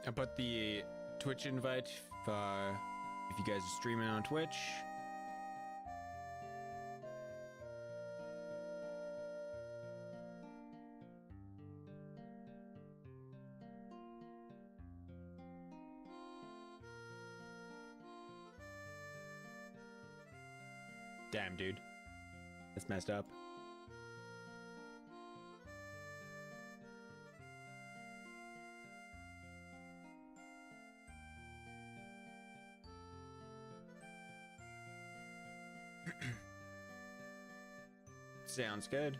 I put the Twitch invite if you guys are streaming on Twitch. Damn, dude. That's messed up. Sounds good.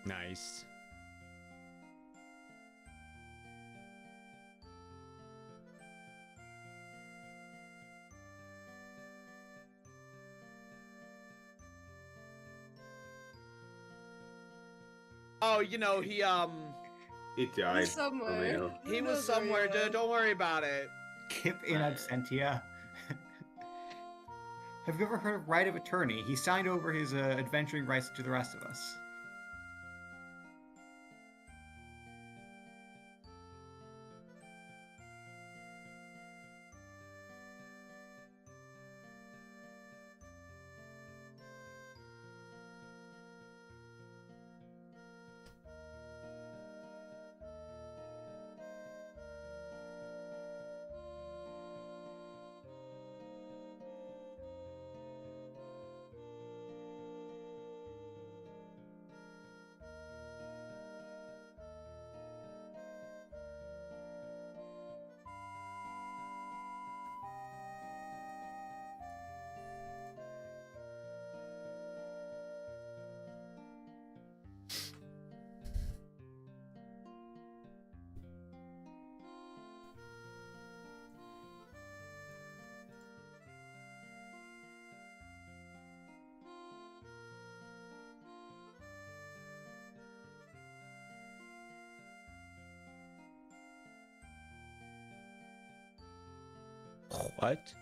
Nice. Oh, you know, he died. He's somewhere. He was somewhere, dude. Don't worry about it. Kip in absentia. Have you ever heard of right of attorney? He signed over his adventuring rights to the rest of us. What?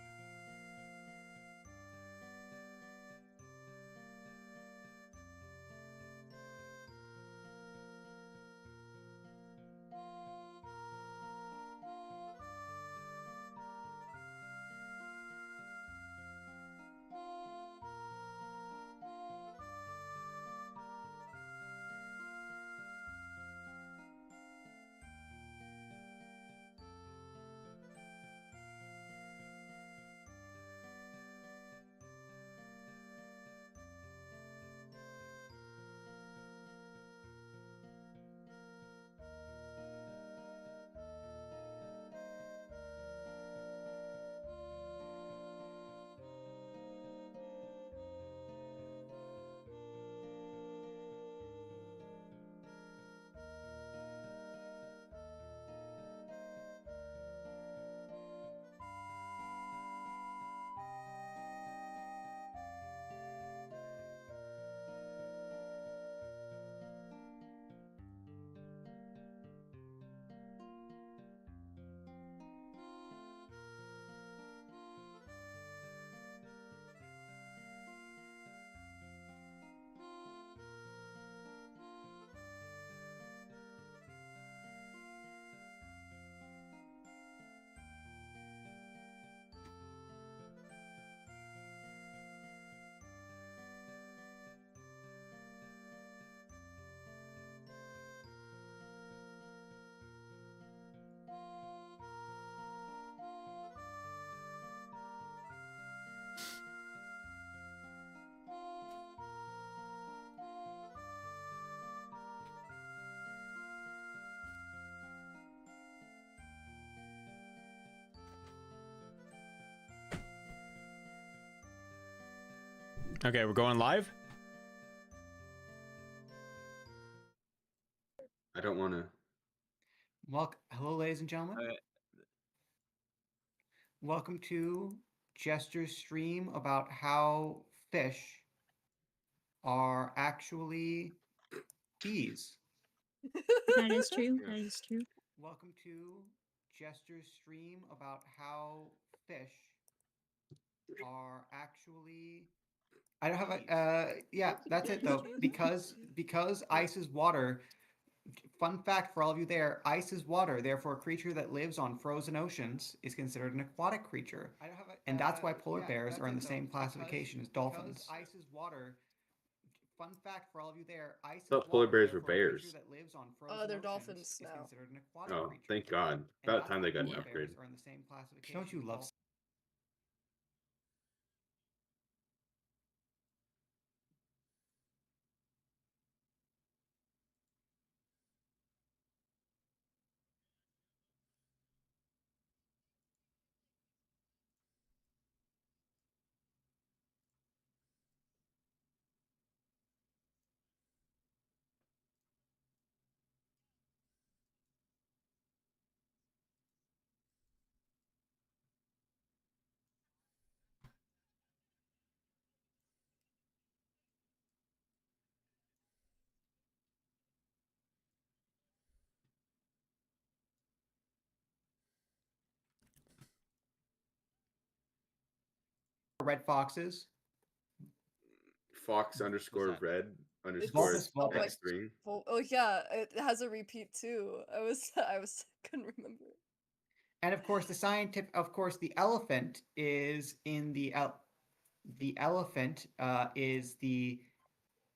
Okay, we're going live? I don't want to. Hello, ladies and gentlemen. Okay. Welcome to Jester's stream about how fish are actually peas. That is true. That is true. Welcome to Jester's stream about how fish are actually. I don't have a. Yeah, that's it though. Because ice is water. Fun fact for all of you there: ice is water. Therefore, a creature that lives on frozen oceans is considered an aquatic creature, and that's why polar bears are in the same classification as dolphins. Ice is water. Fun fact for all of you there: ice is I thought polar water, bears were therefore a creature bears. that lives on frozen they're oceans dolphins is now. considered an aquatic Oh, creature. thank God. And About that's time why they got an polar upgrade. bears are in the same classification. Don't you love? Red foxes. Fox underscore that? red underscore Vulpus vulpus. X3. Oh yeah, it has a repeat too. I couldn't remember. And of course, the elephant is in the elephant is the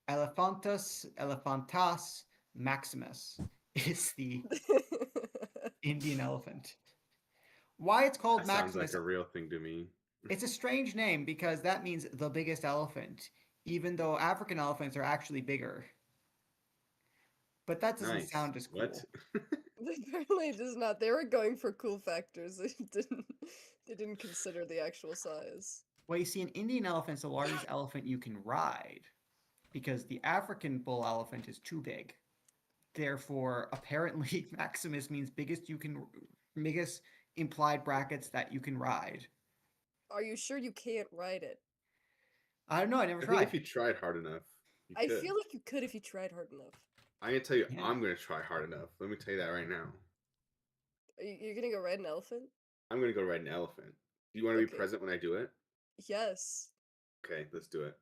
Elephantas maximus. Is the Indian elephant. Why it's called That sounds Maximus? like a real thing to me. It's a strange name because that means the biggest elephant, even though African elephants are actually bigger. But that doesn't Nice. sound as cool. What? Apparently it does not. They were going for cool factors. They didn't consider the actual size. Well, you see, an Indian elephant's the largest elephant you can ride, because the African bull elephant is too big. Therefore, apparently, Maximus means biggest implied brackets that you can ride. Are you sure you can't ride it? I don't know. I never I think tried. if you tried hard enough, you I could. feel like you could if you tried hard enough. I'm gonna tell you, Yeah. I'm gonna try hard enough. Let me tell you that right now. You're gonna go ride an elephant? I'm gonna go ride an elephant. Do you want to be Okay. present when I do it? Yes. Okay, let's do it.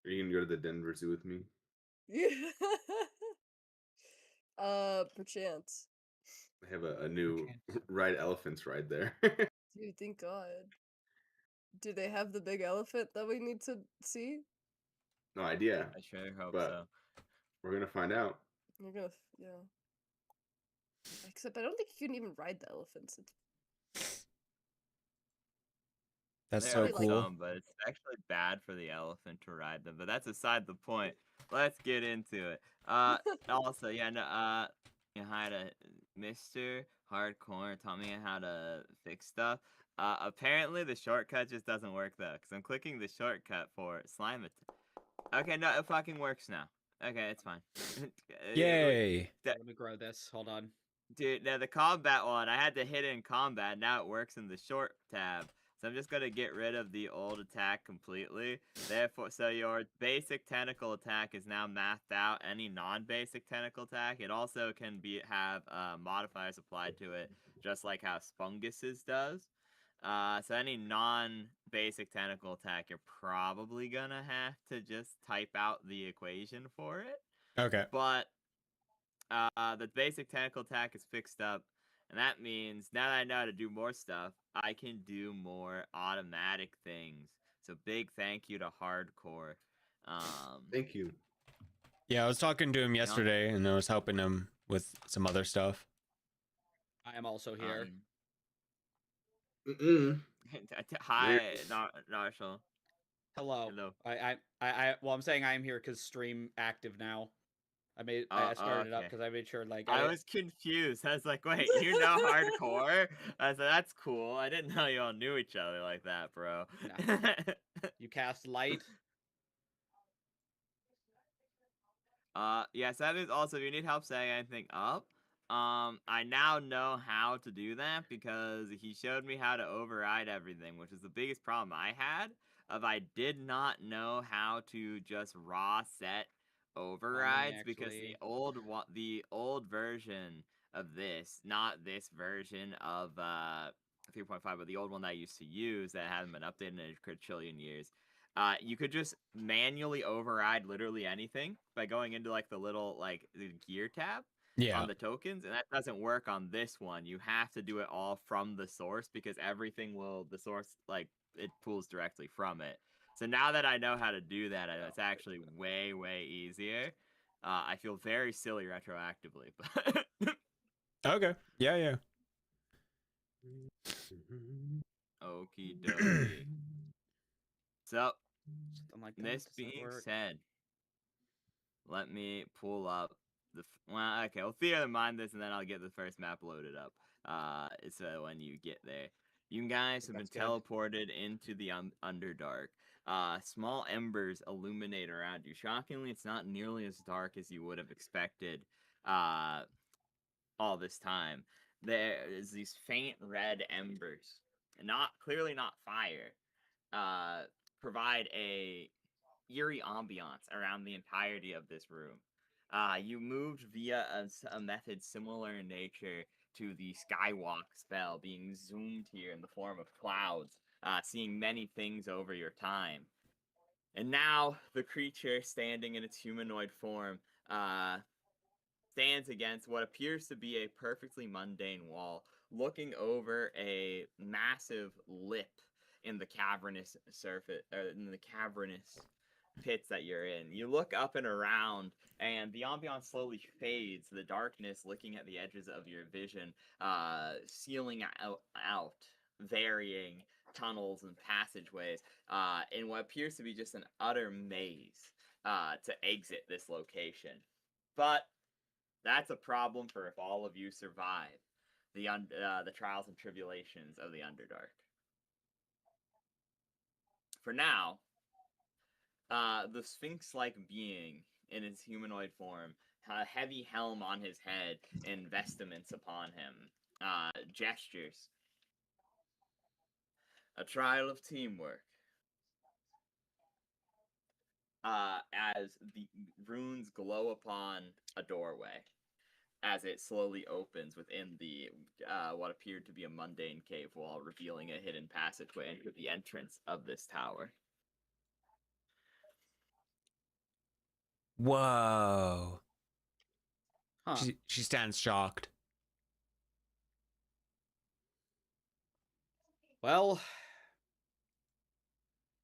Are you gonna go to the Denver Zoo with me? Yeah. Perchance. I have a new ride elephants ride there. Dude, thank God. Do they have the big elephant that we need to see? No idea, I sure hope but so. we're gonna find out. You're gonna, yeah. Except I don't think you can even ride the elephants. That's There so are cool. some, but it's actually bad for the elephant to ride them. But that's aside the point. Let's get into it. Also, yeah, no, you know, how to Mr. Hardcore taught me how to fix stuff. Apparently the shortcut just doesn't work though, because I'm clicking the shortcut for slime attack. Okay, no, it fucking works now. Okay, it's fine. Yay! Let me grow this. Hold on. Dude, now the combat one, I had to hit it in combat. Now it works in the short tab. So I'm just gonna get rid of the old attack completely. Therefore, so your basic tentacle attack is now mathed out. Any non-basic tentacle attack, it also can have modifiers applied to it, just like how Spungus's does. So any non-basic tentacle attack, you're probably gonna have to just type out the equation for it. Okay. But the basic tentacle attack is fixed up, and that means now that I know how to do more stuff, I can do more automatic things. So big thank you to Hardcore. Thank you. Yeah, I was talking to him yesterday, and I was helping him with some other stuff. I am also here. Hi, Marshall. Hello. Hello. Well, I'm saying I am here because stream active now. I started it up okay. because I made sure like I was confused. I was like, wait, you know hardcore? I said, that's cool. I didn't know you all knew each other like that, bro. you cast light. Yes, that is also, if you need help setting anything up, I now know how to do that because he showed me how to override everything, which is the biggest problem I had, of I did not know how to just raw set overrides because actually- the old version of this, not this version of 3.5, but the old one that I used to use that hasn't been updated in a trillion years. You could just manually override literally anything by going into like the little like the gear tab Yeah. on the tokens, and that doesn't work on this one. You have to do it all from the source because everything the source like it pulls directly from it. So now that I know how to do that, it's actually way easier. I feel very silly retroactively, but Okay. Yeah, yeah. okie dokie. So Something like that. this Does that being work? said, let me pull up well, okay, well, Theo, mind this, and then I'll get the first map loaded up. So when you get there, you guys have been That's good. teleported into the Underdark. Small embers illuminate around you. Shockingly, it's not nearly as dark as you would have expected. All this time, there is these faint red embers, clearly not fire. Provide a eerie ambiance around the entirety of this room. You moved via a method similar in nature to the Skywalk spell, being zoomed here in the form of clouds, seeing many things over your time. And now the creature, standing in its humanoid form, stands against what appears to be a perfectly mundane wall, looking over a massive lip in the cavernous surface, or in the cavernous pits that you're in. You look up and around, and the ambiance slowly fades, the darkness licking at the edges of your vision, sealing out varying tunnels and passageways, in what appears to be just an utter maze to exit this location. But that's a problem for if all of you survive the trials and tribulations of the Underdark. For now, the Sphinx-like being in his humanoid form, a heavy helm on his head, and vestments upon him, gestures. A trial of teamwork. As the runes glow upon a doorway, as it slowly opens within the what appeared to be a mundane cave wall, revealing a hidden passageway into the entrance of this tower. Whoa. Huh. She stands shocked. Well,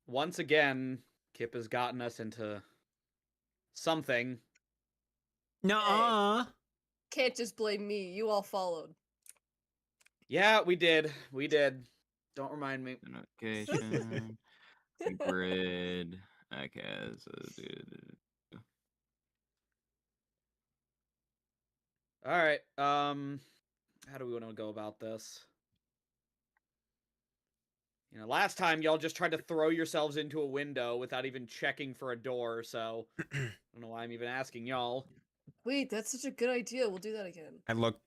once again, Kip has gotten us into something. Nuh-uh. Can't just blame me. You all followed. Yeah, we did. We did. Don't remind me. Location, grid. Okay, so All right. How do we want to go about this? You know, last time y'all just tried to throw yourselves into a window without even checking for a door, so I don't know why I'm even asking y'all. Wait, that's such a good idea. We'll do that again. I look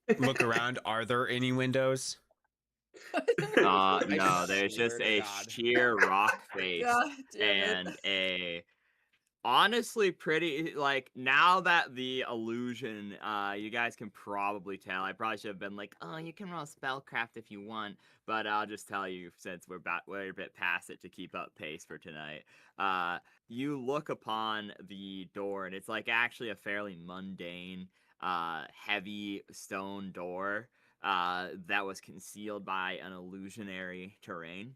around. Are there any windows? no, there's swear just to a God. sheer rock face God damn and a honestly pretty, like, now that the illusion, you guys can probably tell. I probably should have been like, oh, you can roll spellcraft if you want, but I'll just tell you since we're a bit past it to keep up pace for tonight. You look upon the door, and it's like actually a fairly mundane, heavy stone door that was concealed by an illusionary terrain.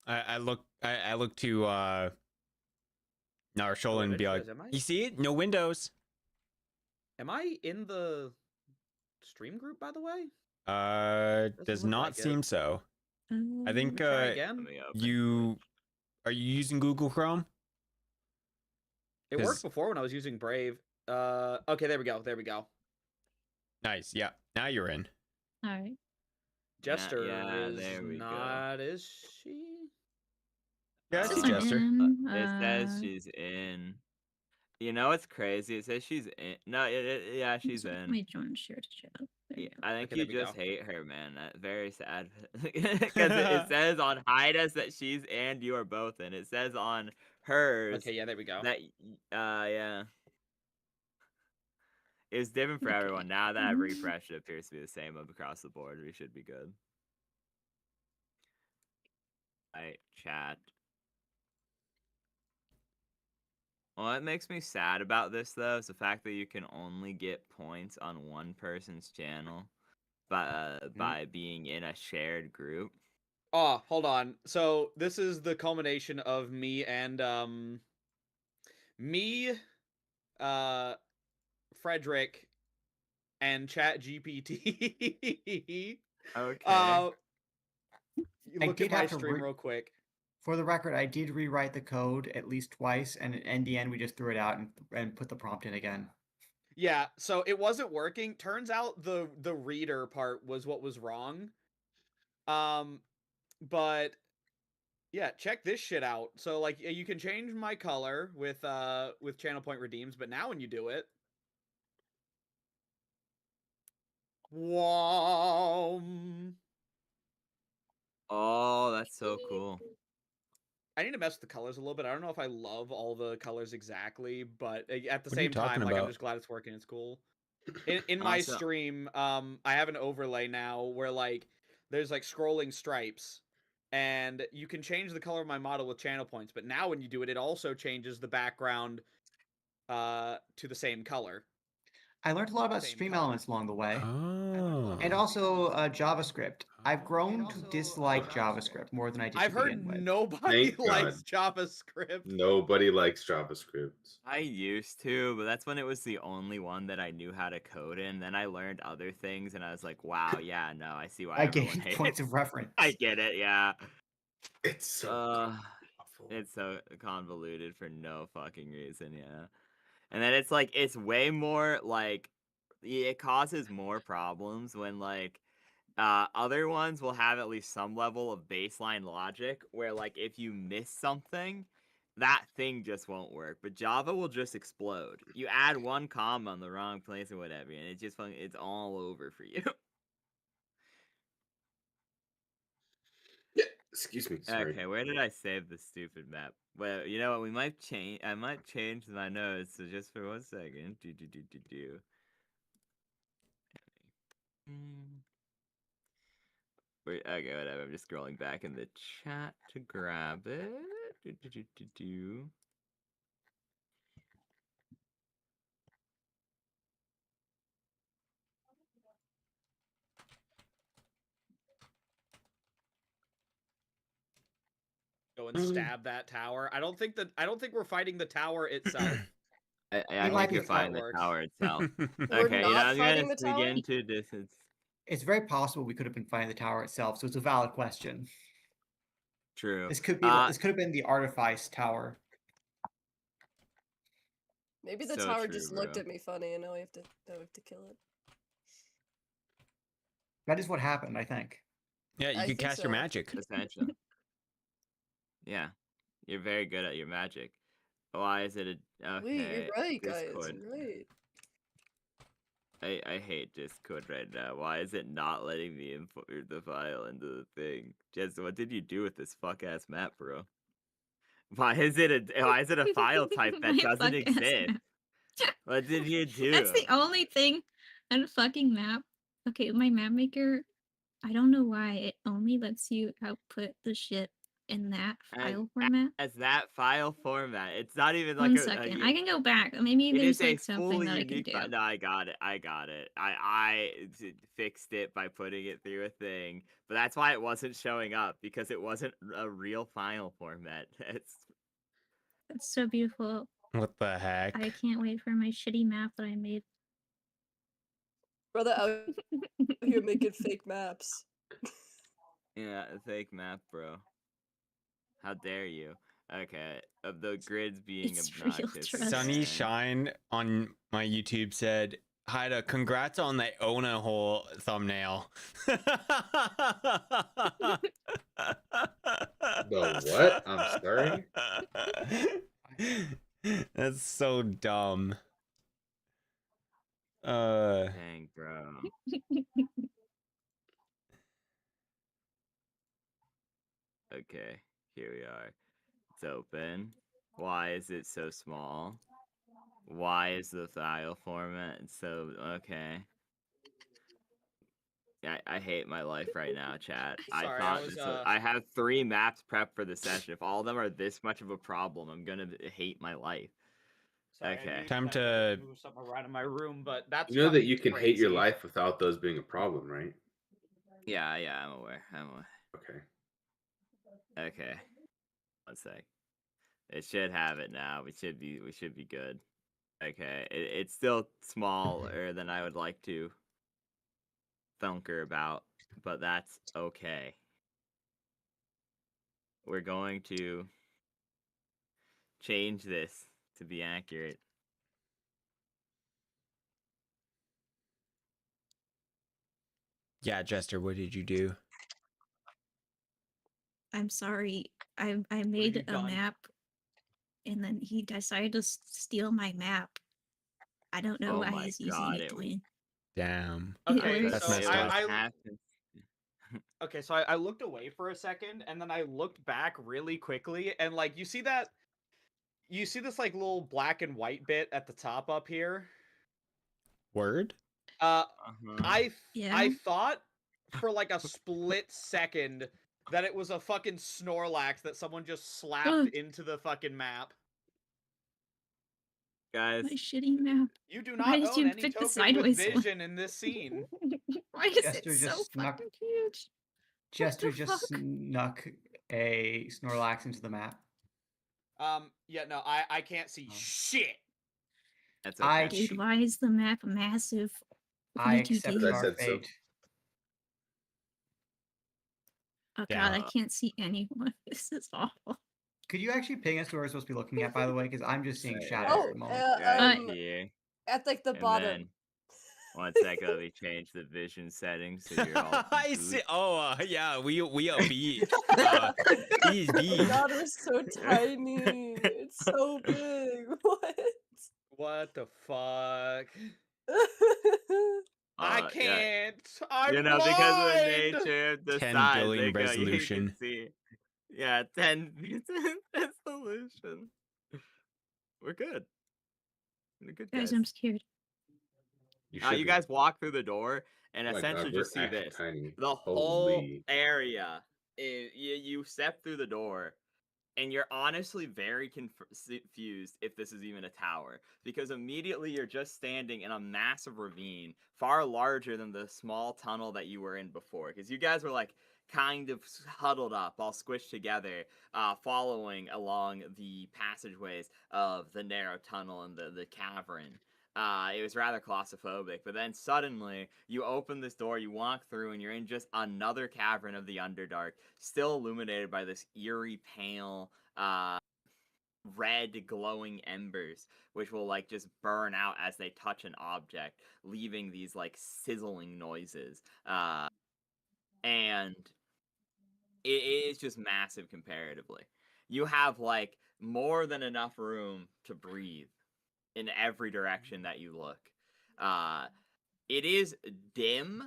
I look to Narshol and be like, Am I, you see it? No windows. am I in the stream group, by the way? Does look not like it. seem so. I think Try again. Let me open you are you using Google Chrome? It worked before when I was using Brave. Okay, there we go. There we go. Nice. Yeah. Now you're in. All right. Jester yeah, is there we go. not, is she? Yeah, I It see says I'm Jester. in, It says she's in. You know what's crazy? It says she's in. No, yeah, she's so in. Let me join share to chat. There Yeah, you go. I think Okay, you there we just go. hate her, man. That's very sad. Because it says on Hidas that she's and you are both in. It says on hers Okay, yeah, there we go. that, yeah. It was different for Okay. everyone. Now that I've refreshed, it appears to be the same across the board. We should be good. Alright, chat. What makes me sad about this, though, is the fact that you can only get points on one person's channel by being in a shared group. Oh, hold on. So this is the culmination of me and Frederick and Chat GPT. Okay. Look at my stream real quick. For the record, I did rewrite the code at least twice, and in the end, we just threw it out and put the prompt in again. Yeah, so it wasn't working. Turns out the reader part was what was wrong. But yeah, check this shit out. So like you can change my color with channel point redeems, but now when you do it, wow. Oh, that's so cool. I need to mess with the colors a little bit. I don't know if I love all the colors exactly, but at the What are you same time, talking like I'm about? just glad it's working. It's cool. In my Awesome. stream, I have an overlay now where like there's like scrolling stripes, and you can change the color of my model with channel points. But now when you do it, it also changes the background to the same color. I learned a lot about Same stream color. elements along the way. Oh. And also JavaScript. I've grown to dislike JavaScript more than I did I've to heard begin with. nobody Thank likes JavaScript. Nobody likes JavaScript. I used to, but that's when it was the only one that I knew how to code in. Then I learned other things, and I was like, wow, yeah, no, I see why I everyone gained hates points it. of reference. I get it, yeah. It's so awful. It's so convoluted for no fucking reason, yeah. And then it's like, it's way more, like, it causes more problems when, like, other ones will have at least some level of baseline logic where, like, if you miss something, that thing just won't work. But Java will just explode. You add one comma in the wrong place or whatever, and it just it's all over for you. Excuse me. Sorry. Okay, where did I save the stupid map? Well, you know what? We might change. I might change my notes. So just for 1 second. Wait, okay, whatever. I'm just scrolling back in the chat to grab it. Go and stab that tower. I don't think we're fighting the tower itself. I might think be you're fine. fine the tower itself. We're Okay, you know, not I'm fighting gonna the tower? begin to distance. It's very possible we could have been fighting the tower itself, so it's a valid question. True. This could be this could have been the artifice tower. Maybe the So tower true, just looked bro. at me funny and now we have to kill it. That is what happened, I think. Yeah, you I could think cast your so. magic. Essentially. Yeah, you're very good at your magic. Why is it a okay? Wait, you're right, guys. Discord. You're right. I hate Discord right now. Why is it not letting me import the file into the thing? Jess, what did you do with this fuck ass map, bro? Why is it a file type that My doesn't fuck-ass exist? map. What did you do? That's the only thing on a fucking map. Okay, my map maker, I don't know why it only lets you output the shit in that file format. As that file format. It's not even like 1 second. I can go back. Maybe it there's is a like something fully that I can unique do. file. No, I got it. I fixed it by putting it through a thing, but that's why it wasn't showing up because it wasn't a real file format. That's so beautiful. What the heck? I can't wait for my shitty map that I made. Brother out here making fake maps. Yeah, a fake map, bro. How dare you? Okay, of the grids being It's real, obnoxious. trust. Sunny again. Shine on my YouTube said, Haida, congrats on the Ona hole thumbnail. The what? I'm sorry? That's so dumb. Dang, bro. Okay, here we are. It's open. Why is it so small? Why is the file format so okay? I hate my life right now, chat. I Sorry, thought I have 3 maps prepped for the session. If all of them are this much of a problem, I'm gonna hate my life. Sorry, I Okay. need Time to to move something around in my room, but that's You know that fucking you can hate your crazy. life without those being a problem, right? Yeah, I'm aware. I'm aware. Okay. Okay. One sec. It should have it now. We should be good. Okay. It's still smaller than I would like to thunker about, but that's okay. We're going to change this to be accurate. yeah, Jester, what did you do? I'm sorry. I have you made a done? map, and then he decided to steal my map. I don't know Oh why my he's using god, it, Dwayne. Damn. It Okay, works. That's so messed up. I looked away for a second, and then I looked back really quickly, and like you see this like little black and white bit at the top up here. Word? I Yeah. thought for like a split second that it was a fucking Snorlax that someone just slapped Ugh. into the fucking map. Guys, My shitty map. You do Why not did own you any pick the token with sideways one? vision in this scene. Why is Jester it so just snuck- fucking huge? Jester the just fuck? snuck a Snorlax into the map. Yeah, no, I can't see Oh. shit. that's I okay. Dude, why is the map massive? I VTT? accept I our said so. fate. Oh Yeah. god, I can't see anyone. This is awful. Could you actually ping us to where we're supposed to be looking at, by the way? Because I'm just seeing Right, shadows Oh, at the moment. Right um, here. at like the And bottom. then one sec, let me change the vision settings so you're all I good. see. Oh, yeah, we a beach. He's Oh beach. god, we're so tiny. It's so big. What? What the fuck? I Yeah, can't. I'm you know, blind. because of the nature of the 10 size, billion you can resolution. see. Yeah, 10 resolution. We're good. We're good, Guys, guys. I'm scared. You guys walk through the door and Oh my essentially God, just we're see actually this. tiny. The whole Holy. area. You step through the door, and you're honestly very confused if this is even a tower, because immediately you're just standing in a massive ravine, far larger than the small tunnel that you were in before, because you guys were like kind of huddled up, all squished together, following along the passageways of the narrow tunnel and the cavern. It was rather claustrophobic, but then suddenly you open this door, you walk through, and you're in just another cavern of the Underdark, still illuminated by this eerie, pale, red glowing embers, which will like just burn out as they touch an object, leaving these like sizzling noises. And it is just massive comparatively. You have like more than enough room to breathe in every direction that you look. It is dim.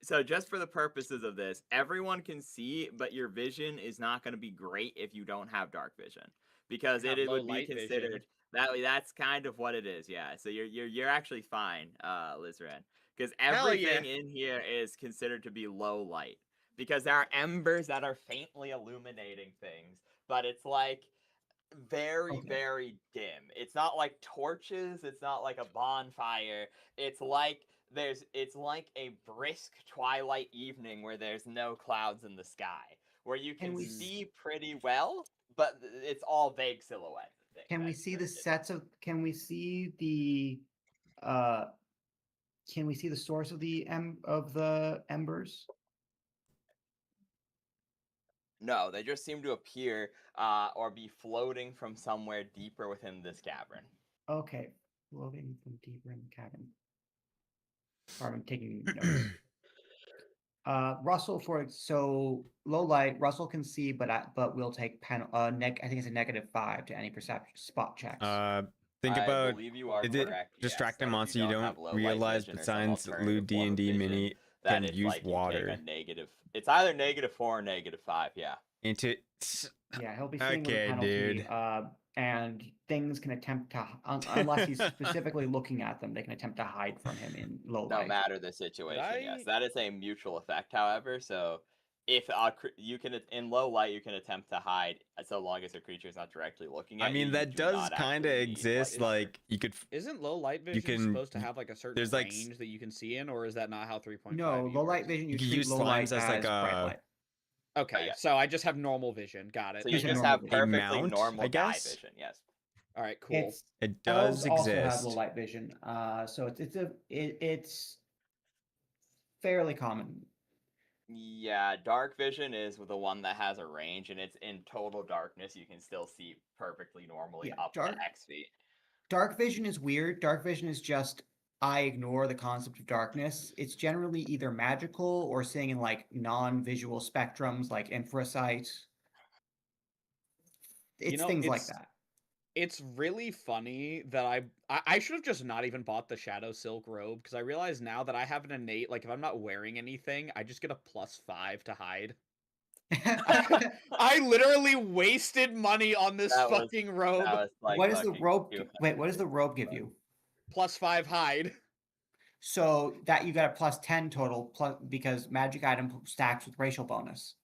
So just for the purposes of this, everyone can see, but your vision is not going to be great if you don't have dark vision, because Have it low would be light vision. considered that's kind of what it is. Yeah. So you're actually fine, Lizran, because Hell yeah. everything in here is considered to be low light, because there are embers that are faintly illuminating things, but it's like very very dim. It's not like torches, it's not like a bonfire. It's like a brisk twilight evening where there's no clouds in the sky, where you can see pretty well, but it's all vague silhouettes. Can we see the sets of? Can we see the? Can we see the source of the embers? No, they just seem to appear or be floating from somewhere deeper within this cavern. Okay, floating from deeper in the cavern. Sorry, I'm taking notes. Russell, so low light, Russell can see, but we'll take I think it's a -5 to any perception spot checks. Think I about believe you are is it correct. Yes, distract a that if monster you you don't don't have low light realize vision or besides some Lou alternative form of D&D vision, mini that can it's use like you water take a negative. It's either -4 or -5. Yeah. into. Yeah, he'll be seeing with a Okay, penalty. dude. And things can attempt to, unless he's specifically looking at them, they can attempt to hide from him in low No light. matter the situation, yes, I- that is a mutual effect. However, so if you can in low light you can attempt to hide so long as the creature is not directly looking at I mean, you. that do does not kind of actually need exist. light vision. Like, you could. Isn't low light vision can- supposed to have like a certain there's, like, range that you can see in, or is that not how 3.5? No, low light vision, you can treat use low slimes light as, like, bright a- light. Okay, yeah. so I just have normal vision. Got it. So you Just a just normal have vision. A perfectly mount, normal I guy guess? vision. Yes. All right, cool. It Elves does also have exist. low light vision, so it's fairly common. Yeah, dark vision is the one that has a range, and it's in total darkness. You can still see perfectly normally Yeah, up dark- to X feet. Dark vision is weird. Dark vision is just I ignore the concept of darkness. It's generally either magical or seeing in like non-visual spectrums like infrasight. It's things like that. It's really funny that I should have just not even bought the Shadow Silk robe, because I realize now that I have an innate, like, if I'm not wearing anything, I just get a +5 to hide. I literally wasted money on this That was- fucking robe. That was like What does the fucking robe? too- Wait, what does the robe give you? +5 hide. So that you got a +10 total, plus because magic item stacks with racial bonus.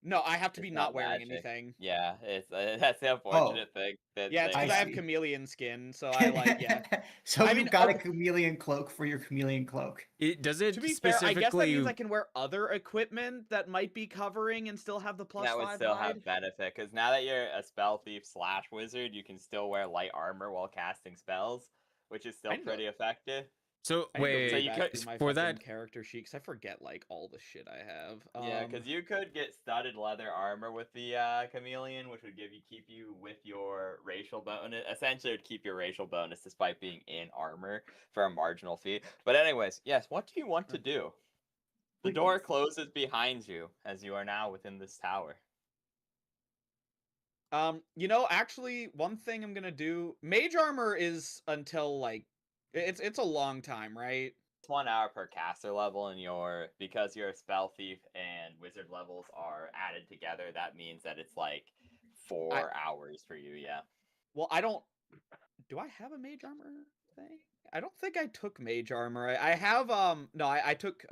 No, I have to It's be not not wearing magic. anything. Yeah, it's that's the unfortunate thing. That Yeah, it's they- because I have see. chameleon skin, so I like, yeah. So I you mean, got a okay. chameleon cloak for your chameleon cloak. It does it To be fair, I guess that specifically. means I can wear other equipment that might be covering and still have the +5 that would still hide. have benefit because now that you're a spell thief / wizard, you can still wear light armor while casting spells, which is still I know. pretty effective. So I need to wait, go you back could- through my for fucking that. character sheet, 'cause I forget like all the shit I have. Yeah, because you could get studded leather armor with the chameleon, which would keep you with your racial bonus. Essentially, it would keep your racial bonus despite being in armor for a marginal fee. But anyways, yes. What do you want to do? The door closes behind you as you are now within this tower. Actually, one thing I'm gonna do. Mage armor is until like, it's a long time, right? It's 1 hour per caster level, and because you're a spell thief and wizard levels are added together, that means that it's like 4 hours for you. Yeah. Well, I don't. Do I have a mage armor thing? I don't think I took mage armor. I have no, I took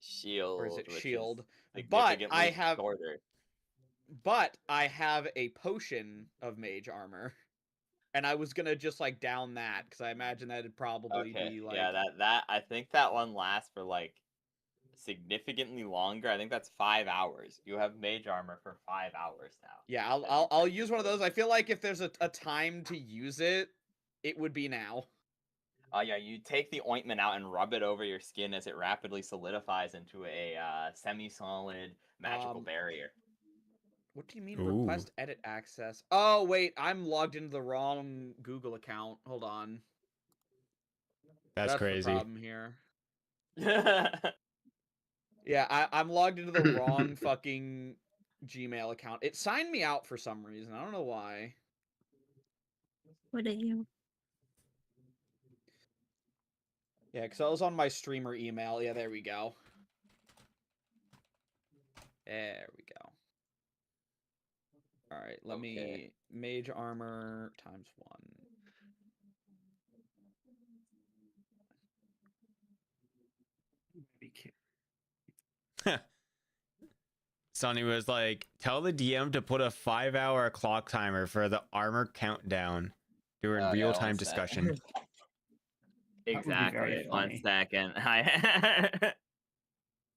Shield. or is it which shield? is But significantly I have shorter. But I have a potion of mage armor. And I was gonna just like down that, because I imagine that'd probably Okay. be like, Yeah. That I think that one lasts for like significantly longer. I think that's 5 hours. You have mage armor for 5 hours now. yeah, That'd be I'll pretty use one of good. those. I feel like if there's a time to use it, it would be now. Yeah, you take the ointment out and rub it over your skin as it rapidly solidifies into a semi-solid magical barrier. What do you mean Ooh. request edit access? Oh wait, I'm logged into the wrong Google account. Hold on. That's The crazy. problem here. Yeah, I'm logged into the wrong fucking Gmail account. It signed me out for some reason. I don't know why. What are you? Yeah, because I was on my streamer email. Yeah, there we go. There we go. All right, let me mage armor ×1. Sonny was like, tell the DM to put a 5-hour clock timer for the armor countdown during Oh, yeah, real-time 1 discussion. second. That would be very Exactly. 1 funny. second.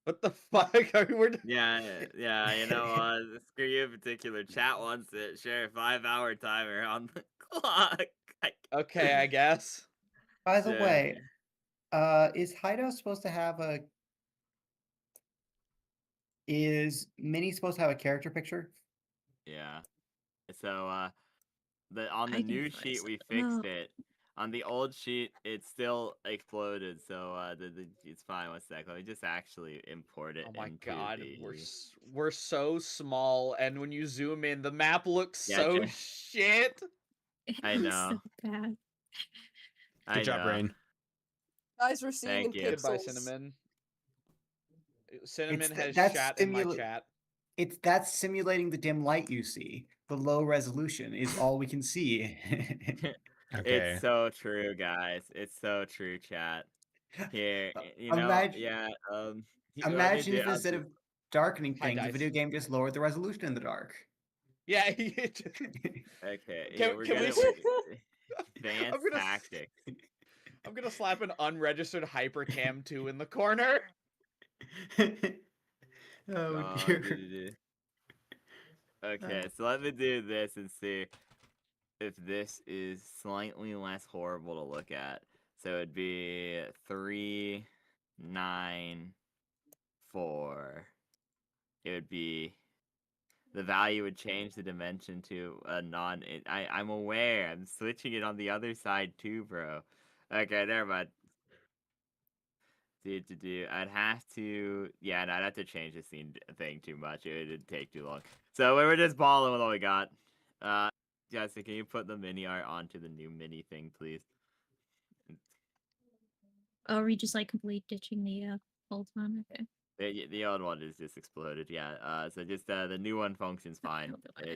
What the fuck? I mean, we're Yeah, you know, screw you in particular. Chat wants it. Sure, 5-hour timer on the clock. okay, I guess. By the Sure. way, is Hideout supposed to have a? Is Mini supposed to have a character picture? Yeah. So on the I can new fix sheet it. we fixed No. it. On the old sheet, it still exploded. So it's fine. One sec. Let me just actually import it Oh my into god, the. we're so small, and when you zoom in, the map looks Yeah, so Jay. shit. It I was know. so bad. Good job, Rain. Guys, we're seeing Thank in you. Goodbye, pixels. Cinnamon. Cinnamon has that's chat in my chat. That's simulating the dim light you see. The low resolution is all we can see. Okay. It's so true, guys. It's so true, chat. Here, Imagine, yeah. imagine if instead of darkening Hi, things, the Dice. video game just lowered the resolution in the dark. Yeah, Okay, Can- we're can we gonna s- advanced I'm gonna tactics. I'm gonna slap an unregistered Hypercam 2 in the corner. Oh Oh, dear. Okay, so let me do this and see if this is slightly less horrible to look at. So it'd be 3, 9, 4. It would be the value would change the dimension to a non. I'm aware. I'm switching it on the other side too, bro. Okay, never mind. I'd have to. Yeah, no, I'd have to change the scene thing too much. It'd take too long. So we were just balling with what we got. Jessica, can you put the mini art onto the new mini thing, please? Oh, are we just like completely ditching the old one? Okay. The old one is just exploded. Yeah. So just the new one functions fine.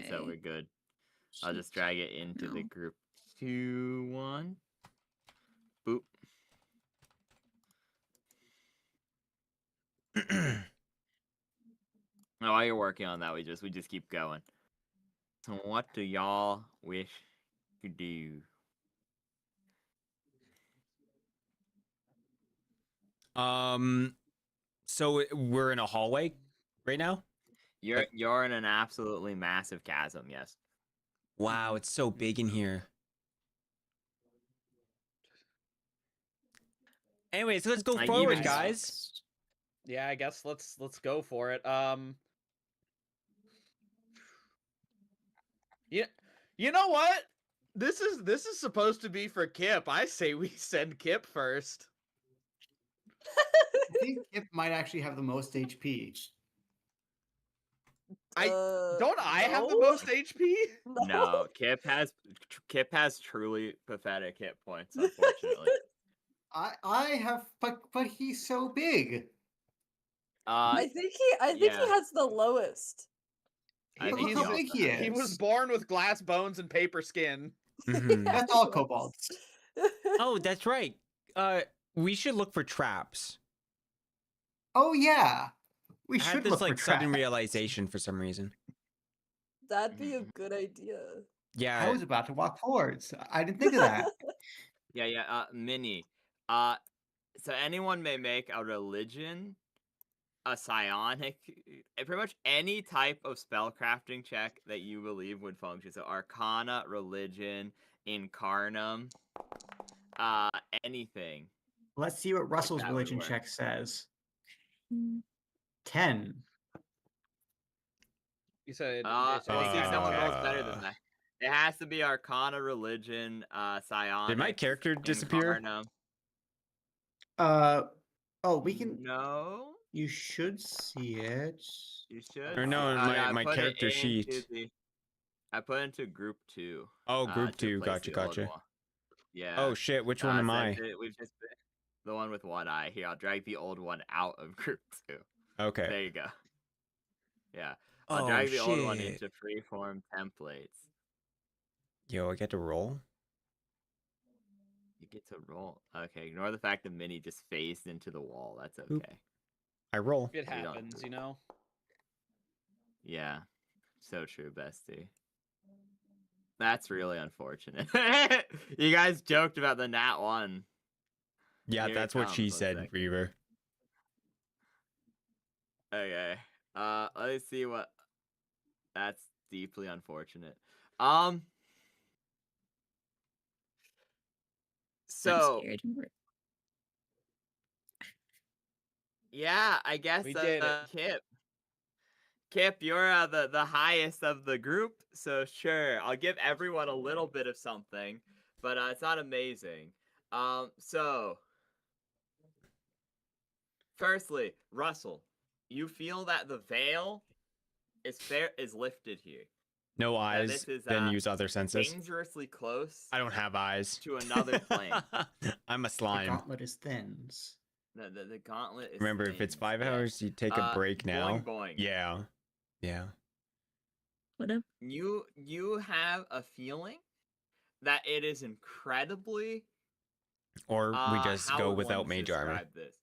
So we're good. I'll just drag it into the No. group 2 one. Boop. Now, while you're working on that, we just keep going. So what do y'all wish to do? So we're in a hallway right now. You're in an absolutely massive chasm, yes. Wow, it's so big in here. Anyways, let's go I forward, even- guys. Yeah, I guess let's go for it. Yeah, you know what? This is supposed to be for Kip. I say we send Kip first. I think it might actually have the most HP. Don't I have the no? most HP? No, Kip has truly pathetic hit points, unfortunately. I have, but he's so big. I think he yeah. has the lowest. I Look think how he big also he has- He was is. born with glass bones and paper skin. Mhm. That's all kobolds. Oh, that's right. We should look for traps. Oh yeah, we I should had this look like for sudden traps. realization for some reason. That'd be a good idea. Yeah. I was about to walk forwards. I didn't think of that. Yeah. Mini. So anyone may make a religion, a psionic, pretty much any type of spellcrafting check that you believe would function. So Arcana, religion, Incarnum, anything. Let's see what Russell's that would religion work. check says. Mm. 10. You said Let's it's any see if kind someone of rolls check. better than that. It has to be Arcana, religion, psionic. Did my character disappear? Incarnum. Oh, we can. No. You should see it. You should. Or no, I my put it character into sheet. I put it into group 2. Oh, group to 2. replace Gotcha, the old gotcha. one. Yeah. Oh shit, which one am so I? We've just the one with one eye. Here, I'll drag the old one out of group 2. Okay. There you go. Yeah. I'll Oh drag the old one shit. into freeform templates. Yo, I get to roll? You get to roll. Okay, ignore the fact that Mini just phased into the wall. That's okay. Oop. I roll. It We don't- happens, you know. Yeah. So true, bestie. That's really unfortunate. You guys joked about the nat 1. Yeah, Here it that's what she comes, one said, second. Reaver. Okay. Let me see what. That's deeply unfortunate. So Scared. yeah, I guess We did it. Kip. Kip, you're the highest of the group, so sure, I'll give everyone a little bit of something, but it's not amazing. So firstly, Russell, you feel that the veil is lifted here. No Now, eyes, this is then use other senses. dangerously close I don't have eyes. to another plane. I'm a The slime. gauntlet is thins. The gauntlet is. Remember, if it's thins, 5 yes. hours, you take a break now. Boing boing. Yeah. Yeah. What up? You have a feeling that it is incredibly. Or we just how go would without one mage armor. describe this?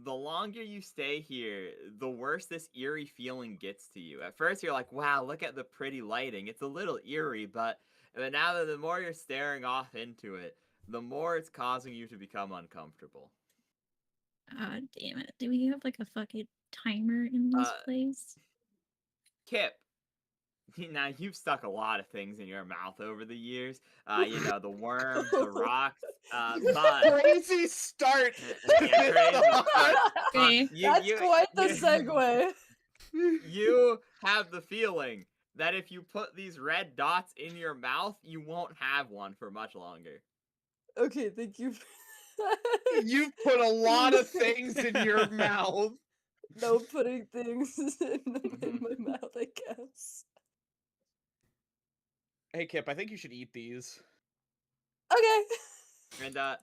The longer you stay here, the worse this eerie feeling gets to you. At first, you're like, "Wow, look at the pretty lighting. It's a little eerie," but now that the more you're staring off into it, the more it's causing you to become uncomfortable. Ah, damn it. Do we have like a fucking timer in this place? Kip, now you've stuck a lot of things in your mouth over the years. The worms, the rocks, but Crazy start. yeah, crazy start. Okay. That's quite the segue. You have the feeling that if you put these red dots in your mouth, you won't have one for much longer. Okay, thank you. You've put a lot of things in your mouth. No putting things in my mouth, I guess. Hey, Kip, I think you should eat these. Okay. And No.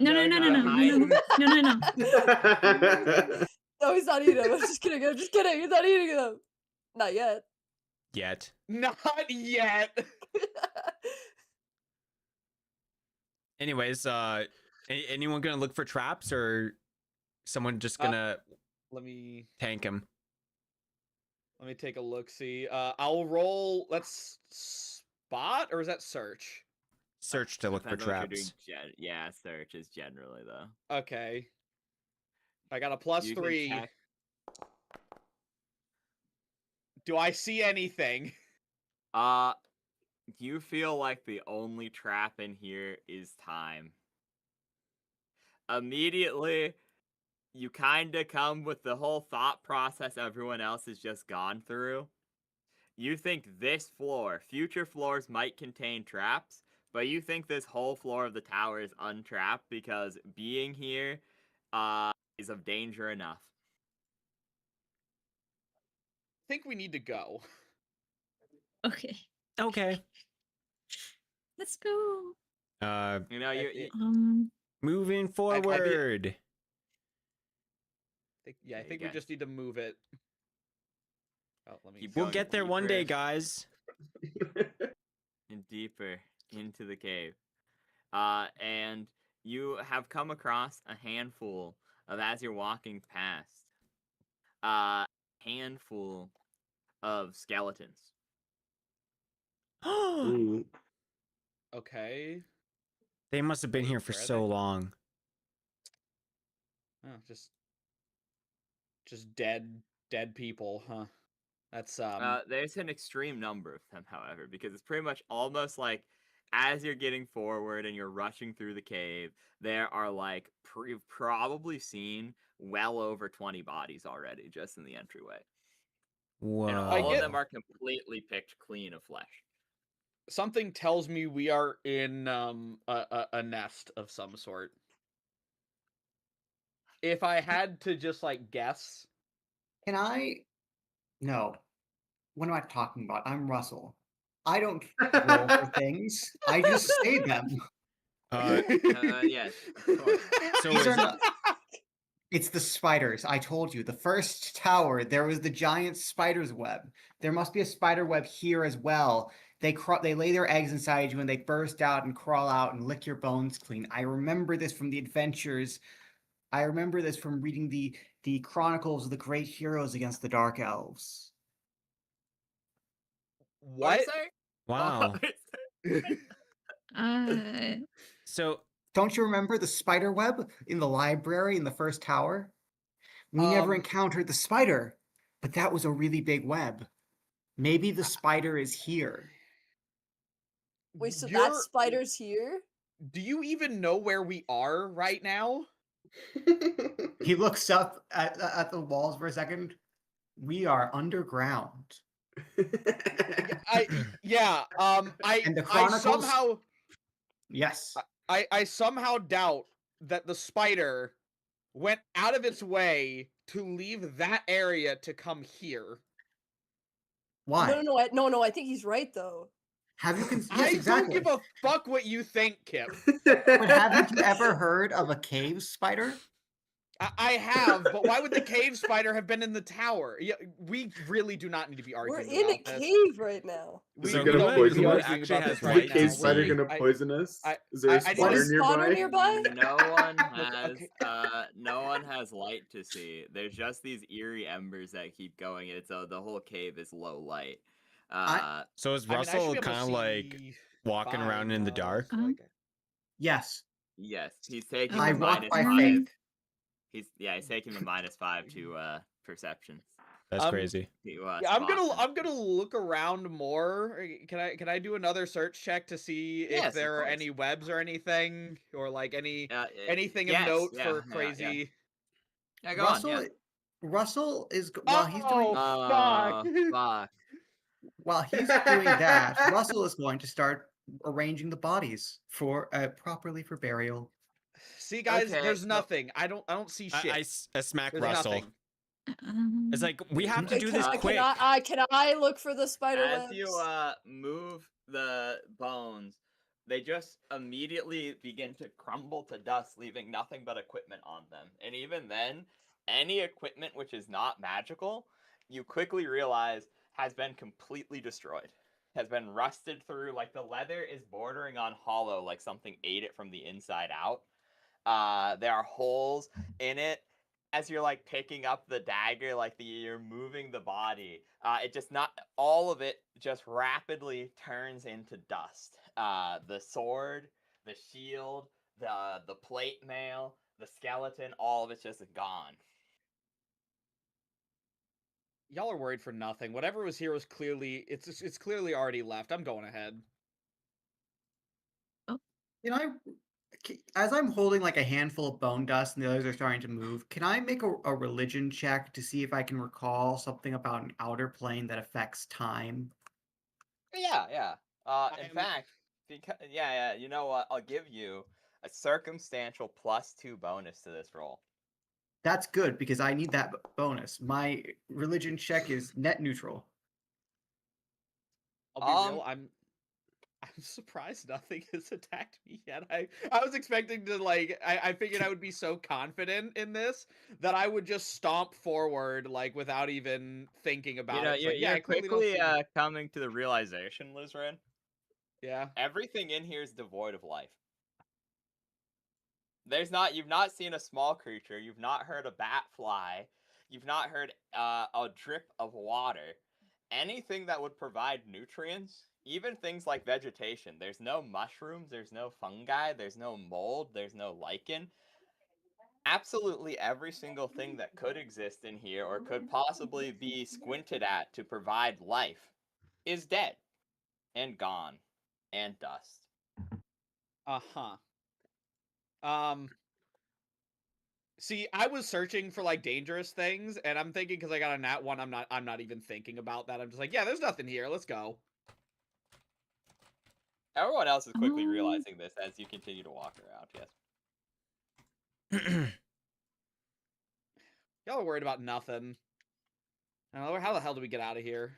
No, he's not eating them. I'm just kidding. He's not eating them. Not yet. Yet. Not yet. Anyways, anyone gonna look for traps or someone just gonna Let me tank him? take a look. See, I'll roll. Let's spot, or is that search? Search to look for Depends on what you're traps. doing yeah, search is generally though. Okay. I got a +3. Do I see anything? You feel like the only trap in here is time. Immediately, you kinda come with the whole thought process everyone else has just gone through. You think this floor, future floors might contain traps, but you think this whole floor of the tower is untrapped because being here is of danger enough. I think we need to go. Okay. Okay. Let's go. You know, you Moving forward. I There think you we go. just need to move it. Oh, let me. Keep We'll going get there one day, deeper guys. and deeper into the cave. And you have come across a handful of, as you're walking past, handful of skeletons. Okay. They must have been here for Where are so they? long. Oh, just dead people, huh? That's There's an extreme number of them, however, because it's pretty much almost like as you're getting forward and you're rushing through the cave, there are like you've probably seen well over 20 bodies already just in the entryway. Whoa. And all of them are completely picked clean of flesh. something tells me we are in a nest of some sort. If I had to just like guess, Can I? No. What am I talking about? I'm Russell. I don't roll for things. I just say them. Yes, of course. So These is are it- not. It's the spiders. I told you. The first tower, there was the giant spider's web. There must be a spider web here as well. They lay their eggs inside you and they burst out and crawl out and lick your bones clean. I remember this from the adventures. I remember this from reading the chronicles of the great heroes against the dark elves. what? Wow. So Don't you remember the spider web in the library in the first tower? We never encountered the spider, but that was a really big web. Maybe the spider is here. Wait, so that You're- spider's here? Do you even know where we are right now? He looks up at the walls for a second. We are underground. Yeah. And the I Chronicles? somehow Yes. I somehow doubt that the spider went out of its way to leave that area to come here. Why? No, I think he's right though. Have you yes, I exactly. don't give a fuck what you think, Kip. But haven't you ever heard of a cave spider? I have, but why would the cave spider have been in the tower? Yeah, we really do not need to be We're arguing in a about this. cave right now. Is We it gonna don't need to poison be us? arguing Actually about has this Is right the light now. to cave spider see. gonna poison us? Is there a I need spider Is spawner nearby? nearby? No one has light to see. There's just these eerie embers that keep going. It's the whole cave is low light. So is I mean, I should Russell be able to kind of like see walking around fine, in the though, dark? so, like, Yes. yes, he's taking I the walk by -5. faith. He's taking the -5 to perception. That's crazy. To, yeah, I'm spot them. gonna look around more. Can I do another search check to see Yes, if of there are course. anything webs or anything, or like anything yes, of note yeah, for yeah. crazy? Yeah, go Russell on. Yeah. Russell is while he's doing Oh fuck! Fuck. while he's doing that, Russell is going to start arranging the bodies for properly for burial. See, guys, Okay, there's so- nothing. I don't see shit. I smack There's Russell. nothing. It's like we have to do this quick. Can I look for the spider As webs? you move the bones, they just immediately begin to crumble to dust, leaving nothing but equipment on them. And even then, any equipment which is not magical, you quickly realize has been completely destroyed. Has been rusted through, like the leather is bordering on hollow, like something ate it from the inside out. There are holes in it. As you're like picking up the dagger, like you're moving the body, it just not all of it just rapidly turns into dust. The sword, the shield, the plate mail, the skeleton, all of it's just gone. Y'all are worried for nothing. Whatever was here was clearly it's clearly already left. I'm going ahead. Can I, as I'm holding like a handful of bone dust and the others are starting to move, can I make a religion check to see if I can recall something about an outer plane that affects time? Yeah. In fact, because yeah, you know what? I'll give you a circumstantial +2 bonus to this roll. That's good because I need that bonus. My religion check is net neutral. I'll be real. I'm surprised nothing has attacked me yet. I was expecting to like I figured I would be so confident in this that I would just stomp forward like without even thinking about it. It's like, You're I clearly quickly don't see... coming to the realization, Lizran. Yeah. Everything in here is devoid of life. You've not seen a small creature, you've not heard a bat fly, you've not heard a drip of water. Anything that would provide nutrients, even things like vegetation. There's no mushrooms, there's no fungi, there's no mold, there's no lichen. Absolutely every single thing that could exist in here or could possibly be squinted at to provide life is dead and gone and dust. See, I was searching for like dangerous things, and I'm thinking because I got a nat 1, I'm not even thinking about that. I'm just like, yeah, there's nothing here. Let's go. Everyone else is quickly realizing this as you continue to walk around. Yes. Y'all are worried about nothing. How the hell do we get out of here?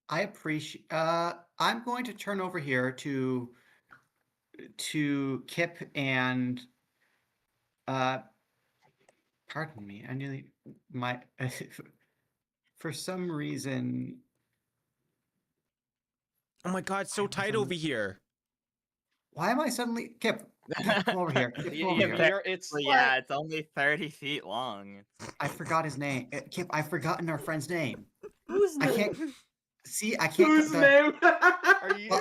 I appreciate. I'm going to turn over here to Kip and. Pardon me. I nearly for some reason. Oh my god, it's so tight over here. Why am I suddenly Kip? Come over here. Kip, come over here. It's it's only 30 feet long. I forgot his name. Kip, I've forgotten our friend's name. Whose name? I can't see. I can't. Whose name? Are you... Well,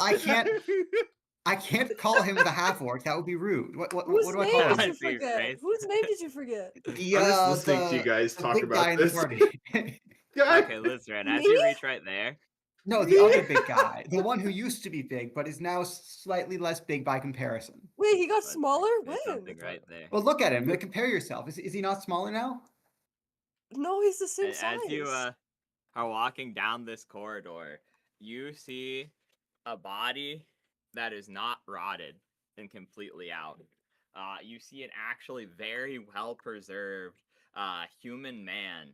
I can't call him the half orc. That would be rude. What Whose do I name call did him? you forget? Whose name did you forget? I'm just listening to you guys the talk big guy about in the this. party. Okay, Lizran, as you reach right there. No, the other big guy, the one who used to be big but is now slightly less big by comparison. Wait, he got smaller? There's When? something right there. Well, look at him. Compare yourself. Is he not smaller now? No, he's the same size. As you are walking down this corridor, you see a body that is not rotted and completely out. You see an actually very well preserved human man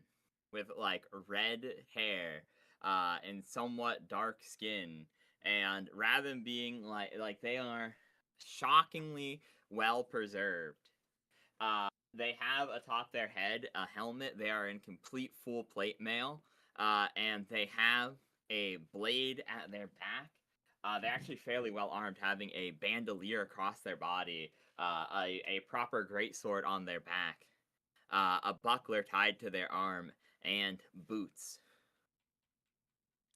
with like red hair and somewhat dark skin. And rather than being like they are shockingly well preserved. They have atop their head a helmet. They are in complete full plate mail, and they have a blade at their back. They're actually fairly well armed, having a bandolier across their body, a proper greatsword on their back, a buckler tied to their arm, and boots.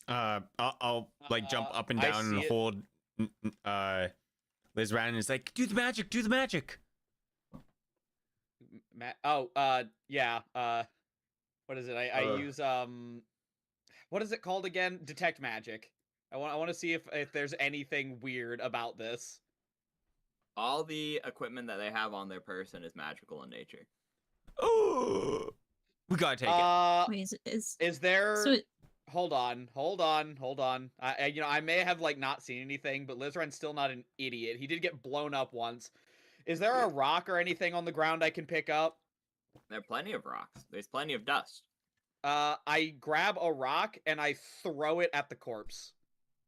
I'll like jump up and I down and see it. hold Liz Rand and is like, do the magic, do the magic. Yeah. What is it? I use what is it called again? Detect magic. I want to see if there's anything weird about this. All the equipment that they have on their person is magical in nature. Oh, we gotta take it. Wait, Is there? so Hold on. I may have like not seen anything, but Lizran's still not an idiot. He did get blown up once. Is there a rock or anything on the ground I can pick up? There are plenty of rocks. There's plenty of dust. I grab a rock and I throw it at the corpse.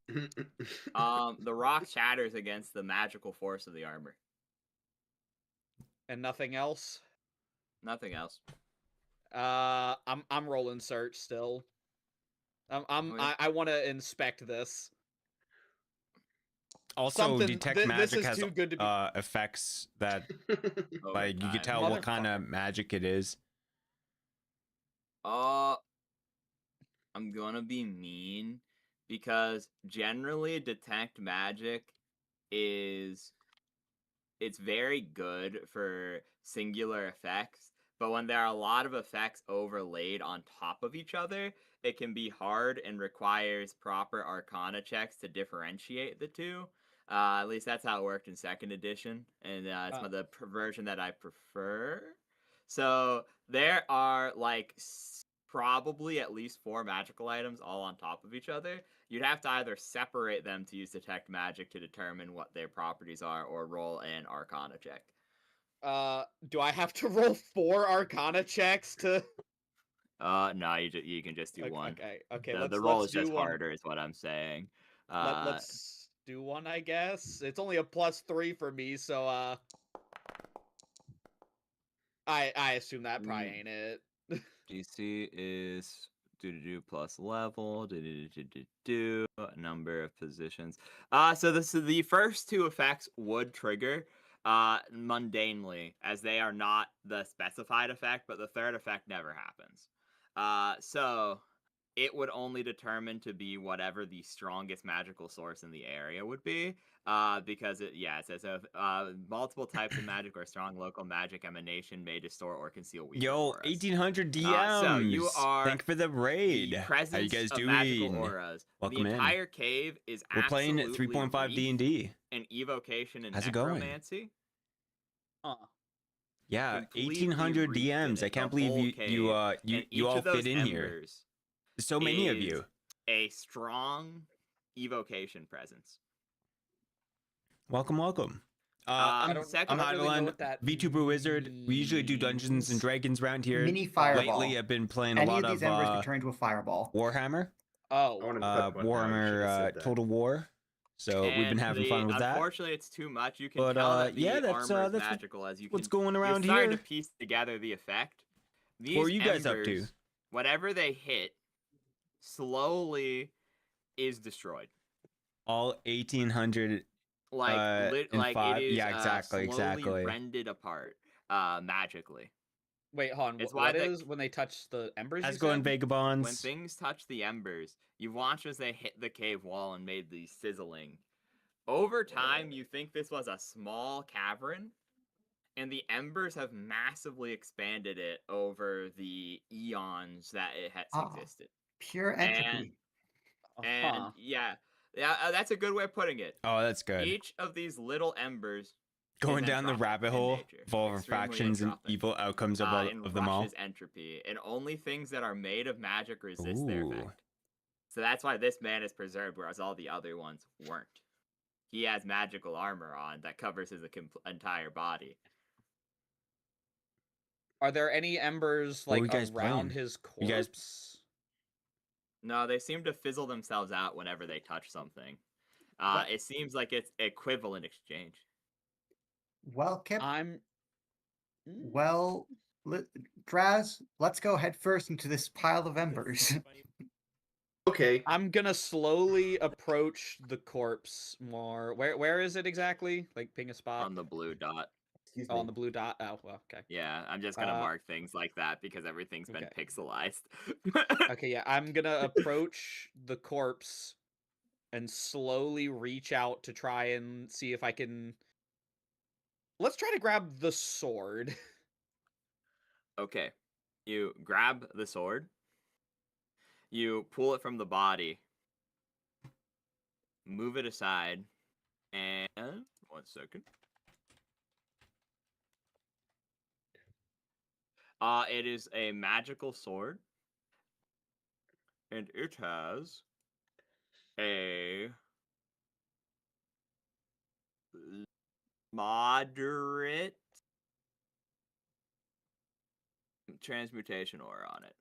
The rock shatters against the magical force of the armor. And nothing else. Nothing else. I'm rolling search still. I want to inspect this. Also, detect this magic is has too good to be. effects that Over like you can time. tell what kind of magic it is. I'm gonna be mean because generally detect magic it's very good for singular effects, but when there are a lot of effects overlaid on top of each other, it can be hard and requires proper arcana checks to differentiate the two. At least that's how it worked in second edition, and it's the version that I prefer. So there are like probably at least 4 magical items all on top of each other. You'd have to either separate them to use detect magic to determine what their properties are, or roll an arcana check. Do I have to roll 4 arcana checks to? No, you can just do Okay, one. okay. The roll let's is do just one. harder, is what I'm saying. Let's do one, I guess. It's only a +3 for me, so I assume that probably ain't it. GC is plus level, number of positions. So the first 2 effects would trigger mundanely, as they are not the specified effect, but the third effect never happens. So it would only determine to be whatever the strongest magical source in the area would be, because it says multiple types of magic or strong local magic emanation may distort or conceal weaker Yo, auras. 1800 DMs. So you are Thank for the raid. the How presence you guys of magical doing? auras. Welcome the in. entire cave is We're playing at absolutely 3.5 reeked D&D. in evocation and How's it going? necromancy. Yeah, Completely 1800 reeked in DMs. I it, can't the whole believe you cave. And you each all of those fit in here. embers There's so many of is you. a strong evocation presence. Welcome. I I'm don't Heidelin, really know what that VTuber Wizard. We usually do Dungeons and means. Dragons around here. Mini fireball. Lately, I've been playing a Any lot of these of embers could turn into a fireball. Warhammer. I Oh, want to click one now, you should've Warhammer said that. Total War. So we've been And having fun with that. Unfortunately, it's too much. You can But, tell that the yeah, that's armor is what- magical as you What's can. going around You're starting here? to piece together the effect. These What are you guys up to? embers, whatever they hit, slowly is destroyed. All 1800. Like in 5? it is Yeah, exactly. slowly rended apart magically. wait, hold on. It's What why is when they touch the embers? How's you it going, said? Vagabonds? When things touch the embers, you watch as they hit the cave wall and made the sizzling. Over time, you think this was a small cavern, and the embers have massively expanded it over the eons that it has existed. Pure entropy. And yeah, that's a good way of putting it. Oh, that's good. Each of these little embers Going down the entropic rabbit in hole nature. of all our Extremely factions and entropic. evil outcomes of, And of them all. rushes entropy, and only things that are made of magic resist their Ooh. effect. So that's why this man is preserved, whereas all the other ones weren't. He has magical armor on that covers his entire body. Are there any embers What were like you guys around playing? his You guys- corpse? No, they seem to fizzle themselves out whenever they touch something. But- It seems like it's equivalent exchange. Well, Kip. I'm. Well, Draz, let's go head first into this pile of embers. Okay. I'm gonna slowly approach the corpse more. Where is it exactly? Like ping a spot. On the blue dot. Excuse Oh, me. on the blue dot. Oh, well, okay. Yeah, I'm just gonna Uh, mark things like that because everything's been okay. pixelized. Okay, yeah, I'm gonna approach the corpse and slowly reach out to try and see if I can. Let's try to grab the sword. Okay. You grab the sword. You pull it from the body. Move it aside. And 1 second. It is a magical sword. And it has a moderate transmutation aura on it.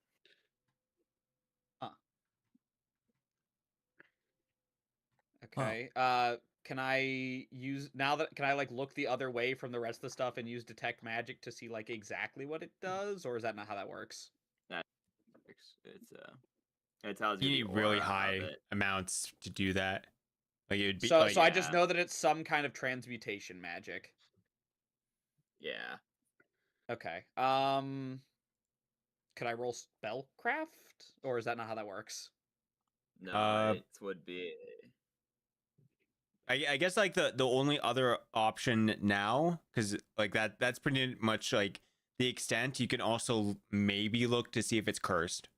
Okay. Can I use now that can I like look the other way from the rest of the stuff and use detect magic to see like exactly what it does, or is that not how that works? It's it tells you You the need really aura high of it. amounts to do that. Like it would be. So like, so I just yeah. know that it's some kind of transmutation magic. Yeah. Okay. Could I roll spellcraft, or is that not how that works? No, it would be. I guess like the only other option now, because like that's pretty much like the extent. You can also maybe look to see if it's cursed.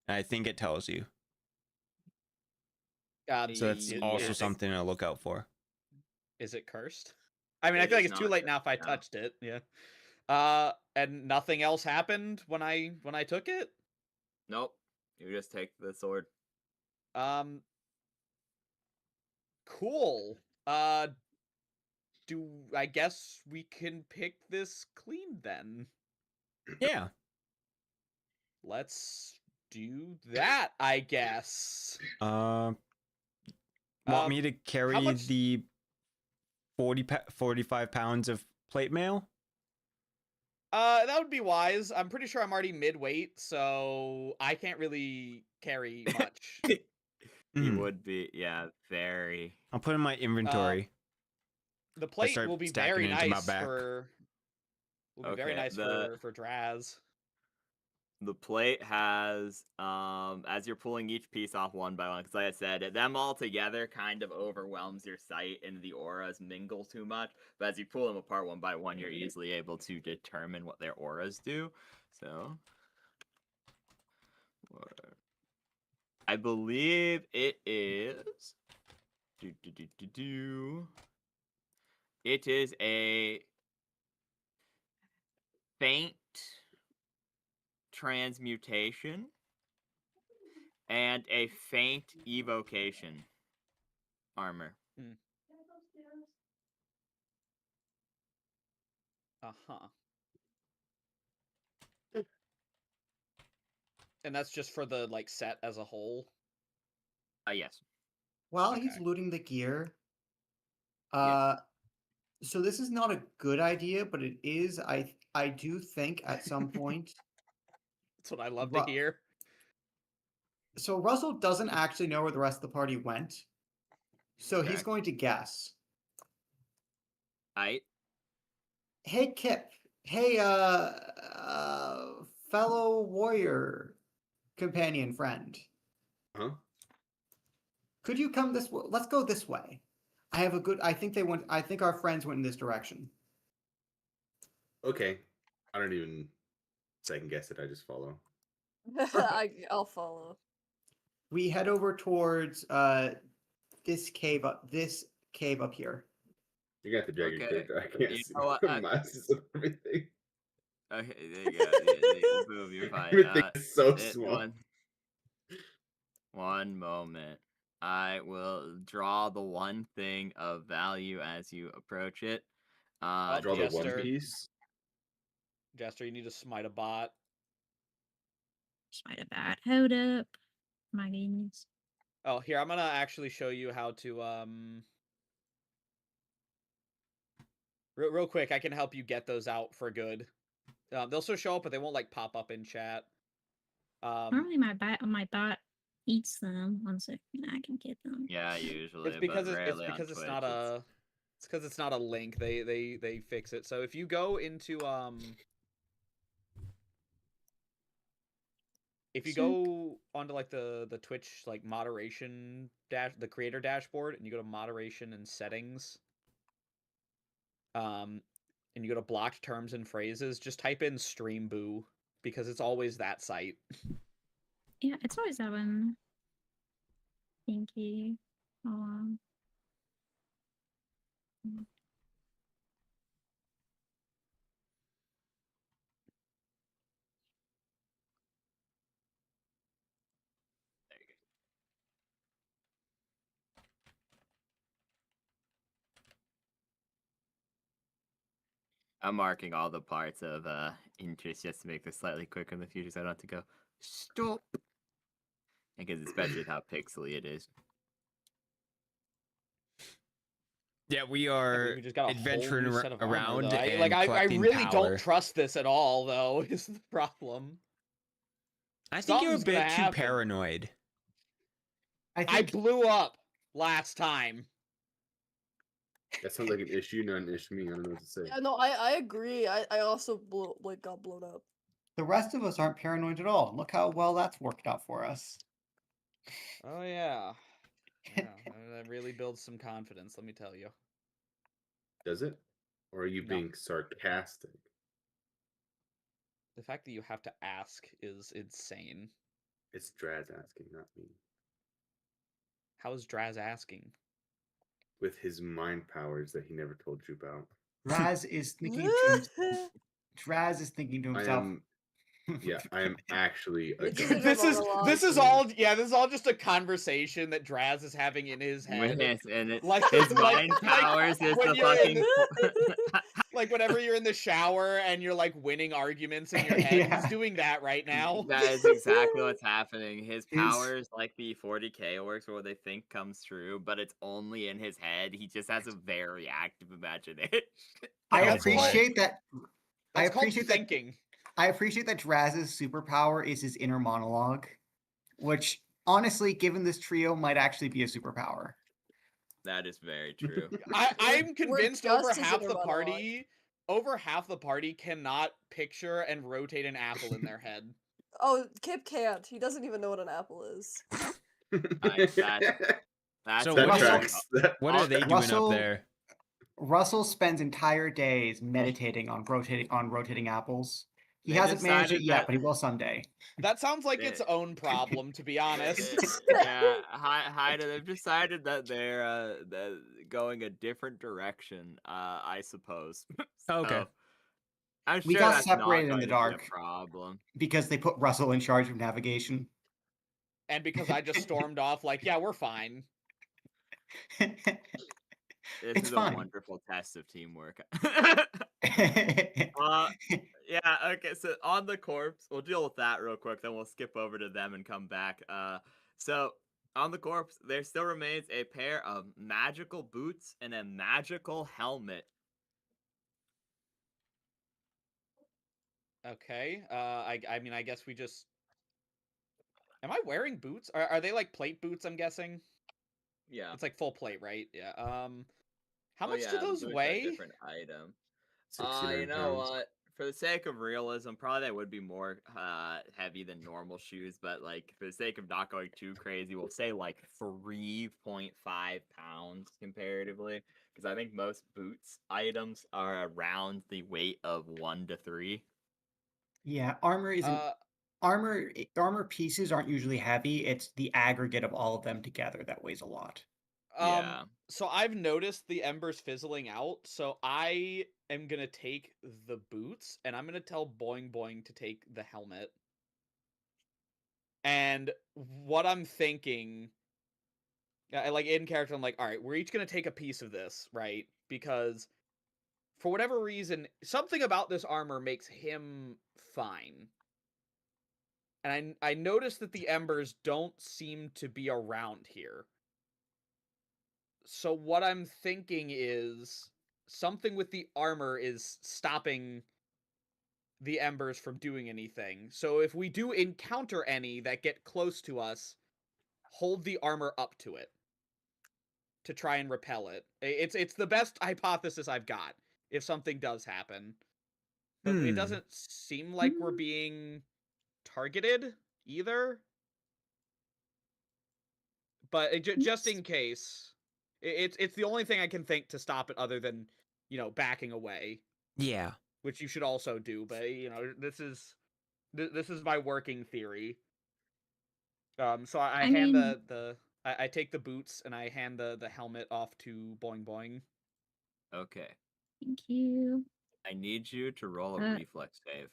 And I think it tells you. So that's Is also it- something to look out for. Is it cursed? I mean, I It feel like is it's too not late now if I cursed, no. touched it. Yeah. And nothing else happened when I took it. Nope. You just take the sword. Cool. Do I guess we can pick this clean then? Yeah. Let's do that, I guess. Want me to How carry much- the 45 pounds of plate mail? That would be wise. I'm pretty sure I'm already mid-weight, so I can't really carry much. He Mhm. would be, yeah, very. I'll put in my inventory. The plate start will be stacking very it into my nice back. for. Will be very Okay, nice for Draz. The plate has, as you're pulling each piece off one by one, because like I said, them all together kind of overwhelms your sight and the auras mingle too much. But as you pull them apart one by one, you're easily able to determine what their auras do. So, I believe it is. It is a faint transmutation and a faint evocation armor. Uh-huh. And that's just for the like set as a whole. Yes. While he's Okay. looting the gear, Yes. so this is not a good idea, but it is. I do think at some point. That's what I love to hear. So Russell doesn't actually know where the rest of the party went, so he's Correct. going to guess. I. Hey Kip. Hey fellow warrior companion friend. Huh? Could you come this way? Let's go this way. I think they went. I think our friends went in this direction. Okay. I don't even second guess it. I just follow. I'll follow. We head over towards this cave up here. You got the dragon Okay. character. I can't You see know what, masses of everything. Okay, there you go. Yeah, boom, you're fine. Everything is so It- small. one moment. I will draw the one thing of value as you approach it. Oh, Draw the one Jester. piece. Jester, you need to smite a bot. Smite a bat. Hold up. My goodness. Oh, here, I'm gonna actually show you how to, real quick, I can help you get those out for good. They'll still show up, but they won't, like, pop up in chat. Normally my bot eats them. 1 second, I can get them. Yeah, usually, It's because but it's rarely because on it's Twitch. not a it's because it's not a link. They fix it. So if you go into if you Sick. go onto like the Twitch like moderation the creator dashboard and you go to moderation and settings, and you go to blocked terms and phrases, just type in stream boo because it's always that site. Yeah, it's always that one. Thank you. Mm. There you go. I'm marking all the parts of interest just to make this slightly quicker in the future, so I don't have to go stop. Because especially with how pixely it is. Yeah, we Yeah, are we just got a adventuring whole new set of armor, around though. and I collecting really power. don't trust this at all, though. Is the problem? I think you're a Something's gonna bit too happen. paranoid. I I think blew up last time. That sounds like an issue, not an issue. Me, I don't know what to say. Yeah, no, I agree. I also got blown up. the rest of us aren't paranoid at all. Look how well that's worked out for us. Oh yeah, yeah. That really builds some confidence. Let me tell you. Does it? Or are you No. being sarcastic? The fact that you have to ask is insane. It's Draz asking, not me. How is Draz asking? With his mind powers that he never told you about. Draz is thinking to Draz is thinking to I himself. am, yeah, I am actually a It's Draz. just this is monologue. this is all just a conversation that Draz is having in his head. Like his like- mind like powers is when the you're in fucking. Like whenever you're in the shower and you're like winning arguments in your head, Yeah. he's doing that right now. That is exactly what's happening. His His- powers, like the 40k works, where they think comes true, but it's only in his head. He just has a very active imagination. I That's called- appreciate that. I That's called appreciate that. thinking. I appreciate that Draz's superpower is his inner monologue, which honestly, given this trio, might actually be a superpower. That is very true. I'm convinced over just as half inner the monologue. party cannot picture and rotate an apple in their head. Oh, Kip can't. He doesn't even know what an apple is. That's So That what tracks. What are they doing Russell- up there? Russell spends entire days meditating on rotating apples. He They hasn't managed it decided yet, that- but he will someday. That sounds like its Yeah. own problem, to be honest. Yeah, hi. They've decided that they're going a different direction. I suppose. Okay. So, I'm We sure got that's not separated in going the to be a dark. problem. Because they put Russell in charge of navigation. And because I just stormed off like, yeah, we're fine. This It's is fine. a wonderful test of teamwork. Yeah, okay, so on the corpse, we'll deal with that real quick, then we'll skip over to them and come back. So on the corpse, there still remains a pair of magical boots and a magical helmet. Okay. I mean, I guess we just. Am I wearing boots? Are they like plate boots? I'm guessing. Yeah. It's like full plate, right? Yeah. How Oh, much yeah, do the those boots are a weigh? different item. 69 You know pounds. what? For the sake of realism, probably they would be more heavy than normal shoes, but like for the sake of not going too crazy, we'll say like 3.5 pounds comparatively, because I think most boots items are around the weight of 1 to 3. Yeah, armor isn't armor pieces aren't usually heavy. It's the aggregate of all of them together that weighs a lot. Yeah. So I've noticed the embers fizzling out, so I am gonna take the boots, and I'm gonna tell Boing Boing to take the helmet. And what I'm thinking, like in character, I'm like, all right, we're each gonna take a piece of this, right? Because for whatever reason, something about this armor makes him fine. And I noticed that the embers don't seem to be around here. So what I'm thinking is something with the armor is stopping the embers from doing anything. So if we do encounter any that get close to us, hold the armor up to it to try and repel it. It's the best hypothesis I've got if something does happen. But it doesn't seem like we're being targeted either. But just in case, it's the only thing I can think to stop it other than, backing away, Yeah. which you should also do. But this is my working theory. So I I hand mean- I take the boots and I hand the helmet off to Boing Boing. Okay. Thank you. I need you to roll a reflex save.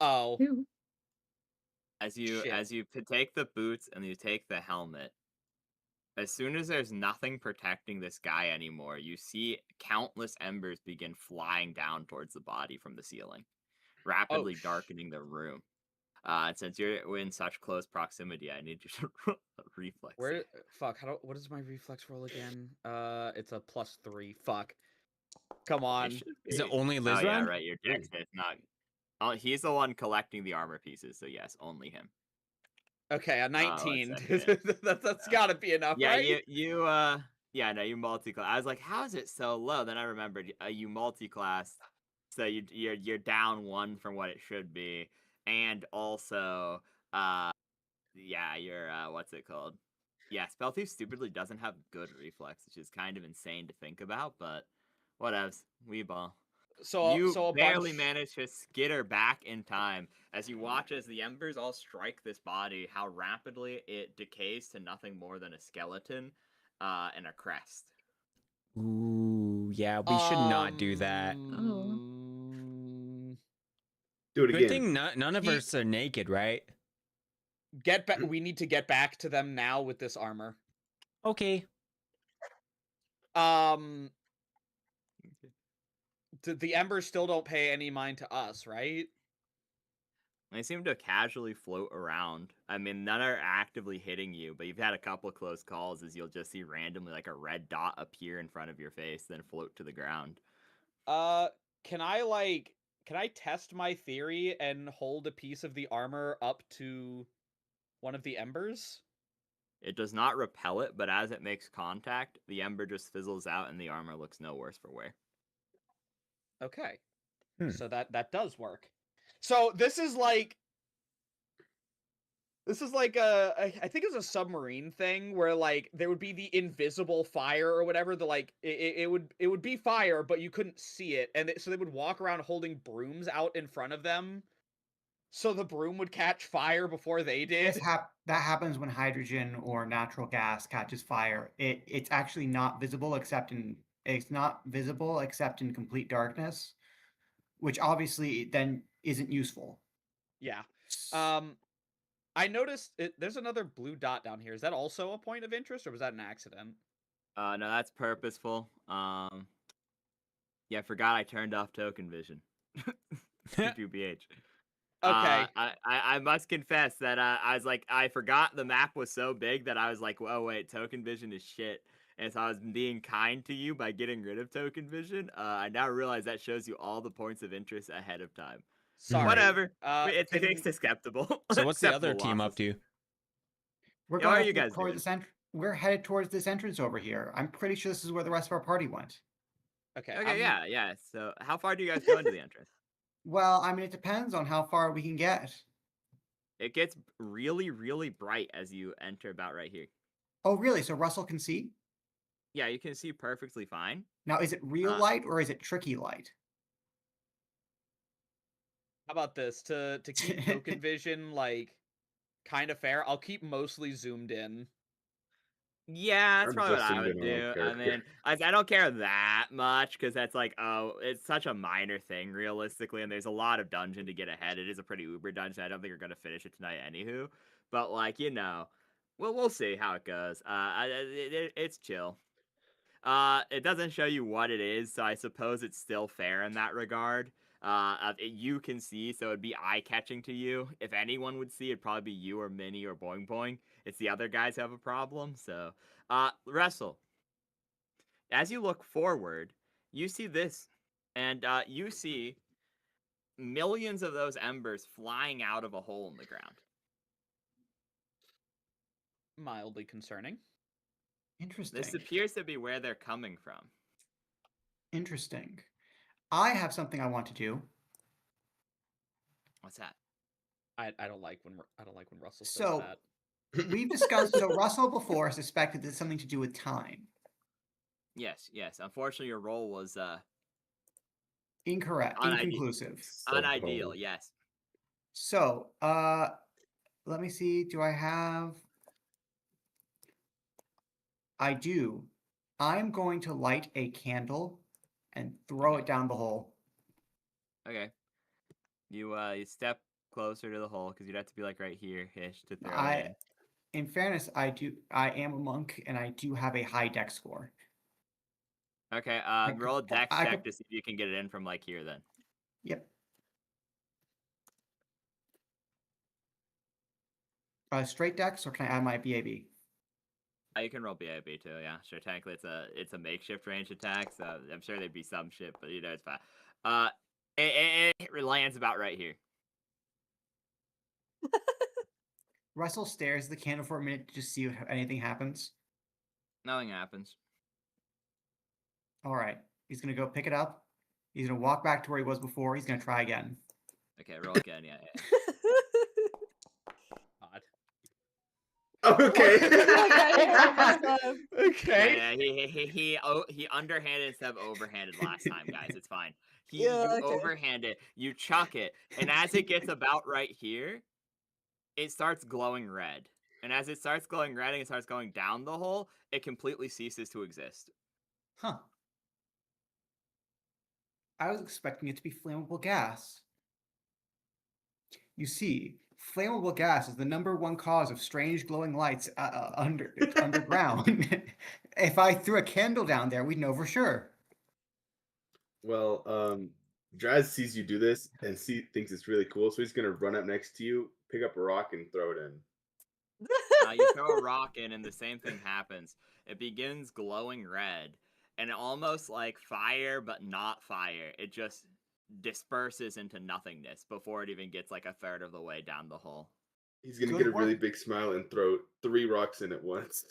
Oh. Ooh. As you take the boots and you take the helmet, as soon as there's nothing protecting this guy anymore, you see countless embers begin flying down towards the body from the ceiling, rapidly darkening the room. And since you're in such close proximity, I need you to roll a reflex. What is my reflex roll again? It's a +3. Fuck. Come on. Is it only Oh yeah, Lizran? right. Your dex is not. Oh, he's the one collecting the armor pieces, so yes, only him. Okay, a 19. second. That's gotta be enough, Yeah, right? you multi-class. I was like, how is it so low? Then I remembered you multi-class, so you're down 1 from what it should be, and also, you're what's it called? Yeah, Spell Thief stupidly doesn't have good reflex, which is kind of insane to think about, but whatevs. We ball. You So a barely bunch... manage to skitter back in time as you watch as the embers all strike this body, how rapidly it decays to nothing more than a skeleton and a crest. Ooh, yeah, we should not do that. Oh. Do it Good again. thing none of us are naked, right? We need to get back to them now with this armor. Okay. The embers still don't pay any mind to us, right? They seem to casually float around. I mean, none are actively hitting you, but you've had a couple of close calls as you'll just see randomly like a red dot appear in front of your face, then float to the ground. Can I test my theory and hold a piece of the armor up to one of the embers? It does not repel it, but as it makes contact, the ember just fizzles out and the armor looks no worse for wear. Okay. So that does work. So this is like I think it's a submarine thing where like there would be the invisible fire or whatever. It would be fire, but you couldn't see it, and so they would walk around holding brooms out in front of them, so the broom would catch fire before they did. That happens when hydrogen or natural gas catches fire. It's actually not visible except in complete darkness, which obviously then isn't useful. Yeah. I noticed there's another blue dot down here. Is that also a point of interest, or was that an accident? No, that's purposeful. Yeah, I forgot I turned off token vision. 2PH. Okay. I must confess that I was like, I forgot the map was so big that I was like, oh wait, token vision is shit. And so I was being kind to you by getting rid of token vision. I now realize that shows you all the points of interest ahead of time. Sorry. Whatever. It's acceptable. So what's the other Acceptable team losses. up to? We're Yeah, what are going you guys towards we're headed towards this entrance over here. I'm pretty sure this is where the rest of our party went. Okay. Okay, yeah. So how far do you guys go into the entrance? Well, I mean, it depends on how far we can get. It gets really, really bright as you enter about right here. Oh, really? So Russell can see? Yeah, you can see perfectly fine. Now, is it real light or is it tricky light? How about this? To keep token vision like kind of fair, I'll keep mostly zoomed in. Yeah, that's I'm probably what just I would zooming in do. on I character. mean, I don't care that much because that's like, oh, it's such a minor thing realistically, and there's a lot of dungeon to get ahead. It is a pretty uber dungeon. I don't think we're gonna finish it tonight, anywho. But like, we'll see how it goes. It's chill. It doesn't show you what it is, so I suppose it's still fair in that regard. You can see, so it'd be eye-catching to you. If anyone would see, it'd probably be you or Minnie or Boing Boing. It's the other guys who have a problem, so... Wrestle. As you look forward, you see this, and you see millions of those embers flying out of a hole in the ground. Mildly concerning. Interesting. This appears to be where they're coming from. Interesting. I have something I want to do. What's that? I don't like when Russell says So that. we've discussed. So Russell before suspected it's something to do with time. Yes. Unfortunately, your roll was Incorrect. Inconclusive. unideal. Yes. So, let me see. Do I have? I do. I'm going to light a candle and throw it down the hole. Okay. You step closer to the hole because you'd have to be like right here, ish, to throw it I, in. in fairness, I am a monk and I do have a high dex score. Okay. I Roll a could- dex I check could- to see if you can get it in from like here. Then. Yep. Straight dex, or can I add my BAB? You can roll BAB too. Yeah, sure. Technically, it's a makeshift range attack, so I'm sure there'd be some shit, but it's fine. It lands about right here. Russell stares at the candle for a minute to just see if anything happens. Nothing happens. All right. He's going to go pick it up. He's going to walk back to where he was before. He's going to try again. Okay, roll again. Yeah. Odd. Okay. Okay. Yeah, he underhanded instead of overhanded last time, guys. It's fine. You okay. overhand it, you chuck it, and as it gets about right here, it starts glowing red. And as it starts glowing red and it starts going down the hole, it completely ceases to exist. Huh. I was expecting it to be flammable gas. You see, flammable gas is the #1 cause of strange glowing lights underground. If I threw a candle down there, we'd know for sure. Well, Draz sees you do this and thinks it's really cool, so he's gonna run up next to you, pick up a rock, and throw it in. You throw a rock in, and the same thing happens. It begins glowing red, and almost like fire, but not fire. It just disperses into nothingness before it even gets like a third of the way down the hole. He's gonna Good get a work. really big smile and throw 3 rocks in at once.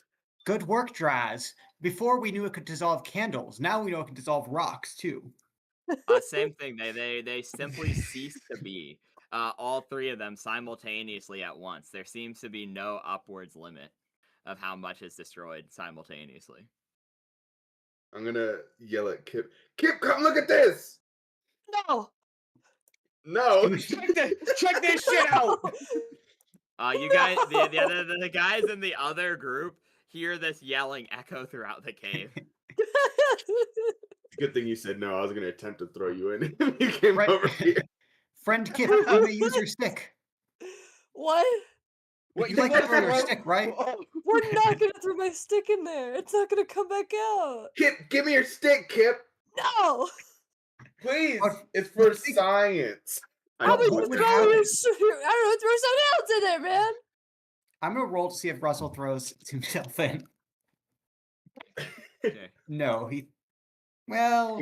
Good work, Draz. Before we knew it could dissolve candles. Now we know it can dissolve rocks too. Same thing. They simply cease to be. All 3 of them simultaneously at once. There seems to be no upwards limit of how much is destroyed simultaneously. I'm gonna yell at Kip. Kip, come look at this! No. No! Check this shit out. You guys, the guys in the other group hear this yelling echo throughout the cave. Good thing you said no. I was gonna attempt to throw you in. You came Right. over here. Friend Kip, you may use your stick. What? You like to throw your stick, right? We're not gonna throw my stick in there. It's not gonna come back out. Kip, give me your stick, Kip. No. Please. What- It's for what stick? science. How about what you would throw happen? your I don't know, throw something else in there, man. I'm gonna roll to see if Russell throws himself in. Okay. No, he. Well,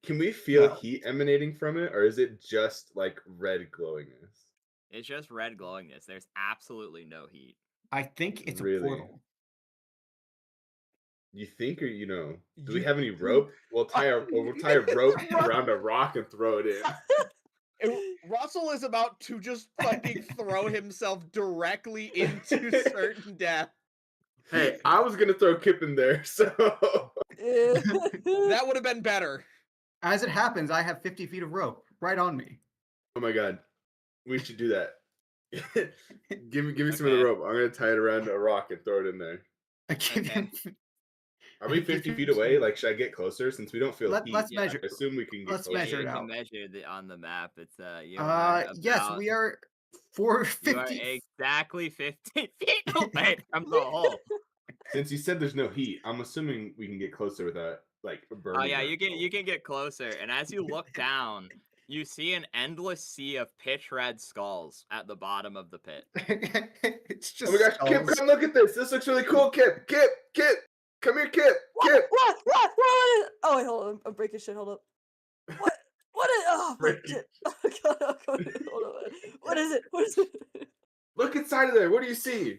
Can we feel No. heat emanating from it, or is it just like red glowingness? It's just red glowingness. There's absolutely no heat. I think it's Really? a portal. You think, or you know? Do we You- have any rope? We'll tie a rope around a rock and throw it in. Russell is about to just fucking throw himself directly into certain death. Hey, I was gonna throw Kip in there, so That would have been better. As it happens, I have 50 feet of rope right on me. oh my god, we should do that. give me some of Okay. the rope. I'm gonna tie it around a rock and throw it in there. I give him. Are we I give 50 him feet away? two. Like, should I get closer? Since we don't feel heat, Let's Yeah, measure. I assume we can get Let's closer. measure it you out. can measure on the map. It's you are Yes, about we are you are 450. exactly 15 feet away from the hole. Since you said there's no heat, I'm assuming we can get closer without like Oh burning. yeah, our you can get closer, and as you look down, you see an endless sea of pitch red skulls at the bottom of the pit. It's Oh just my gosh, Kip, skulls. come look at this. This looks really cool, Kip. Kip, come here, Kip. Kip. What? Oh wait, hold on. I'm breaking shit. Hold up. What? What is? Oh my Breaking shit. Oh god. Oh god. Hold on. What is it? What is it? Look inside of there. What do you see?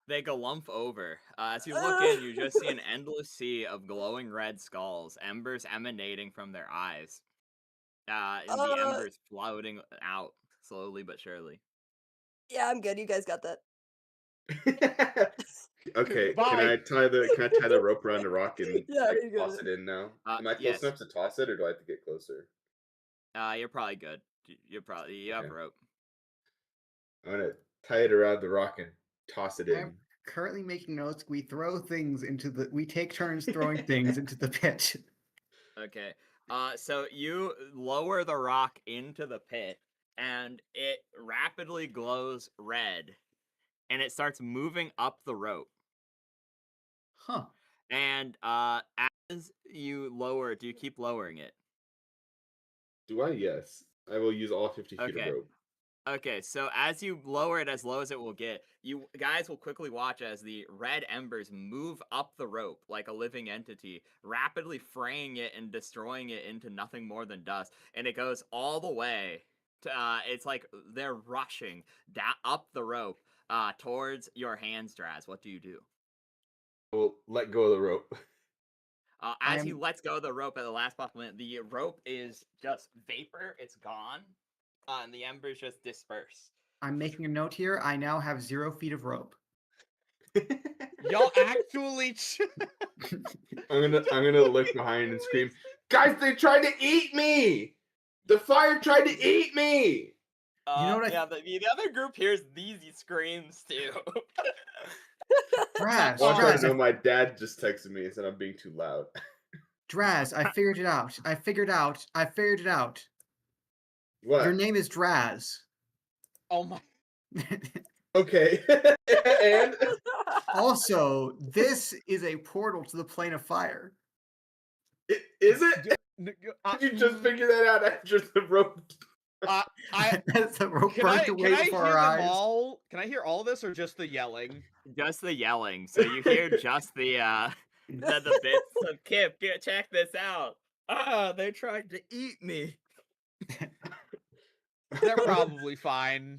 They galump over. As you look in, you just see an endless sea of glowing red skulls, embers emanating from their eyes. And the embers floating out slowly but surely. Yeah, I'm good. You guys got that. Okay, Bye. can I tie the rope around the rock and Yeah, like, you got toss it. it in now? Am I close Yes. enough to toss it, or do I have to get closer? You're probably good. You have Okay. rope. I'm gonna tie it around the rock and toss it in. I'm currently making notes. We throw things into the. We take turns throwing things into the pit. Okay. So you lower the rock into the pit, and it rapidly glows red, and it starts moving up the rope. Huh. And as you lower it, do you keep lowering it? Do I? Yes. I will use all 50 feet Okay. of rope. Okay, so as you lower it as low as it will get, you guys will quickly watch as the red embers move up the rope like a living entity, rapidly fraying it and destroying it into nothing more than dust. And it goes all the way to, it's like they're rushing down up the rope towards your hands, Draz. What do you do? We'll let go of the rope. As he I'm- lets go of the rope at the last possible minute, the rope is just vapor. It's gone. And the embers just disperse. I'm making a note here. I now have 0 feet of rope. Y'all actually. I'm gonna look behind and scream, guys! They tried to eat me. The fire tried to eat me. You know what Yeah, the other group hears these screams too. Draz, I want you to Draz, know my dad just texted me and said I'm being too loud. Draz, I figured it out. I figured it out. What? Your name is Draz. Oh my. Okay. And Also, this is a portal to the plane of fire. is it? Did you just figure that out after the rope? As the rope Can I burnt away hear before them our eyes. all? Can I hear all this or just the yelling? Just the yelling. So you hear just the bits of Kip. Check this out. They tried to eat me. They're probably fine.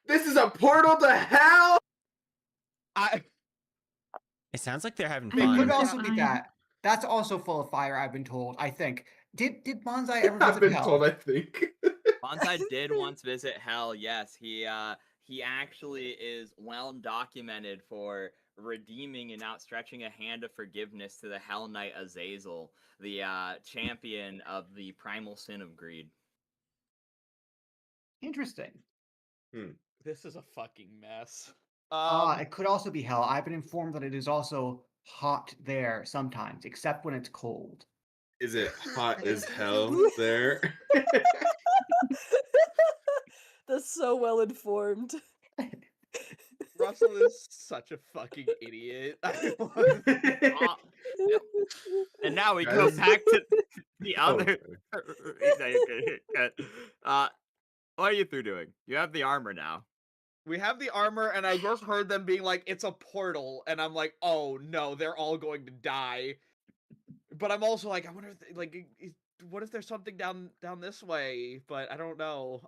This is a portal to hell. It sounds like they're having It fun. could They're also be fine. that. That's also full of fire, I've been told. I think. Did Bonsai ever I've visit been hell? told, I think. Bonsai did once visit hell. Yes, he actually is well documented for redeeming and outstretching a hand of forgiveness to the Hell Knight Azazel, the champion of the primal sin of greed. Interesting. This is a fucking mess. It could also be hell. I've been informed that it is also hot there sometimes, except when it's cold. Is it hot as hell there? That's so well informed. Russell is such a fucking idiot. And now we go Guys. back to the Oh, other. What are you through doing? You have the armor now. We have the armor, and I just heard them being like, "It's a portal," and I'm like, "Oh no, they're all going to die." But I'm also like, I wonder if what if there's something down this way? But I don't know.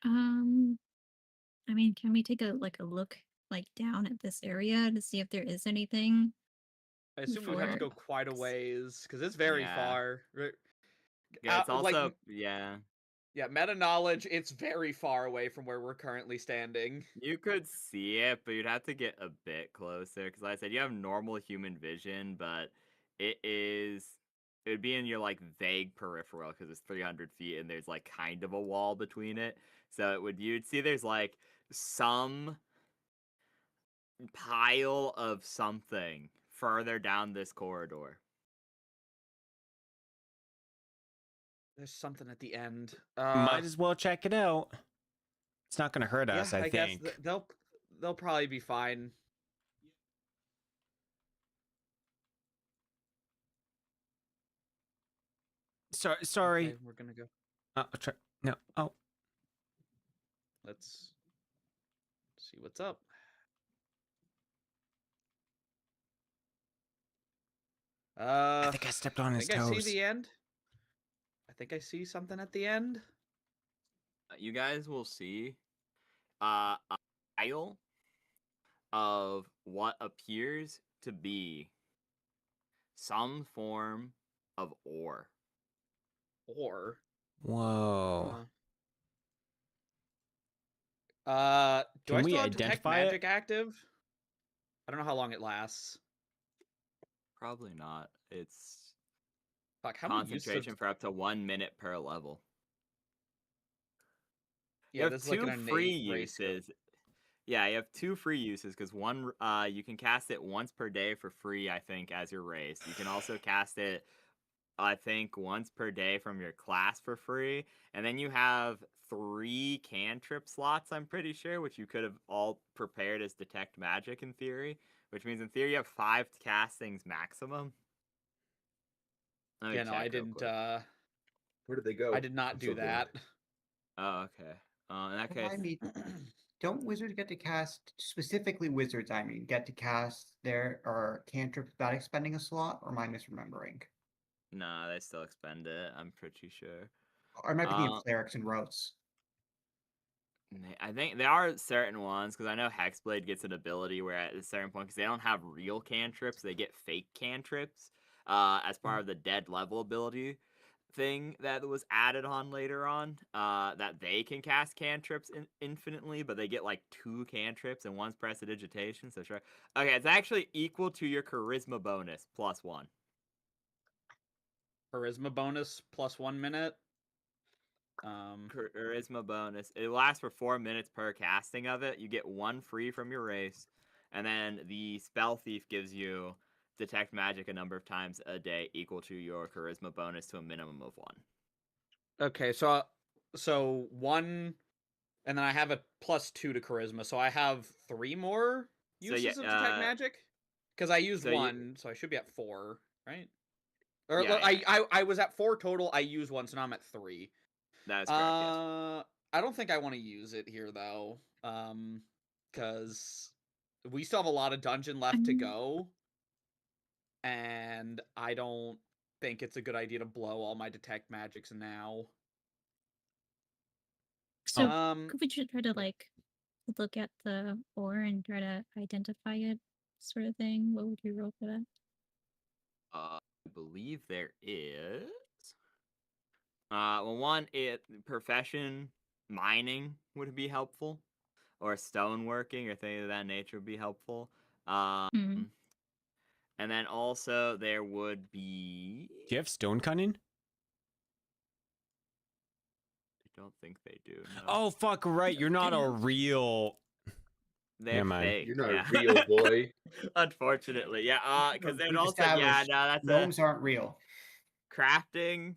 I mean, can we take a look down at this area to see if there is anything? I assume we would have to Before- go quite a ways because it's very Yeah. far. Yeah, it's also like, yeah. yeah, meta knowledge. It's very far away from where we're currently standing. You could see it, but you'd have to get a bit closer because, like I said, you have normal human vision, but it's it would be in your like vague peripheral because it's 300 feet and there's like kind of a wall between it. So it would you'd see there's like some pile of something further down this corridor. There's something at the end. Might as well check it out. It's not gonna hurt Yeah, us, I guess think. they'll probably be fine. Sorry. Okay, we're gonna go. No. Oh, Let's see what's up. I think I stepped on I his think I see toes. the end. I think I see something at the end. You guys will see a pile of what appears to be some form of ore. Or Whoa. do Can I we still have detect identify it? magic active? I don't know how long it lasts. Probably not. It's Fuck, how many uses concentration of... for up to 1 minute per level. Yeah, You have this is like two an free innate race skill. uses. Yeah, you have 2 free uses because one, you can cast it once per day for free, I think, as your race. You can also cast it, I think, once per day from your class for free. And then you have 3 cantrip slots, I'm pretty sure, which you could have all prepared as detect magic in theory. Which means in theory you have 5 castings maximum. Let me Yeah, no, check I real didn't. quick. Where did they go? I did not I'm do so bored. that. Oh, okay. In that case, Remind me, don't wizards get to cast, specifically wizards, I mean, get to cast their or cantrips without expending a slot, or am I misremembering? nah, they still expend it, I'm pretty sure. Or am I thinking Uh, of clerics and rogues? I think there are certain ones, because I know Hexblade gets an ability where at a certain point, because they don't have real cantrips, they get fake cantrips as part of the dead level ability thing that was added on later on, that they can cast cantrips infinitely, but they get like 2 cantrips and one's prestidigitation, so sure. Okay, it's actually equal to your charisma bonus plus 1. Charisma bonus plus 1 minute. Charisma bonus. It lasts for 4 minutes per casting of it. You get 1 free from your race, and then the spell thief gives you detect magic a number of times a day equal to your charisma bonus to a minimum of 1. Okay, so 1, and then I have a plus 2 to charisma, so I have 3 more So uses yeah, of detect magic. Because I used so you- 1, so I should be at 4, right? Or Yeah, I was at 4 total. I used 1, so now I'm at 3. that is correct. Yes. I don't think I want to use it here though. Because we still have a lot of dungeon left to go, and I don't think it's a good idea to blow all my detect magics now. So Um, could we just try to like look at the ore and try to identify it, sort of thing? What would you roll for that? I believe there is. Well, one, profession mining would be helpful, or stoneworking or things of that nature would be helpful. Hmm. And then also there would be. Do you have stone cunning? I don't think they do. No. Oh fuck! Right, you're not a real. They're never mind. fake. You're not yeah. a real boy. Unfortunately, yeah. Because We've they'd also, yeah, established no, that's gnomes aren't real. crafting.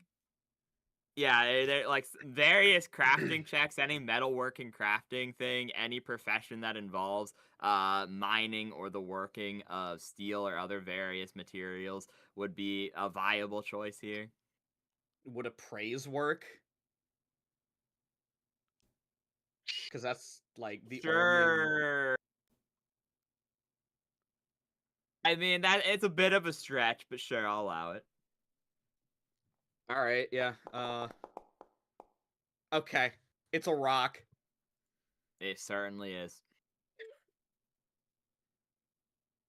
Yeah, they're like various crafting checks, any metalworking crafting thing, any profession that involves mining or the working of steel or other various materials would be a viable choice here. would appraise work? Because that's like the only. Sure. I mean, that it's a bit of a stretch, but sure, I'll allow it. All right, yeah. Okay, it's a rock. It certainly is.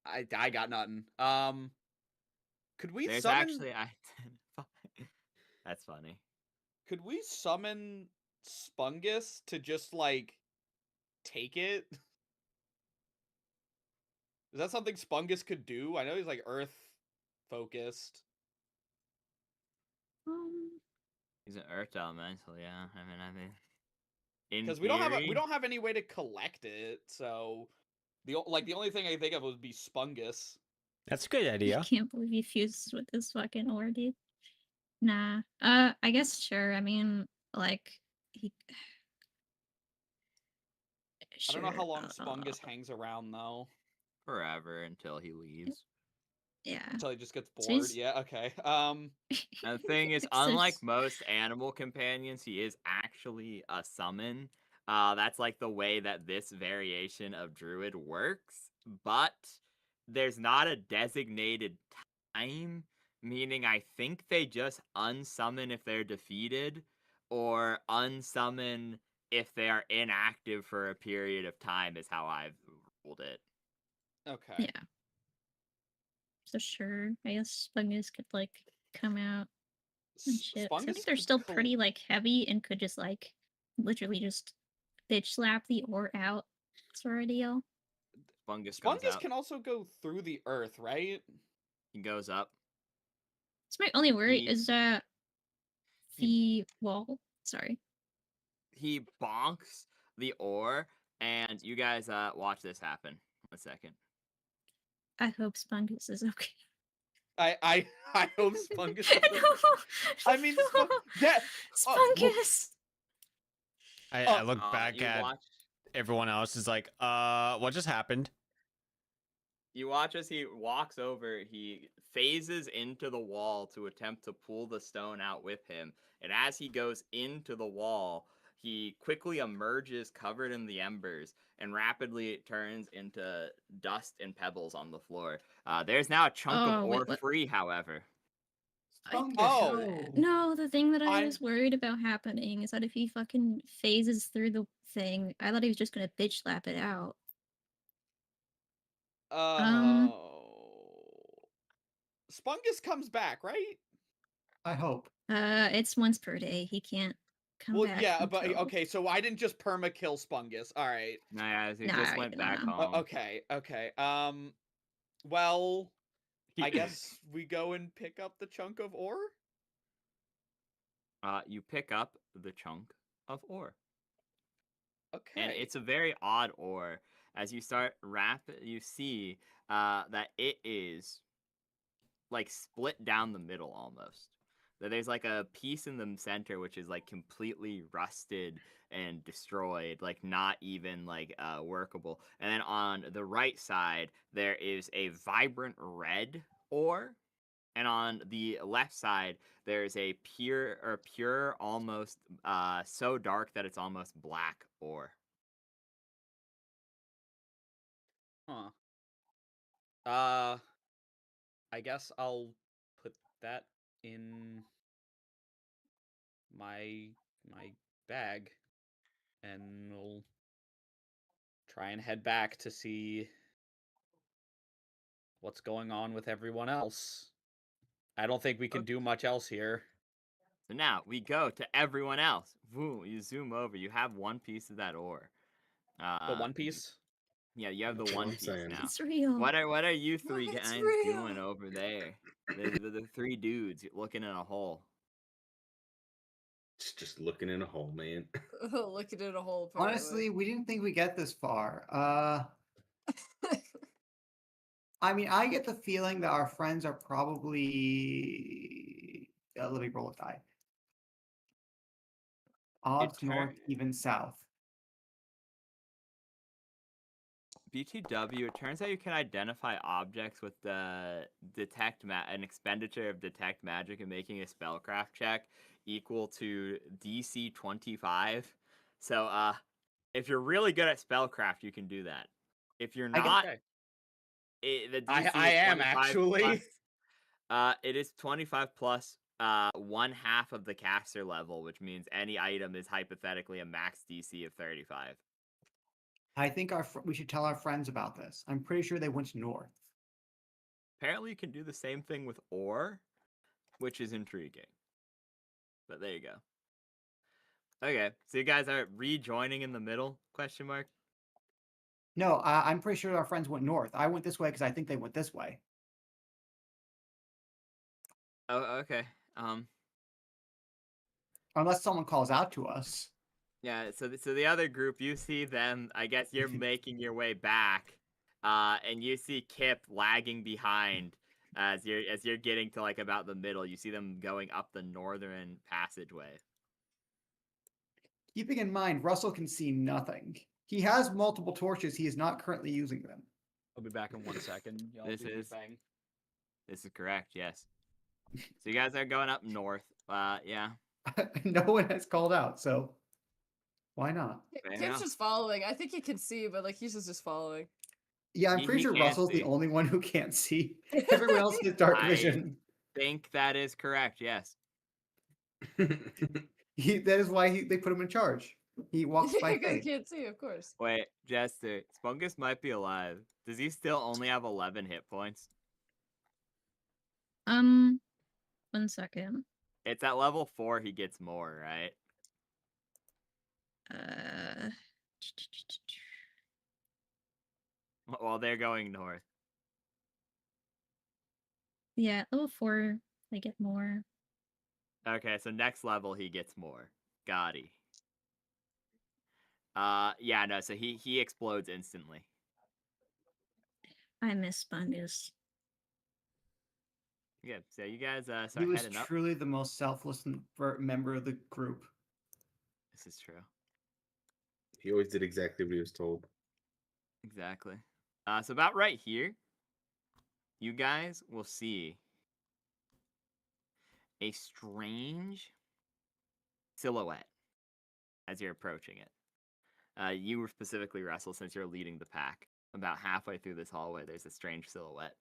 I got nothing. Could we There's summon? actually That's funny. Could we summon Spungus to just like take it? Is that something Spungus could do? I know he's like Earth focused. He's an Earth Elemental, yeah. I mean, in Because theory, we don't have any way to collect it, so the only thing I think of would be Spungus. That's a good I idea. can't believe he fused with this fucking ore, dude. Nah. I guess sure. I mean, like he. I don't know how Sure. long Spungus hangs around though. forever until he leaves. Yeah. Until he just gets So bored. he's- Yeah, okay. And the thing is, So unlike s- most animal companions, he is actually a summon. That's like the way that this variation of druid works, but there's not a designated time, meaning I think they just unsummon if they're defeated, or unsummon if they are inactive for a period of time, is how I've ruled it. Okay. Yeah. So sure. I guess Spungus could like come out and shit. So I Spungus think they're could still pretty like heavy and could just like literally just bitch slap the ore out sort of deal. Fungus goes Spungus out. can also go through the earth, right? He goes up. So my only worry He- is that the wall. Sorry. He bonks the ore, and you guys watch this happen. 1 second. I hope Spungus is okay. I hope Spungus. No, I mean, no. yeah. Spungus. I look back You at watch. everyone else is like, what just happened? You watch as he walks over. He phases into the wall to attempt to pull the stone out with him, and as he goes into the wall, he quickly emerges covered in the embers and rapidly turns into dust and pebbles on the floor. There's now a chunk Oh, of wait, ore what? free, however. Spungus, Oh. no. No, the thing that I I- was worried about happening is that if he fucking phases through the thing, I thought he was just gonna bitch slap it out. Spungus comes back, right? I hope. It's once per day. He can't come Well, back. yeah, but until- okay, so I didn't just perma kill Spungus. All right. Nah, as he Nah, just went back nah. home. Okay. Well, I guess we go and pick up the chunk of ore. You pick up the chunk of ore. Okay. And it's a very odd ore. As you start you see that it is like split down the middle almost. That there's like a piece in the center which is like completely rusted and destroyed, like not even like workable. And then on the right side there is a vibrant red ore. And on the left side, there's a pure, almost so dark that it's almost black ore. Huh. I guess I'll put that in my bag, and we'll try and head back to see what's going on with everyone else. I don't think we can do much else here. So now we go to everyone else. Woo, you zoom over. You have one piece of that ore. The One Piece. Yeah, you have the That's what one I'm piece saying. now. It's real. What are you three It's guys real. doing over there? The three dudes looking in a hole. Just looking in a hole, man. Looking at a hole. Apparently. Honestly, we didn't think we'd get this far. I mean, I get the feeling that our friends are probably. Let me roll a die. Odds north, even south. BTW, it turns out you can identify objects with the an expenditure of detect magic and making a spellcraft check equal to DC 25. So if you're really good at spellcraft, you can do that. If you're I get- not, Okay. the DC I is am 25 actually. plus, it is 25 plus 1/2 of the caster level, which means any item is hypothetically a max DC of 35. I think we should tell our friends about this. I'm pretty sure they went north. Apparently, you can do the same thing with ore, which is intriguing. But there you go. Okay, so you guys are rejoining in the middle? Question mark. No, I'm pretty sure our friends went north. I went this way because I think they went this way. Oh, okay. Unless someone calls out to us. Yeah, so the other group, you see them. I guess you're making your way back, and you see Kip lagging behind as you're getting to like about the middle. You see them going up the northern passageway. Keeping in mind, Russell can see nothing. He has multiple torches. He is not currently using them. I'll be back in 1 second. Y'all This do your is- thing. This is correct. Yes. So you guys are going up north. Yeah. No one has called out, so why not? Fair Kip's enough. just following. I think he can see, but like he's just following. Yeah, I'm He- pretty he sure can't Russell's see. the only one who can't see. Everyone else has dark I- vision. Think that is correct. Yes. That is why they put him in charge. He walks by Because he faith. can't see, of course. Wait, Jester. Spunkus might be alive. Does he still only have 11 hit points? 1 second. It's at level 4 he gets more, right? Uh, While they're going north. yeah, level 4, I get more. Okay, so next level he gets more. Gotti. Yeah, no, so he explodes instantly. I miss Spungus. Yeah, so you guys He start was heading up. truly the most selfless member of the group. This is true. He always did exactly what he was told. Exactly. So about right here, you guys will see a strange silhouette as you're approaching it. You were specifically, Russell, since you're leading the pack. About halfway through this hallway, there's a strange silhouette.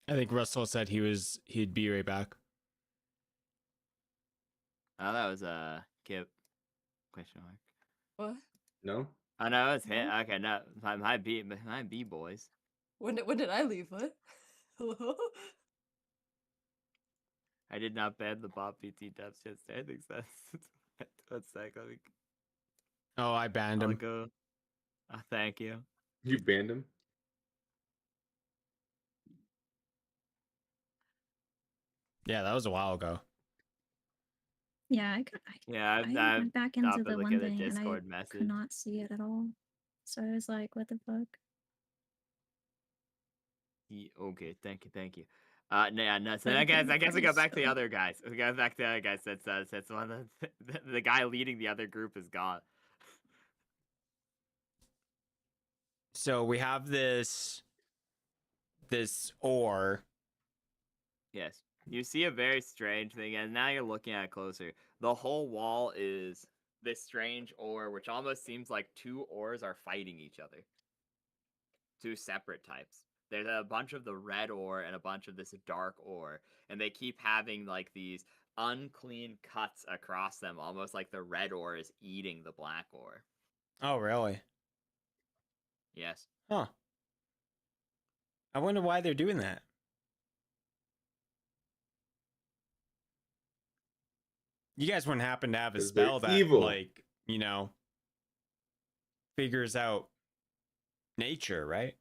I think Russell said he'd be right back. Oh, that was Kip. Question mark. What? No? Oh no, it's hit. No? Okay, no, my B boys. When did I leave? What? Hello? I did not ban the Bob PT depths just I think that's 1 sec. Oh, I banned I'll him. go. Thank you. You banned him? Yeah, that was a while ago. Yeah, Yeah, I went back into the look one at the thing and I Discord could message. not see it at all. So I was like, what the fuck? Okay, thank you. No, yeah, no. So But I I guess couldn't we go find back to the so- other guys. We go back to the other guys. Since one of the guy leading the other group is gone. So we have this ore. Yes, you see a very strange thing, and now you're looking at it closer. The whole wall is this strange ore, which almost seems like two ores are fighting each other. Two separate types. There's a bunch of the red ore and a bunch of this dark ore, and they keep having like these unclean cuts across them, almost like the red ore is eating the black ore. Oh, really? Yes. Huh. I wonder why they're doing that. You guys wouldn't happen to have a 'Cause they're spell that, evil. like, figures out nature, right?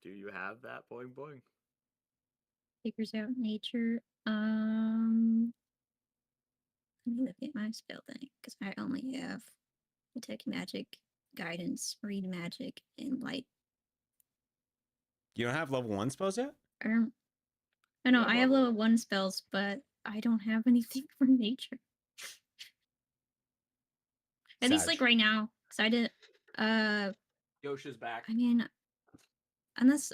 Do you have that? Boing boing. Figures out nature. Let me look at my spell thing because I only have detect magic, guidance, read magic, and light. You don't have level 1 spells yet? No, no, Yeah, I have level level 1 spells, but I don't have anything for nature. At least like Sag. right now, because I did. Yosha's back. I mean, unless.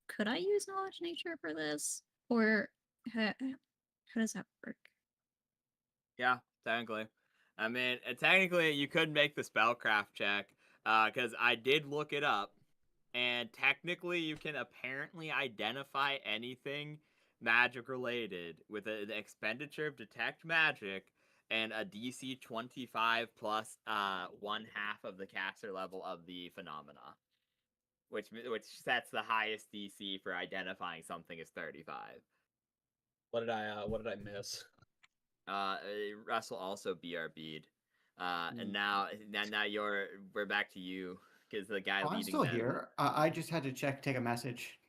Could I use knowledge nature for this, or how does that work? Yeah, technically. I mean, technically, you could make the spellcraft check, because I did look it up, and technically, you can apparently identify anything magic related with an expenditure of detect magic and a DC 25 plus 1/2 of the caster level of the phenomena, which sets the highest DC for identifying something as 35. What did I miss? Russell also BRB'd. And now we're back to you because the guy Oh, I'm leading still them. here. I just had to take a message.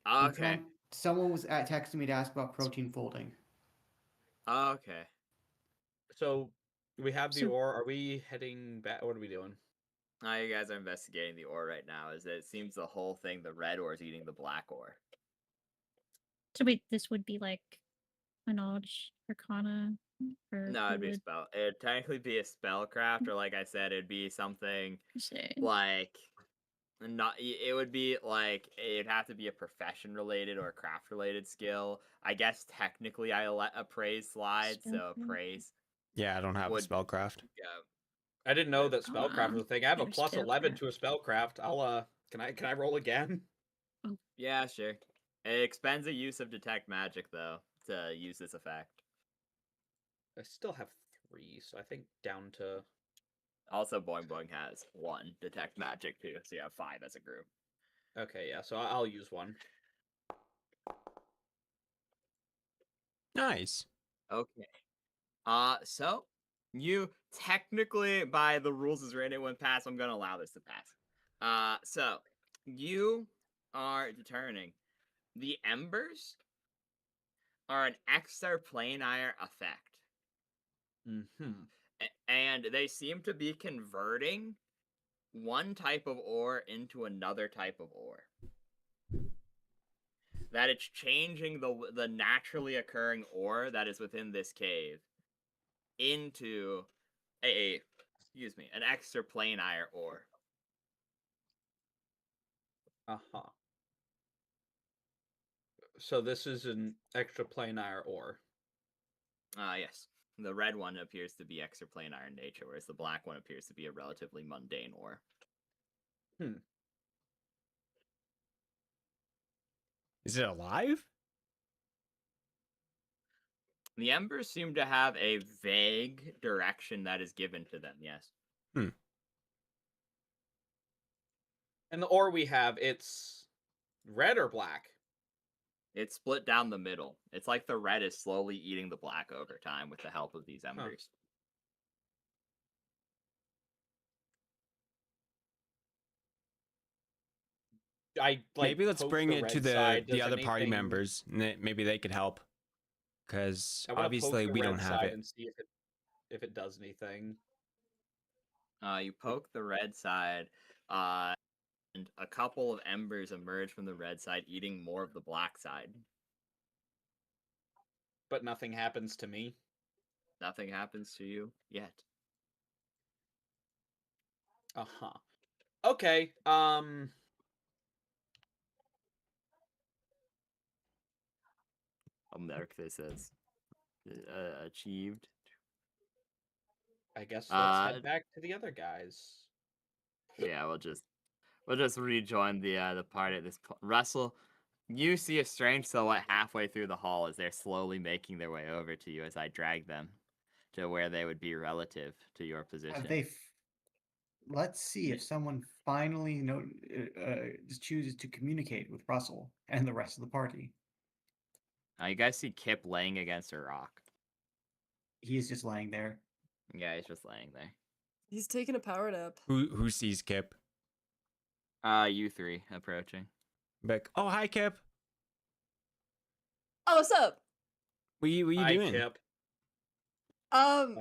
Okay. Someone was texting me to ask about protein folding. Okay. So we have the So- ore. Are we heading back? What are we doing? You guys are investigating the ore right now. It seems the whole thing, the red ore is eating the black ore. So wait, this would be like a knowledge arcana or No, it'd be would spell. It'd technically be a spellcraft, or like I said, it'd be something say like not. It would be like it'd have to be a profession related or a craft related skill. I guess technically I let appraise slide, so Spellcraft. appraise. Yeah, I don't have a Would- spellcraft. Yeah. I didn't know that spellcraft was a thing. I have a There's plus 11 spellcraft. to a spellcraft. I'll can I roll again? Yeah, sure. It expends the use of detect magic though to use this effect. I still have 3, so I think down to. Also, Boing Boing has 1 detect magic too, so you have 5 as a group. Okay, yeah. So I'll use 1. Nice. Okay. So you technically, by the rules as written, it went past. I'm gonna allow this to pass. So you are determining the embers are an extraplanar effect, Mm-hmm. and they seem to be converting one type of ore into another type of ore. That it's changing the naturally occurring ore that is within this cave into an extraplanar ore. Uh-huh. So this is an extraplanar ore. Yes. The red one appears to be extraplanar in nature, whereas the black one appears to be a relatively mundane ore. Is it alive? The embers seem to have a vague direction that is given to them, yes. And the ore we have, it's red or black? It's split down the middle. It's like the red is slowly eating the black over time with the help of these embers. I like Maybe let's poke bring the it to red the side. the Does other party anything- members, and maybe they could help. Because I wanna poke obviously the we red don't have side it. and see if it does anything. You poke the red side, and a couple of embers emerge from the red side, eating more of the black side. But nothing happens to me. Nothing happens to you yet. Uh-huh. Okay. Mark this as achieved. I guess let's head Uh, back to the other guys. Yeah, we'll just rejoin the party at this point. Russell, you see a strange silhouette halfway through the hall as they're slowly making their way over to you as I drag them to where they would be relative to your position. Have they? Let's see if someone finally just chooses to communicate with Russell and the rest of the party. You guys see Kip laying against a rock. He's just laying there. Yeah, he's just laying there. He's taking a power nap. Who sees Kip? You 3 approaching. Like, oh hi Kip. Oh, what's up? What you Hi, doing? Kip. I'm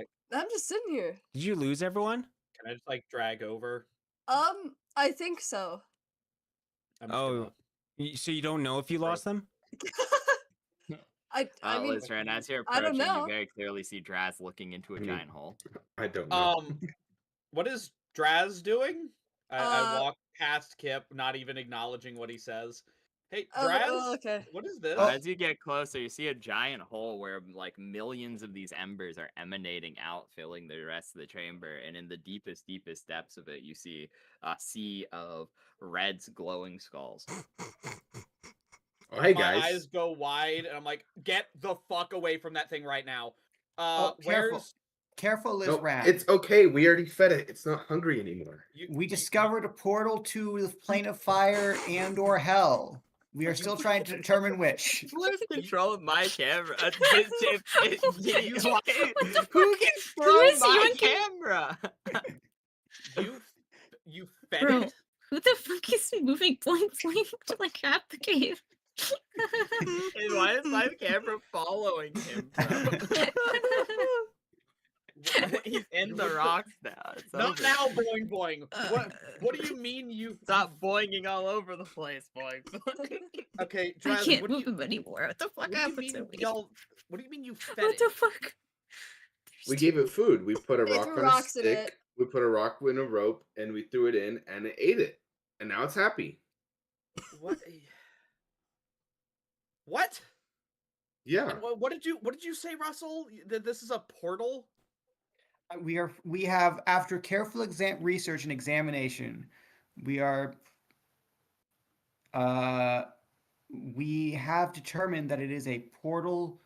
just sitting here. Did you lose everyone? Can I just like drag over? I think so. I'm just Oh, so you don't know if you lost them? I mean, Lizran, as you're I don't approaching, know. you very clearly see Draz looking into a giant hole. I don't know. What is Draz doing? I Uh, walk past Kip, not even acknowledging what he says. Hey, Oh, Draz, okay. what is this? As you get closer, you see a giant hole where like millions of these embers are emanating out, filling the rest of the chamber. And in the deepest depths of it, you see a sea of Red's glowing skulls. Oh, hey My guys. eyes go wide, and I'm like, get the fuck away from that thing right now. Careful. Where's... Careful, Liz No, Rat. it's okay. We already fed it. It's not hungry anymore. We discovered a portal to the plane of fire and/or hell. We are still trying to determine which. Who has control of my camera? Who can Who throw is my even camera? You fed Bro, it? who the fuck is moving Boink Boink to like half the cave? And why is my camera following him, bro? He's in the rocks now. It's Not over. now, boing boing. What do you mean you Stop boinging all over the place, boing. Okay, I Draz, can't what do move you him anymore. What the fuck what do you happened mean to me? y'all what do you mean you fed What it? the fuck? We gave it food. We put a They rock threw on a rocks at stick. it. We put a rock in a rope, and we threw it in, and it ate it. And now it's happy. What? What? Yeah. And what did you say, Russell? That this is a portal? We have, after careful research and examination, we have determined that it is a portal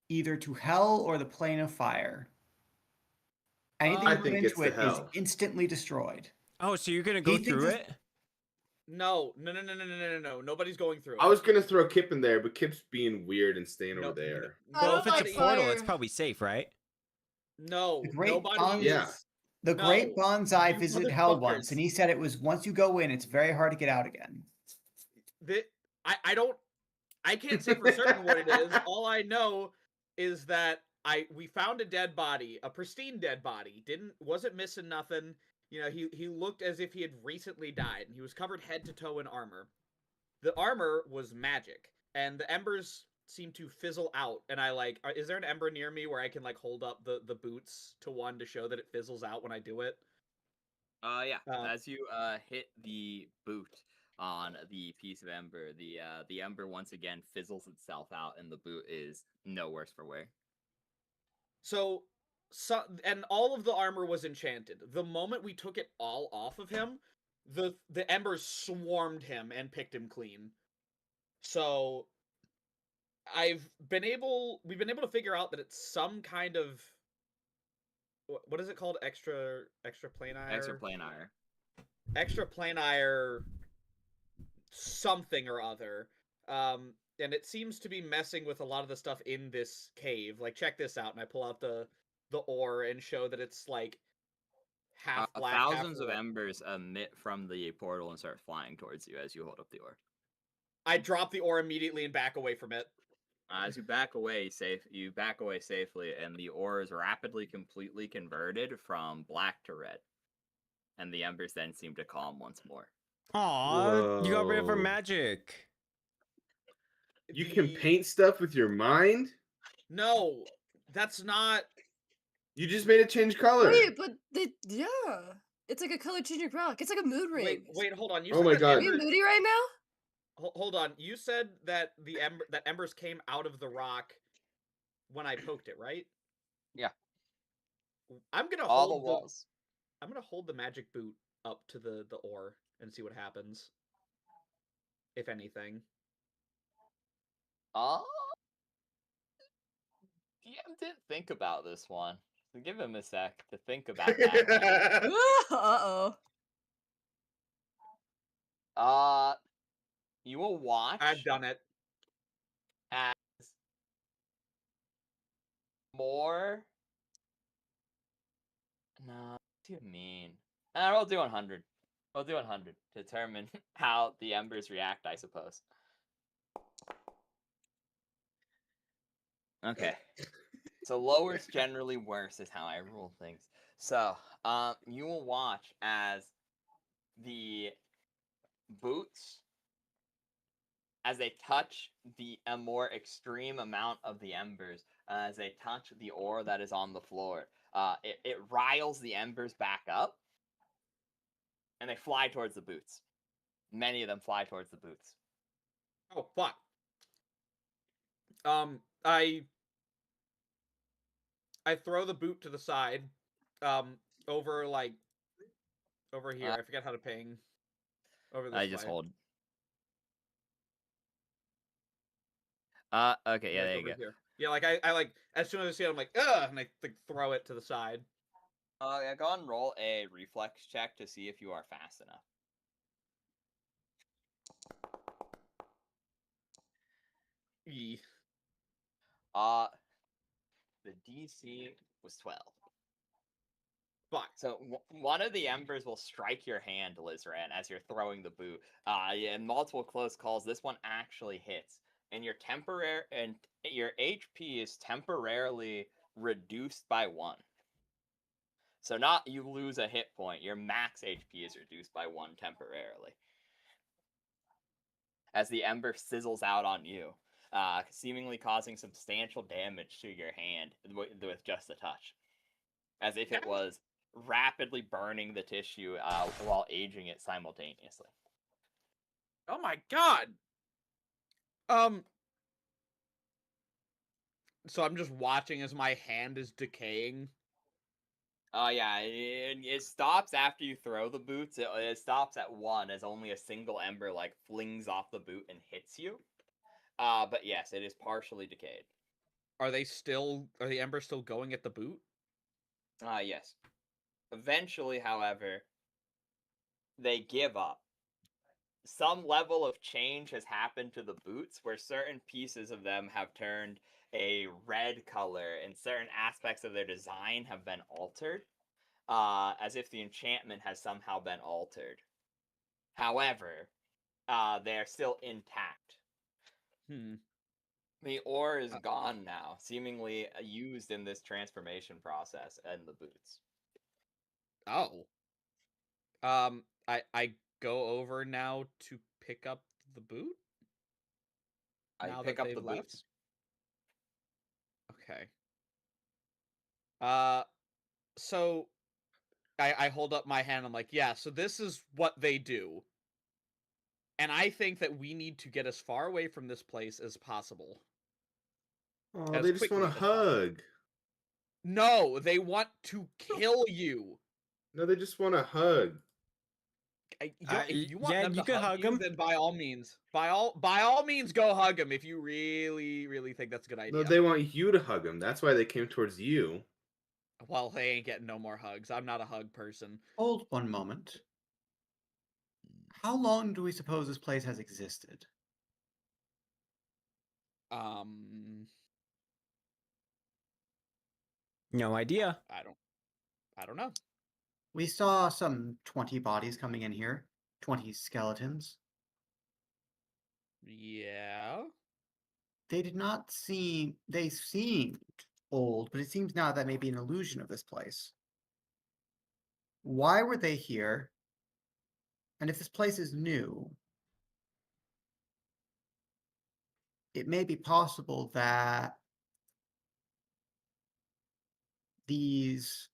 either to hell or the plane of fire. Anything I you put think it's into to it is hell. instantly destroyed. Oh, so you're gonna go He through thinks it? No. Nobody's going through it. I was gonna throw Kip in there, but Kip's being weird and staying No, over there. Well, if it's a nobody- portal, it's fire. probably safe, right? No, The great nobody Bond- is. Yeah. The great No, Bonsai you visited hell once, motherfuckers. and he said it was once you go in, it's very hard to get out again. I can't say for certain what it is. All I know is that we found a dead body, a pristine dead body. Wasn't missing nothing. You know, he looked as if he had recently died, and he was covered head to toe in armor. The armor was magic, and the embers seemed to fizzle out. And is there an ember near me where I can like hold up the boots to one to show that it fizzles out when I do it? Yeah. Uh, As you hit the boot on the piece of ember, the ember once again fizzles itself out, and the boot is no worse for wear. So, and all of the armor was enchanted. The moment we took it all off of him, the embers swarmed him and picked him clean. So, we've been able to figure out that it's some kind of what is it called? Extraplanar. Extraplanar something or other. And it seems to be messing with a lot of the stuff in this cave. Like, check this out, and I pull out the ore and show that it's like half black, Thousands half of white. embers emit from the portal and start flying towards you as you hold up the ore. I drop the ore immediately and back away from it. As you back away safely, and the ore is rapidly completely converted from black to red. And the embers then seem to calm once more. Aw, you got rid of her Whoa. magic. You can paint stuff with your mind? No, that's not. You just made it change color. Wait, but yeah. It's like a color changing rock. It's like a mood ring. Wait, hold on. You Oh said my that God. Are you embers- moody right now? Hold on. You said that that embers came out of the rock when I poked it, right? Yeah. I'm gonna All hold the walls. I'm gonna hold the magic boot up to the ore and see what happens, if anything. DM didn't think about this one. So give him a sec to think about that. Uh-oh. You will watch I've done it. as more. No, what do you mean? I'll do 100. I'll do 100 to determine how the embers react, I suppose. Okay. So lower is generally worse is how I rule things. So, you will watch as the boots, as they touch a more extreme amount of the embers, as they touch the ore that is on the floor, it riles the embers back up, and they fly towards the boots. Many of them fly towards the boots. Oh fuck. I throw the boot to the side, over here. I forget how to ping. Over this I just way. hold. Okay, yeah, Like, there you over go. here. Yeah, like I like as soon as I see it, I'm like, ugh, and I like throw it to the side. Yeah, go ahead and roll a reflex check to see if you are fast enough. Ye- The DC was 12. Fuck. So one of the embers will strike your hand, Lizran, as you're throwing the boot. Yeah, in multiple close calls, this one actually hits, and your HP is temporarily reduced by 1. So not you lose a hit point. Your max HP is reduced by 1 temporarily, as the ember sizzles out on you, seemingly causing substantial damage to your hand with just a touch, as if it was rapidly burning the tissue while aging it simultaneously. Oh my god. So I'm just watching as my hand is decaying. Oh yeah, it stops after you throw the boots. It stops at 1, as only a single ember like flings off the boot and hits you. But yes, it is partially decayed. Are the embers still going at the boot? Yes. Eventually, however, they give up. Some level of change has happened to the boots, where certain pieces of them have turned a red color and certain aspects of their design have been altered, as if the enchantment has somehow been altered. However, they are still intact. The ore is gone now, seemingly used in this transformation process and the boots. Oh. I go over now to pick up the boot. I Now pick that up they've the left. boots. Okay. So I hold up my hand. I'm like, yeah. So this is what they do, and I think that we need to get as far away from this place as possible. Oh, As they just want a quickly as possible. hug. No, they want to kill you. No, they just want a hug. If you want yeah, them you to could hug hug you, them. then by all means, by all means, go hug them if you really, really think that's a good idea. No, they want you to hug them. That's why they came towards you. Well, they ain't getting no more hugs. I'm not a hug person. Hold one moment. How long do we suppose this place has existed? No idea. I don't know. We saw some 20 bodies coming in here, 20 skeletons. Yeah. They did not seem, they seemed old, but it seems now that may be an illusion of this place. Why were they here? And if this place is new, it may be possible that these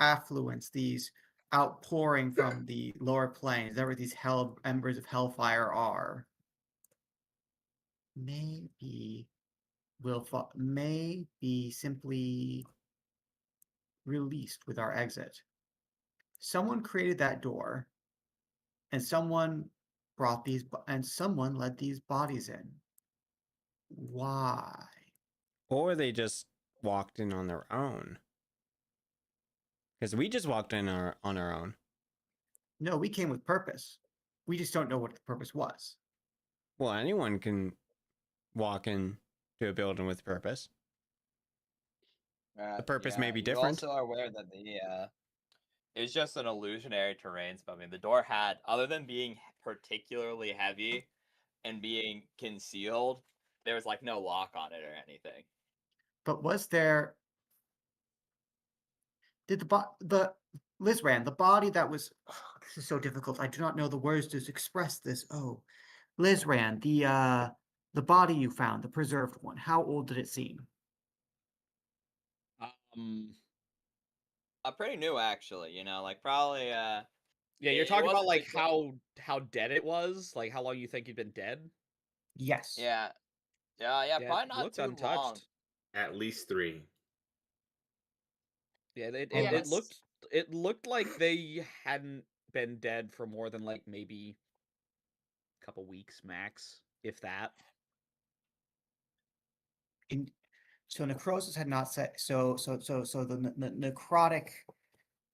affluents, these outpouring from the lower planes, whatever these embers of hellfire are, maybe may be simply released with our exit. Someone created that door, and someone someone let these bodies in. Why? Or they just walked in on their own. Because we just walked in on our own. No, we came with purpose. We just don't know what the purpose was. Well, anyone can walk in to a building with purpose. The purpose may be different. You also are aware that it was just an illusionary terrain. So I mean, the door had, other than being particularly heavy and being concealed, there was like no lock on it or anything. But was there? Did the Lizran, the body that was? Oh, this is so difficult. I do not know the words to express this. Oh, Lizran, the body you found, the preserved one. How old did it seem? Pretty new actually. Like probably Yeah, you're it talking about wasn't like just how dead it was, like how long you think you'd been dead. Yes. yeah, probably It not looked too untouched. long. At least 3. Yeah, Yes. it looked like they hadn't been dead for more than like maybe a couple weeks max, if that. So necrosis had not set. So the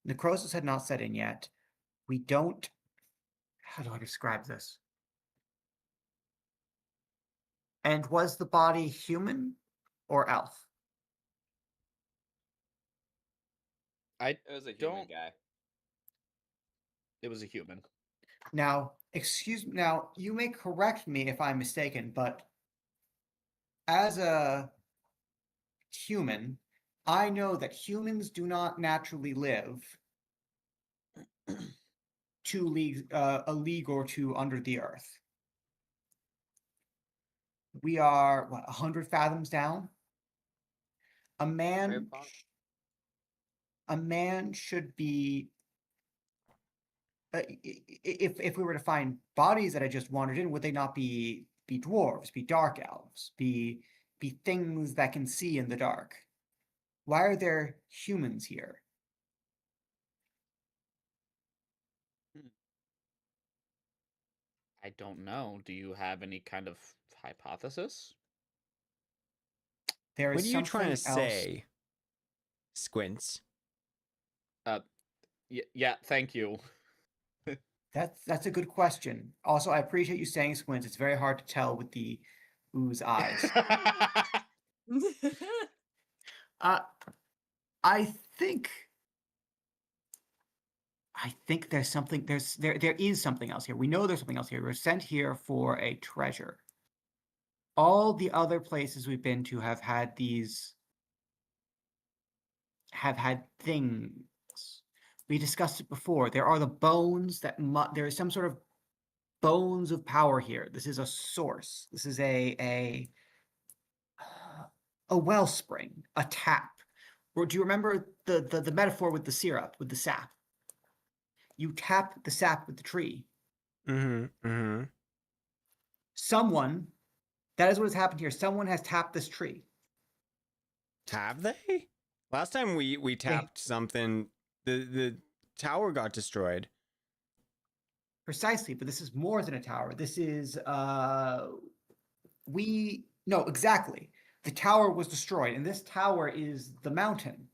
necrosis had not set in yet. We don't. How do I describe this? And was the body human or elf? It was a human don't. guy. It was a human. Now, excuse me. Now, you may correct me if I'm mistaken, but as a human, I know that humans do not naturally live a league or two under the earth. We are, what, 100 fathoms down? A man should be, if we were to find bodies that had just wandered in, would they not be dwarves, be dark elves, be things that can see in the dark? Why are there humans here? I don't know. Do you have any kind of hypothesis? There What is are you trying to something else. say, Squints? Yeah. Thank you. That's a good question. Also, I appreciate you saying squints. It's very hard to tell with the ooze eyes. Uh, I think there's something. There is something else here. We know there's something else here. We're sent here for a treasure. All the other places we've been to have had things. We discussed it before. There are the bones that there is some sort of bones of power here. This is a source. This is a wellspring, a tap. Or do you remember the metaphor with the syrup, with the sap? You tap the sap with the tree. Someone, that is what has happened here. Someone has tapped this tree. Have they? Last time we tapped something, the tower got destroyed. Precisely, but this is more than a tower. This is no, exactly. The tower was destroyed, and this tower is the mountain.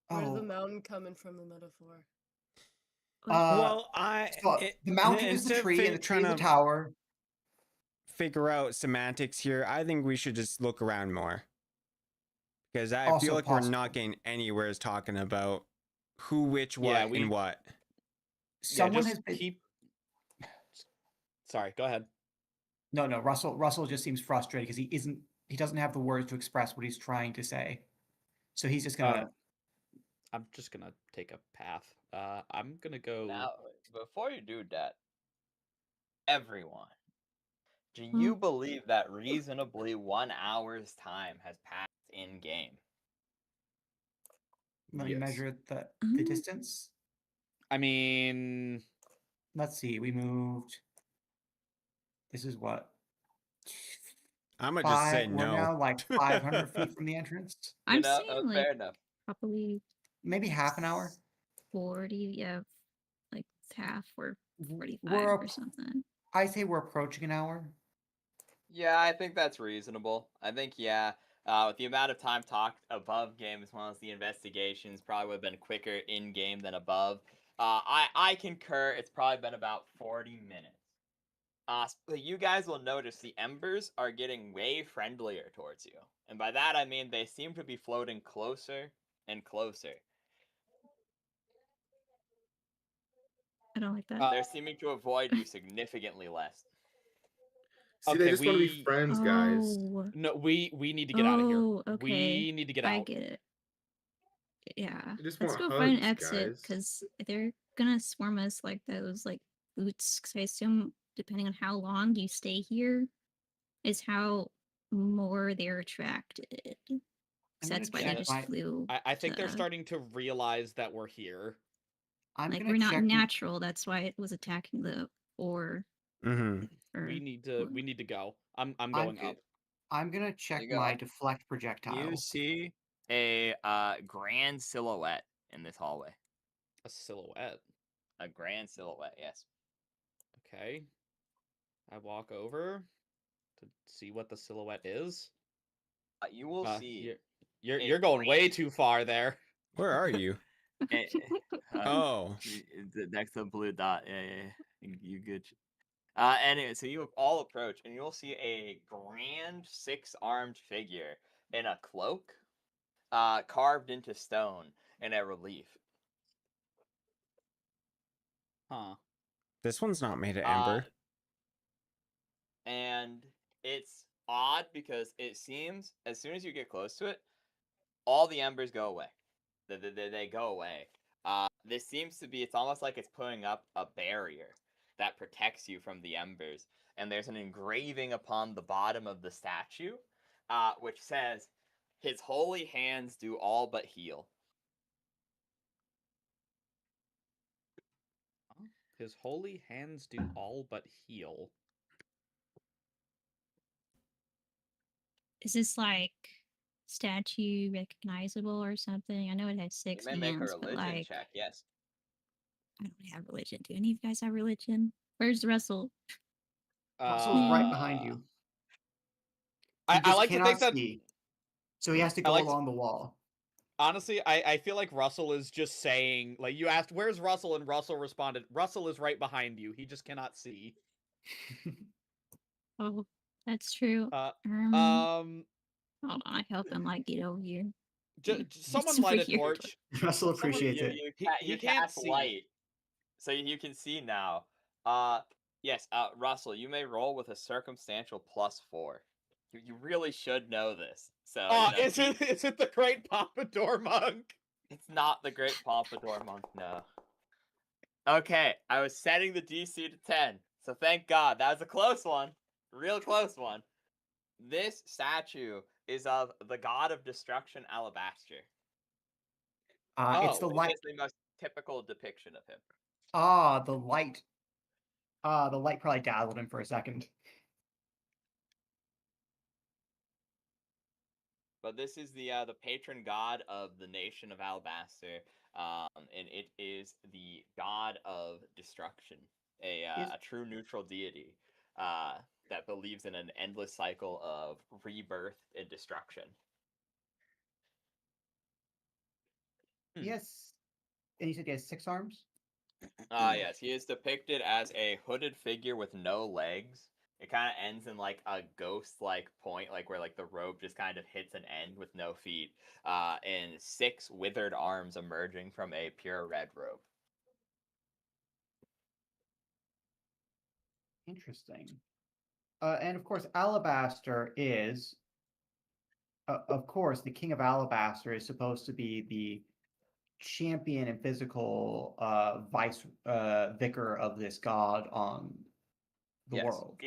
Where's the mountain coming from, the metaphor? Well, the mountain is the instead of tree, and the tree is the trying to tower. figure out semantics here, I think we should just look around more. Because I Also feel like we're possible. not getting anywhere talking about who, which, what, and what. Someone has been. Sorry, go ahead. No. Russell just seems frustrated because he doesn't have the words to express what he's trying to say. So he's just gonna. I'm just gonna take a path. I'm gonna go. Now, before you do that, everyone, do you believe that reasonably 1 hour's time has passed in game? Let me measure the distance. I mean, let's see. We moved. This is what. I'm gonna just say no. We're now like 500 feet from the entrance. I'm saying like fair enough. probably maybe half an hour. 40, yeah, like half or 45 or something. I say we're approaching an hour. Yeah, I think that's reasonable. I think, yeah, with the amount of time talked above game as well as the investigations, probably would have been quicker in game than above. I concur. It's probably been about 40 minutes. You guys will notice the embers are getting way friendlier towards you. And by that, I mean they seem to be floating closer and closer. I don't like that. They're seeming to avoid you significantly less. See, they just want to be friends, guys. No, we need to get out of here. Okay. We need to get out. I get it. Yeah. Just Let's want go find an hugs, exit guys. because they're gonna swarm us like those like boots. 'Cause I assume depending on how long you stay here is how more they're attracted. So that's why they just flew. I think they're starting to realize that we're here. Like we're not natural. That's why it was attacking the ore. We need to go. I'm going up. I'm gonna check my deflect projectile. You see a grand silhouette in this hallway. A silhouette. A grand silhouette, yes. Okay. I walk over to see what the silhouette is. You will see. You're going way too far there. Where are you? Oh, next to the blue dot. Yeah. You good? Anyway, so you all approach, and you'll see a grand 6-armed figure in a cloak, carved into stone in a relief. Huh. This one's not made of Uh, ember. and it's odd because it seems as soon as you get close to it, all the embers go away. They go away. This seems to be, it's almost like it's putting up a barrier that protects you from the embers. And there's an engraving upon the bottom of the statue, which says, "His holy hands do all but heal." His holy hands do all but heal. Is this like statue recognizable or something? I know it has You 6 may make a hands, but religion like check, yes. I don't have religion. Do any of you guys have religion? Where's Russell? Russell's right Hmm. behind you. I He just like to think cannot that see, so he has to I go like to- along the wall. honestly, I feel like Russell is just saying, like, you asked, "Where's Russell?" and Russell responded, "Russell is right behind you. He just cannot see." Oh, that's true. Uh, Hold on, I help him like get over here. someone It's light over a here. torch. Russell appreciates it. He can't cast see. light, so you can see now. Yes, Russell, you may roll with a circumstantial +4. You really should know this. So Oh, you know, is it the Great Pompadour Monk? it's not the Great Pompadour Monk, no. Okay, I was setting the DC to 10, so thank God. That was a close one. Real close one. This statue is of the god of destruction, Alabaster. It's the Oh. It light. is the most typical depiction of him. The light. The light probably dazzled him for a second. But this is the patron god of the nation of Alabaster, and it is the god of destruction, a true neutral deity that believes in an endless cycle of rebirth and destruction. Yes. And you said he has 6 arms? Yes, he is depicted as a hooded figure with no legs. It kind of ends in like a ghost-like point, like where like the robe just kind of hits an end with no feet, and 6 withered arms emerging from a pure red robe. Interesting. And of course, Alabaster is, of course, the king of Alabaster is supposed to be the champion and physical vice vicar of this god on the world.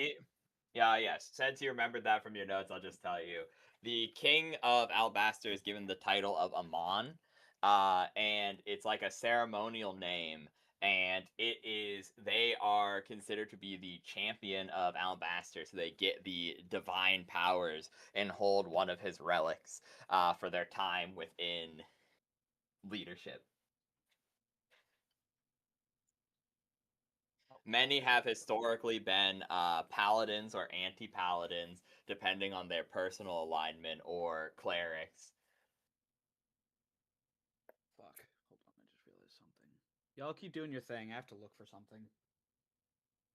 Yes. Since you remembered that from your notes, I'll just tell you. The king of Alabaster is given the title of Amon, and it's like a ceremonial name. And they are considered to be the champion of Alabaster, so they get the divine powers and hold one of his relics for their time within leadership. Many have historically been paladins or anti-paladins, depending on their personal alignment, or clerics. Fuck. Hold on, I just realized something. Y'all keep doing your thing. I have to look for something.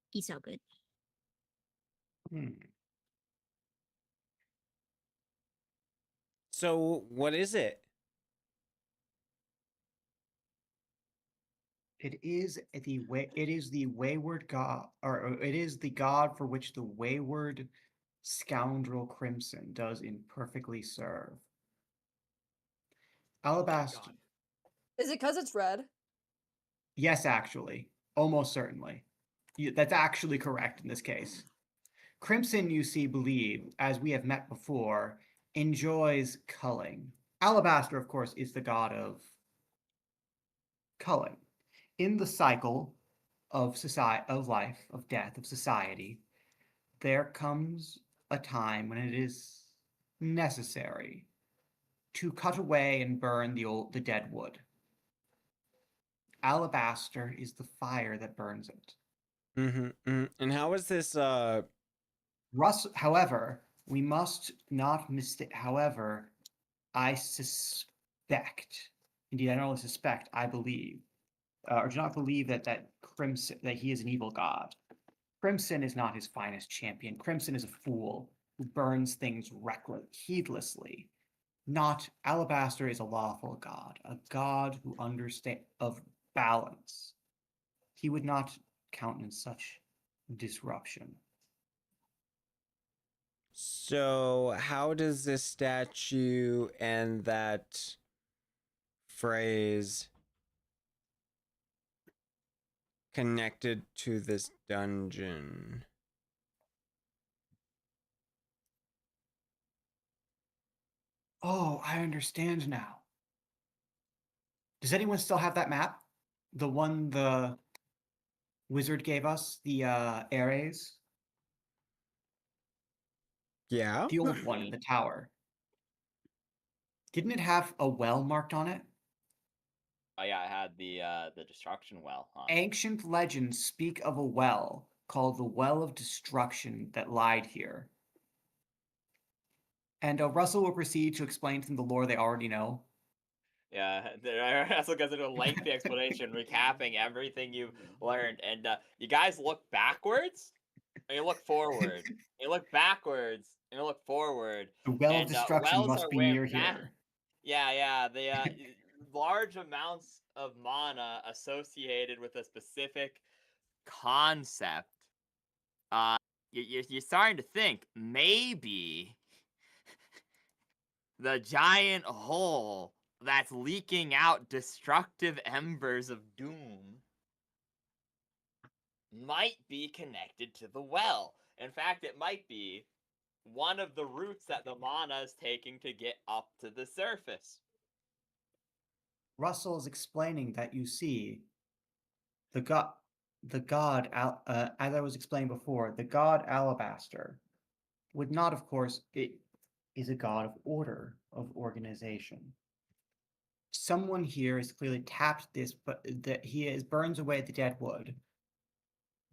He's so good. So what is it? It is the wayward god, or it is the god for which the wayward scoundrel Crimson does imperfectly serve. Alabaster. God. Is it because it's red? Yes, actually, almost certainly. That's actually correct in this case. Crimson, you see, as we have met before, enjoys culling. Alabaster, of course, is the god of culling. In the cycle of society, of life, of death, of society, there comes a time when it is necessary to cut away and burn the dead wood. Alabaster is the fire that burns it. And how is this? However, we must not mistake. However, I suspect, indeed, I not only suspect, I believe, or do not believe that Crimson, that he is an evil god. Crimson is not his finest champion. Crimson is a fool who burns things heedlessly. Not Alabaster is a lawful god, a god who understands of balance. He would not countenance such disruption. So, how does this statue and that phrase connected to this dungeon? Oh, I understand now. Does anyone still have that map? The one the wizard gave us, the Ares? Yeah. The old one in the tower. Didn't it have a well marked on it? Oh yeah, I had the destruction well on. Ancient legends speak of a well called the Well of Destruction that lied here. And Russell will proceed to explain to them the lore they already know. Yeah, Russell goes into a lengthy explanation recapping everything you've learned, and you guys look backwards, and you look forward, you look backwards, and you look forward. The Well and, of Destruction wells must are be where near here. Yeah, the large amounts of mana associated with a specific concept. You're starting to think maybe the giant hole that's leaking out destructive embers of doom might be connected to the well. In fact, it might be one of the routes that the mana is taking to get up to the surface. Russell is explaining that you see the god, as I was explaining before, the god Alabaster would not, of course, it is a god of order, of organization. Someone here has clearly tapped this, but that he burns away the dead wood.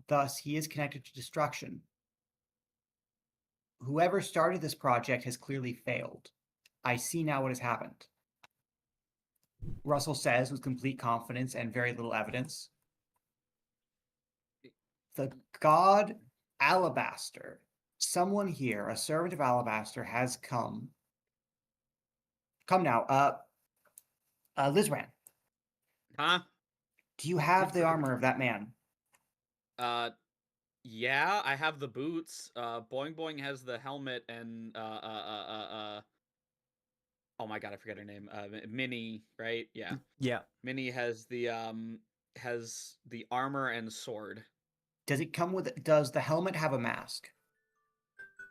Thus, he is connected to destruction. Whoever started this project has clearly failed. I see now what has happened. Russell says with complete confidence and very little evidence. The god Alabaster, someone here, a servant of Alabaster, has come. Come now, Lizran. Huh? Do you have the armor of that man? Yeah, I have the boots. Boing Boing has the helmet, and oh my god, I forget her name. Minnie, right? Yeah. Yeah. Minnie has the armor and sword. Does it come with? Does the helmet have a mask?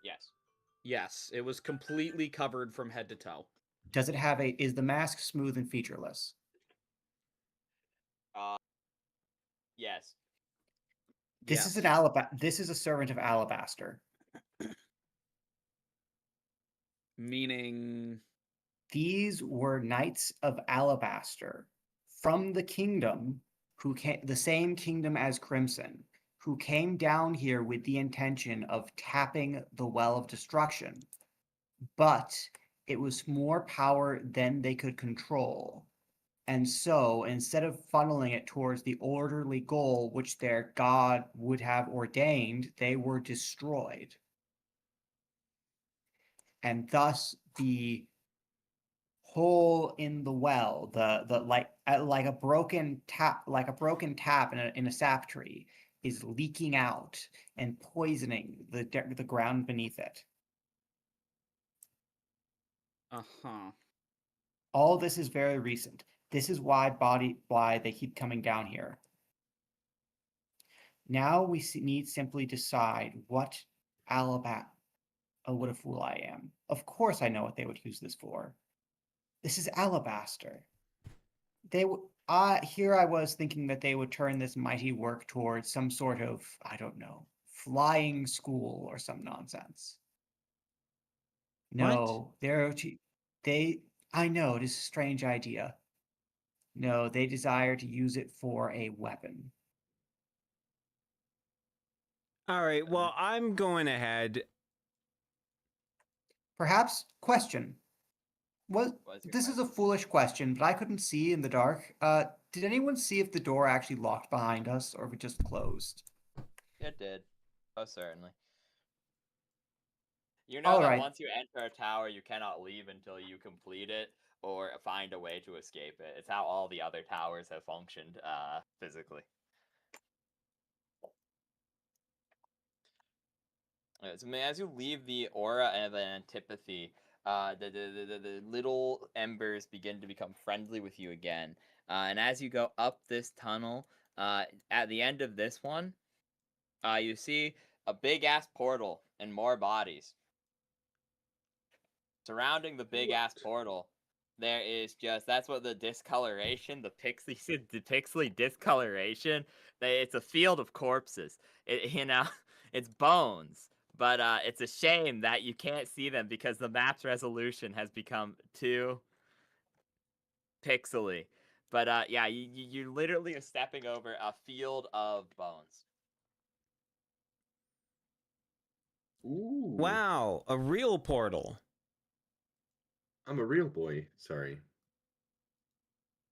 Yes. Yes, it was completely covered from head to toe. Does it have a? Is the mask smooth and featureless? Yes. This is an This is a servant of Alabaster. Meaning, these were knights of Alabaster from the kingdom, who came the same kingdom as Crimson, who came down here with the intention of tapping the Well of Destruction, but it was more power than they could control. And so, instead of funneling it towards the orderly goal which their god would have ordained, they were destroyed. And thus, the hole in the well, the like a broken tap, in a sap tree, is leaking out and poisoning the ground beneath it. uh-huh. All this is very recent. This is why they keep coming down here. Now we need simply decide what Alabaster. Oh, what a fool I am. Of course I know what they would use this for. This is Alabaster. Here I was thinking that they would turn this mighty work towards some sort of, I don't know, flying school or some nonsense. No, I know, it is a strange idea. No, they desire to use it for a weapon. All right. Well, I'm going ahead. Perhaps, question. This is a foolish question, but I couldn't see in the dark. Did anyone see if the door actually locked behind us or if it just closed? It did. Oh, certainly. You know All that right. once you enter a tower, you cannot leave until you complete it or find a way to escape it. It's how all the other towers have functioned physically. So as you leave the aura of antipathy, the little embers begin to become friendly with you again. And as you go up this tunnel, at the end of this one, you see a big ass portal and more bodies. Surrounding the big ass portal, there is that's what the discoloration, the pixely discoloration. It's a field of corpses. It's bones. But it's a shame that you can't see them because the map's resolution has become too pixely. But yeah, you literally are stepping over a field of bones. Ooh. Wow, a real portal. I'm a real boy. Sorry.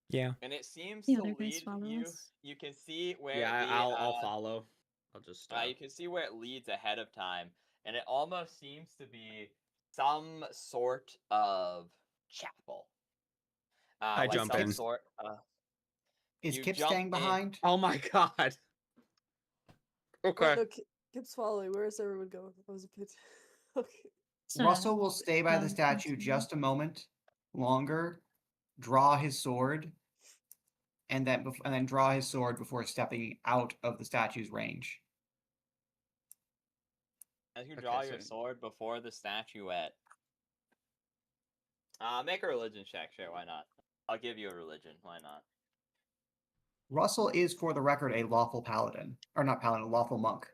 Yeah. And it seems The to other guys lead follow you. us. You can see where Yeah, the I'll follow. I'll just. you can see where it leads ahead of time, and it almost seems to be some sort of chapel. I Like jump some in. sort. Is You Kip jump staying in. behind? Oh my god. Okay. No, Kip's following. Where is everyone going? I was a bit. Okay. So, Russell will stay by the let's statue see. just a moment longer, draw his sword, and then draw his sword before stepping out of the statue's range. As you Okay, draw so- your sword before the statuette. Make a religion check, sure, why not? I'll give you a religion, why not? Russell is, for the record, a lawful paladin. Or not paladin, a lawful monk.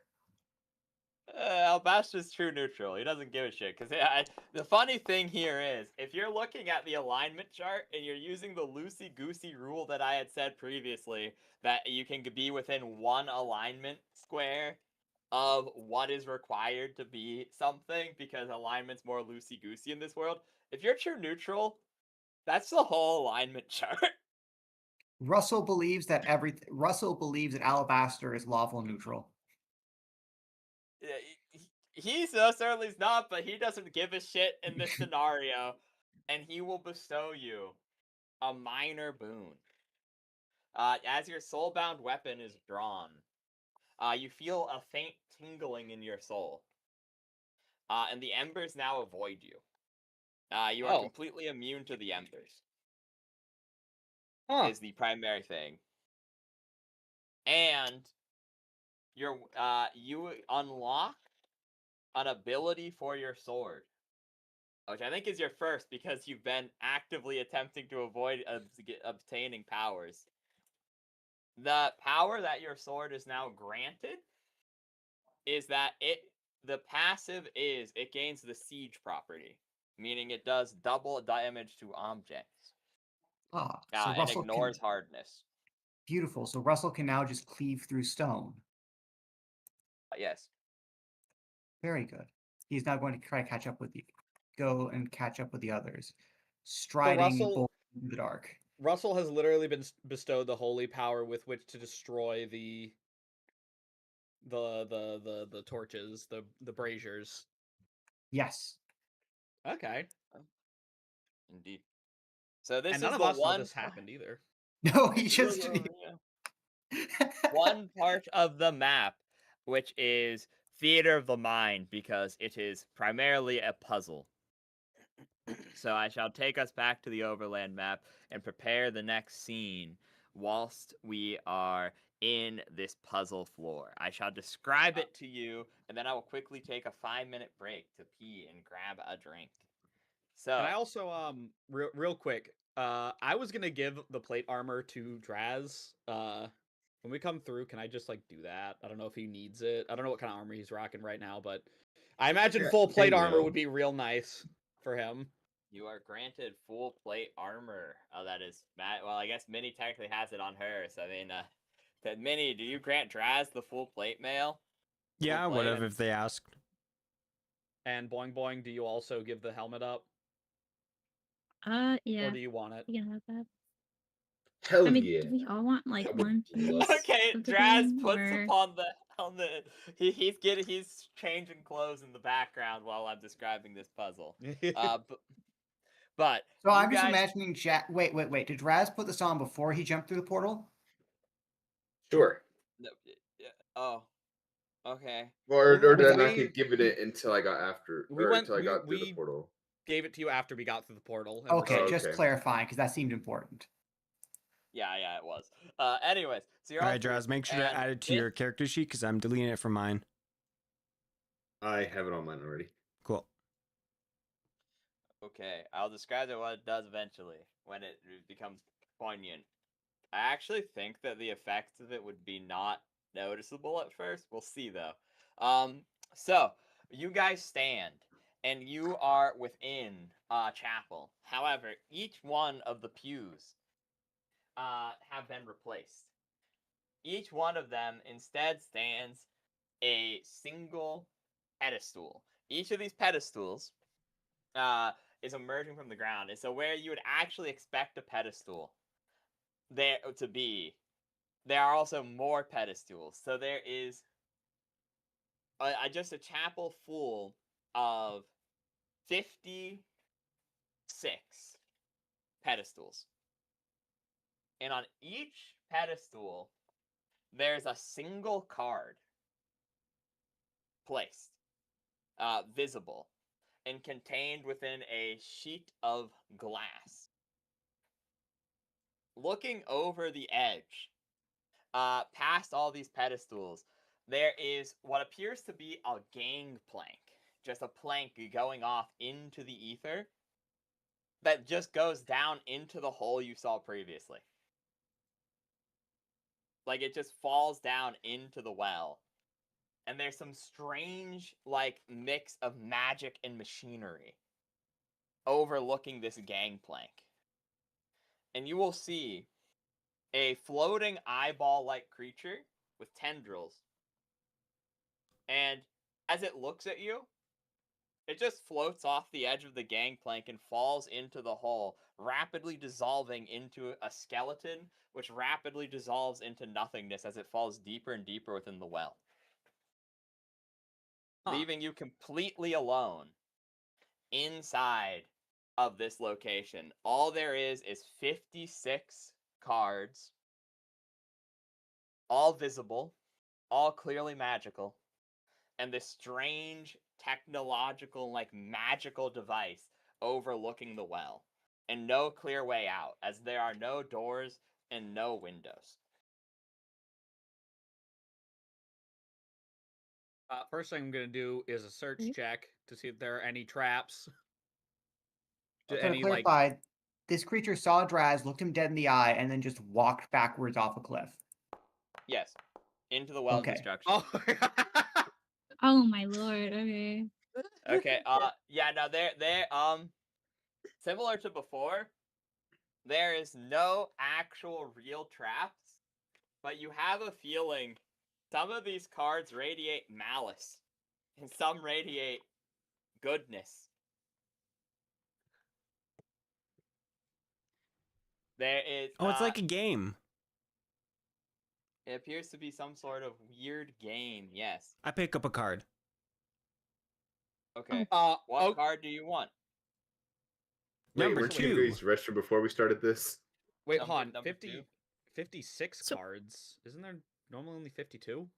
Albastra's true neutral. He doesn't give a shit. Because the funny thing here is, if you're looking at the alignment chart and you're using the loosey-goosey rule that I had said previously, that you can be within one alignment square of what is required to be something, because alignment's more loosey-goosey in this world. If you're true neutral, that's the whole alignment chart. Russell believes that Alabaster is lawful neutral. He certainly is not, but he doesn't give a shit in this scenario, and he will bestow you a minor boon. As your soulbound weapon is drawn, you feel a faint tingling in your soul, and the embers now avoid you. You are completely immune to the embers. Is the primary thing, and you unlock an ability for your sword, which I think is your first because you've been actively attempting to avoid obtaining powers. The power that your sword is now granted is that the passive is it gains the siege property, meaning it does double damage to objects. So And Russell ignores hardness. Beautiful. So Russell can now just cleave through stone. Yes. Very good. He's now going to try to catch up with the others, striding boldly in the dark. Russell has literally been bestowed the holy power with which to destroy the torches, the braziers. Yes. Okay. Indeed. So this And is none of the us know one this happened either. No, he just one part of the map, which is theater of the mind, because it is primarily a puzzle. So I shall take us back to the overland map and prepare the next scene whilst we are in this puzzle floor. I shall describe it to you, and then I will quickly take a 5-minute break to pee and grab a drink. So, And I also real quick, I was gonna give the plate armor to Draz. When we come through, can I just like do that? I don't know if he needs it. I don't know what kind of armor he's rocking right now, but I imagine full plate armor would be real nice for him. You are granted full plate armor. Oh, that is well, I guess Minnie technically has it on her. So I mean, Minnie, do you grant Draz the full plate mail? Yeah, whatever if they ask. And Boing Boing, do you also give the helmet up? Yeah. Or do you want it? You can have that. Hell I mean, yeah. do we all want like I would one piece? love- Okay, of the Draz thing, puts or... upon the on the he's changing clothes in the background while I'm describing this puzzle. But So you I'm just guys, imagining Jack. Wait. Did Raz put this on before he jumped through the portal? Sure. no, yeah, oh, okay. Or Well, did I Because not give it until I got after, we or went. until I got through the We portal? gave it to you after we got through the portal. And okay, Oh, just okay. clarifying because that seemed important. Yeah, it was. Anyways, so you're All all right, through, Draz, make sure to and add it to this- your character sheet because I'm deleting it from mine. I have it on mine already. Cool. Okay, I'll describe it what it does eventually when it becomes poignant. I actually think that the effects of it would be not noticeable at first. We'll see though. So you guys stand and you are within chapel. However, each one of the pews have been replaced. Each one of them instead stands a single pedestal. Each of these pedestals is emerging from the ground. And so where you would actually expect a pedestal there to be, there are also more pedestals. So there is just a chapel full of 56 pedestals. And on each pedestal, there's a single card placed, visible, and contained within a sheet of glass. Looking over the edge, past all these pedestals, there is what appears to be a gangplank. Just a plank going off into the ether that just goes down into the hole you saw previously. Like it just falls down into the well. And there's some strange, like, mix of magic and machinery overlooking this gangplank. And you will see a floating eyeball-like creature with tendrils. And as it looks at you, it just floats off the edge of the gangplank and falls into the hole, rapidly dissolving into a skeleton, which rapidly dissolves into nothingness as it falls deeper and deeper within the well. Leaving you completely alone inside of this location. All there is 56 cards, all visible, all clearly magical, and this strange technological, like magical device overlooking the well, and no clear way out, as there are no doors and no windows. First thing I'm gonna do is a search Mhm. check to see if there are any traps. So to Any like clarify, this creature saw Draz, looked him dead in the eye, and then just walked backwards off a cliff. Yes, into the well of Okay. destruction. oh Oh my lord. Okay. Okay, yeah, no, they're similar to before, there is no actual real traps, but you have a feeling some of these cards radiate malice, and some radiate goodness. There is, Oh, it's like a game. it appears to be some sort of weird game, yes. I pick up a card. Okay, oh what card do you want? Wait, Number weren't you gonna 2. use the restroom before we started this? wait, Number- hold on. number 50, two. 56 So- cards. Isn't there normally only 52?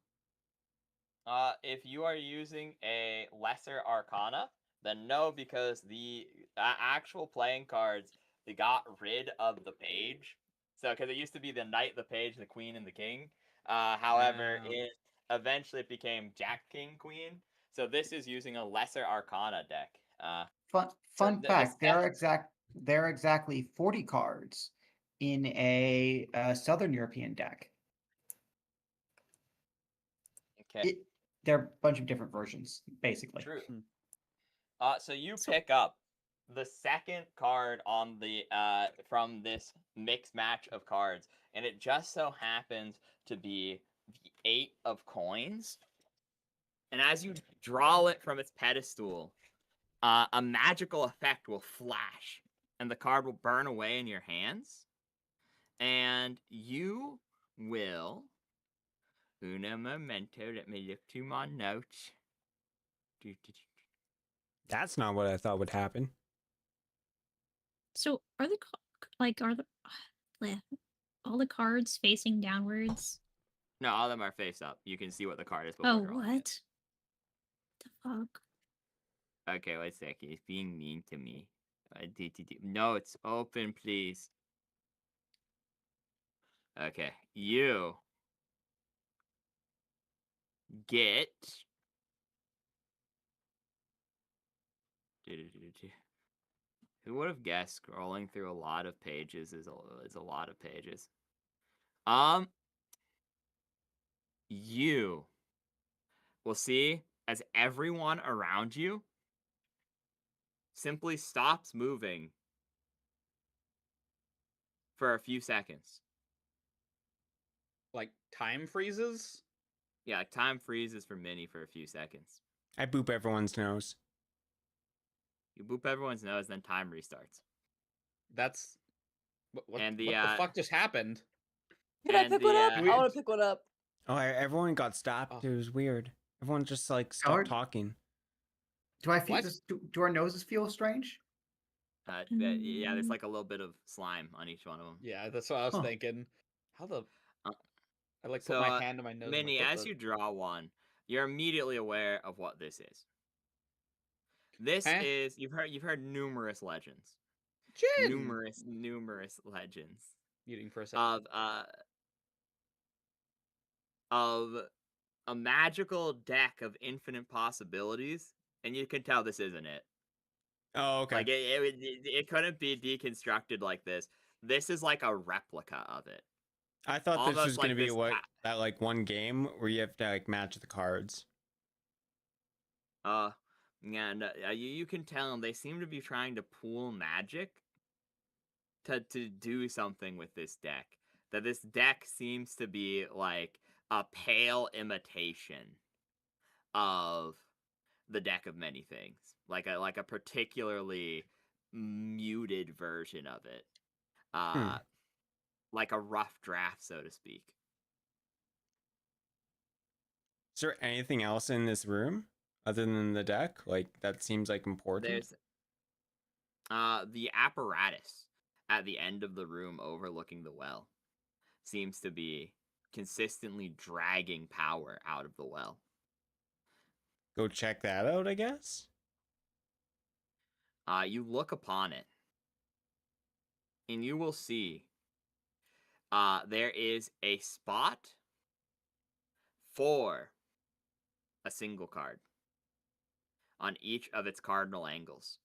If you are using a lesser arcana, then no, because the actual playing cards, they got rid of the page. So, because it used to be the knight, the page, the queen, and the king. However, Oh. it eventually it became Jack, King, Queen. So this is using a lesser arcana deck. Fun So fun the fact: there set- are exactly 40 cards in a Southern European deck. Okay, There are a bunch of different versions, basically. true. Hmm. So you So- pick up the second card on the from this mix match of cards, and it just so happens to be the 8 of coins. And as you draw it from its pedestal, a magical effect will flash, and the card will burn away in your hands, and you will Una momento. Let me look to my notes. That's not what I thought would happen. So are the are the bleh, all the cards facing downwards? No, all of them are face up. You can see what the card is before Oh, drawing what? it. The fuck? Okay, wait a second. He's being mean to me. Notes open, please. Okay, you get. Who would have guessed scrolling through a lot of pages is a lot of pages? You will see as everyone around you simply stops moving for a few seconds. Like time freezes? Yeah, like time freezes for Minnie for a few seconds. I boop everyone's nose. You boop everyone's nose, then time restarts. That's what And the fuck just happened? Can I And pick the, one up? uh, I want to pick one up. Oh, everyone got stopped. Oh. It was weird. Everyone just like stopped Howard? talking. Do I feel What? this? Do our noses feel strange? Yeah, there's like a little bit of slime on each one of them. Yeah, that's what I was Huh. thinking. How the Uh, I like so, put my hand to my nose. and Minnie, like, what as the- you draw one, you're immediately aware of what this is. This Huh? is you've heard numerous legends. Jin! Numerous legends Muting for a second. of a magical deck of infinite possibilities, and you can tell this isn't it. Oh, okay. Like it couldn't be deconstructed like this. This is like a replica of it. I thought this almost was gonna like be this what that like one game where you have to like match the cards. And you can tell them they seem to be trying to pool magic to do something with this deck. That this deck seems to be like a pale imitation of the deck of many things, like a particularly muted version of it, like a rough draft, so to speak. Is there anything else in this room other than the deck? Like that seems like important. There's the apparatus at the end of the room overlooking the well seems to be consistently dragging power out of the well. Go check that out, I guess. You look upon it, and you will see there is a spot for a single card on each of its cardinal angles.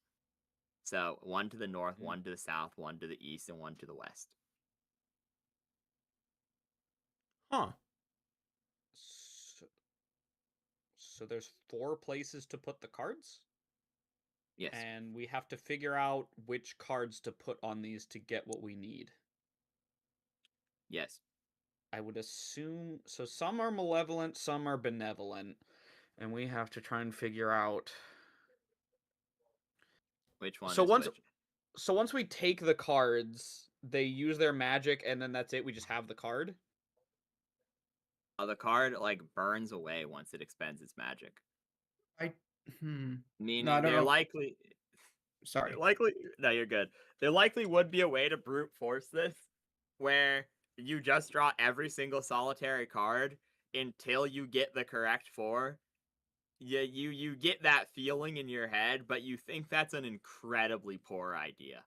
So one to the north, one to the south, one to the east, and one to the west. Huh. So there's 4 places to put the cards? Yes. And we have to figure out which cards to put on these to get what we need. Yes. I would assume so. Some are malevolent, some are benevolent, and we have to try and figure out Which one? So is once which? so once we take the cards, they use their magic, and then that's it. We just have the card. The card like burns away once it expends its magic. Meaning No, I don't they're know. likely. Sorry. No, you're good. There likely would be a way to brute force this, where you just draw every single solitary card until you get the correct 4. Yeah, you get that feeling in your head, but you think that's an incredibly poor idea.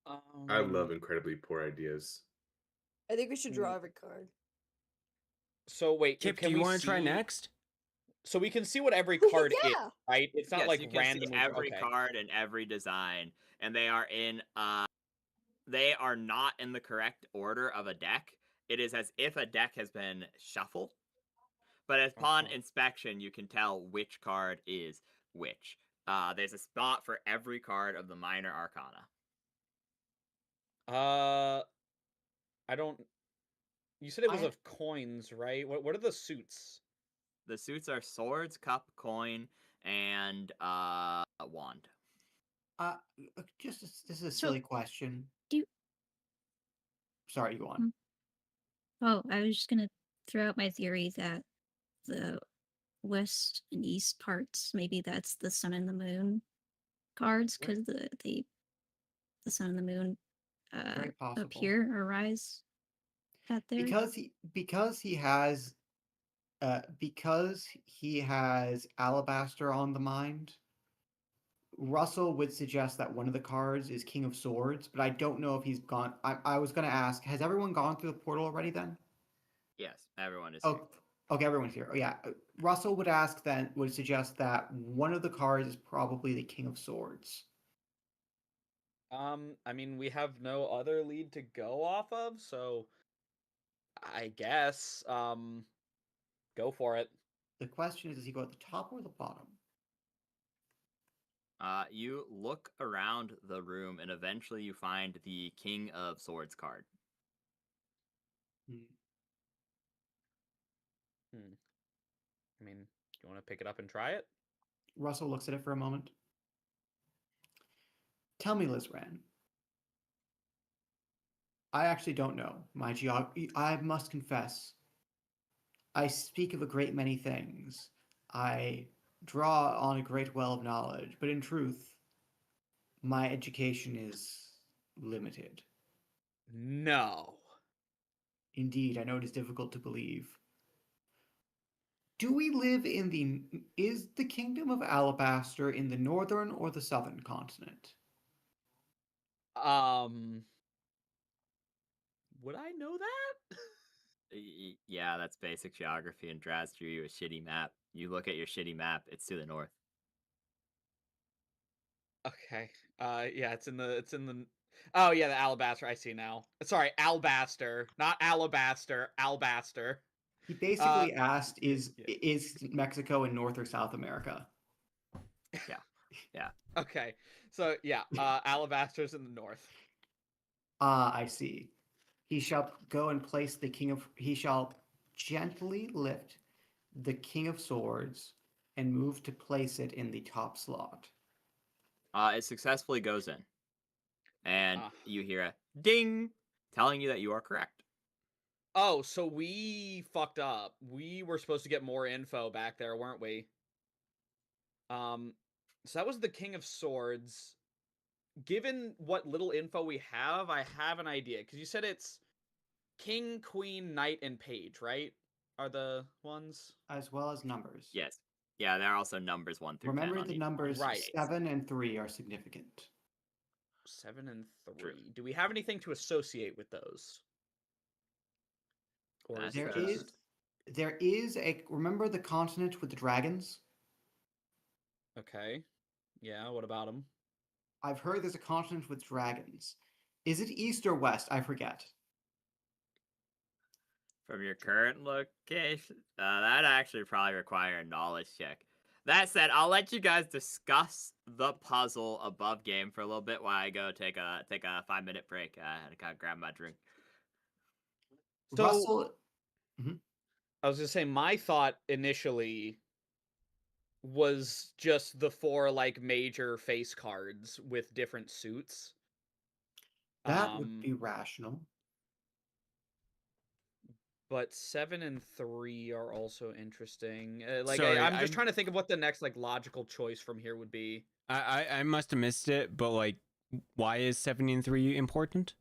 I love incredibly poor ideas. I think we should draw every card. So wait, Kip, can do you we want to try see- next? So we can see what every card is, Yeah. right? It's not Yes, like you can randomly. see every okay. card and every design, and they are in they are not in the correct order of a deck. It is as if a deck has been shuffled, but upon inspection, you can tell which card is which. There's a spot for every card of the minor arcana. I don't. You said it was of coins, right? What are the suits? The suits are swords, cup, coin, and a wand. This is a silly question. do- Sorry, go on. Oh, I was just gonna throw out my theory that the west and east parts, maybe that's the sun and the moon cards, because the sun and the moon Very possible. appear or rise out there. Because he has Alabaster on the mind. Russell would suggest that one of the cards is King of Swords, but I don't know if he's gone. I was going to ask, has everyone gone through the portal already then? Yes, everyone is here. Oh, okay, everyone's here. Oh, yeah. Russell would suggest that one of the cards is probably the King of Swords. I mean, we have no other lead to go off of, so I guess go for it. The question is, does he go at the top or the bottom? You look around the room and eventually you find the King of Swords card. I mean, you want to pick it up and try it? Russell looks at it for a moment. Tell me, Lizran. I actually don't know my geography. I must confess, I speak of a great many things. I draw on a great well of knowledge, but in truth, my education is limited. No. Indeed, I know it is difficult to believe. Do we live in is the Kingdom of Alabaster in the northern or the southern continent? Would I know that? Yeah, that's basic geography, and Draz drew you a shitty map. You look at your shitty map, it's to the north. Okay. Yeah, it's in the. Oh yeah, the Alabaster. I see now. Sorry, Albaster, not Alabaster. Albaster. He basically asked, is Mexico in North or South America? Yeah. Okay. So yeah, Alabaster's in the north. I see. He shall go and place the King of... He shall gently lift the King of Swords and move to place it in the top slot. It successfully goes in. And you hear a ding telling you that you are correct. Oh, so we fucked up. We were supposed to get more info back there, weren't we? So that was the King of Swords. Given what little info we have, I have an idea. Because you said it's King, Queen, Knight, and Page, right? Are the ones? As well as numbers. Yes. Yeah, there are also numbers 1 through 10. Remember on the each numbers one. 7 and 3 are significant. 7 and 3. True. Do we have anything to associate with those? Or is That's it just... There is a... Remember the continent with the dragons? Okay. Yeah, what about them? I've heard there's a continent with dragons. Is it east or west? I forget. From your current location? That'd actually probably require a knowledge check. That said, I'll let you guys discuss the puzzle above game for a little bit while I go take a 5-minute break. I had to kind of grab my drink. So, Russell... I was gonna say, my thought initially was just the 4 like major face cards with different suits. That would be rational. But 7 and 3 are also interesting. Like, Sorry, I'm just trying to think of what the next like logical choice from here would be. I must have missed it, but like, why is 7 and 3 important?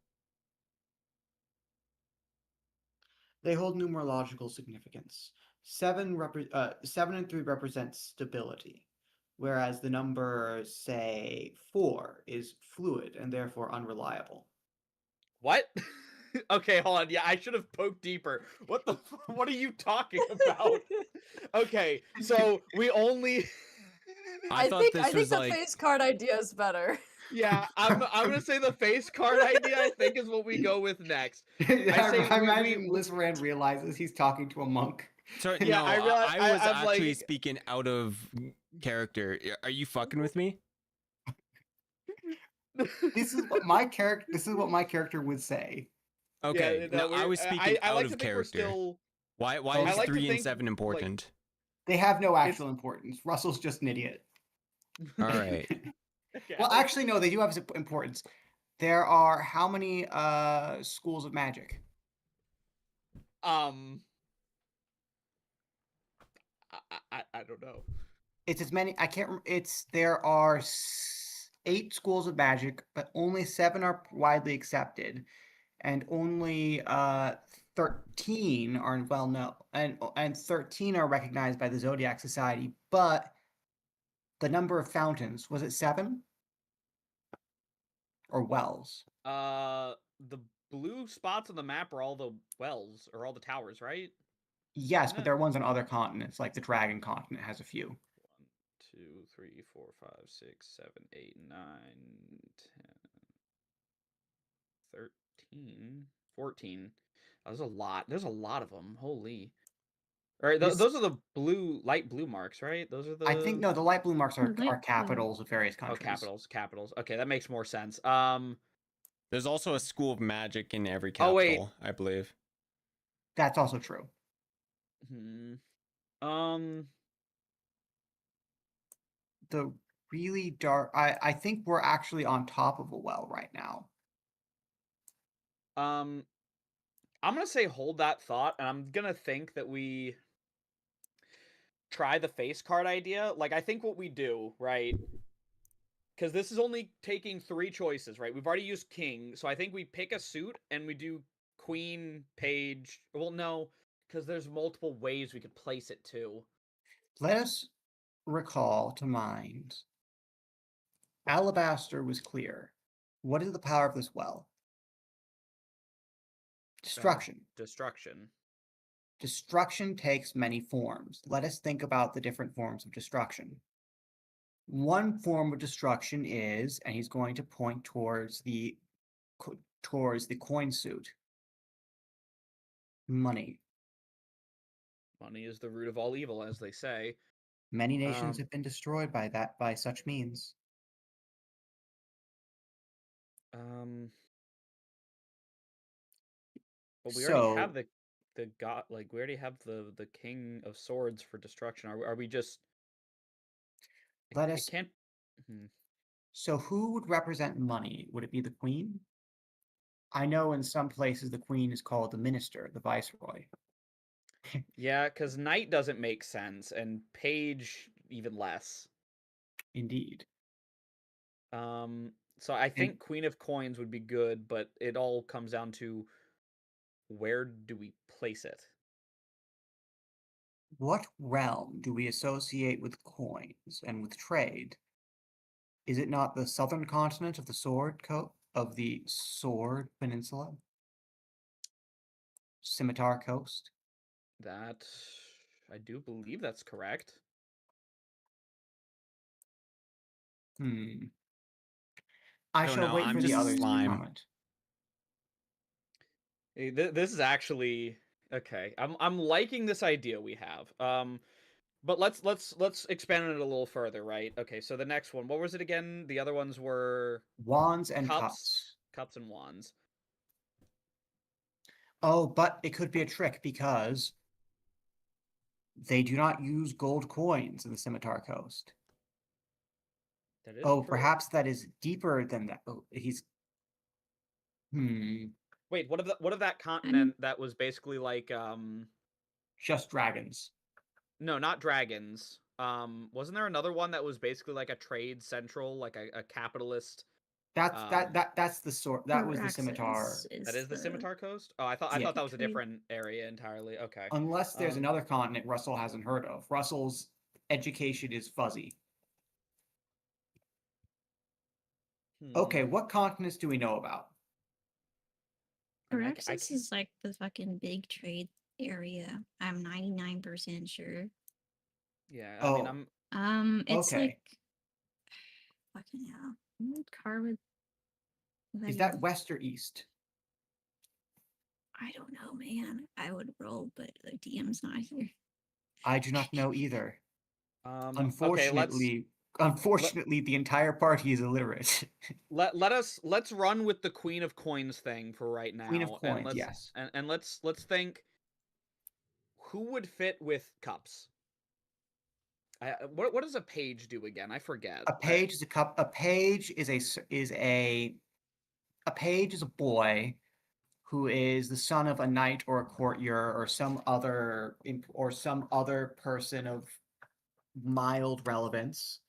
They hold numerological significance. 7 and 3 represent stability, whereas the number, say, 4 is fluid and therefore unreliable. What? Okay, hold on. Yeah, I should have poked deeper. What the? What are you talking about? Okay, so we only. I think the face card idea is better. Yeah, I'm gonna say the face card idea. I think is what we go with next. I imagine Lizran realizes he's talking to a monk. Sorry, Yeah, no, I realize- I was I'm actually like- speaking out of character. Are you fucking with me? This is what my character would say. Okay, Yeah, no, I was speaking I out like of to think we're character. still. Why I is like to 3 and think, 7 like- important? They have no actual importance. Russell's just an idiot. All right. Okay, Well, actually, no, they do have importance. There are how many schools of magic? I don't know. It's as many. I can't. There are 8 schools of magic, but only 7 are widely accepted, and only 13 are well known, and 13 are recognized by the Zodiac Society. But the number of fountains, was it 7 or wells? The blue spots on the map are all the wells or all the towers, right? Yes, Isn't but it? there are ones on other continents, like the Dragon continent has a few. 1, 2, 3, 4, 5, 6, 7, 8, 9, 10, 13, 14. There's a lot. There's a lot of them. Holy. All right, those are the light blue marks, right? Those are the. I think no, the light blue marks The light are blue. capitals of various Oh, countries. capitals. Okay, that makes more sense. There's also a school of magic in every Oh, wait. capital, I believe. That's also true. The really dark. I think we're actually on top of a well right now. I'm gonna say hold that thought, and I'm gonna think that we try the face card idea. Like, I think what we do, right? Because this is only taking 3 choices, right? We've already used king, so I think we pick a suit and we do queen, page. Well, no, because there's multiple ways we could place it too. Let us recall to mind. Alabaster was clear. What is the power of this well? Destruction. Destruction. Destruction takes many forms. Let us think about the different forms of destruction. One form of destruction is, and he's going to point towards the coin suit. Money. Money is the root of all evil, as they say. Many nations have been destroyed by such means. But we already have the god, like we already have the king of swords for destruction. Are we just? Let I us. can't. So who would represent money? Would it be the queen? I know in some places the queen is called the minister, the viceroy. Yeah, because knight doesn't make sense, and page even less. Indeed. So I think Queen of Coins would be good, but it all comes down to where do we place it? What realm do we associate with coins and with trade? Is it not the southern continent of the Sword Peninsula? Scimitar Coast? That I do believe that's correct. I Don't shall know, wait I'm for the just others to slime. comment. This is actually okay. I'm liking this idea we have. But let's expand on it a little further, right? Okay, so the next one, what was it again? The other ones were Wands and cups. Cups and wands. Oh, but it could be a trick because they do not use gold coins in the Scimitar Coast. That is Oh, true. perhaps that is deeper than that. Oh, he's. Wait, what of that continent that was basically like Just dragons. No, not dragons. Wasn't there another one that was basically like a trade central, like a capitalist? That's the sort. That was the scimitar. That is the Scimitar Coast. Oh, I thought Yeah. that was a different area entirely. Okay. Unless there's another continent Russell hasn't heard of. Russell's education is fuzzy. Okay, what continents do we know about? Araxis is like the fucking big trade area. I'm 99% sure. Yeah, I mean, it's okay. like fucking hell. Car with. Is that west or east? I don't know, man. I would roll, but the DM's not here. I do not know either. Okay, unfortunately, the entire party is illiterate. let's run with the Queen of Coins thing for right now. Queen of Coins, yes. And let's think who would fit with cups. What does a page do again? I forget. A page is a cup. A page is a boy who is the son of a knight or a courtier or some other person of mild relevance,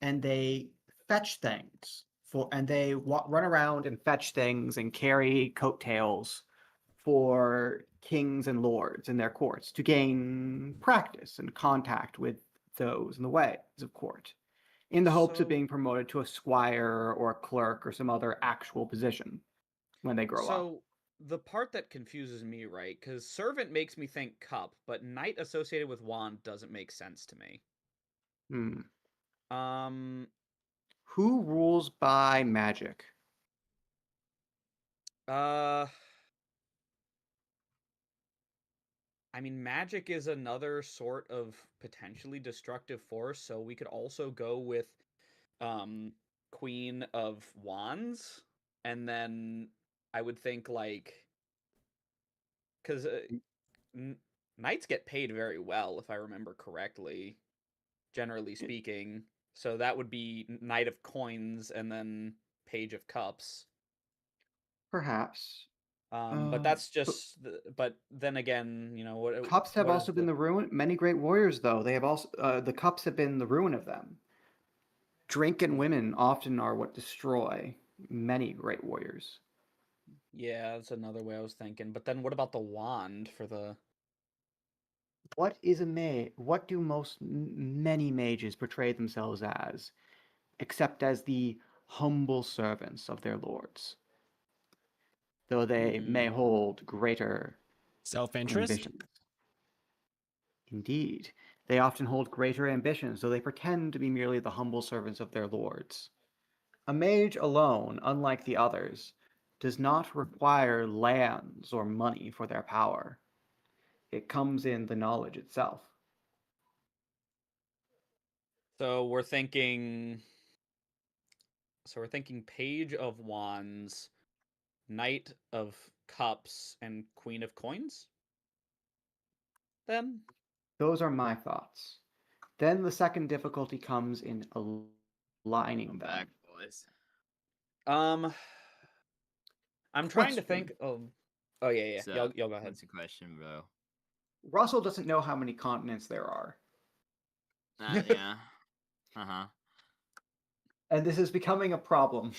and they fetch things and they run around and fetch things and carry coattails for kings and lords in their courts to gain practice and contact with those in the ways of court, in the hopes of being promoted to a squire or a clerk or some other actual position when they grow up. So the part that confuses me, right? Because servant makes me think cup, but knight associated with wand doesn't make sense to me. Who rules by magic? I mean, magic is another sort of potentially destructive force, so we could also go with Queen of Wands, and then I would think like, because knights get paid very well, if I remember correctly, generally speaking. So that would be Knight of Coins and then Page of Cups. Perhaps. But that's just. But then again, what cups have what also been the ruin. Many great warriors, though, they have also the cups have been the ruin of them. Drink and women often are what destroy many great warriors. Yeah, that's another way I was thinking. But then what about the wand for the? What is a mage? What do many mages portray themselves as, except as the humble servants of their lords? Though they may hold greater Self-interest? ambitions. Indeed, they often hold greater ambitions, though they pretend to be merely the humble servants of their lords. A mage alone, unlike the others, does not require lands or money for their power. It comes in the knowledge itself. So we're thinking Page of Wands, Knight of Cups, and Queen of Coins? Then? Those are my thoughts. Then the second difficulty comes in aligning them. Back, boys. I'm trying to think of. Oh yeah. So, Y'all go ahead. what's the question, bro? Russell doesn't know how many continents there are. Yeah. Uh-huh. And this is becoming a problem.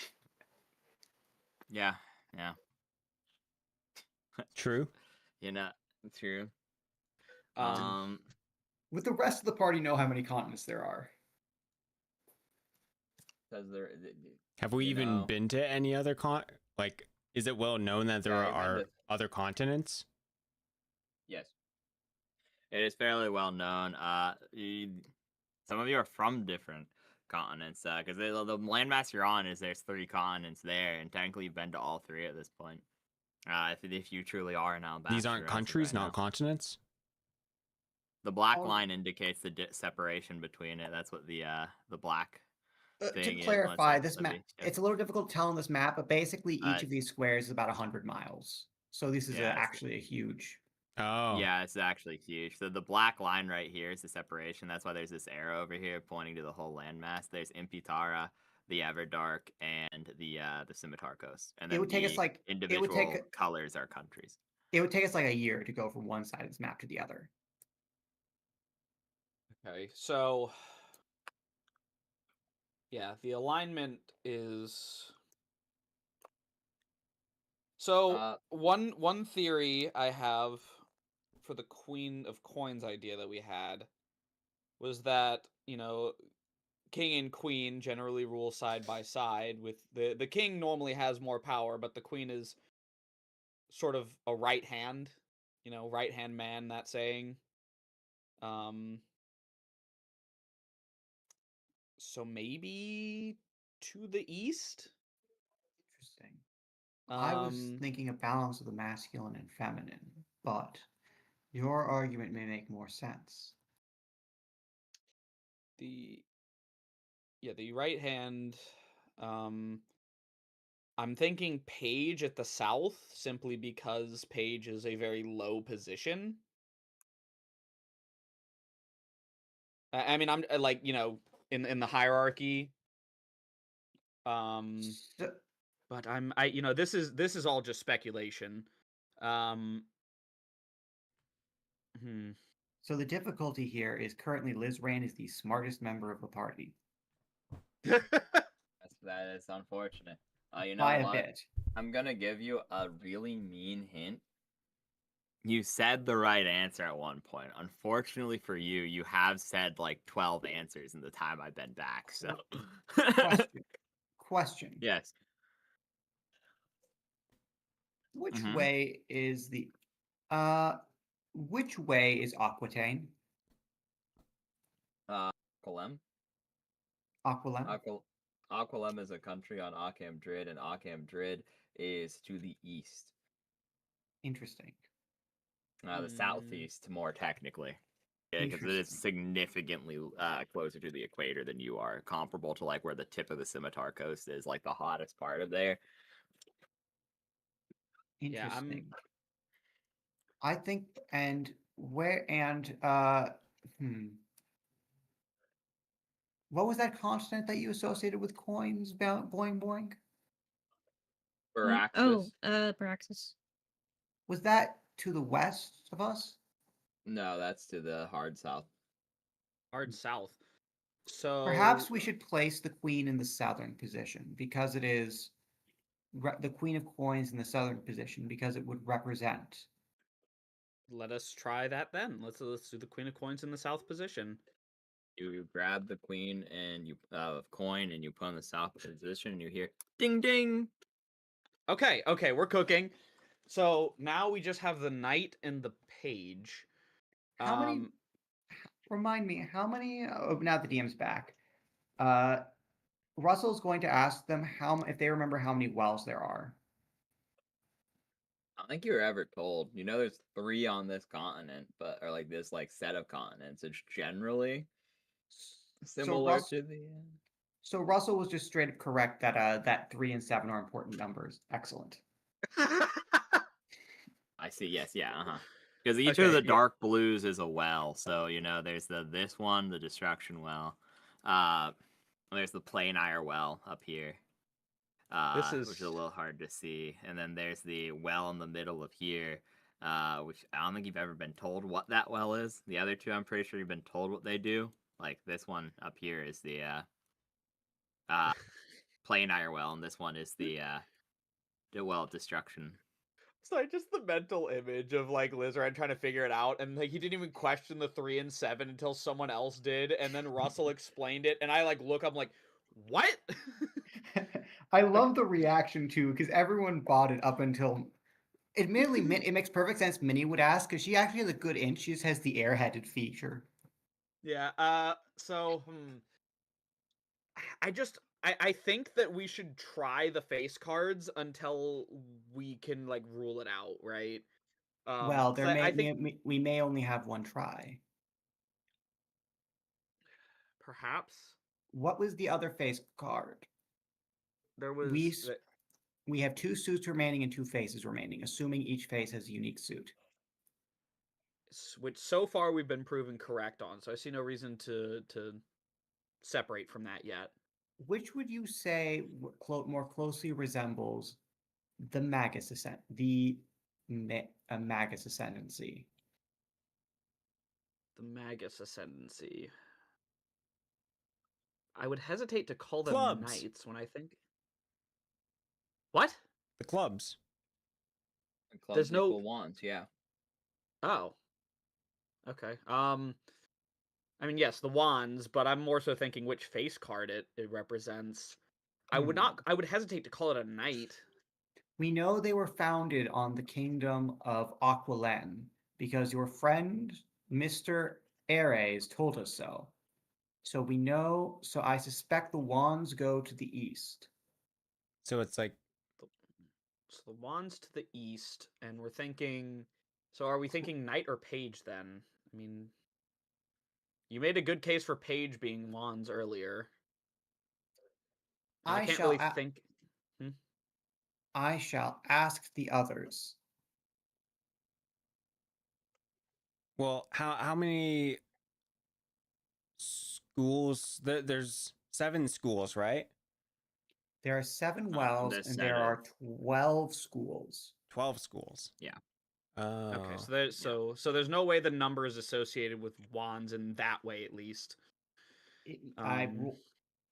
Yeah. True. True. Would the rest of the party know how many continents there are? Because Have we even been to any other like, is it well known that there are other continents? Yes. It is fairly well known. Some of you are from different continents, because the landmass you're on there's 3 continents there, and technically you've been to all 3 at this point. If you truly are an ambassador. These aren't countries, not continents? The black line indicates the separation between it. That's what the black thing to clarify, this map, it's a little difficult to tell on this map, but basically each of these squares is about 100 miles. So this is actually a huge... Oh. Yeah, it's actually huge. So the black line right here is the separation. That's why there's this arrow over here pointing to the whole landmass. There's Imputara, the Everdark, and the Scimitar Coast. And then it would take us like individual colors are countries. It would take us like a year to go from one side of this map to the other. Okay, so yeah, the alignment is. So one theory I have for the Queen of Coins idea that we had was that, king and queen generally rule side by side, with the king normally has more power, but the queen is sort of a right hand, right hand man, that saying. So maybe to the east? Interesting. I was thinking a balance of the masculine and feminine, but your argument may make more sense. The right hand, I'm thinking page at the south, simply because page is a very low position. I mean, I'm like, in the hierarchy. But this is all just speculation. So the difficulty here is currently Liz Rain is the smartest member of the party That is unfortunate. You know by a what? bit. I'm gonna give you a really mean hint. You said the right answer at one point. Unfortunately for you, you have said like 12 answers in the time I've been back. So, Question. yes. Which Mhm. way is which way is Aquitaine? Aqualem. Aquilem? Aqualem is a country on Occam Drid, and Occam Drid is to the east. Interesting. The southeast, more technically. Yeah, because it is Interesting. significantly closer to the equator than you are, comparable to like where the tip of the Scimitar Coast is, like the hottest part of there. Yeah, Interesting. I think what was that consonant that you associated with coins? Boing boing. What? Baraxis. Praxis. Was that to the west of us? No, that's to the hard south. hard south. So Perhaps we should place the queen in the southern position because it is the queen of coins in the southern position because it would represent. let us try that then. Let's do the queen of coins in the south position. You grab the queen and you coin and you put in the south position and you hear ding ding. Okay, we're cooking. So now we just have the knight and the page. How many? Remind me, how many? Oh, now the DM's back. Russell's going to ask them if they remember how many wells there are. I don't think you were ever told. You know, there's 3 on this continent, or like this like set of continents. It's generally similar to the. So Russell was just straight up correct that that 3 and 7 are important numbers. Excellent. I see. Yes. Yeah. Because each of Okay, the yeah. dark blues is a well. So you know, there's this one, the destruction well. There's the plain ire well up here. This is Which is a little hard to see. And then there's the well in the middle of here, which I don't think you've ever been told what that well is. The other two, I'm pretty sure you've been told what they do. Like this one up here is the plain ire well, and this one is the well of destruction. Sorry, just the mental image of like Lizard trying to figure it out, and like he didn't even question the 3 and 7 until someone else did, and then Russell explained it, and I like look up, I'm like, what? I love the reaction too, because everyone bought it up until. Admittedly, it makes perfect sense. Minnie would ask because she actually has a good inch. She just has the airheaded feature. Yeah. So I think that we should try the face cards until we can like rule it out, right? Well, I think we may only have one try. perhaps What was the other face card? there was We have 2 suits remaining and 2 faces remaining, assuming each face has a unique suit. which so far we've been proven correct on, so I see no reason to separate from that yet. Which would you say more closely resembles the Magus Magus ascendancy? The Magus Ascendancy. I would hesitate to call them Clubs. knights when I think. What? The clubs. Clubs There's no- equal wands, yeah. Oh. Okay. I mean, yes, the wands, but I'm more so thinking which face card it represents. I would not. I would hesitate to call it a knight. We know they were founded on the kingdom of Aquilene because your friend, Mr. Ares, told us so. So we know, so I suspect the wands go to the east. So it's like So the wands to the east, and we're thinking. So are we thinking knight or page then? I mean, you made a good case for page being wands earlier. And I can't really think. I shall ask the others. well, how many schools? There's 7 schools, right? There are 7 wells this and set there of- are 12 schools. 12 schools. Yeah. Oh. Okay, so there's no way the number is associated with wands in that way, at least.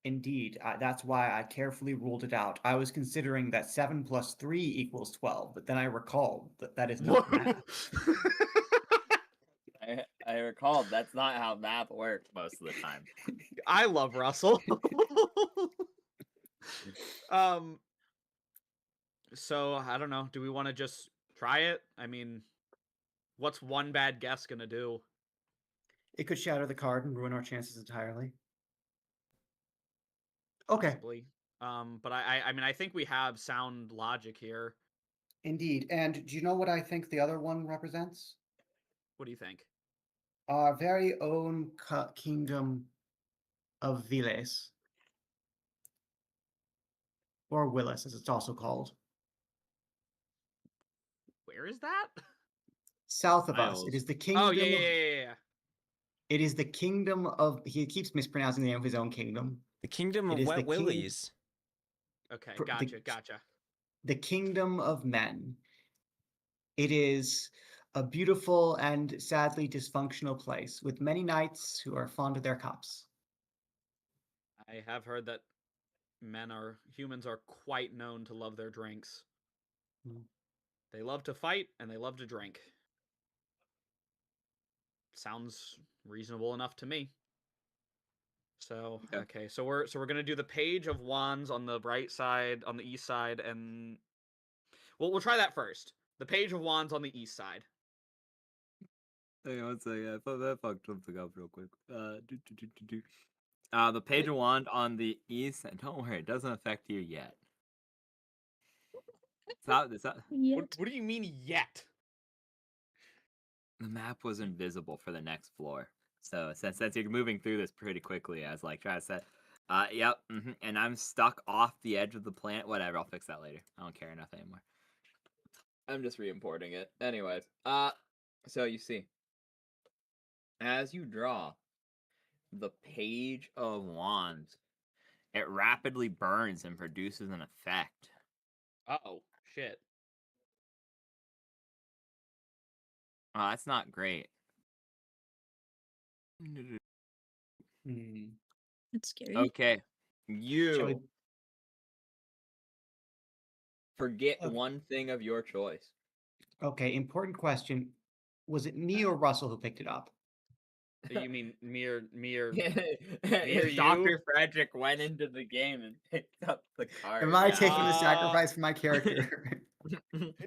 Indeed, that's why I carefully ruled it out. I was considering that 7 plus 3 equals 12, but then I recalled that that is not math. I recall that's not how math works most of the time. I love Russell. So I don't know. Do we want to just try it? I mean, what's one bad guess gonna do? It could shatter the card and ruin our chances entirely. Okay, Possibly. But I mean, I think we have sound logic here. indeed. And do you know what I think the other one represents? What do you think? Our very own kingdom of Viles. Or Willis, as it's also called. Where is that? South of us. Miles. It is the kingdom Oh yeah, yeah, of... yeah. It is the kingdom of... He keeps mispronouncing the name of his own kingdom. The kingdom It of is the Wet Willies. Okay, the- gotcha. The kingdom of men. It is a beautiful and sadly dysfunctional place with many knights who are fond of their cups. I have heard that humans are quite known to love their drinks. Hmm. They love to fight and they love to drink. Sounds reasonable enough to me. So okay, so we're gonna do the page of wands on the right side, on the east side, and we'll try that first. The page of wands on the east side. Hang on one second. I fucked something up real quick. The page of wand on the east. Don't worry, it doesn't affect you yet. It's not, Yet. What do you mean yet? the map was invisible for the next floor. So since you're moving through this pretty quickly, I was like trying to set. Yep. And I'm stuck off the edge of the planet. Whatever, I'll fix that later. I don't care enough anymore. I'm just re-importing it. Anyways, so you see, as you draw the page of wands, it rapidly burns and produces an effect. Uh-oh, shit. Oh, that's not great. That's scary. Okay, Shall you we- forget Okay. one thing of your choice. Okay, important question. Was it me or Russell who picked it up? You mean me or Dr. you? Frederick went into the game and picked up the card. Am I yeah. taking the sacrifice for my character?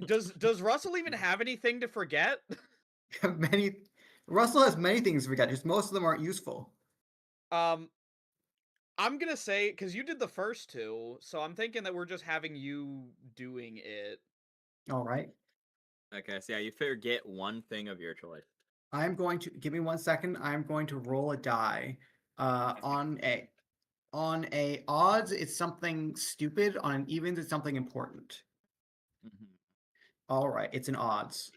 Does Russell even have anything to forget? Russell has many things to forget, just most of them aren't useful. I'm gonna say, because you did the first two, so I'm thinking that we're just having you doing it. All right. Okay, so yeah, you forget one thing of your choice. I'm going to give me 1 second. I'm going to roll a die. On a odds, it's something stupid. On an evens, it's something important. All right, it's an odds.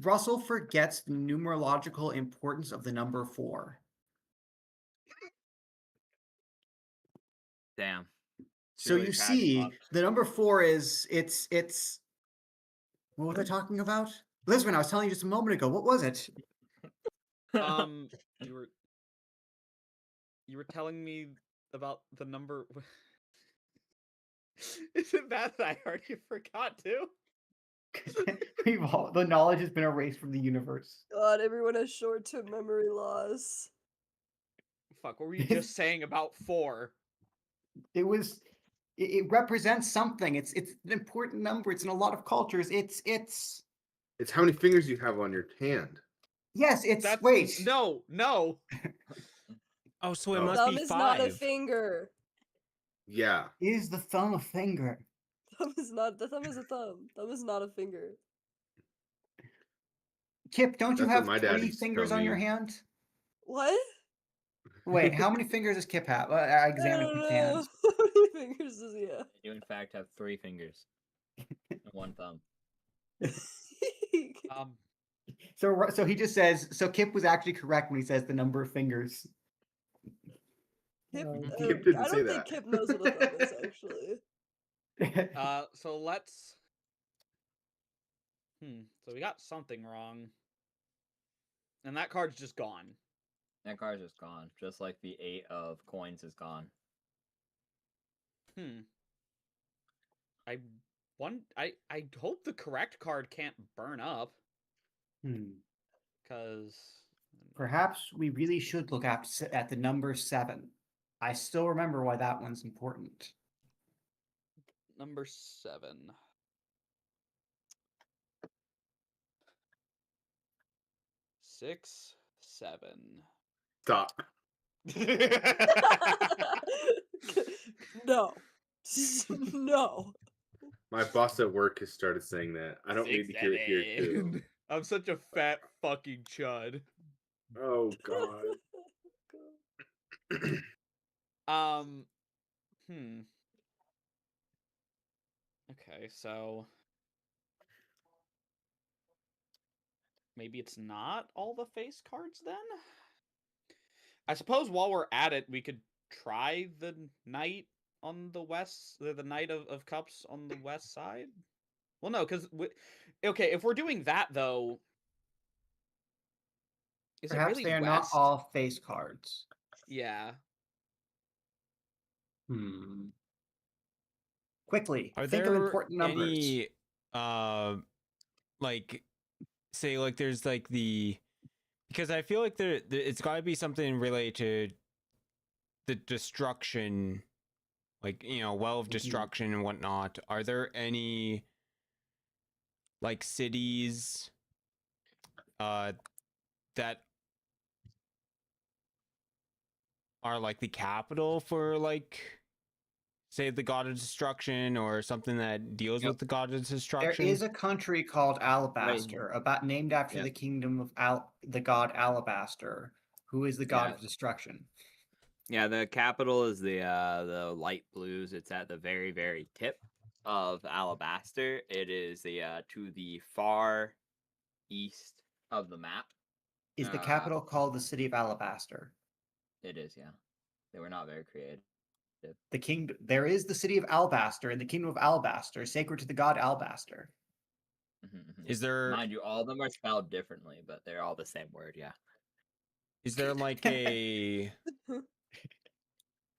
Russell forgets the numerological importance of the number 4. Damn. So really you tragic, see, Bob. the number 4 is it's. What was I talking about? Lisbon, I was telling you just a moment ago. What was it? You were telling me about the number. Is it bad that I already forgot too? The knowledge has been erased from the universe. God, everyone has short-term memory loss. Fuck, what were you just saying about 4? It represents something. It's an important number. It's in a lot of cultures. It's It's how many fingers you have on your hand. yes. That's wait. No. Oh, so it No. must Thumb be is not a 5. finger. Yeah. Is the thumb a finger? Thumb is not. The thumb is a thumb. Thumb is not a finger. Kip, don't you That's what have my dad 3 used to fingers tell on your me. hand? What? Wait, how many fingers does Kip have? I I examined don't Kip's know. hands. How many fingers does he have? You in fact have 3 fingers and 1 thumb. So he just says. So Kip was actually correct when he says the number of fingers. Kip, Kip didn't I say don't think that. Kip knows what a thumb is actually. So let's So we got something wrong. And that card's just gone. That card's just gone, just like the 8 of coins is gone. I hope the correct card can't burn up, because Perhaps we really should look at the number 7. I still remember why that one's important. number 7. Six, 7. Stop. No. No. My boss at work has started saying that. I don't need to hear it here too. 6, 7. I'm such a fat fucking chud. Oh God. Okay, so maybe it's not all the face cards then? I suppose while we're at it, we could try the knight on the west, the knight of cups on the west side. Well, no, because okay, if we're doing that though, is Perhaps it really they are west? not all face cards. Yeah. Quickly, Are think of there important numbers. any, like, say, like, there's like because I feel like it's got to be something related to the destruction, like, well of destruction and whatnot. Are there any like cities that are like the capital for, like, say, the god of destruction, or something that deals with the god of There destruction? is a country called Alabaster, named after Yep. the kingdom of the god Alabaster, who is the god Yeah. of destruction. Yeah, the capital is the light blues. It's at the very, very tip of Alabaster. It is to the far east of the map. Is the capital called the city of Alabaster? It is, yeah. They were not very creative. There is the city of Alabaster, and the kingdom of Alabaster, sacred to the god Alabaster. Is there, Mind you, all of them are spelled differently, but they're all the same word, yeah. is there like a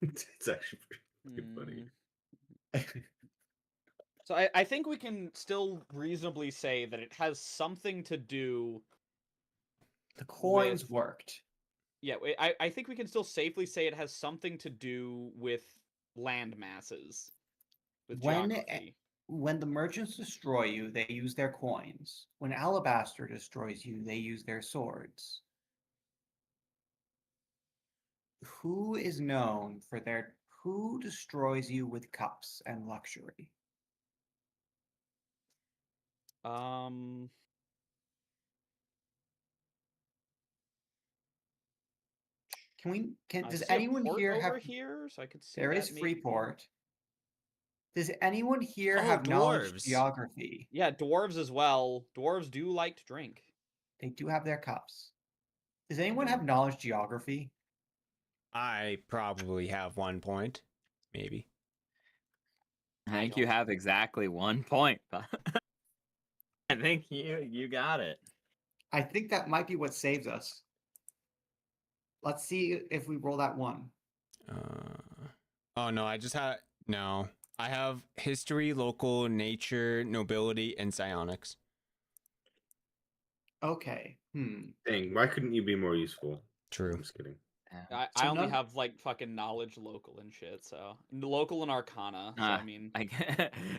It's actually pretty funny. So I think we can still reasonably say that it has something to do. The coins worked. Yeah, I think we can still safely say it has something to do with land masses, with geography. When the merchants destroy you, they use their coins. When Alabaster destroys you, they use their swords. Who is known for who destroys you with cups and luxury? Does anyone here have here? So I could see there that is maybe. Freeport. Does anyone here Oh, have knowledge of dwarves. geography? Yeah, dwarves as well. Dwarves do like to drink. They do have their cups. Does anyone have knowledge geography? I probably have 1 point, maybe. I think you have exactly 1 point. I think you got it. I think that might be what saves us. Let's see if we roll that 1. Oh no, I have history, local, nature, nobility, and psionics. Okay. Dang, why couldn't you be more useful? True. I'm just kidding. I only have like fucking knowledge, local, and shit. So local and arcana. So I mean,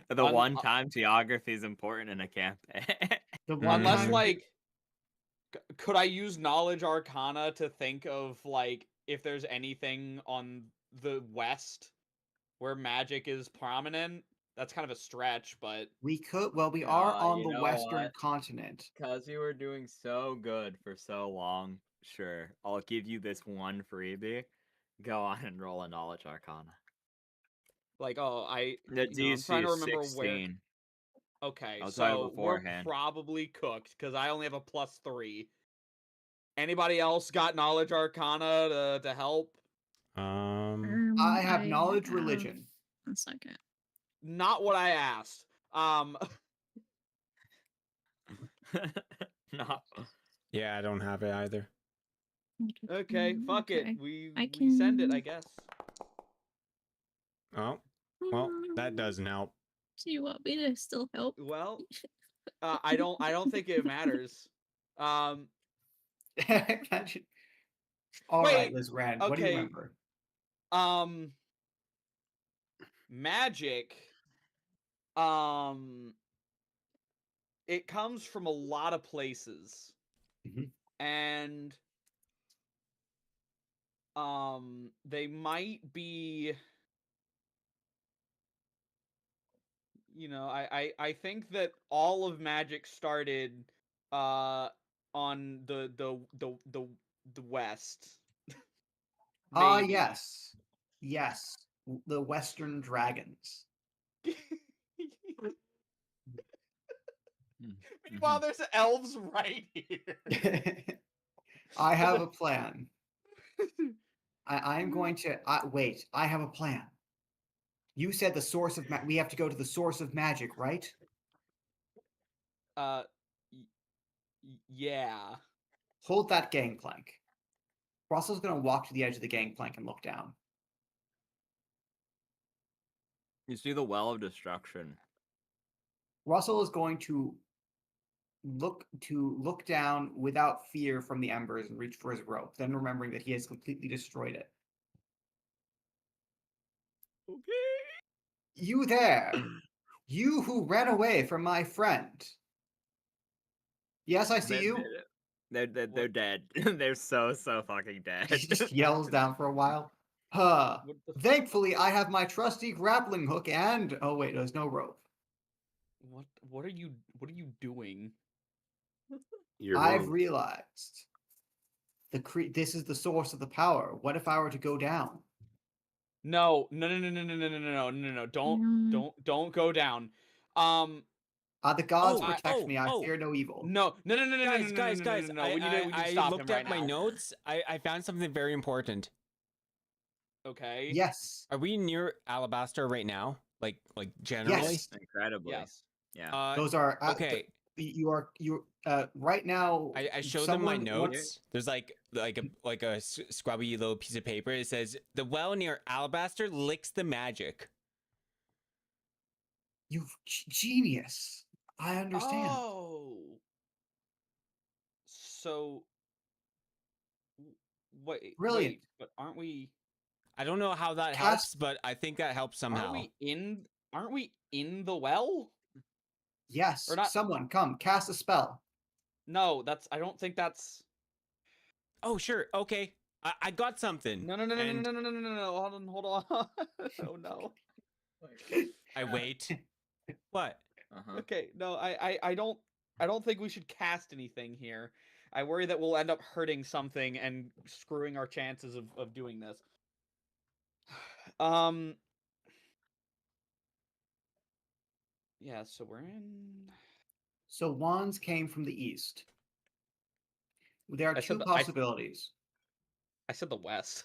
the one time geography is important in a campaign. Unless like, could I use knowledge arcana to think of like if there's anything on the west where magic is prominent? That's kind of a stretch, but we could. Well, we are on the western continent. Because you were doing so good for so long. Sure, I'll give you this 1 freebie. Go on and roll a knowledge arcana. Like, I'm DC trying to remember 16. where. Okay, so we're probably cooked because I only have a +3. Anybody else got knowledge arcana to help? I have knowledge religion. 1 second. Not what I asked. No. Yeah, I don't have it either. Okay, fuck Okay. it. We I send it, can- I guess. Oh, well, that doesn't help. Do you want me to still help? Well, I don't think it matters. Imagine. All right, Wait, Liz Rand, what do you okay. remember? Magic. It comes from a lot of places. Mhm. And they might be, you know, I think that all of magic started on the west. Ah, Maybe. yes. Yes. The Western Dragons. Meanwhile, there's elves right here. I have a plan. I am going to wait. I have a plan. You said the source of we have to go to the source of magic, right? Yeah. Hold that gangplank. Russell's going to walk to the edge of the gangplank and look down. You see the well of destruction. Russell is going to look down without fear from the embers and reach for his rope, then remembering that he has completely destroyed it. Okay. You there! You who ran away from my friend. Yes, I see you. They're dead. They're so fucking dead. He just yells down for a while. Huh. What the Thankfully, I have my trusty grappling hook and oh wait, there's no rope. what are you doing? You're I've wrong. realized this is the source of the power. What if I were to go down? No. Don't go down. The gods Oh, protect me. I fear no evil. No. Guys, No. We need to I stop looked him at right my now. notes. I found something very important. Okay. Yes. Are we near Alabaster right now? Like generally? Yes. Incredibly. Yes. Yeah. Those are okay. You right now. I showed them my someone- notes. There's like a scrubby little piece of paper. It says the well near Alabaster licks the magic. You genius. I understand. Oh. So. Wait. Brilliant. But aren't we? I don't know how that Cast- helps, but I think that helps somehow. Aren't we in the well? Yes. Or not- Someone come cast a spell. No, I don't think that's. Oh, sure. Okay. I got something. No. Hold on. Oh no. I wait. What? Uh-huh. Okay, no, I don't think we should cast anything here. I worry that we'll end up hurting something and screwing our chances of doing this. Yeah, so we're in. So wands came from the east. There are I two said possibilities. I said the west.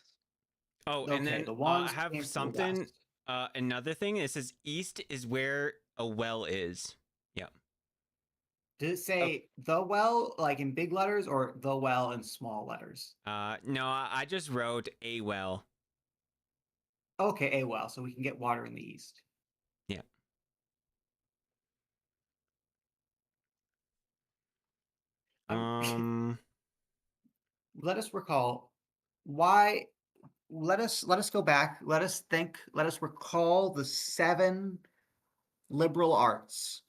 Oh, Okay, and then the I wands have came from the something. west. Another thing. It says east is where a well is. Yeah. Did it say the well like in big letters or the well in small letters? No, I just wrote a well. Okay, a well, so we can get water in the east. Yeah. Let us recall why. Let us go back. Let us think. Let us recall the 7 liberal arts.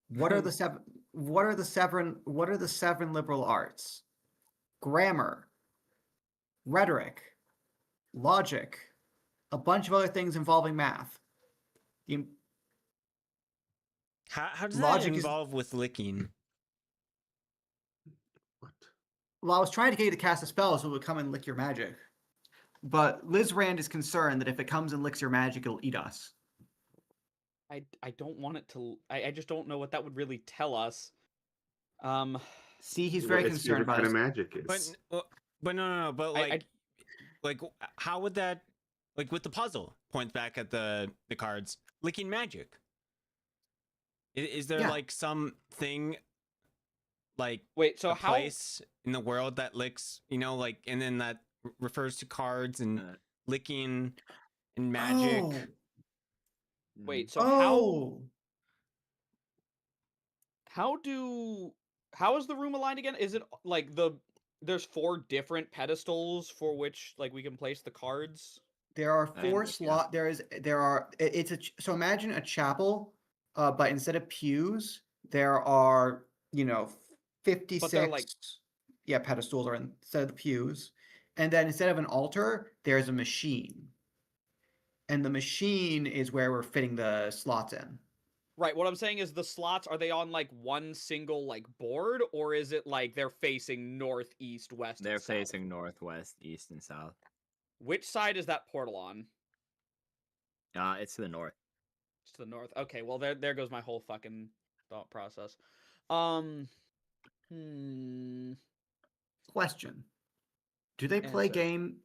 What are the 7? What are the 7? What are the 7 liberal arts? Grammar, rhetoric, logic, a bunch of other things involving math. The How does Logic that is- involve with licking? What? Well, I was trying to get you to cast a spell so it would come and lick your magic. But Liz Rand is concerned that if it comes and licks your magic, it'll eat us. I don't want it to. I just don't know what that would really tell us. See, he's Well, very it's concerned what about kind of his... magic is. But no. But I- like how would that like with the puzzle? Points back at the cards. Licking magic. Is there Yeah. like something like Wait, so a how? place in the world that licks, like, and then that refers to cards and Uh, licking and magic. Oh, Wait, so oh, how do how is the room aligned again? Is it like there's 4 different pedestals for which like we can place the cards? there are I four think, yeah. slot. There are. It's a. So imagine a chapel, but instead of pews, there are 56. like- Yeah, pedestals are instead of the pews, and then instead of an altar, there's a machine, and the machine is where we're fitting the slots in. Right, what I'm saying is the slots, are they on like one single like board, or is it like they're facing north, east, west, They're and south? facing northwest, east, and south. Which side is that portal on? It's to the north. It's to the north. Okay, well there goes my whole fucking thought process. Hmm. Question: Do they play Answer. game?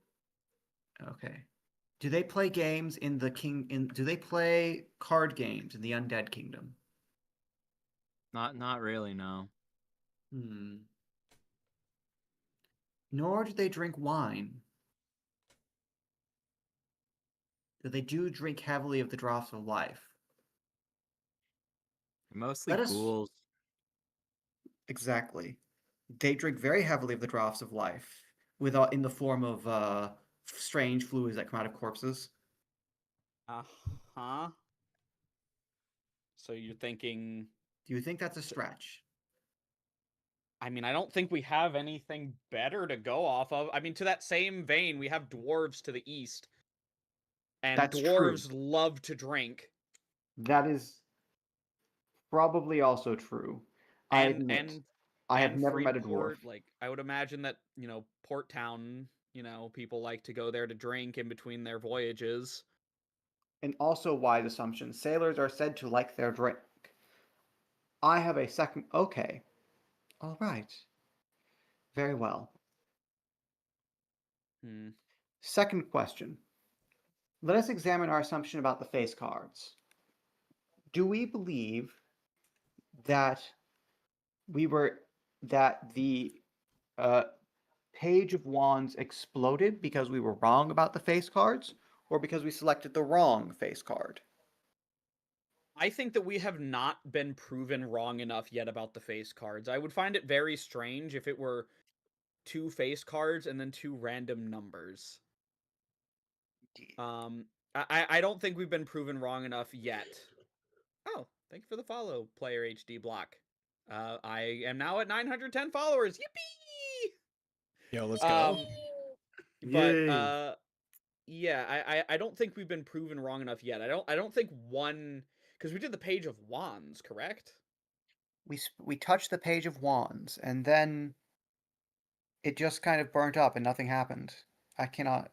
Okay. Do they play games in the king? Do they play card games in the Undead Kingdom? Not really, no. Hmm. Nor do they drink wine. But they do drink heavily of the drops of life. Mostly Let us- ghouls. Exactly. They drink very heavily of the draughts of life, in the form of strange fluids that come out of corpses. Uh-huh. So you're thinking, Do you think that's a stretch? I mean, I don't think we have anything better to go off of. I mean, to that same vein, we have dwarves to the east. And That's true. dwarves love to drink. That is probably also true. I admit. I have never met a dwarf. Freeport, like I would imagine that, Port Town, people like to go there to drink in between their voyages. And also wise assumption. Sailors are said to like their drink. I have a second. Okay. All right. Very well. Hmm. Second question. Let us examine our assumption about the face cards. Do we believe that the Page of Wands exploded because we were wrong about the face cards, or because we selected the wrong face card? I think that we have not been proven wrong enough yet about the face cards. I would find it very strange if it were 2 face cards and then 2 random numbers. I don't think we've been proven wrong enough yet. Oh, thank you for the follow, Player HD Block. I am now at 910 followers. Yippee! Yo, let's go. But Yay. yeah, I don't think we've been proven wrong enough yet. I don't think one, because we did the Page of Wands, correct? We touched the Page of Wands, and then it just kind of burnt up and nothing happened. I cannot.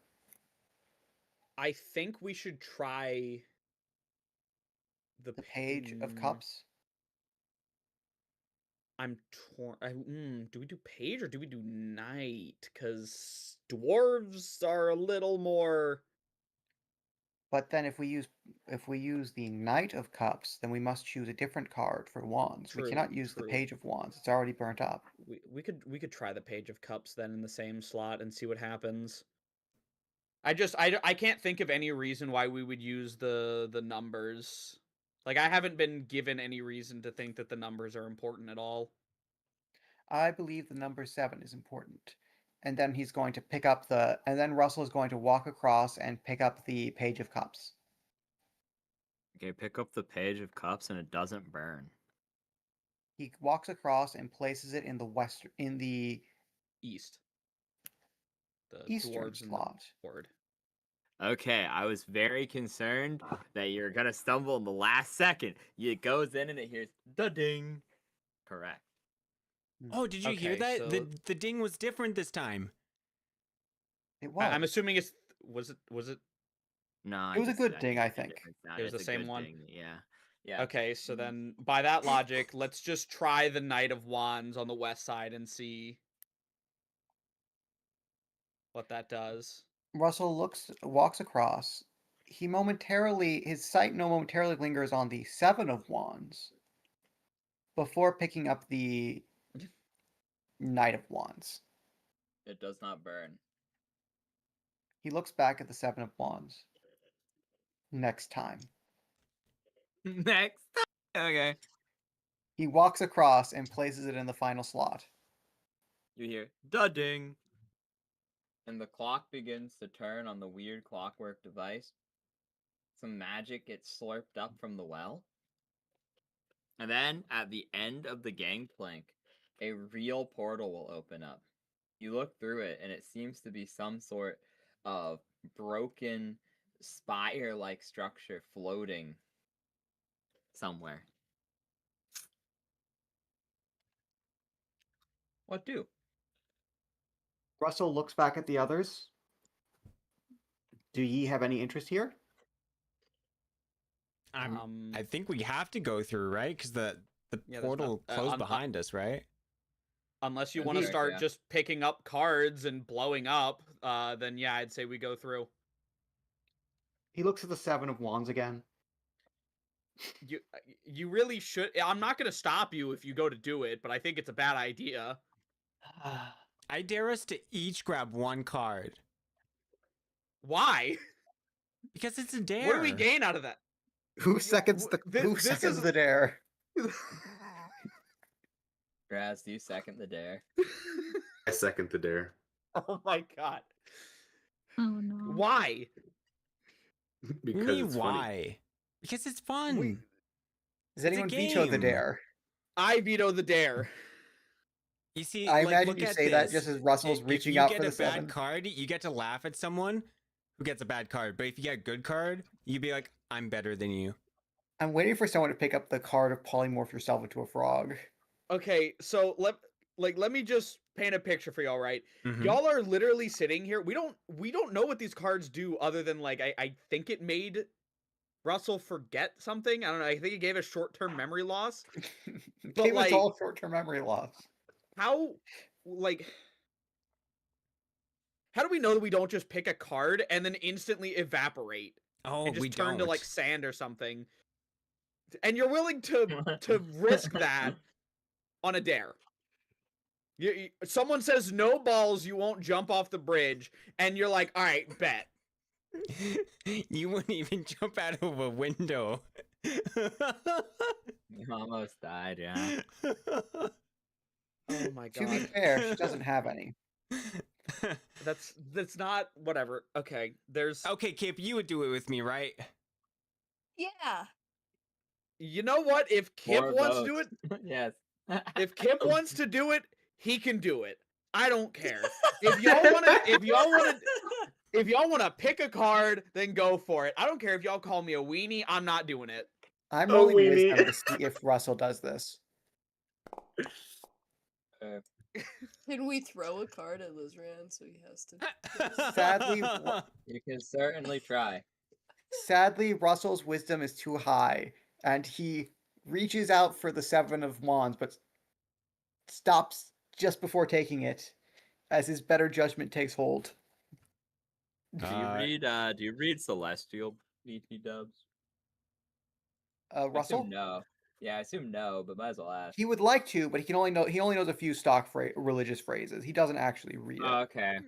I think we should try the The Page of Cups? I'm torn. Do we do page or do we do knight? Because dwarves are a little more. But then if we use the Knight of Cups, then we must choose a different card for Wands. We cannot use the True. Page of Wands. It's already burnt up. We could try the page of cups then in the same slot and see what happens. I can't think of any reason why we would use the numbers. Like I haven't been given any reason to think that the numbers are important at all. I believe the number 7 is important. And then he's going to pick up and then Russell is going to walk across and pick up the Page of Cups. Okay, pick up the Page of Cups and it doesn't burn. He walks across and places it in the East. The eastern dwarves in slot. the board. Okay, I was very concerned that you're gonna stumble in the last second. It goes in and it hears the ding. Correct. Oh, did you hear Okay, that? so- The ding was different this time. It was. I'm assuming it's was it No, It was a good I ding, think I it's a think. different sound. It was It's the a same good one? ding, yeah. Yeah. okay, so then by that logic, let's just try the Knight of Wands on the west side and see what that does. Russell walks across. His sight momentarily lingers on the 7 of Wands before picking up the Knight of Wands. It does not burn. He looks back at the Seven of Wands. Next time. Next. Okay. He walks across and places it in the final slot. You hear da-ding. And the clock begins to turn on the weird clockwork device. Some magic gets slurped up from the well. And then, at the end of the gangplank, a real portal will open up. You look through it, and it seems to be some sort of broken spire-like structure floating somewhere. What do? Russell looks back at the others. Do ye have any interest here? I think we have to go through, right? Because the Yeah, there's portal not- closed behind us, right? Unless you That'd want to be- start yeah. just picking up cards and blowing up, then yeah, I'd say we go through. He looks at the Seven of Wands again. You really should. I'm not gonna stop you if you go to do it, but I think it's a bad idea. I dare us to each grab one card Why? because it's a dare. What do we gain out of that? Who seconds the this seconds is- the dare? Graz, do you second the dare? I second the dare. Oh my god. Oh no. Why? Because Me, it's funny. why? Because it's fun. Does anyone veto the game. dare? I veto the dare. You see, I like, imagine look you at say that this. just as Russell's If reaching you out get for a the bad seven. card, you get to laugh at someone who gets a bad card. But if you get a good card, you'd be like, "I'm better than you." I'm waiting for someone to pick up the card of polymorph yourself into a frog. Okay, so let me just paint a picture for y'all, right? Mhm. Y'all are literally sitting here. We don't know what these cards do other than like I think it made Russell forget something. I don't know. I think it gave us short-term memory loss. But, Gave us like- all short-term memory loss. How how do we know that we don't just pick a card and then instantly evaporate Oh, and just we turn don't. to like sand or something? And you're willing to risk that on a dare. Someone says no balls, you won't jump off the bridge, and you're like, all right, bet. You wouldn't even jump out of a window. You almost died, yeah. Oh my To be god. fair, she doesn't have any. That's not whatever. Okay, there's Okay, Kip, you would do it with me, right? Yeah. you know what? If Kip More wants to do it, votes. Yes. if Kip wants to do it, he can do it. I don't care. If y'all want to pick a card, then go for it. I don't care if y'all call me a weenie. I'm not doing it. I'm Oh, rolling weenie. wisdom to see if Russell does this. Can we throw a card at Lizran so he has to? Sadly, You can certainly try. Sadly, Russell's wisdom is too high, and he reaches out for the Seven of Wands, but stops just before taking it, as his better judgment takes hold. Do you read Celestial, BT dubs? I Russell, assume no. Yeah, I assume no, but might as well ask. he would like to, but he only knows a few stock religious phrases. He doesn't actually read it. Okay.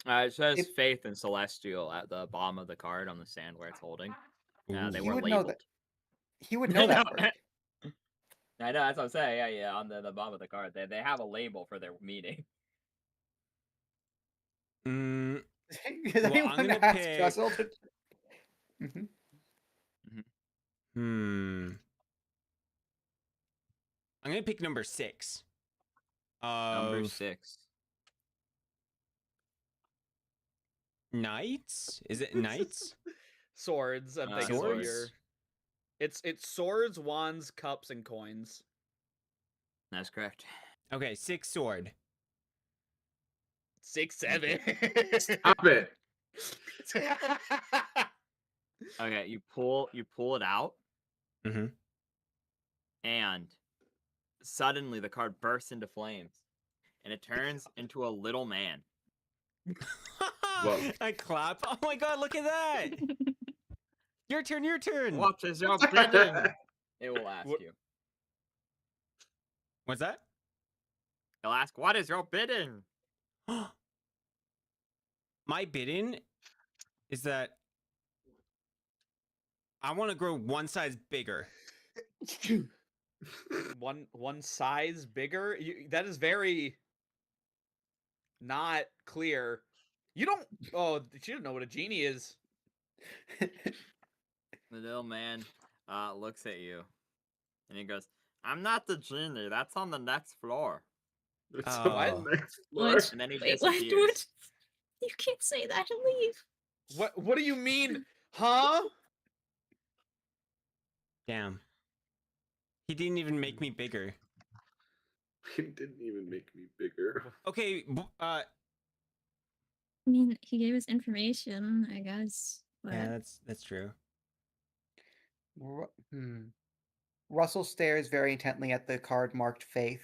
It says If- Faith and Celestial at the bottom of the card on the sand where it's holding. They He were would know labeled. that. He would know that word. I know, that's what I'm saying. Yeah, on the bottom of the card. They have a label for their meaning. Mm, Has Well, I'm anyone gonna asked pick- Russell to... Mhm. I'm gonna pick number 6. Number 6. Knights? Is it knights? Swords, I think is what Swords? you're. It's swords, wands, cups, and coins. That's correct. Okay, 6 sword. 6, 7. Stop it. Okay, you pull it out. Mhm. And suddenly the card bursts into flames. And it turns into a little man. Whoa. I clap. Oh my god, look at that! Your turn, your turn. What is your bidding? It will ask What- you. What's that? He'll ask, "What is your bidding?" My bidding is that I want to grow one size bigger. One size bigger? That is very not clear. You don't. Oh, you don't know what a genie is. The little man looks at you, and he goes, "I'm not the genie. That's on the next floor." It's Oh. on the next floor. What? And then he Wait, disappears. what? You can't say that and leave. What do you mean? Huh? Damn. He didn't even make me bigger. It didn't even make me bigger. Okay, I mean, he gave us information, I guess. But yeah, that's true. Russell stares very intently at the card marked Faith.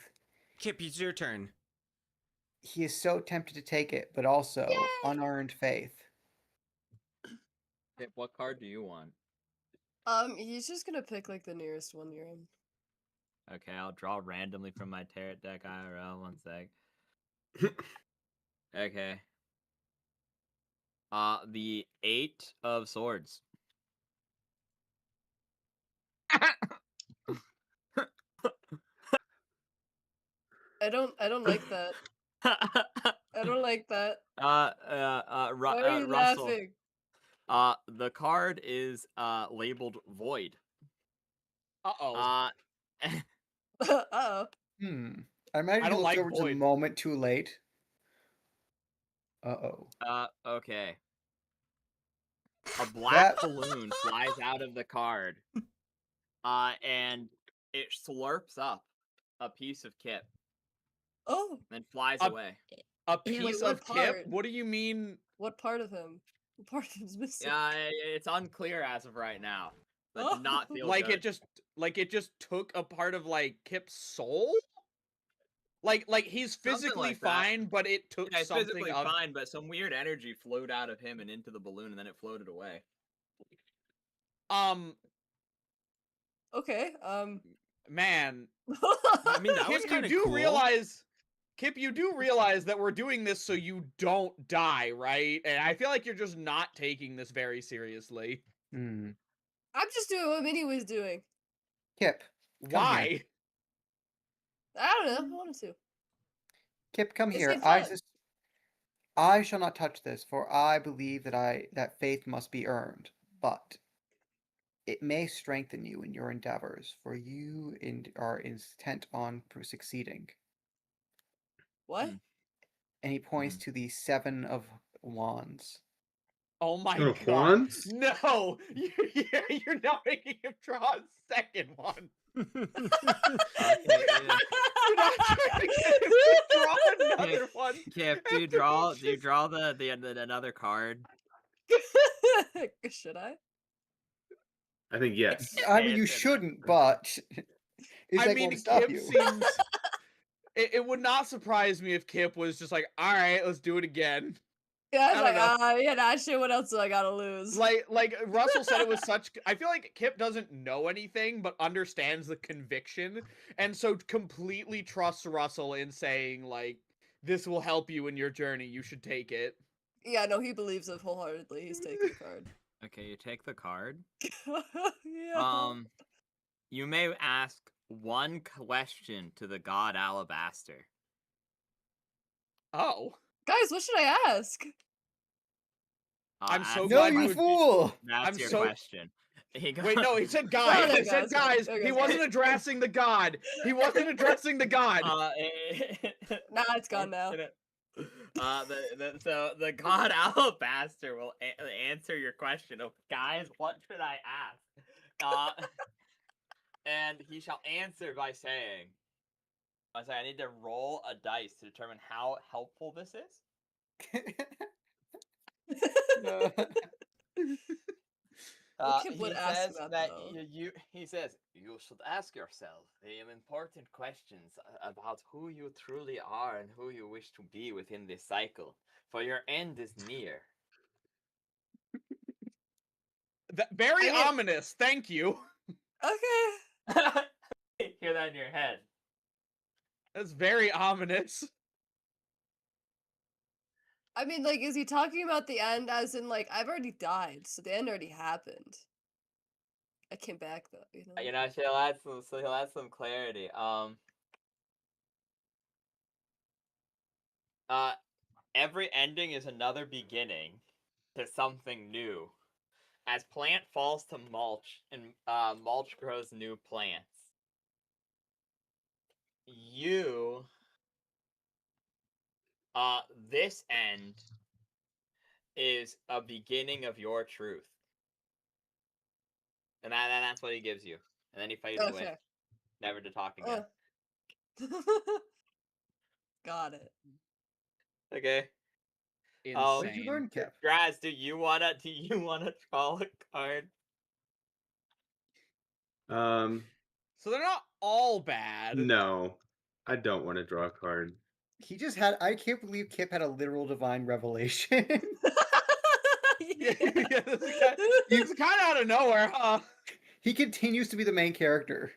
Kip, it's your turn. He is so tempted to take it, but also unearned faith. Hey, what card do you want? He's just gonna pick like the nearest one you're in. Okay, I'll draw randomly from my tarot deck IRL. One sec. Okay. The 8 of Swords. I don't like that. I don't like that. Why are you Russell. laughing? The card is labeled Void. Uh-oh. Uh-oh. I imagine I he don't looked like over just a Void. moment too late. Uh-oh. Okay. A black balloon flies out of the card. And it slurps up a piece of Kip. Oh. Then flies A- away. A Ew. piece What of Kip? part? What do you mean? What part of him? What part of him's missing? Yeah, it's unclear as of right now. But did not feel Like good. it just took a part of like Kip's soul? Like he's Something physically like that. fine, but it took Yeah, it's something physically of fine, but some weird energy flowed out of him and into the balloon, and then it floated away. Okay. Man. I mean, that was Kip, you kind of do cool. realize Kip, you do realize that we're doing this so you don't die, right? And I feel like you're just not taking this very seriously. Hmm. I'm just doing what Minnie was doing. Kip. Come Why? here. I don't know. I wanted to. Kip, come It here. seemed fun. I shall not touch this, for I believe that faith must be earned. But it may strengthen you in your endeavors, for you are intent on succeeding. What? Hmm. And he points to the 7 of Wands. Oh my Oh, god. wands? No! You're not making him draw a second one. Okay, You're not trying to get him to draw another one. Kip, do you draw the another card? Should I? I think yes. I mean, you It's in shouldn't, but is I that mean, going to stop Kip you? seems. It would not surprise me if Kip was just like, all right, let's do it again. Yeah, I was I like, don't know. yeah, nah, shit, what else do I gotta lose? Like Russell said, it was such. I feel like Kip doesn't know anything, but understands the conviction, and so completely trusts Russell in saying like, "This will help you in your journey. You should take it." Yeah, no, he believes it wholeheartedly. He's taking the card. Okay, you take the card. Yeah. You may ask one question to the god Alabaster. Oh, Guys, what should I ask? I'm so ask No, glad him you would- fool! That's I'm your so- question. He wait, no, he said No, guys. no, He said guys, guys. okay, He guys. wasn't addressing the god. He wasn't addressing the god. Nah, it's gone now. So the god Alabaster will answer your question of, guys, what should I ask? And he shall answer by saying, I need to roll a dice to determine how helpful this is. No. Well, Kip would He ask says that, that though. he says you should ask yourself the important questions about who you truly are and who you wish to be within this cycle, for your end is near. Very I mean- ominous. Thank you. Okay. Hear that in your head. That's very ominous. I mean, like, is he talking about the end as in, like, I've already died, so the end already happened. I came back, though, you know? You know, he'll add some clarity. Every ending is another beginning to something new. As plant falls to mulch, and mulch grows new plants. You, this end is a beginning of your truth, and that's what he gives you, and then he fades away, Okay. never to talk again. Got it. Okay. What did you Insane. learn, Kip? Graz, do you wanna draw a card? So they're not all bad. No, I don't want to draw a card. He just had. I can't believe Kip had a literal divine revelation. Yeah, it's kind of out of nowhere, huh? He continues to be the main character.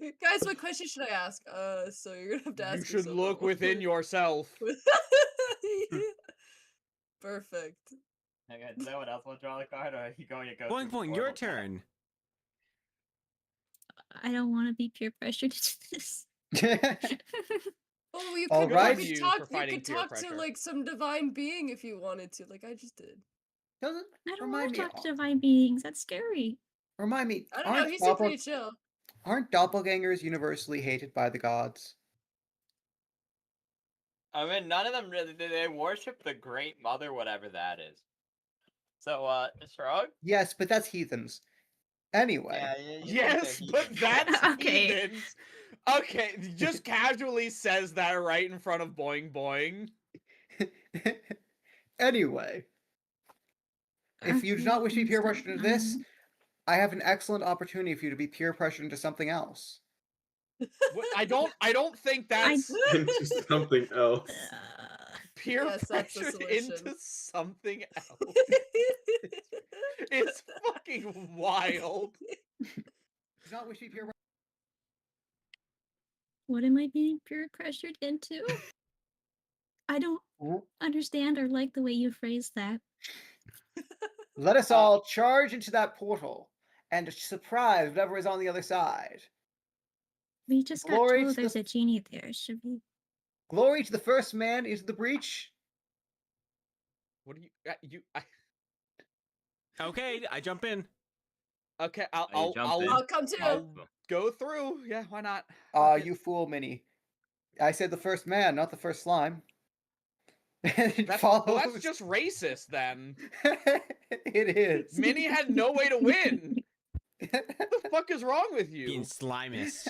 Guys, what question should I ask? So you're gonna have to ask You me should something. look within yourself. Perfect. Okay, does anyone else want to draw the card, or are you going to go? Boing through boing, your formal text? turn. I don't want to be peer pressured to this. Oh, you All could, right. you You could for talk. You fighting could peer talk to pressure. like some divine being if you wanted to, like I just did. Doesn't I don't remind want to me. talk to divine beings. That's scary. Remind me. I don't know. He seemed pretty chill. Aren't doppelgangers universally hated by the gods? I mean, none of them really. They worship the Great Mother, whatever that is. So, Shrug? Yes, but that's heathens. Anyway. Yeah, Yes, but that's Okay. heathens. Okay, just casually says that right in front of Boing Boing. Anyway. If you do not wish to be peer pressured into this, I have an excellent opportunity for you to be peer pressured into something else. I don't think that's Into something else. peer Yes, that's the pressured solution. into something else. It's fucking wild. If you do not wish to be peer What am I being peer pressured into? I don't understand or like the way you phrased that. Let us all charge into that portal and surprise whatever is on the other side. We just got Glory told to there's the- a genie there. Should we? Glory to the first man into the breach. What do you Okay, I jump in. Okay, you jump in? I'll come too. I'll go through. Yeah, why not? You fool, Minnie. I said the first man, not the first slime. And it Well, follows. that's just racist then. It is. Minnie had no way to win. What the fuck is wrong with you? Being slimist.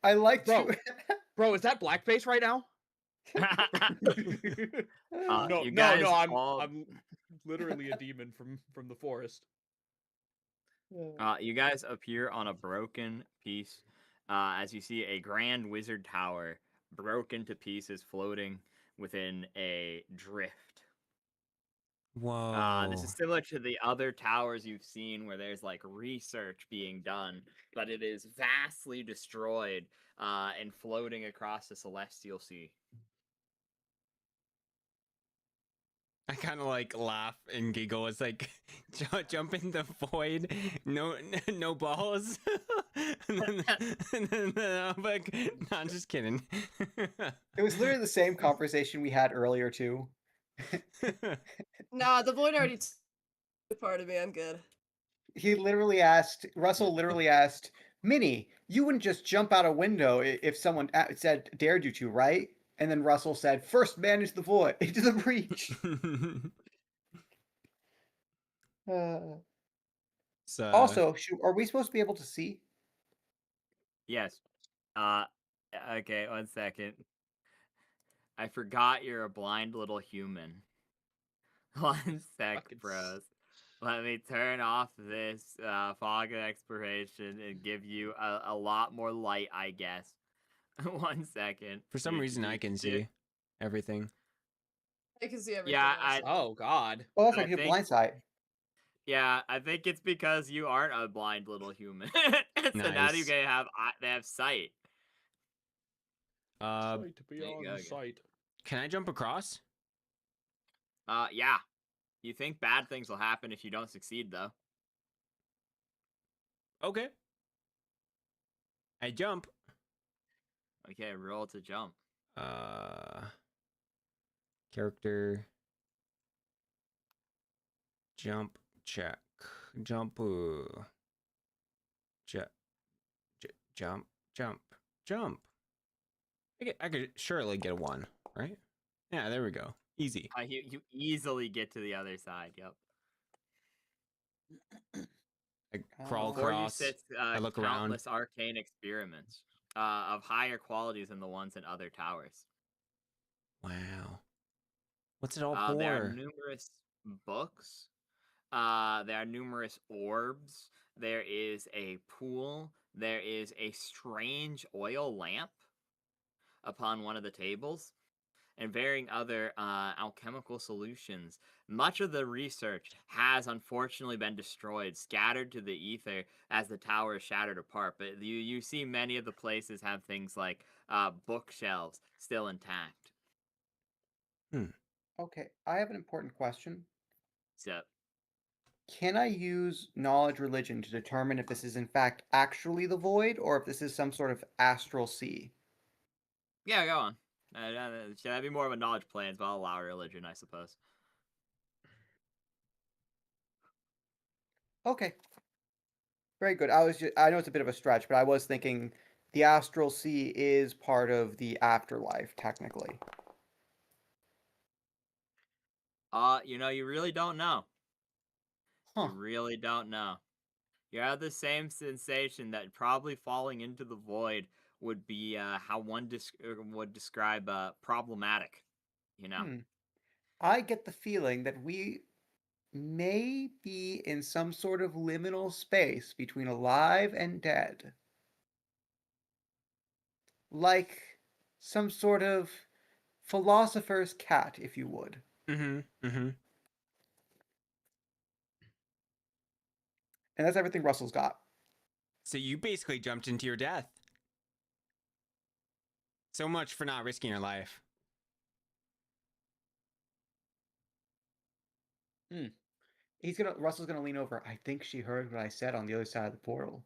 I like Bro. to. Bro, is that blackface right now? No, you guys I'm literally a demon from the forest. You guys appear on a broken piece as you see a grand wizard tower broken to pieces floating within a drift. Whoa. This is similar to the other towers you've seen where there's like research being done, but it is vastly destroyed and floating across the celestial sea. I kind of like laugh and giggle. It's like jump in the void, no balls. and then I'm like, no, I'm just kidding. It was literally the same conversation we had earlier too. Nah, the void already took part of me. I'm good. Russell literally asked, Minnie, you wouldn't just jump out a window if someone said dared you to, right? And then Russell said, first man into the void, into the breach. So Also, are we supposed to be able to see? Yes. Okay, 1 second. I forgot you're a blind little human. 1 sec, Fucking bros. Let me turn off this fog of expiration and give you a lot more light, I guess. 1 second. for some reason I can see everything. I can see everything. Yeah, also. Oh god. Oh, that's I like your think- blind sight. Yeah, I think it's because you aren't a blind little human. So now you Nice. they have sight. Sight there you beyond go, sight. Can I jump across? Yeah. You think bad things will happen if you don't succeed, though. Okay. I jump. Okay, roll to jump. Character. Jump check. Jump. Jump. Jump. I could surely get a 1, right? Yeah, there we go. Easy. You easily get to the other side. Yep. I crawl Before you across. sit I look around. countless arcane experiments of higher qualities than the ones in other towers. Wow. What's it all There are for? numerous books. There are numerous orbs. There is a pool. There is a strange oil lamp upon one of the tables, and varying other alchemical solutions. Much of the research has unfortunately been destroyed, scattered to the ether as the tower is shattered apart. But you see many of the places have things like bookshelves still intact. Okay, I have an important question. So, Can I use knowledge religion to determine if this is in fact actually the void or if this is some sort of astral sea? yeah, go on. Should that be more of a knowledge plans, but I'll allow religion, I suppose. Okay. Very good. I know it's a bit of a stretch, but I was thinking the astral sea is part of the afterlife, technically. You really don't know. Huh. You really don't know. You have the same sensation that probably falling into the void would be how one would describe problematic. You know. I get the feeling that we may be in some sort of liminal space between alive and dead. Like some sort of philosopher's cat, if you would. Mm-hmm. And that's everything Russell's got. So you basically jumped into your death. So much for not risking your life. Russell's gonna lean over. I think she heard what I said on the other side of the portal.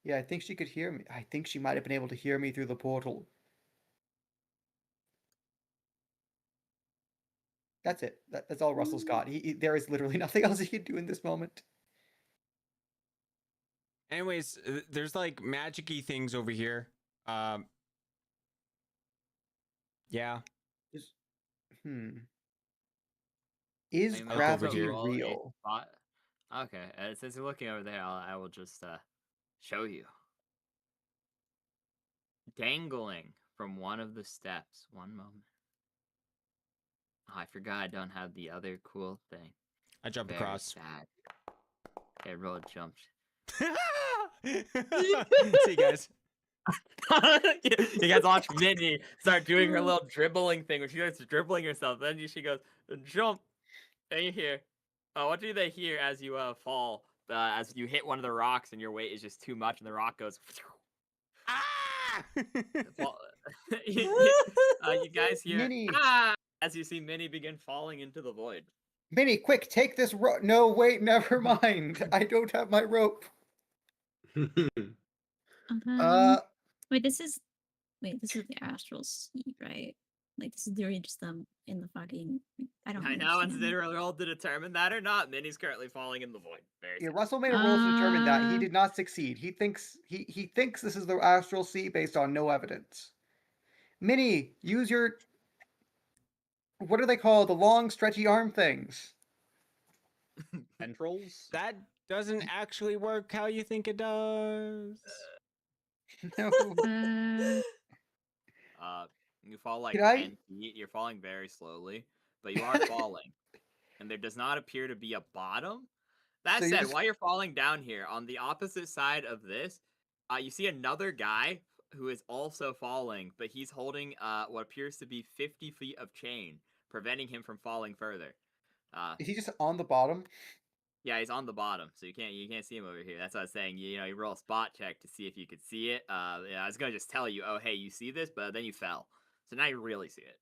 Yeah, I think she could hear me. I think she might have been able to hear me through the portal. That's it. That's all Russell's got. There is literally nothing else he can do in this moment. Anyways, there's like magic-y things over here. Yeah. Is I mean, gravity here. real? Okay, since you're looking over there, I will just show you. Dangling from one of the steps. One moment. Oh, I forgot I don't have the other cool thing. I jump Very across. sad. Okay, roll jump. See you guys. You guys watch Minnie start doing her little dribbling thing where she starts dribbling herself. Then she goes, jump. And you hear, what do they hear as you fall? As you hit one of the rocks and your weight is just too much and the rock goes. Ah! You guys hear, Minnie. as you see Minnie begin falling into the void. Minnie, quick, take this rope. No, wait, never mind. I don't have my rope. Wait, this is the astral sea, right? Like this is literally just them in the fucking. I don't. I know it's understand. roll to determine that or not. Minnie's currently falling in the void. Very Yeah, sad. Russell made a roll to determine that. He did not succeed. He thinks this is the astral sea based on no evidence. Minnie, use your what are they called? The long, stretchy arm things. Tendrils? That doesn't actually work how you think it does. No. You fall like Can I- 10 feet. You're falling very slowly, but you are falling. And there does not appear to be a bottom. That So you said, just- while you're falling down here, on the opposite side of this, you see another guy who is also falling, but he's holding what appears to be 50 feet of chain, preventing him from falling further. Is he just on the bottom? Yeah, he's on the bottom, so you can't see him over here. That's what I was saying. You roll a spot check to see if you could see it. Yeah, I was gonna just tell you, oh hey, you see this, but then you fell, so now you really see it.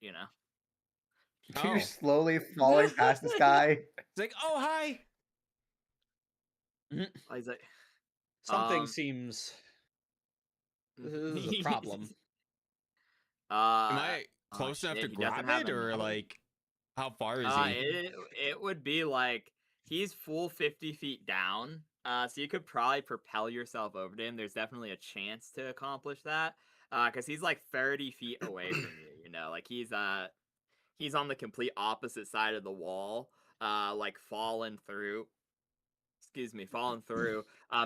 Oh. You're slowly falling past this guy. It's like, oh hi. Oh, he's like, Something Um, seems. This is a problem. Am I oh, close enough shit, to he doesn't grab have it, or another- like, how far is he? it would be like he's full 50 feet down. So you could probably propel yourself over to him. There's definitely a chance to accomplish that. Because he's like 30 feet away from you. Like he's on the complete opposite side of the wall. Like falling through.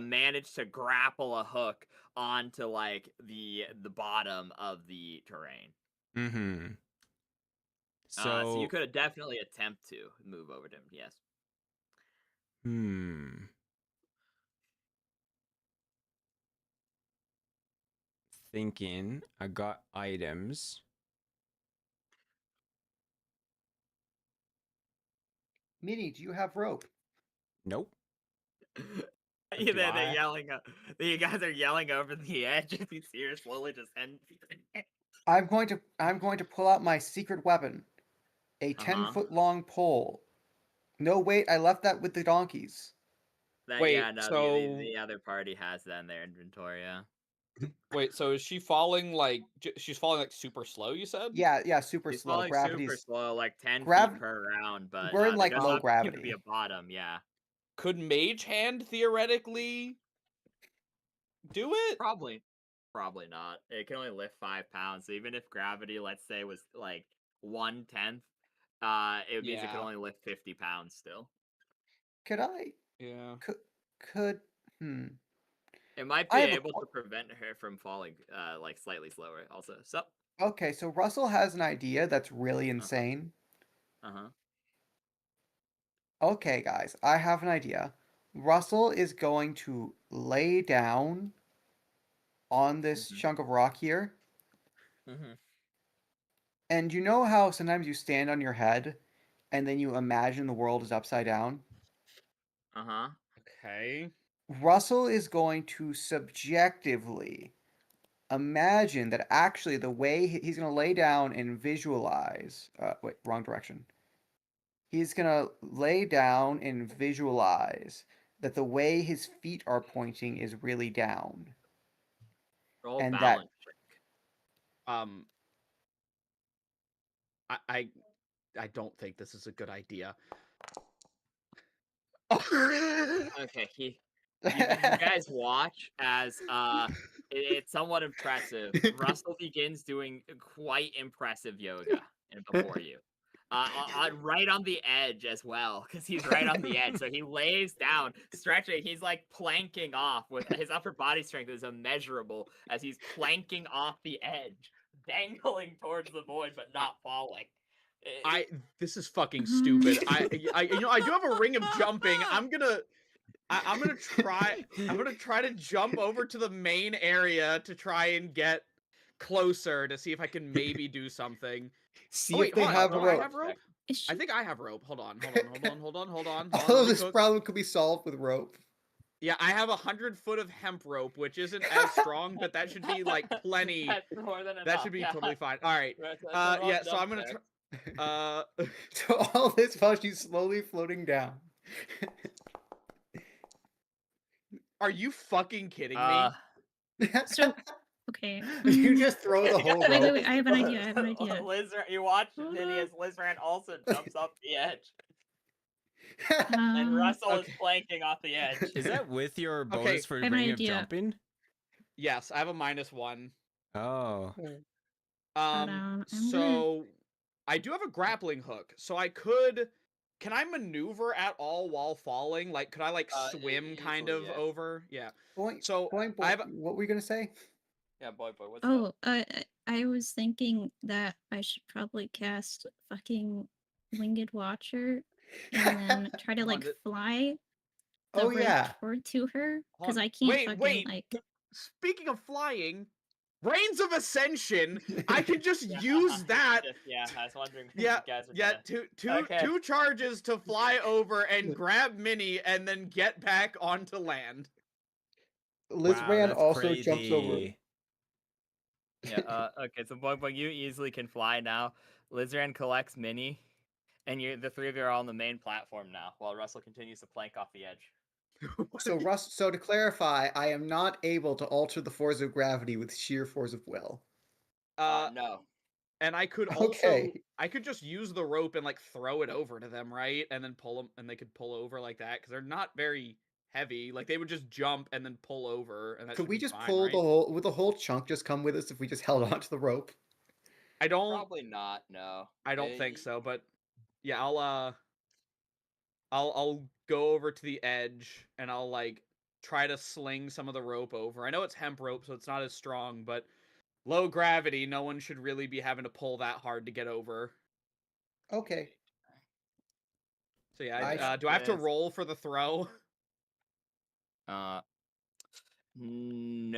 Managed to grapple a hook onto like the bottom of the terrain. Mm-hmm. So you So, could definitely attempt to move over to him. Yes. Thinking, I got items. Minnie, do you have rope? Nope. Yeah, Do they're I? yelling. You guys are yelling over the edge. You see her slowly just end. I'm going to pull out my secret weapon, a Uh-huh. 10-foot long pole. No, wait, I left that with the donkeys. Wait, Yeah, no, so- the other party has that in their inventory. Yeah. Wait, so is she falling like she's falling like super slow? You said? Yeah, super He's slow. falling Gravity's super slow, like 10 Grav- feet per round, but we're in, like, there does low not seem to gravity. be a bottom. Yeah. Could Mage Hand theoretically do it? Probably not. It can only lift 5 pounds. So even if gravity, let's say, was like 1/10, it means it could Yeah. only lift 50 pounds still. Could I? Yeah. Could. It might I be have a able to qu- prevent her from falling, like slightly slower. Also, so. Okay, so Russell has an idea that's really insane. Uh-huh. Okay, guys, I have an idea. Russell is going to lay down on this Mhm. chunk of rock here. Mm-hmm. And you know how sometimes you stand on your head and then you imagine the world is upside down? Uh-huh. Okay. Russell is going to subjectively imagine that actually the way he's going to lay down and visualize. Wait, wrong direction. He's going to lay down and visualize that the way his feet are pointing is really down. Roll And that- balance check. I don't think this is a good idea. Okay, you guys watch as it's somewhat impressive. Russell begins doing quite impressive yoga before you. Right on the edge as well, because he's right on the edge. So he lays down, stretching. He's like planking off with his upper body strength is immeasurable as he's planking off the edge, dangling towards the void but not falling. This is fucking stupid. I do have a ring of jumping. I'm gonna try to jump over to the main area to try and get closer to see if I can maybe do something. See Oh, wait, if they hold on, have don't rope. I have rope? Is she... I think I have rope. Hold on. All let of me this cook. problem could be solved with rope. Yeah, I have 100 foot of hemp rope, which isn't as strong, but that should be like plenty. That's more than enough. That should be totally fine. All right. Yeah. So I'm gonna. So all this while she's slowly floating down. Are you fucking kidding me? So, okay. You just throw the whole Wait, rope. wait, I have an idea. You watch Phineas. Lizran also jumps off the edge, and Russell is planking off the edge. Is that with your bonus Okay. for I have an ring of idea. jumping? Yes, I have a -1. Oh. So I do have a grappling hook, so I could. Can I maneuver at all while falling? Like, could I like swim kind of easily, yeah. over? Yeah. Point, So point, I have a- what were you gonna say? Yeah, boy, what's Oh, I was thinking that I should probably cast fucking Winged Watcher and then try to Hold on, like fly the Oh right yeah. toward to her Hold because on. I can't Wait, fucking wait. like. Speaking of flying, Brains of Ascension. I can just Yeah, use that. yeah, I was wondering when Yeah, you guys were yeah. gonna... Okay. Two charges to fly over and grab Minnie, and then get back onto land. Lizran that's also jumps over. crazy. Yeah, okay, so Boing Boing, you easily can fly now. Lizran collects Minnie, and the three of you are all on the main platform now, while Russell continues to plank off the edge. So to clarify, I am not able to alter the force of gravity with sheer force of will. No. And I could also, Okay. I could just use the rope and like throw it over to them, right? And then pull them, and they could pull over like that because they're not very heavy. Like they would just jump and then pull over, and that Could should we be just fine, pull right? the whole? Would the whole chunk just come with us if we just held onto the rope? I don't Probably not, no. think so, but yeah, I'll go over to the edge and I'll like try to sling some of the rope over. I know it's hemp rope, so it's not as strong, but low gravity, no one should really be having to pull that hard to get over. Okay. So yeah, do I have to Yes. roll for the throw? No. I'm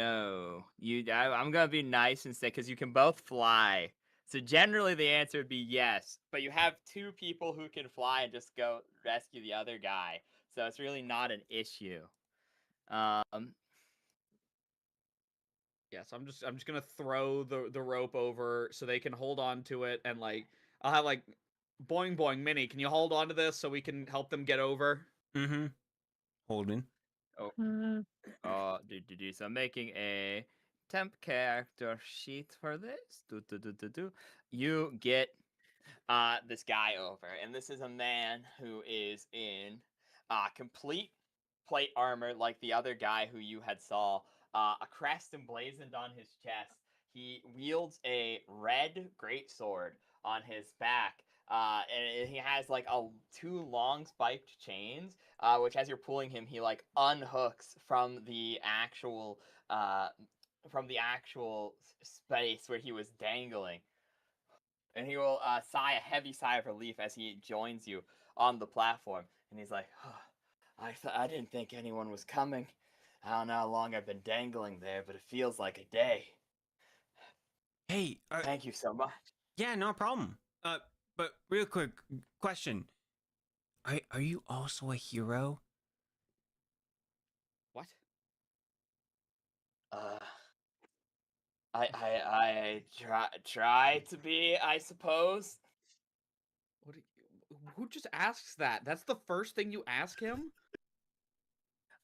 gonna be nice and say, because you can both fly. So generally the answer would be yes, but you have two people who can fly and just go rescue the other guy. So it's really not an issue. Yeah, so I'm just gonna throw the rope over so they can hold on to it, and like I'll have like boing boing Minnie, can you hold on to this so we can help them get over? Mm-hmm. Holding. So I'm making a temp character sheet for this. You get this guy over, and this is a man who is in complete plate armor like the other guy who you had saw, a crest emblazoned on his chest. He wields a red greatsword on his back, and he has like two long spiked chains, which as you're pulling him, he like unhooks uh, from the actual space where he was dangling. And he will sigh a heavy sigh of relief as he joins you on the platform. And he's like, oh, I didn't think anyone was coming. I don't know how long I've been dangling there, but it feels like a day. Hey, Thank you so much. yeah, no problem. But real quick question: Are you also a hero? What? I try to be, I suppose. What? Who just asks that? That's the first thing you ask him?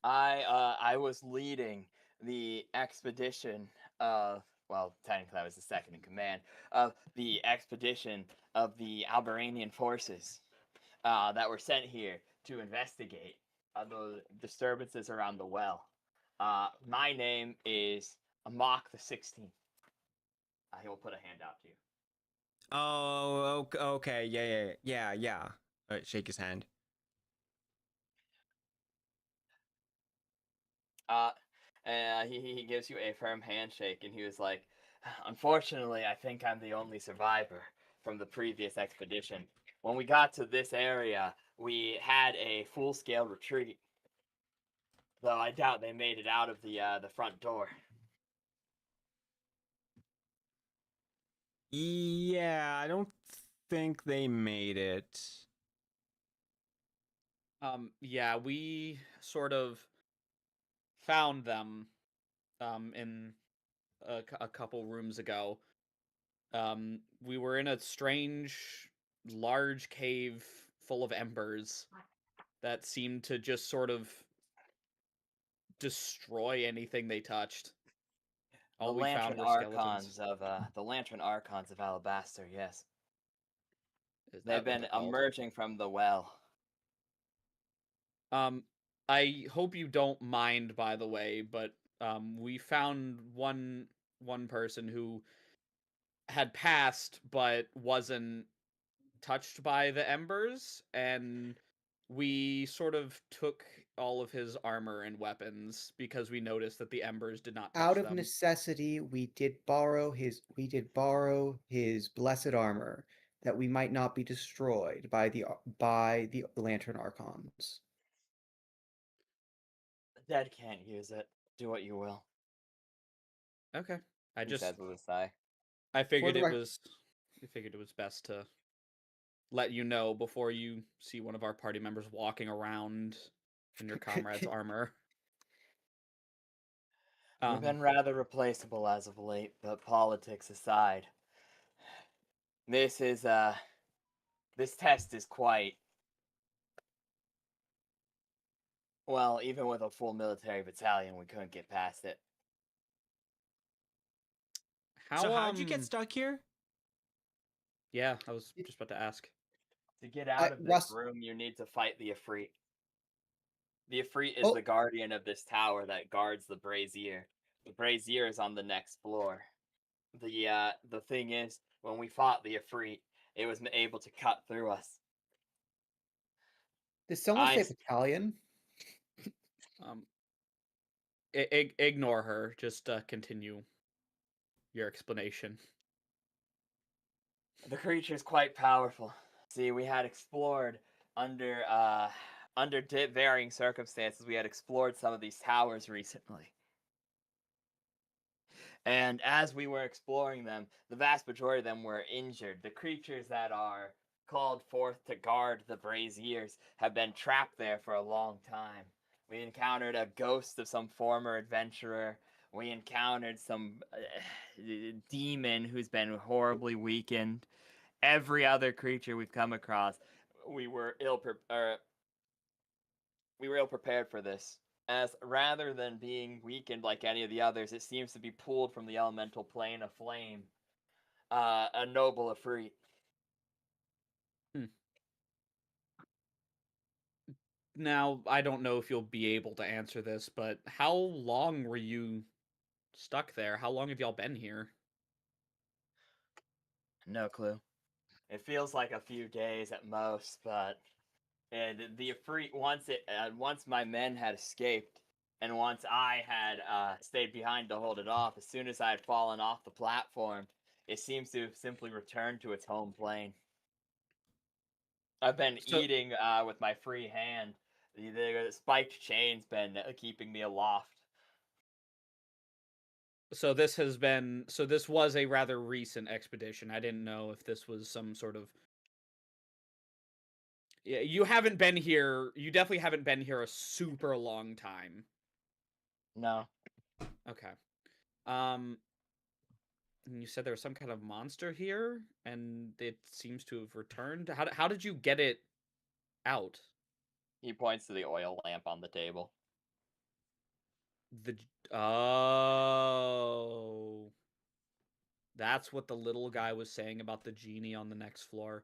I was leading the expedition of, well, technically I was the second in command of the expedition of the Alberanian forces that were sent here to investigate the disturbances around the well. My name is Amok the 16th. He will put a hand out to you. Oh, okay, yeah. Shake his hand. He gives you a firm handshake, and he was like, unfortunately, I think I'm the only survivor from the previous expedition. When we got to this area, we had a full-scale retreat, though I doubt they made it out of the front door. Yeah, I don't think they made it. Yeah, we sort of found them in a couple rooms ago. We were in a strange large cave full of embers that seemed to just sort of destroy anything they touched. All we found were skeletons. The Lantern Archons of Alabaster. Yes, Is they've that what been they're called? emerging from the well. I hope you don't mind, by the way, but we found one person who had passed but wasn't touched by the embers, and we sort of took all of his armor and weapons because we noticed that the embers did not touch Out of them. necessity, we did borrow his blessed armor, that we might not be destroyed by the Lantern Archons. The dead can't use it. Do what you will. Okay. I He just says with a sigh. I figured the it rec- was best to let you know before you see one of our party members walking around in your comrade's armor. We've been rather replaceable as of late, but politics aside, this test is quite well. Even with a full military battalion, we couldn't get past it. How So how'd you get stuck here? Yeah, I was just about to ask. To get out of this room, you need to fight the Ifrit. The Ifrit is the guardian of this tower that guards the brazier. The brazier is on the next floor. The thing is, when we fought the Ifrit, it was able to cut through us. Did someone say battalion? Ignore her. Just continue your explanation. The creature is quite powerful. See, we had explored under varying circumstances. We had explored some of these towers recently. And as we were exploring them, the vast majority of them were injured. The creatures that are called forth to guard the braziers have been trapped there for a long time. We encountered a ghost of some former adventurer. We encountered some demon who's been horribly weakened. Every other creature we've come across, we were ill prepared for this. As rather than being weakened like any of the others, it seems to be pulled from the elemental plane of flame. A noble Ifrit. Now, I don't know if you'll be able to answer this, but how long were you stuck there? How long have y'all been here? No clue. It feels like a few days at most, but the Ifrit once my men had escaped, and once I had stayed behind to hold it off, as soon as I had fallen off the platform, it seems to have simply returned to its home plane. I've been eating with my free hand. The spiked chain's been keeping me aloft. So this was a rather recent expedition. I didn't know if this was some sort of. Yeah, you haven't been here. You definitely haven't been here a super long time. No. Okay. You said there was some kind of monster here, and it seems to have returned. How did you get it out? He points to the oil lamp on the table. That's what the little guy was saying about the genie on the next floor.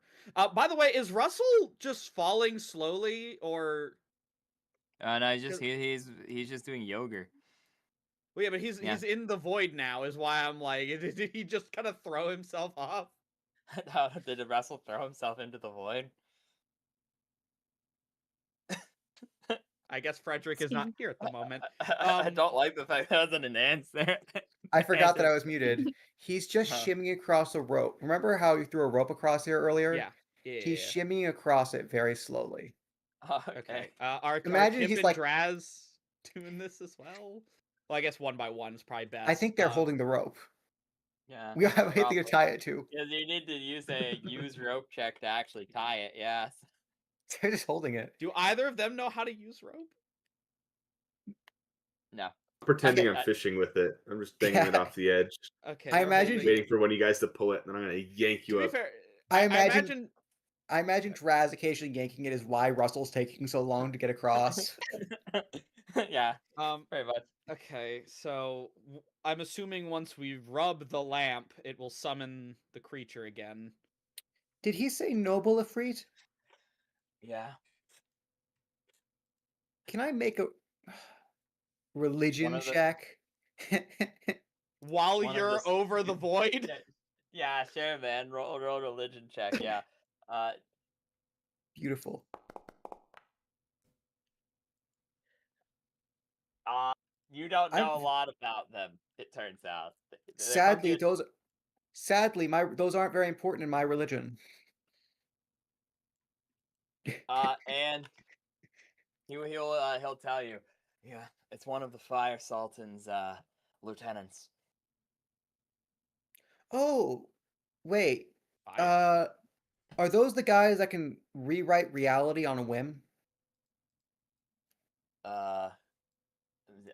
By the way, is Russell just falling slowly, or? No, he's just doing yoga. Well, yeah, but he's in the void now, is why I'm like, did he just kind of throw himself off? Did Russell throw himself into the void? I guess Frederick is not here at the moment. I don't like the fact that wasn't an answer. I forgot that I was muted. He's just shimmying across a rope. Remember how you threw a rope across here earlier? Yeah. He's shimmying across it very slowly. Okay. Are Imagine Kip he's and like Draz doing this as well? Well, I guess one by one is probably best. I think they're holding the rope. Yeah. We have anything to tie it to. Because you need to use a use rope check to actually tie it. Yes. They're just holding it. Do either of them know how to use rope? No. Pretending I'm fishing with it. I'm just banging it off the edge. Okay. I imagine waiting for one of you guys to pull it, and then I'm gonna yank you to up. be fair, I imagine Draz occasionally yanking it is why Russell's taking so long to get across. Yeah. Very much. Okay, so I'm assuming once we rub the lamp, it will summon the creature again. Did he say noble Ifrit? Yeah. Can I make a religion check? While you're over the void? Yeah, sure, man. Roll religion check, yeah. Beautiful. You don't know a lot about them, it turns out. Sadly, those aren't very important in my religion. And he'll tell you, yeah, it's one of the Fire Sultan's lieutenants. Oh, wait. Five. Are those the guys that can rewrite reality on a whim? Uh,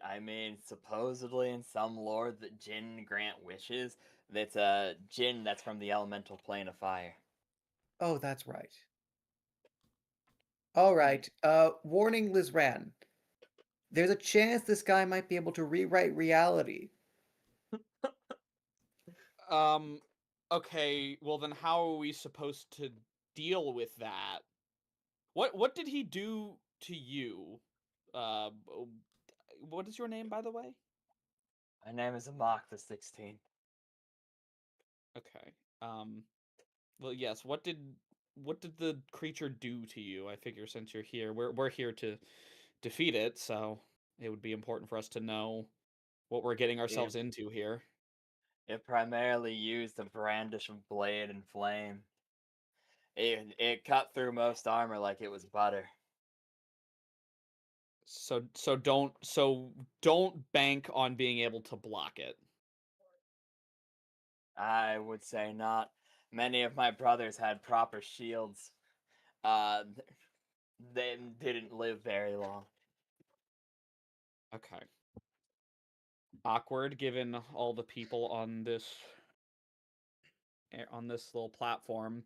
I mean, supposedly in some lore, the Jinn grant wishes. That's a Jinn that's from the elemental plane of fire. Oh, that's right. All right. Warning, Lizran. There's a chance this guy might be able to rewrite reality. Okay, well then how are we supposed to deal with that? What did he do to you? What is your name, by the way? My name is Amok the 16th. Okay. Well, yes. What did the creature do to you? I figure since you're here, we're here to defeat it, so it would be important for us to know what we're getting ourselves into here. It primarily used a brandish of blade and flame. It cut through most armor like it was butter. So don't bank on being able to block it. I would say not. Many of my brothers had proper shields. Uh, they didn't live very long. Okay. Awkward given all the people on this little platform.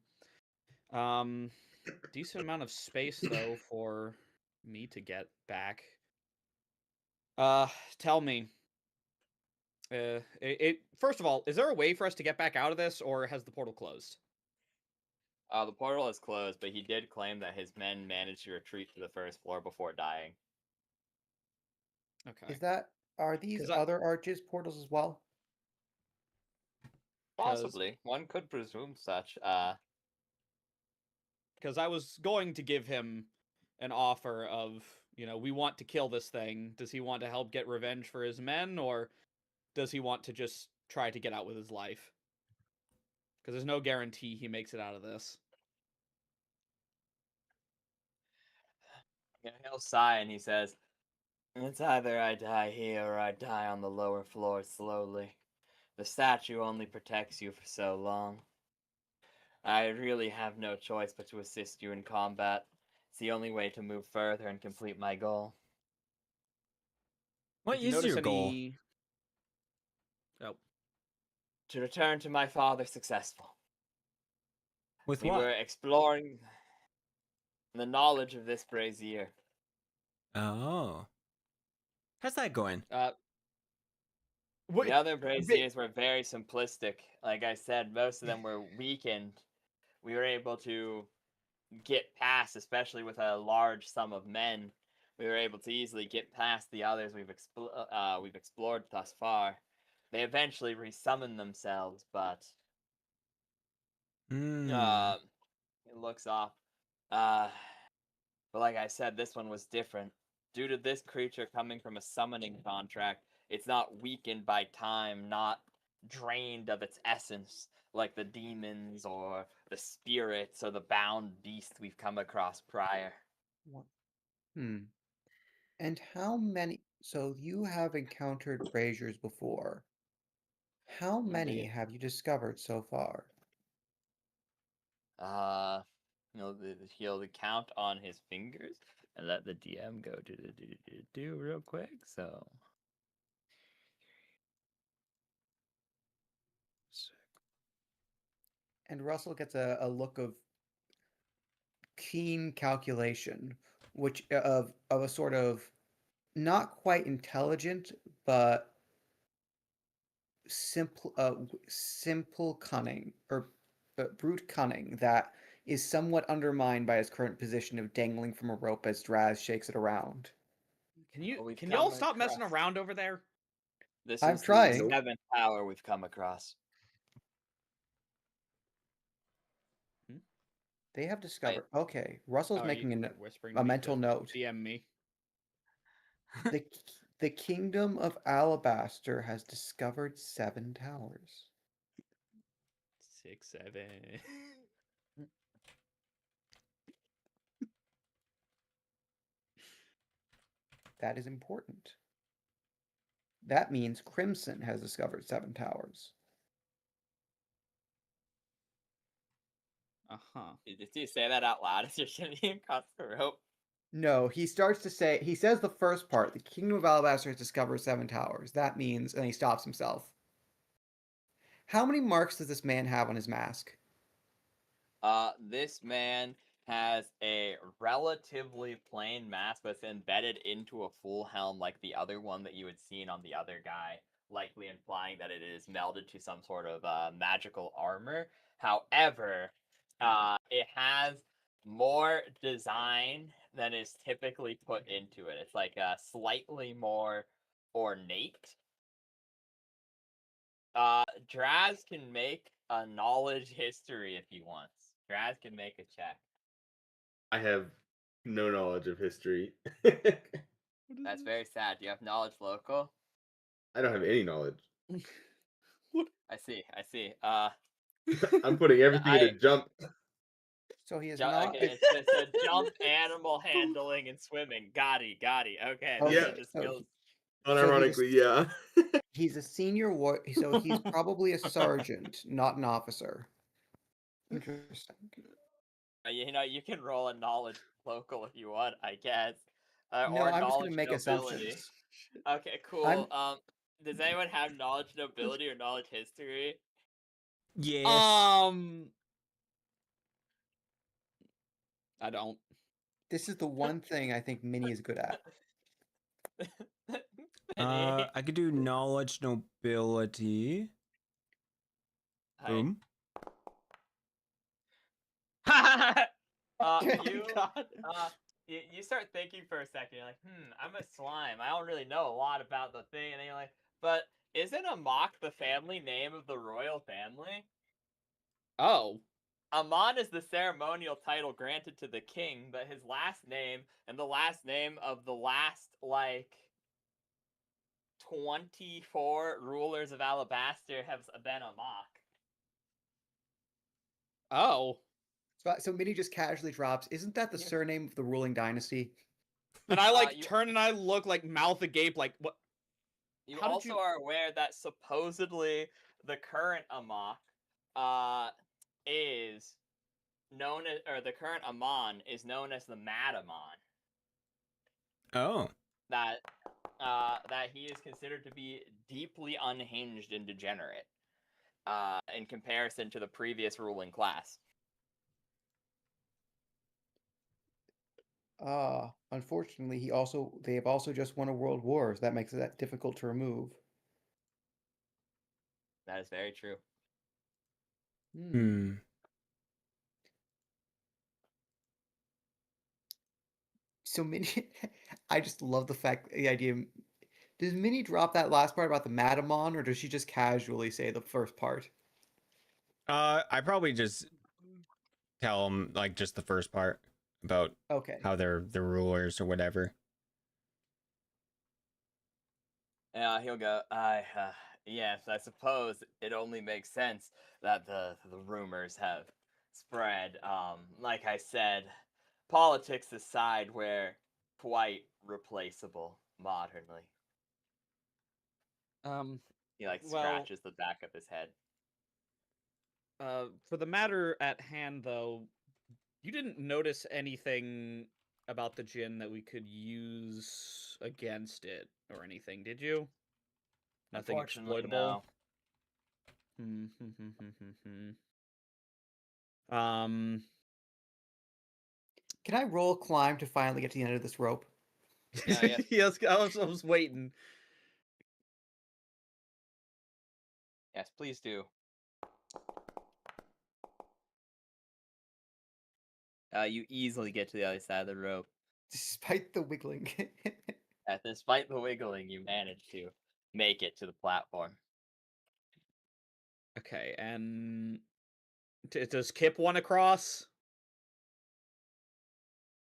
Decent amount of space though for me to get back. Tell me. First of all, is there a way for us to get back out of this, or has the portal closed? The portal is closed, but he did claim that his men managed to retreat to the first floor before dying. Okay. Are these 'Cause I- other arches portals as well? Possibly. One could presume such. Because I was going to give him an offer of, we want to kill this thing. Does he want to help get revenge for his men, or does he want to just try to get out with his life? Because there's no guarantee he makes it out of this. He'll sigh and he says, "It's either I die here or I die on the lower floor slowly. The statue only protects you for so long. I really have no choice but to assist you in combat. It's the only way to move further and complete my goal." What Did you is notice your goal? any? Oh, To return to my father successful. With We what? were exploring the knowledge of this brazier. Oh. How's that going? The other braziers were very simplistic. Like I said, most of them were weakened. We were able to get past, especially with a large sum of men. We were able to easily get past the others we've explored thus far. They eventually resummoned themselves, but Hmm. it looks off. Uh, but like I said, this one was different. Due to this creature coming from a summoning contract, it's not weakened by time, not drained of its essence like the demons or the spirits or the bound beast we've come across prior. And how many? So you have encountered braziers before. How many Indeed. have you discovered so far? Uh, he'll count on his fingers and let the DM go do real quick. So And Russell gets a look of keen calculation, which of a sort of not quite intelligent, but simple cunning or brute cunning that is somewhat undermined by his current position of dangling from a rope as Draz shakes it around. Can y'all stop messing around over there? This I'm is the trying. 7th tower we've come across. They have discovered. Okay, Russell's making whispering a to me mental to note. DM me. The kingdom of Alabaster has discovered 7 towers. 6, 7. That is important. That means Crimson has discovered 7 towers. Did you say that out loud as you're shimmy across the rope? No, he starts to say, he says the first part, the Kingdom of Alabaster has discovered 7 towers. That means, and he stops himself. How many marks does this man have on his mask? This man has a relatively plain mask, but it's embedded into a full helm like the other one that you had seen on the other guy, likely implying that it is melded to some sort of magical armor. However, it has more design than is typically put into it. It's like slightly more ornate. Draz can make a knowledge history if he wants. Draz can make a check. I have no knowledge of history. That's very sad. Do you have knowledge local? I don't have any knowledge. I see. I'm putting everything in a jump. So he is not. Okay, it's a jump, animal handling, and swimming. Gotti. Okay, those Yeah. are the skills. Unironically, yeah. He's a senior war, so he's probably a sergeant, not an officer. Interesting. You know, you can roll a knowledge local if you want, I guess. No, Or I'm just gonna knowledge make nobility. assumptions. Okay, cool. Does anyone have knowledge nobility or knowledge history? Yes. I don't. This is the one thing I think Minnie is good at. I could do knowledge nobility. Boom. You start thinking for a second. You're like, I'm a slime. I don't really know a lot about the thing. And then you're like, but isn't Amok the family name of the royal family? Oh. Amon is the ceremonial title granted to the king, but his last name and the last name of the last, 24 rulers of Alabaster have been Amok. Oh. So Minnie just casually drops, isn't that the surname of the ruling dynasty? And I turn and I look like mouth agape, like what? You also are aware that supposedly the current Amok is known as, or the current Amon is known as the Mad Amon. Oh. That he is considered to be deeply unhinged and degenerate in comparison to the previous ruling class. Unfortunately, they have also just won a world war, so that makes that difficult to remove. That is very true. So Minnie, I just love the idea. Does Minnie drop that last part about the Madamon, or does she just casually say the first part? I probably just tell him like just the first part about how they're the rulers or whatever. Yeah, he'll go. Yes, I suppose it only makes sense that the rumors have spread. Like I said, politics aside, we're quite replaceable modernly. He scratches the back of his head. For the matter at hand, though, you didn't notice anything about the djinn that we could use against it or anything, did you? Nothing exploitable. No. Can I roll climb to finally get to the end of this rope? Yeah. Yes, I was waiting. Yes, please do. You easily get to the other side of the rope. Despite the wiggling. Despite the wiggling, you manage to make it to the platform. Okay, and does Kip want to cross?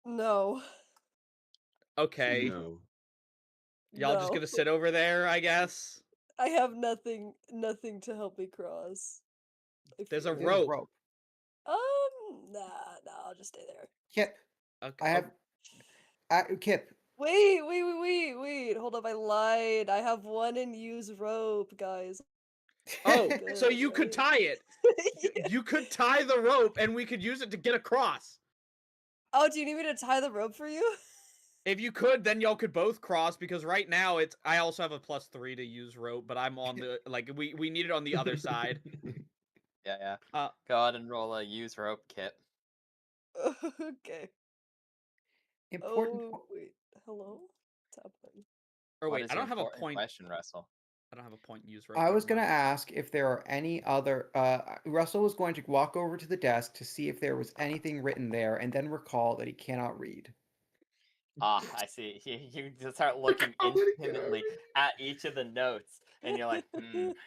No. Okay. No. Y'all just gonna sit over there, I guess? I have nothing to help me cross. There's a rope. Nah, I'll just stay there. Kip. Okay. I have Kip. Wait. Hold up, I lied. I have one and use rope, guys. Oh, so Good, you could right? tie it. Yeah. You could tie the rope, and we could use it to get across. Oh, do you need me to tie the rope for you? If you could, then y'all could both cross because right now it's. I also have a +3 to use rope, but I'm on the we need it on the other side. Yeah. Uh, Go ahead and roll a use rope kit. Okay. Important. Oh wait, hello. What's happening? or What wait, is I the don't have a important point. question, Russell? I don't have a point use rope. I was never going to mind. ask if there are any other. Russell was going to walk over to the desk to see if there was anything written there, and then recall that he cannot read. Ah, I see. You just start looking How would it get infinitely at each of the notes, and you're like,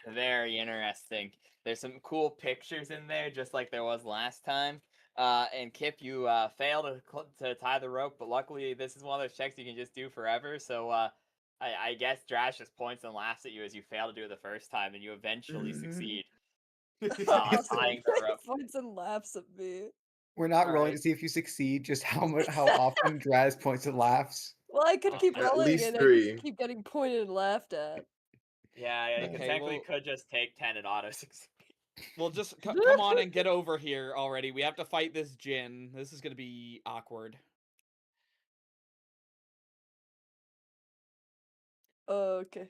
very interesting. There's some cool pictures in there, just like there was last time. And Kip, you failed to tie the rope, but luckily this is one of those checks you can just do forever. So I guess Drash just points and laughs at you as you fail to do it the first time, and you eventually succeed Awesome. tying the rope. Points and laughs at me. We're not All rolling right. to see if you succeed, just how often Draz points and laughs. Well, I could keep At rolling least and I three. just keep getting pointed and laughed at. Yeah, you Okay, technically well- could just take 10 and auto succeed. Well, just come on and get over here already. We have to fight this Jin. This is gonna be awkward. Okay.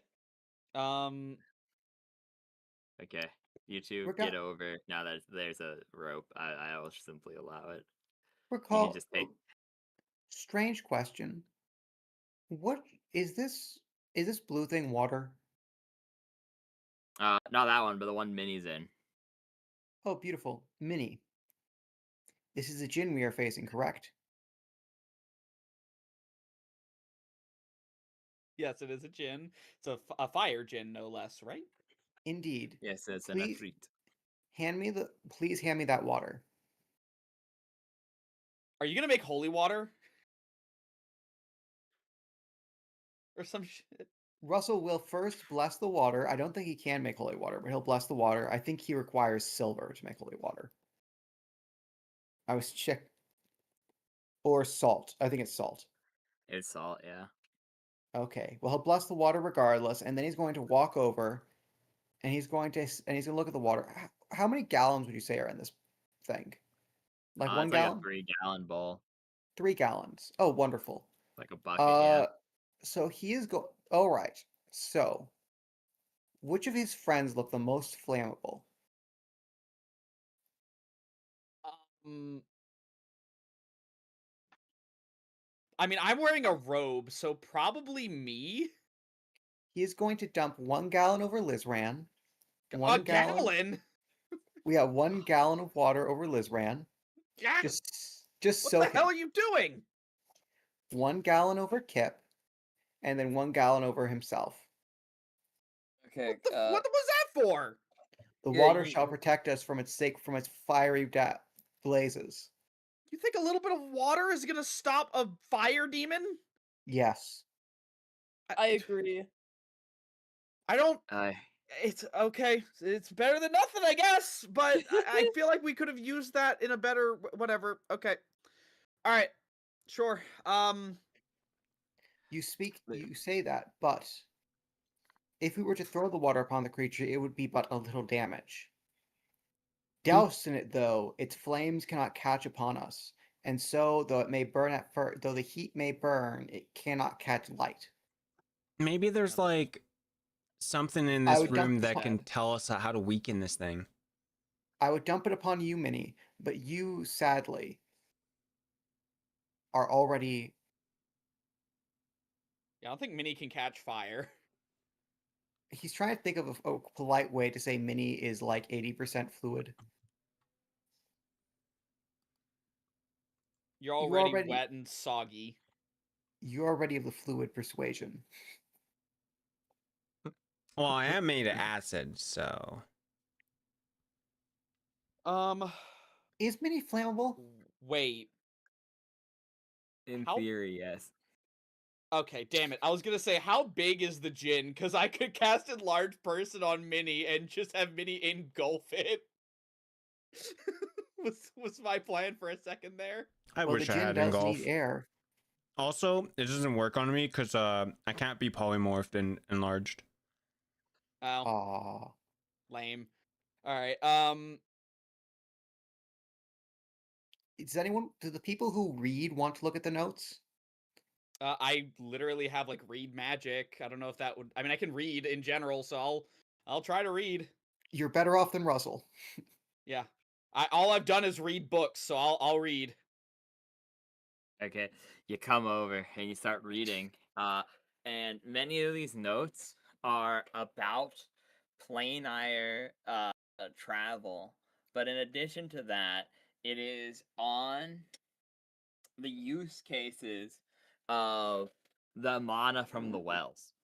Okay, you two We're get go- over. Now that there's a rope, I will simply allow it. You Recall. can just take. Strange question. What is this? Is this blue thing water? Not that one, but the one Minnie's in. Oh, beautiful. Minnie. This is the Jin we are facing, correct? Yes, it is a Jin. It's a fire Jin, no less, right? Indeed. Yes, it's an Please Afrit. Please hand me that water. Are you gonna make holy water? Or some shit? Russell will first bless the water. I don't think he can make holy water, but he'll bless the water. I think he requires silver to make holy water. I was check. Or salt. I think it's salt. It's salt, yeah. Okay. Well, he'll bless the water regardless, and then he's going to walk over, and he's going to look at the water. How many gallons would you say are in this thing? Like 1 It's like gallon? a 3-gallon bowl, 3 gallons. Oh, wonderful. like a bucket. Yeah. So he is all right. So, which of his friends look the most flammable? Um, I mean, I'm wearing a robe, so probably me. He is going to dump 1 gallon over Lizran. A gallon? We have 1 gallon of water over Lizran. Yeah. Just What soak the hell it. are you doing? 1 gallon over Kip, and then 1 gallon over himself. Okay. What was that for? The Yeah, water you- shall protect us from its fiery blazes. You think a little bit of water is gonna stop a fire demon? Yes. I agree. I don't. I It's okay. It's better than nothing, I guess. But I feel like we could have used that in a better whatever. Okay. All right. Sure. You say that, but if we were to throw the water upon the creature, it would be but a little damage. Doused in it, though, its flames cannot catch upon us, and so, though it may burn though the heat may burn, it cannot catch light. Maybe there's like something in I this would dump room the that can pod. tell us how to weaken this thing. I would dump it upon you, Minnie, but you, sadly, are already. Yeah, I don't think Minnie can catch fire. He's trying to think of a polite way to say Minnie is like 80% fluid. You're You already already- wet and soggy. You're already of the fluid persuasion. Well, I am made of acid, so Is Minnie flammable? Wait. in How- theory, yes. Okay, damn it. I was gonna say, how big is the Jin? Because I could cast enlarge person on Minnie and just have Minnie engulf it. was my plan for a second there. I Well, wish the I gin had does engulf. need air. Also, it doesn't work on me because I can't be polymorphed and enlarged. Oh. Aww. Lame. All right. Do the people who read want to look at the notes? I literally have like read magic. I don't know if that would. I mean, I can read in general, so I'll try to read. You're better off than Russell. Yeah. All I've done is read books, so I'll read. Okay, you come over and you start reading. And many of these notes are about planar travel. But in addition to that, it is on the use cases of the mana from the wells.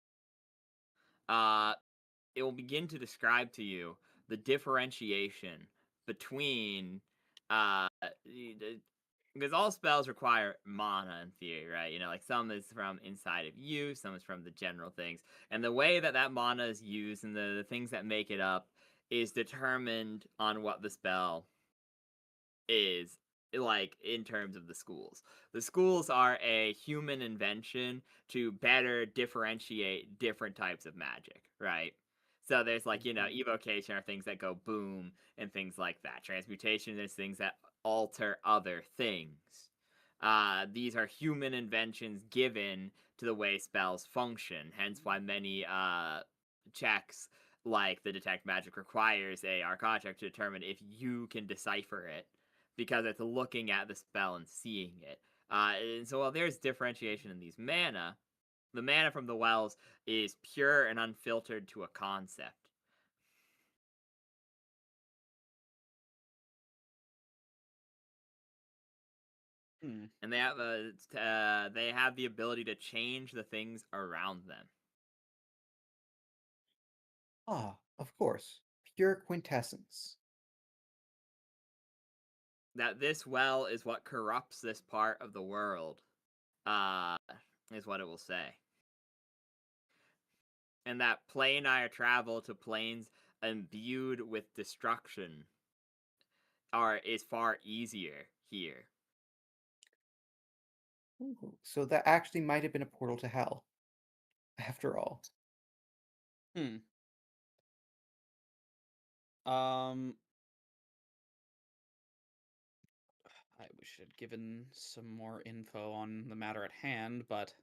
It will begin to describe to you the differentiation between because all spells require mana in theory, right? You know, like some is from inside of you, some is from the general things, and the way that that mana is used and the things that make it up is determined on what the spell is, like in terms of the schools. The schools are a human invention to better differentiate different types of magic, right? So there's like, you know, evocation are things that go boom and things like that. Transmutation is things that alter other things. These are human inventions given to the way spells function, hence why many checks like the detect magic requires a arcana check to determine if you can decipher it, because it's looking at the spell and seeing it. And so while there's differentiation in these mana, the mana from the wells is pure and unfiltered to a concept. And they have the ability to change the things around them. Ah, of course. Pure quintessence. That this well is what corrupts this part of the world, is what it will say. And that planar travel to planes imbued with destruction is far easier here. Ooh, so that actually might have been a portal to hell, after all. I wish I'd given some more info on the matter at hand, but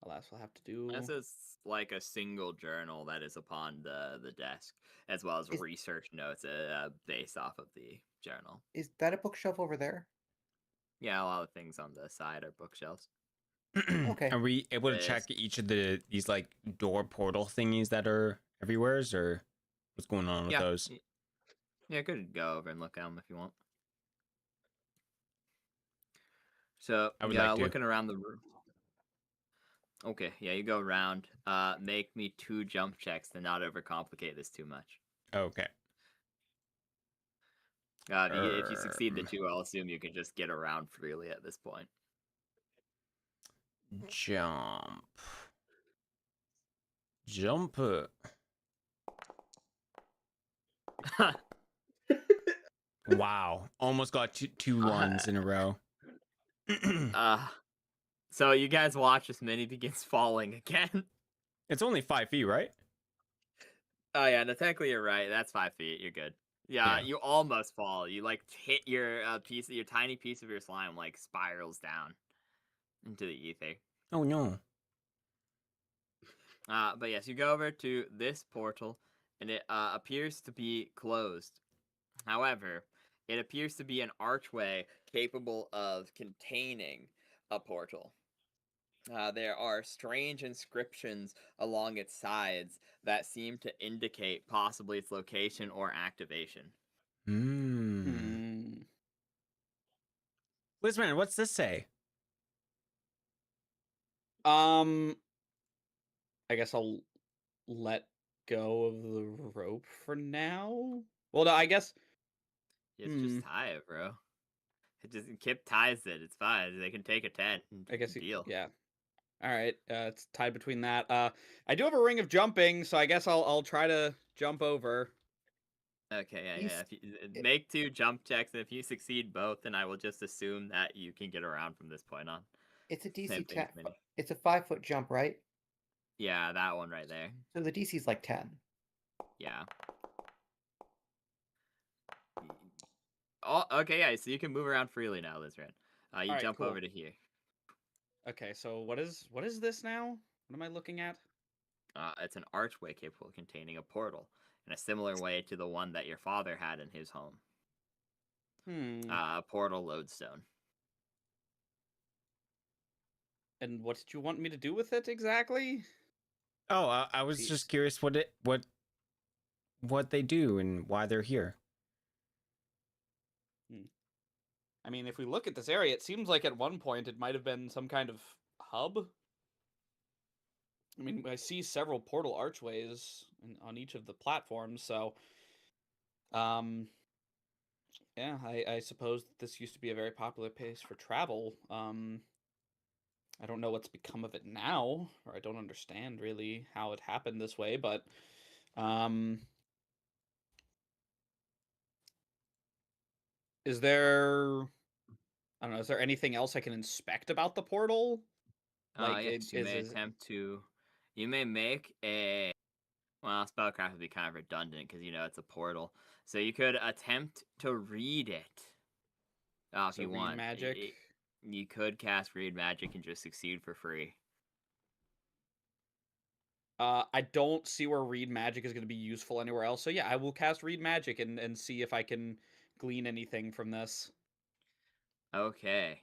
alas, we'll have to do. This is like a single journal that is upon the desk, as well as research notes based off of the journal. Is that a bookshelf over there? Yeah, a lot of things on the side are bookshelves. Okay. Are we able to check each of these like door portal thingies that are everywhere, or what's going on with those? Yeah, good. Go over and look at them if you want. So, I would like to. looking around the room. Okay, yeah, you go around. Make me 2 jump checks to not overcomplicate this too much. Okay. If you succeed the 2, I'll assume you can just get around freely at this point. Jump. Wow, almost got two ones in a row. So you guys watch as Minnie begins falling again. It's only 5 feet, right? Oh yeah, no, technically you're right. That's 5 feet. You're good. Yeah, you almost fall. You like hit your tiny piece of your slime like spirals down into the ether. Oh no. But yes, you go over to this portal, and it appears to be closed. However, it appears to be an archway capable of containing a portal. There are strange inscriptions along its sides that seem to indicate possibly its location or activation. Lizman, what's this say? I guess I'll let go of the rope for now. Well, no, I guess just tie it, bro. Kip ties it. It's fine. They can take a 10. I guess deal. Yeah. All right. It's tied between that. I do have a ring of jumping, so I guess I'll try to jump over. Okay, yeah. If you, make 2 jump checks, and if you succeed both, then I will just assume that you can get around from this point on. It's a DC 10. It's a 5-foot jump, right? Yeah, that one right there. So the DC's like 10. Yeah. Oh, okay, yeah, so you can move around freely now, Lizran. You Alright, jump cool. over to here. Okay, so what is this now? What am I looking at? It's an archway capable of containing a portal, in a similar way to the one that your father had in his home. A portal lodestone. And what did you want me to do with it exactly? Oh, I was just curious what they do and why they're here. I mean, if we look at this area, it seems like at one point it might have been some kind of hub. I mean, I see several portal archways on each of the platforms, so yeah, I suppose this used to be a very popular place for travel. I don't know what's become of it now, or I don't understand really how it happened this way, but is there, I don't know, is there anything else I can inspect about the portal? Like, Yes, you may attempt to. You may make a. Well, spellcraft would be kind of redundant because it's a portal. So you could attempt to read it. If so you read want. magic. You could cast read magic and just succeed for free. I don't see where read magic is going to be useful anywhere else. So yeah, I will cast read magic and see if I can glean anything from this. Okay.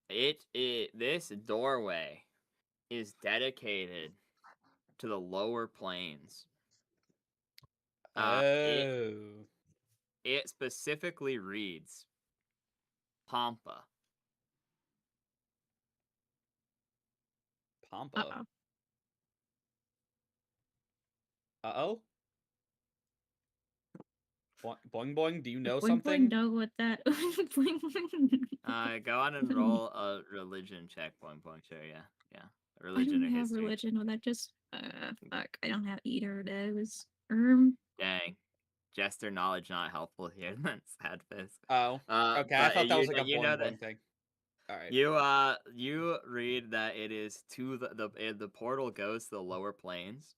This doorway is dedicated to the lower planes. Oh. It specifically reads Pampa. Pampa. Uh-oh. Uh-oh. Boing boing, do you know Boing something? boing know what that boing boing. Go on and roll a religion check. Boing boing, sure, yeah. I Religion don't or have history. religion. Well, that just fuck. I don't have either of those. Dang. Jester knowledge not helpful here. Then sad face. Oh. Okay, I But thought that was you, like a you know boing that boing thing. All right. you read that it is to the portal goes to the lower planes,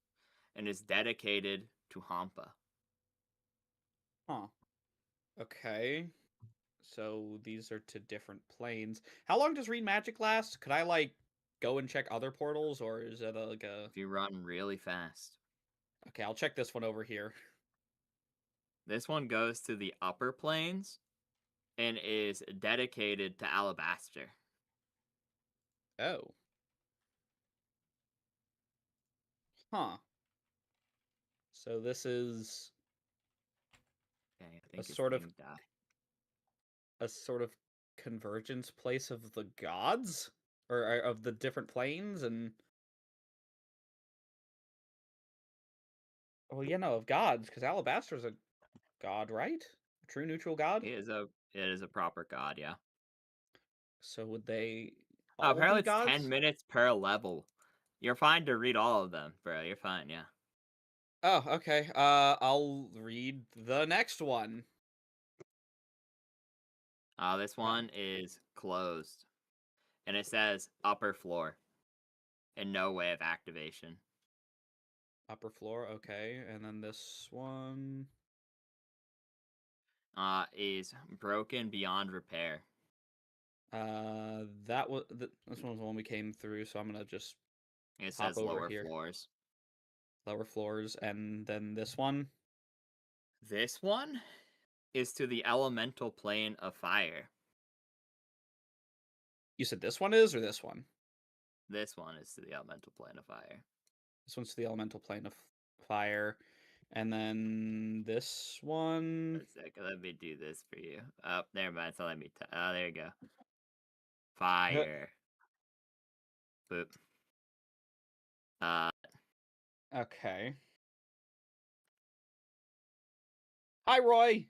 and is dedicated to Hampa. Huh. Okay. So these are to different planes. How long does read magic last? Could I like go and check other portals, or is it like a? If you run really fast. Okay, I'll check this one over here. This one goes to the upper planes, and is dedicated to Alabaster. Oh. Huh. So this is Okay, I a think it's sort of being died. a sort of convergence place of the gods, or of the different planes, and well, yeah, no, of gods, because Alabaster's a god, right? A true neutral god. It is a proper god, yeah. So would they all Apparently be it's 10 gods? minutes per level. You're fine to read all of them, bro. You're fine, yeah. Oh, okay. I'll read the next one. This one is closed. And it says upper floor. And no way of activation. Upper floor, okay. And then this one. Is broken beyond repair. That was this one was the one we came through, so I'm gonna just It hop says over lower here. floors. Lower floors, and then this one. This one is to the elemental plane of fire. You said this one is, or this one? This one is to the elemental plane of fire. This one's to the elemental plane of fire. And then this one. One second, let me do this for you. Oh, never mind. So let me. Oh, there you go. Fire. Boop. Okay. Hi, Roy.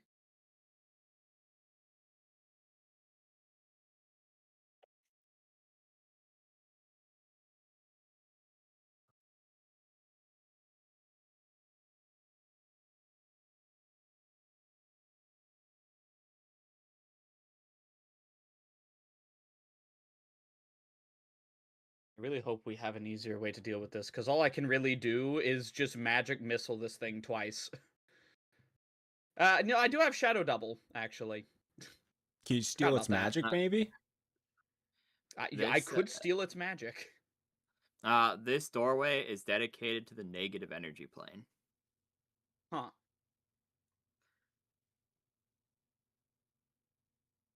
I really hope we have an easier way to deal with this, because all I can really do is just magic missile this thing twice. No, I do have Shadow Double, actually. Can you steal about its that. magic, maybe? I This, could steal its magic. This doorway is dedicated to the negative energy plane. Huh.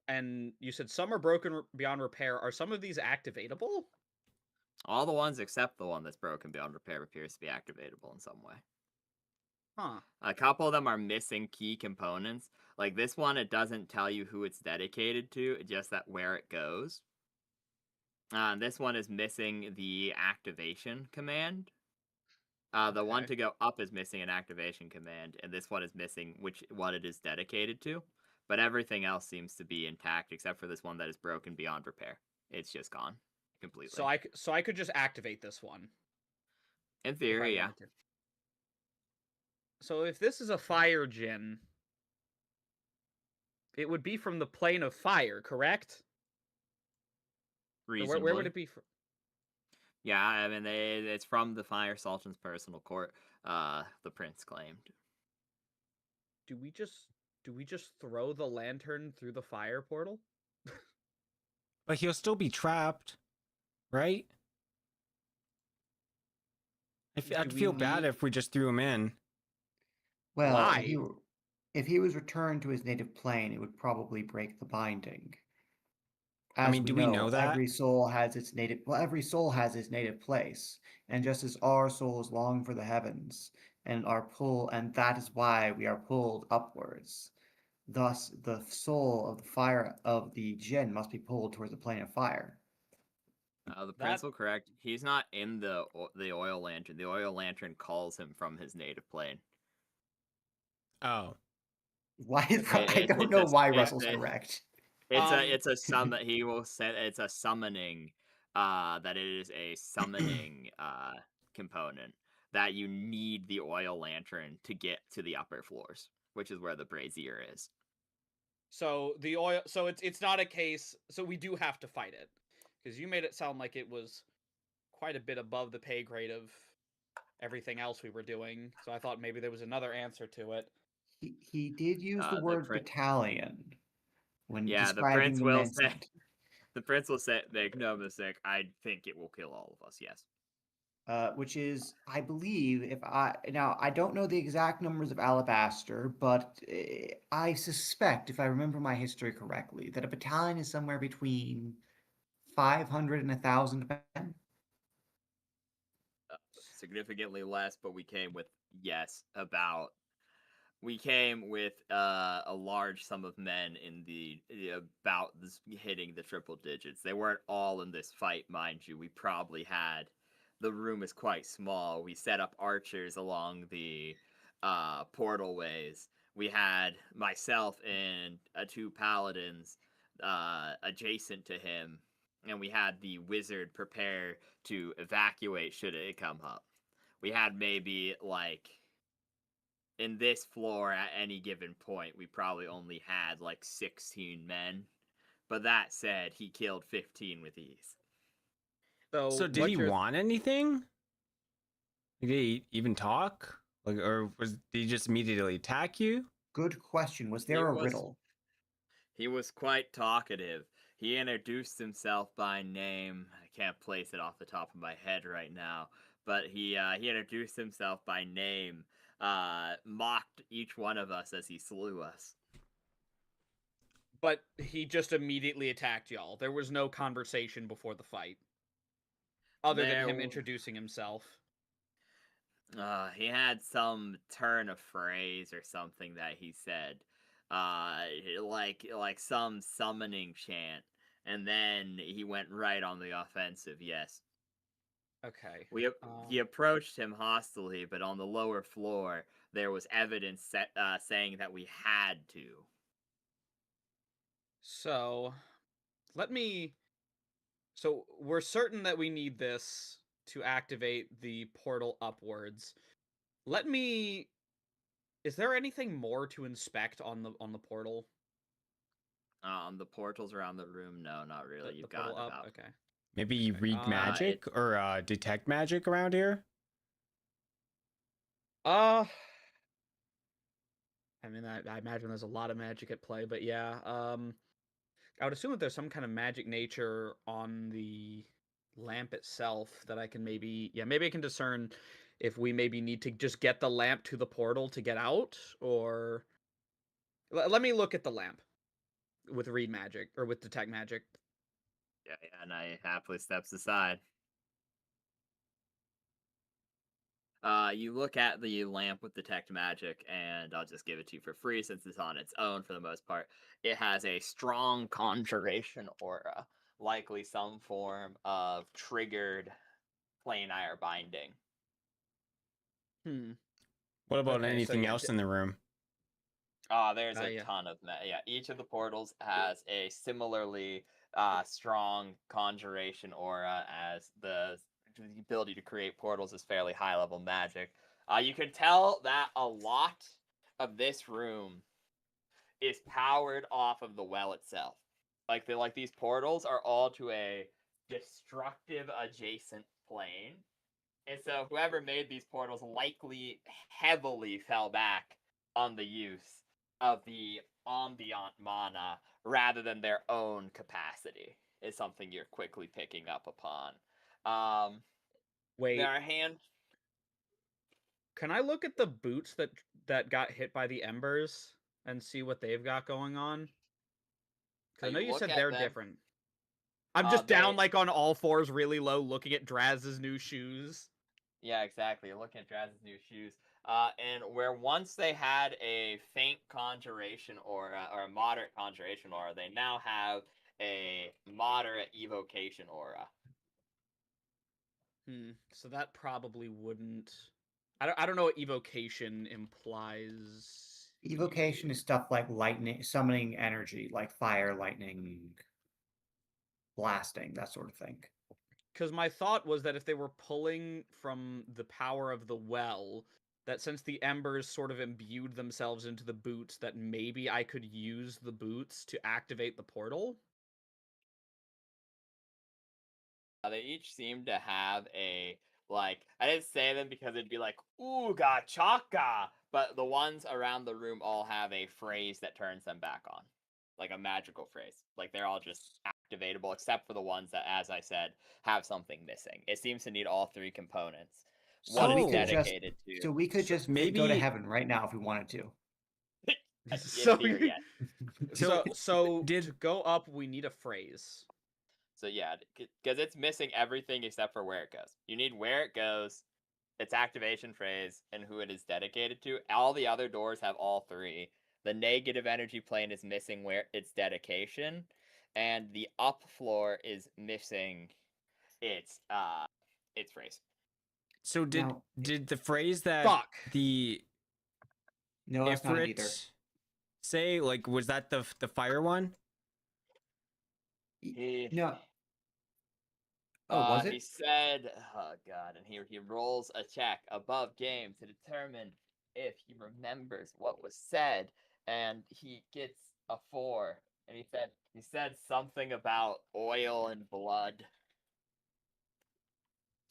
And you said some are broken beyond repair. Are some of these activatable? All the ones except the one that's broken beyond repair appears to be activatable in some way. Huh. A couple of them are missing key components. Like this one, it doesn't tell you who it's dedicated to, just that where it goes. This one is missing the activation command. The one Okay. to go up is missing an activation command, and this one is missing which one it is dedicated to. But everything else seems to be intact except for this one that is broken beyond repair. It's just gone completely. So I could just activate this one. In if I theory, yeah. wanted to. So if this is a fire djinn, it would be from the plane of fire, correct? Or Reasonably. where would it be from? Yeah, I mean, it's from the Fire Sultan's personal court. The prince claimed. Do we just throw the lantern through the fire portal? But he'll still be trapped, right? I'd Do feel we bad need- if we just threw him in. Well, Why? if he was returned to his native plane, it would probably break the binding. I mean, do we know that? Every soul has its native. Well, every soul has its native place, and just as our souls long for the heavens and are pulled, and that is why we are pulled upwards. Thus, the soul of the fire of the jinn must be pulled towards the plane of fire. The prince will correct. He's not in the oil lantern. The oil lantern calls him from his native plane. Oh, Why? I It- don't it's know a- why it- Russell's it- correct. It's a summon. He will say it's a summoning. That it is a summoning component that you need the oil lantern to get to the upper floors, which is where the brazier is. So the oil. So it's not a case. So we do have to fight it, because you made it sound like it was quite a bit above the pay grade of everything else we were doing. So I thought maybe there was another answer to it. He did use the The word prin- battalion when Yeah, the describing prince the will men's say. tent. The prince will say, "Make no mistake. I think it will kill all of us." Yes. Which is, I believe, I don't know the exact numbers of alabaster, but I suspect, if I remember my history correctly, that a battalion is somewhere between 500 and 1,000 men. Significantly less, but we came with we came with a large sum of men in hitting the triple digits. They weren't all in this fight, mind you. We probably had the room is quite small. We set up archers along the portal ways. We had myself and two paladins adjacent to him, and we had the wizard prepare to evacuate should it come up. We had maybe in this floor at any given point, we probably only had 16 men. But that said, he killed 15 with ease. so did he want anything? Did he even talk? Did he just immediately attack you? Good question. Was there a riddle? He was quite talkative. He introduced himself by name. I can't place it off the top of my head right now, but he introduced himself by name. Mocked each one of us as he slew us. But he just immediately attacked y'all. There was no conversation before the fight, other than him introducing himself. He had some turn of phrase or something that he said, like some summoning chant, and then he went right on the offensive. Yes. Okay. He approached him hostilely, but on the lower floor there was evidence saying that we had to. So, So we're certain that we need this to activate the portal upwards. Is there anything more to inspect on the portal? The portals around the room? No, not really. The You've portal got up. about Okay. Maybe read it- magic or detect magic around here. I mean, I imagine there's a lot of magic at play, but yeah. I would assume that there's some kind of magic nature on the lamp itself that I can maybe I can discern if we maybe need to just get the lamp to the portal to get out, or let me look at the lamp with read magic or with detect magic. Yeah, and I happily steps aside. You look at the lamp with detect magic, and I'll just give it to you for free since it's on its own for the most part. It has a strong conjuration aura, likely some form of triggered planar binding. What about Okay, so anything yeah, else in the room? There's a yeah. ton of each of the portals has a similarly strong conjuration aura, as the ability to create portals is fairly high level magic. You can tell that a lot of this room is powered off of the well itself. Like these portals are all to a destructive adjacent plane. And so whoever made these portals likely heavily fell back on the use of the ambient mana rather than their own capacity, is something you're quickly picking up upon. Wait, There are hand can I look at the boots that got hit by the embers and see what they've got going on? Because I know you you look said at they're them. different. I'm just down They like on all fours, really low, looking at Draz's new shoes. Yeah, exactly. You're looking at Draz's new shoes. And where once they had a faint conjuration aura, or a moderate conjuration aura, they now have a moderate evocation aura. So that probably wouldn't. I don't know what evocation implies. Evocation is stuff like lightning, summoning energy, like fire, lightning, blasting, that sort of thing. Because my thought was that if they were pulling from the power of the well, that since the embers sort of imbued themselves into the boots, that maybe I could use the boots to activate the portal. They each seem to have a, like, I didn't say them because it'd be like, ooga chaka, but the ones around the room all have a phrase that turns them back on. Like a magical phrase. Like they're all just activatable, except for the ones that, as I said, have something missing. It seems to need all three components. One So we is could just, dedicated to. so we could just go to maybe- heaven right now if we wanted to. In So- theory, yes. So did- to go up, we need a phrase. So yeah, because it's missing everything except for where it goes. You need where it goes, its activation phrase, and who it is dedicated to. All the other doors have all three. The negative energy plane is missing where its dedication, and the up floor is missing its phrase. So Now- did the phrase that Fuck. the No, that's not it either. Ifrit say, like, was that the fire one? No. Oh, was He it? said, oh god, and he rolls a check above game to determine if he remembers what was said, and he gets a 4. And he said something about oil and blood.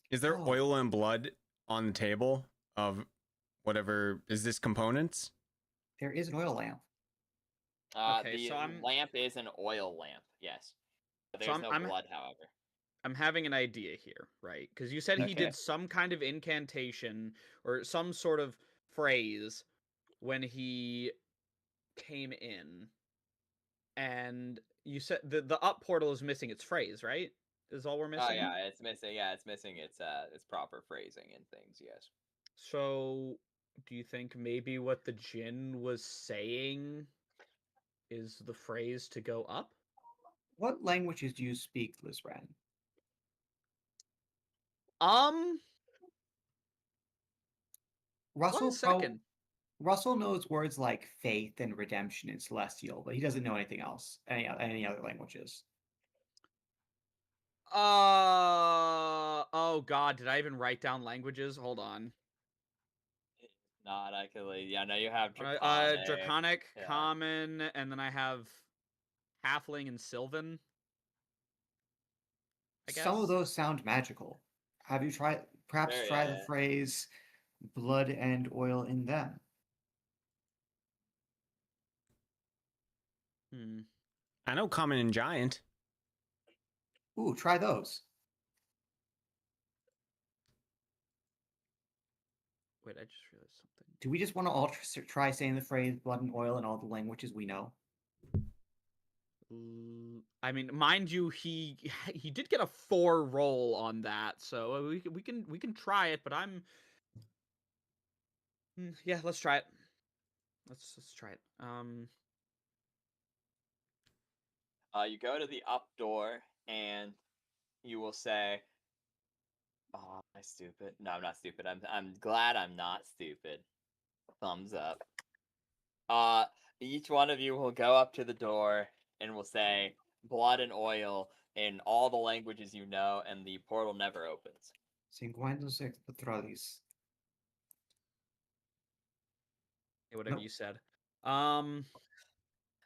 Is there Oh. oil and blood on the table of whatever is this components? There is an oil lamp. Okay, The so I'm- lamp is an oil lamp, yes. There's I'm- no I'm- blood, however. I'm having an idea here, right? Because you said he Okay. did some kind of incantation or some sort of phrase when he came in, and you said the up portal is missing its phrase, right? Is all we're missing. Oh yeah, it's missing. Yeah, it's missing its proper phrasing and things. Yes. So, do you think maybe what the Jinn was saying is the phrase to go up? What languages do you speak, Lizran? Russell One second. Russell knows words like faith and redemption and celestial, but he doesn't know anything else, any other languages. Oh god, did I even write down languages? Hold on. Not actually. Yeah, no, you have Draconic. Draconic, yeah. Common, and then I have Halfling and Sylvan. I guess. Some of those sound magical. Have you tried? Perhaps Sure, try yeah, the yeah. phrase "blood and oil in them." Hmm. I know common and giant. Ooh, try those. Wait, I just realized something. Do we just want to all try saying the phrase "blood and oil" in all the languages we know? I mean, mind you, he did get a 4 roll on that, so we can try it. But yeah, let's try it. Let's try it. You go to the up door and you will say, "Oh, am I stupid? No, I'm not stupid. I'm glad I'm not stupid." Thumbs up. Each one of you will go up to the door and will say "blood and oil" in all the languages you know, and the portal never opens. 56 petrolis. Whatever Nope. you said.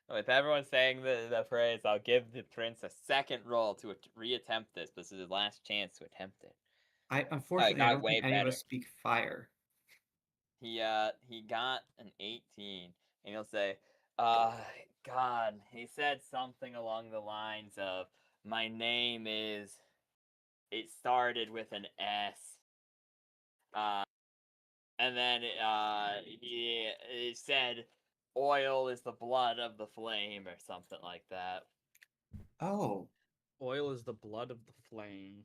With everyone saying the phrase, I'll give the prince a second roll to reattempt this. This is his last chance to attempt it. Unfortunately, I got don't way think any of better. us speak fire. He got an 18, and he'll say, God, he said something along the lines of, "My name is. It started with an S." Uh, and then he said, "Oil is the blood of the flame," or something like that. Oh, Oil is the blood of the flame.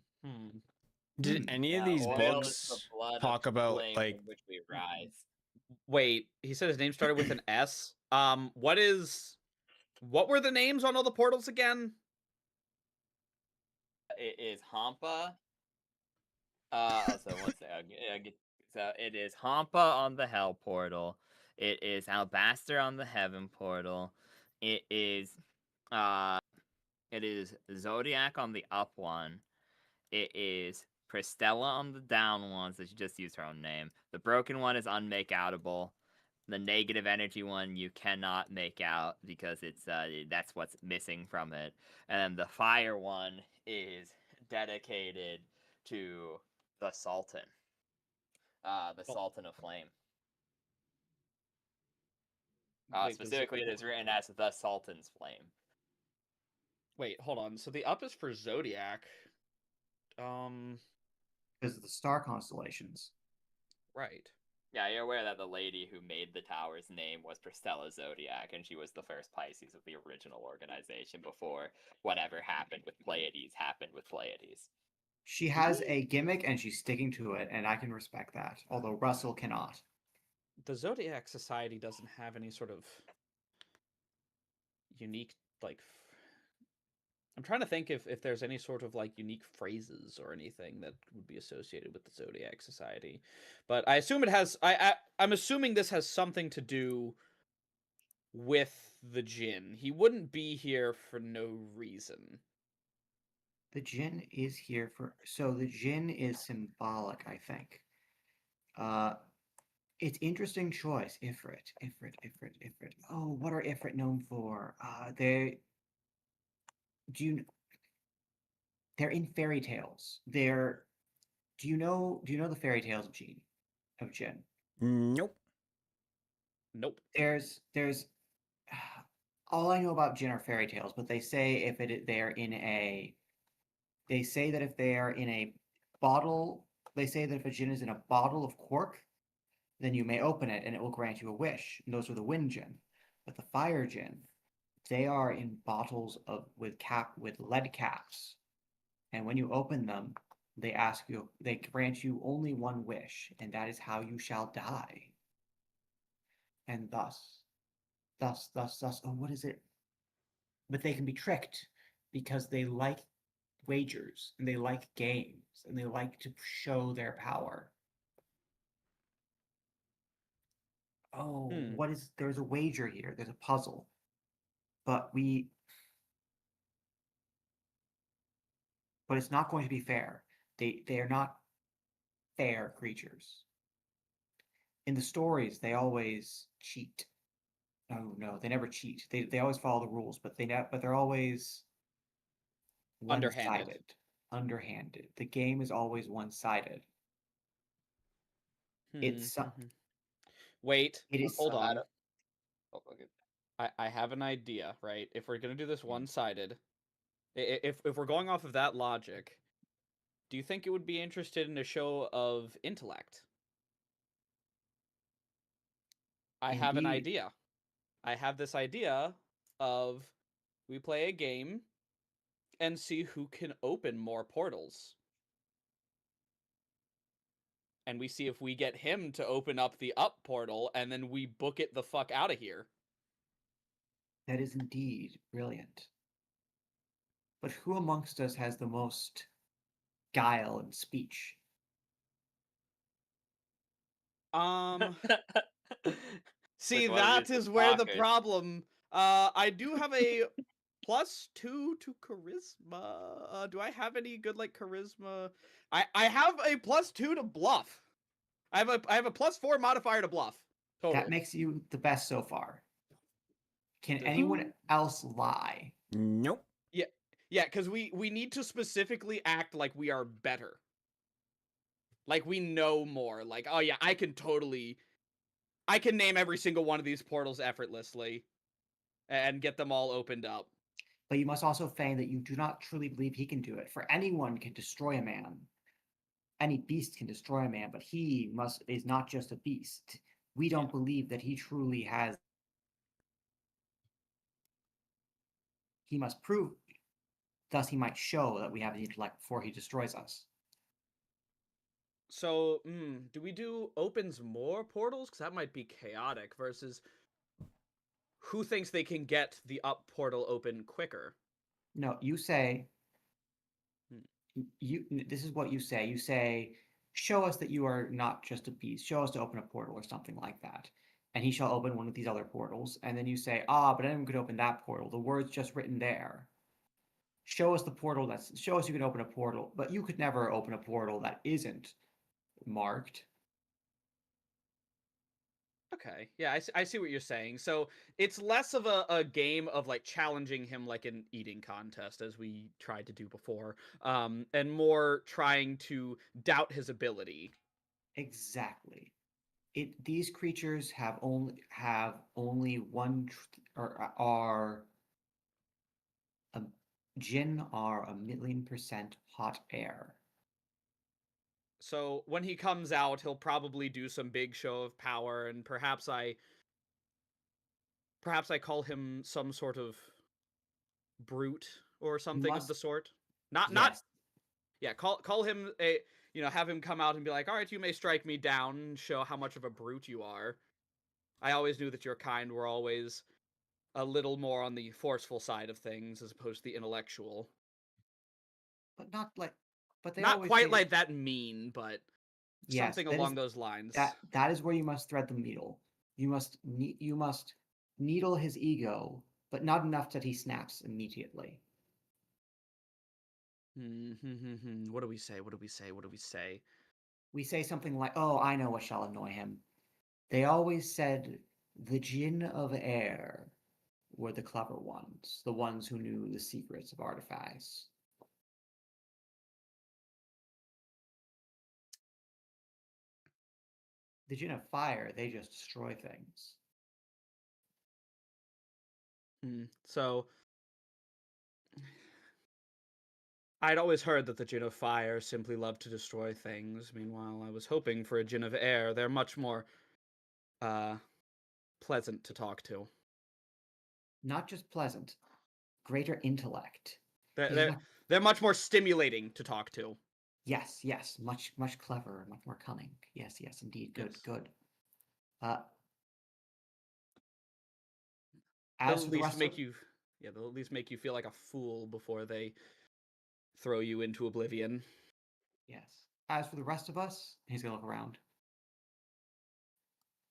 Did any of Yeah, these oil is the books blood of talk the about flame like from which we rise. Wait, he said his name started with an S. What were the names on all the portals again? It is Hampa. So one second. So it is Hampa on the Hell portal. It is Albaster on the Heaven portal. It is, uh, it is Zodiac on the up one. It is Pristella on the down one, so she just used her own name. The broken one is unmakeoutable. The negative energy one you cannot make out because it's that's what's missing from it. And then the fire one is dedicated to the Sultan. The Oh, Sultan of Flame. wait, Specifically, it is written as the Sultan's Flame. wait, hold on. So the up is for Zodiac. because of the star constellations. Right. Yeah, you're aware that the lady who made the tower's name was Pristella Zodiac, and she was the first Pisces of the original organization before whatever happened with Pleiades happened with Pleiades. She has a gimmick and she's sticking to it, and I can respect that. Although Russell cannot. The Zodiac Society doesn't have any sort of unique I'm trying to think if there's any sort of like unique phrases or anything that would be associated with the Zodiac Society. But I assume it has I'm assuming this has something to do with the Jinn. He wouldn't be here for no reason. The Jinn is here for. So the Jinn is symbolic, I think. It's interesting choice. Ifrit. Oh, what are Ifrit known for? They. Do you? They're in fairy tales. They're. Do you know? Do you know the fairy tales of Jinn? Of Jinn. nope. Nope. There's. All I know about Jinn are fairy tales, but they say if they're in a. They say that if they are in a bottle, they say that if a Jinn is in a bottle of cork, then you may open it and it will grant you a wish. And those are the wind Jinn. But the fire Jinn, they are in bottles of with lead caps. And when you open them, they grant you only one wish, and that is how you shall die. And thus, oh, what is it? But they can be tricked because they like wagers and they like games and they like to show their power. Oh, there's a wager here. There's a puzzle. But it's not going to be fair. They are not fair creatures. In the stories, they always cheat. Oh no, they never cheat. They always follow the rules, but they're always Underhanded. one-sided. underhanded. The game is always one-sided. It's some- Mhm. Wait, it is hold on. Adam. Oh, okay. I have an idea, right? If we're gonna do this one-sided, if we're going off of that logic, do you think it would be interested in a show of intellect? I have an Indeed. idea. I have this idea of we play a game and see who can open more portals. And we see if we get him to open up the up portal, and then we book it the fuck out of here. That is indeed brilliant. But who amongst us has the most guile and speech? See, Like one of that these is where the talkers. problem. I do have a +2 to charisma. Do I have any good like charisma? I have a +2 to bluff. I have a +4 modifier to bluff. Total. That makes you the best so far. Can Does- anyone else lie? Nope. Yeah, because we need to specifically act like we are better. Like we know more. Like, oh yeah, I can name every single one of these portals effortlessly and get them all opened up. But you must also feign that you do not truly believe he can do it. For anyone can destroy a man. Any beast can destroy a man, but he is not just a beast. We don't believe that he truly has. He must prove. Thus, he might show that we have the intellect before he destroys us. So, do we do opens more portals? Because that might be chaotic versus who thinks they can get the up portal open quicker. No, you say. Hmm. This is what you say. You say, "Show us that you are not just a beast. Show us to open a portal or something like that." And he shall open one of these other portals. And then you say, but anyone could open that portal. The word's just written there. Show us the portal show us you can open a portal, but you could never open a portal that isn't marked. Okay, yeah, I see what you're saying. So it's less of a game of like challenging him like an eating contest as we tried to do before, and more trying to doubt his ability. Exactly. These creatures have only one or are a jinn are 1,000,000% hot air. So when he comes out, he'll probably do some big show of power, and perhaps I call him some sort of brute or something of the sort. Not Yes. yeah, call him a have him come out and be like, "All right, you may strike me down and show how much of a brute you are." I always knew that your kind were always a little more on the forceful side of things as opposed to the intellectual. But not like but they Not always quite say like that mean, but yes, something that along is those lines. that is where you must thread the needle. You must needle his ego, but not enough that he snaps immediately. What do we say? What do we say? What do we say? We say something like, "Oh, I know what shall annoy him." They always said the jinn of air were the clever ones, the ones who knew the secrets of artifacts. The jinn of fire, they just destroy things. So I'd always heard that the Jinn of Fire simply loved to destroy things. Meanwhile, I was hoping for a Jinn of Air. They're much more pleasant to talk to. Not just pleasant, greater intellect. They're much more stimulating to talk to. Yes, much cleverer, much more cunning. Yes, indeed. Good, Yes. good. They'll As at for the least rest make of you they'll at least make you feel like a fool before they throw you into oblivion. yes, as for the rest of us, he's gonna look around.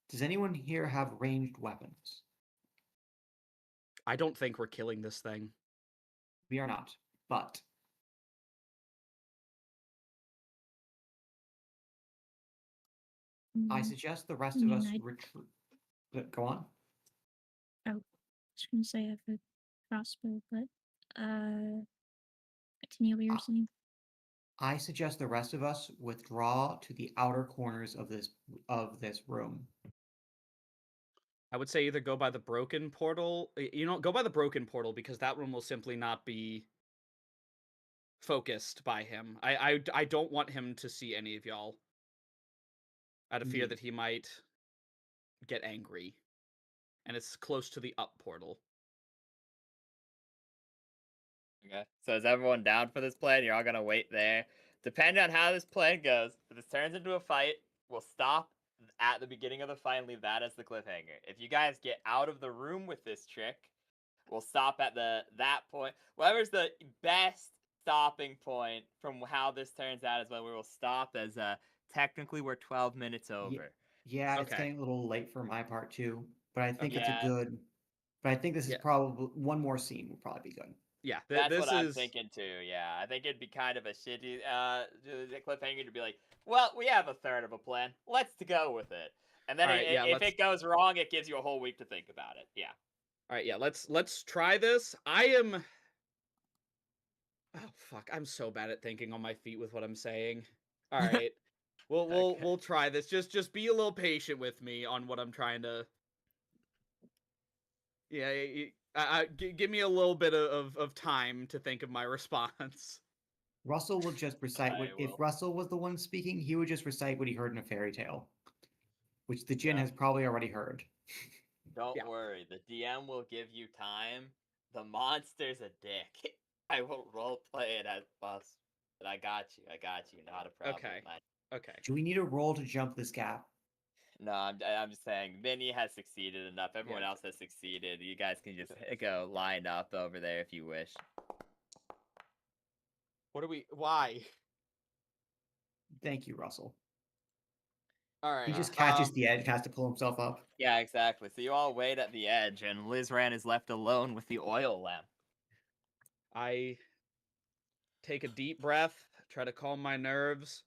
Does anyone here have ranged weapons? I don't think we're killing this thing. We are not, but I suggest the rest of us retreat. Go on. I was gonna say I have a crossbow, but continue what you were saying. I suggest the rest of us withdraw to the outer corners of this room. I would say either go by the broken portal. Go by the broken portal because that room will simply not be focused by him. I don't want him to see any of y'all. Out of fear Indeed. that he might get angry. And it's close to the up portal. Okay. So is everyone down for this plan? You're all gonna wait there. Depending on how this plan goes, if this turns into a fight, we'll stop at the beginning of the fight and leave that as the cliffhanger. If you guys get out of the room with this trick, we'll stop at that point. Whatever's the best stopping point from how this turns out is when we will stop, as technically we're 12 minutes over. Yeah, it's Okay. getting a little late for my part too, but I think it's a Yeah. good. But I think this is Yeah. probably one more scene will probably be good. Yeah, That's this what I'm is thinking too. Yeah, I think it'd be kind of a shitty cliffhanger to be like, well, we have a third of a plan. Let's go with it. And then Alright, yeah, if it goes wrong, it gives you a whole week to think about it. Yeah. All right, yeah, let's try this. I am Oh fuck, I'm so bad at thinking on my feet with what I'm saying. All right. We'll try this. Just be a little patient with me on what I'm trying to. Yeah, give me a little bit of time to think of my response. Russell will just recite what. I If will. Russell was the one speaking, he would just recite what he heard in a fairy tale, which the Jinn Yeah. has probably already heard. Don't Yeah. worry, the DM will give you time. The monster's a dick. I will roleplay it as us. But I got you. Not a problem. Okay. man. Okay. Do we need a roll to jump this gap? No, I'm just saying, Minnie has succeeded enough. Everyone Yeah. else has succeeded. You guys can just go line up over there if you wish. What are we? Why? Thank you, Russell. All right. He just catches the edge and has to pull himself up. Yeah, exactly. So you all wait at the edge, and Lizran is left alone with the oil lamp. I take a deep breath, try to calm my nerves,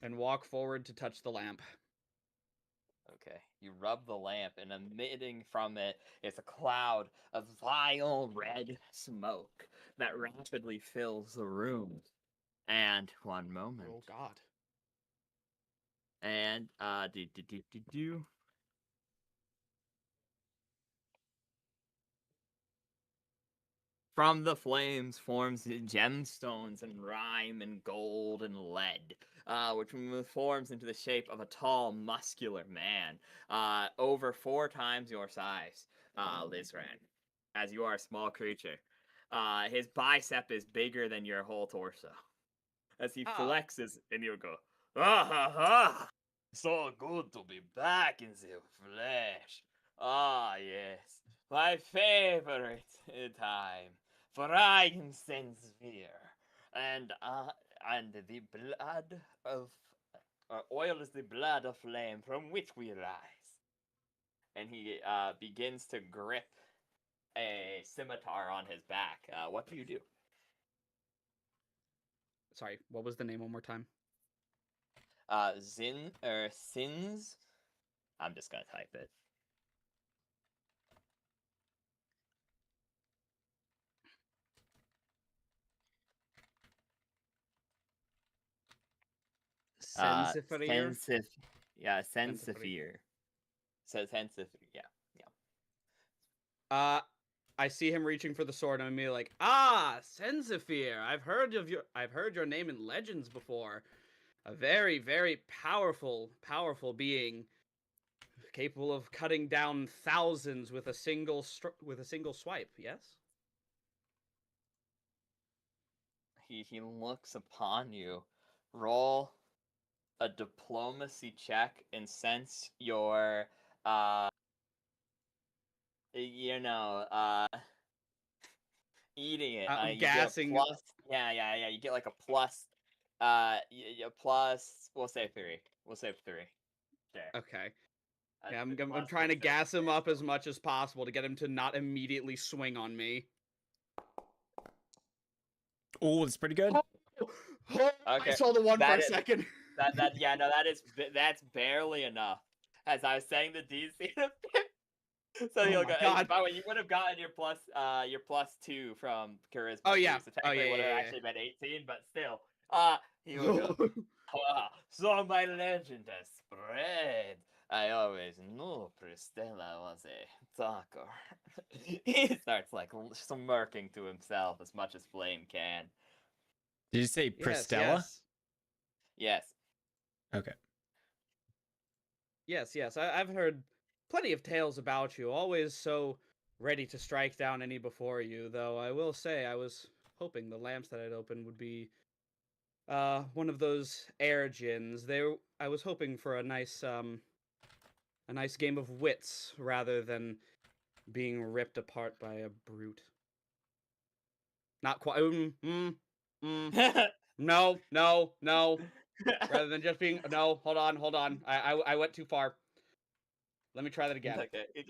and walk forward to touch the lamp. Okay, you rub the lamp, and emitting from it is a cloud of vile red smoke that rapidly fills the room. And one moment. Oh God. And from the flames forms gemstones and rime and gold and lead, which forms into the shape of a tall, muscular man, over 4 times your size, Lizran, as you are a small creature. His bicep is bigger than your whole torso. As he flexes, and you go, ah ha ha! So good to be back in the flesh. Ah yes, my favorite time. For I am Sensevere, and the blood of oil is the blood of flame from which we rise. And he begins to grip a scimitar on his back. What do you do? Sorry, what was the name one more time? Sins. I'm just gonna type it. Sensiferier? Sensifere. So Sensifere, yeah. I see him reaching for the sword, and I'm immediately like, Sensifere! I've heard your name in legends before. A very, very powerful being, capable of cutting down thousands with a single swipe. Yes. He looks upon you. Roll a diplomacy check and sense your eating it. You gassing. Get a plus. Yeah. You get like a plus. Plus. We'll say 3. Sure. Okay. Yeah, I'm trying to gas him up as much as possible to get him to not immediately swing on me. Oh, it's pretty good. Okay. I saw the one for a second. That's barely enough. As I was saying, the DC. So Oh you'll my go. God. By the way, you would have gotten your plus 2 from charisma. Oh, yeah. So technically, Oh, yeah, it would have yeah, actually been 18, but still, He will go, so my legend has spread. I always knew Pristella was a talker. He starts like smirking to himself as much as Flame can. Did you say Yes, Pristella? yes. Yes. Okay. Yes. I've heard plenty of tales about you, always so ready to strike down any before you, though I will say I was hoping the lamps that I'd opened would be one of those air gins. I was hoping for a nice game of wits rather than being ripped apart by a brute. Not quite. No. Rather than just being hold on. I went too far. Let me try that again. Okay, you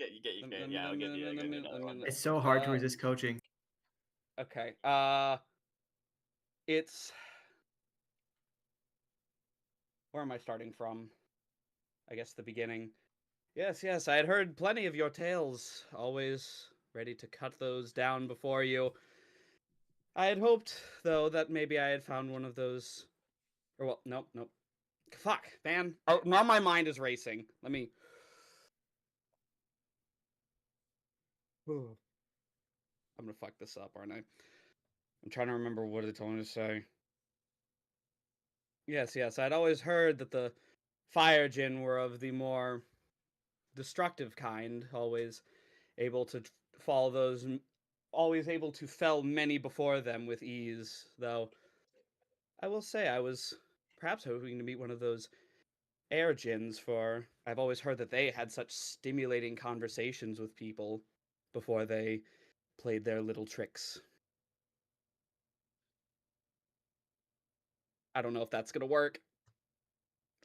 can. Yeah, I'll give you another one. It's so hard to resist coaching. Okay. It's where am I starting from? I guess the beginning. Yes. I had heard plenty of your tales, always ready to cut those down before you. I had hoped, though, that maybe I had found one of those. Or well, nope. Fuck, man. Oh, now my mind is racing. Let me. I'm gonna fuck this up, aren't I? I'm trying to remember what they told me to say. Yes. I'd always heard that the fire djinn were of the more destructive kind, always able to follow those, always able to fell many before them with ease, though I will say I was perhaps hoping to meet one of those air djinns, for I've always heard that they had such stimulating conversations with people before they played their little tricks. I don't know if that's gonna work.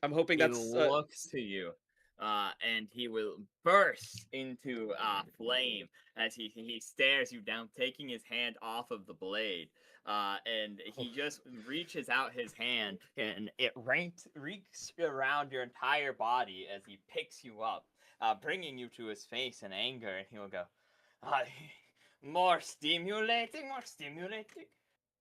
I'm hoping He that's looks to you, and he will burst into flame as he stares you down, taking his hand off of the blade. And he just reaches out his hand, and it reeks around your entire body as he picks you up, bringing you to his face in anger. And he will go, more stimulating.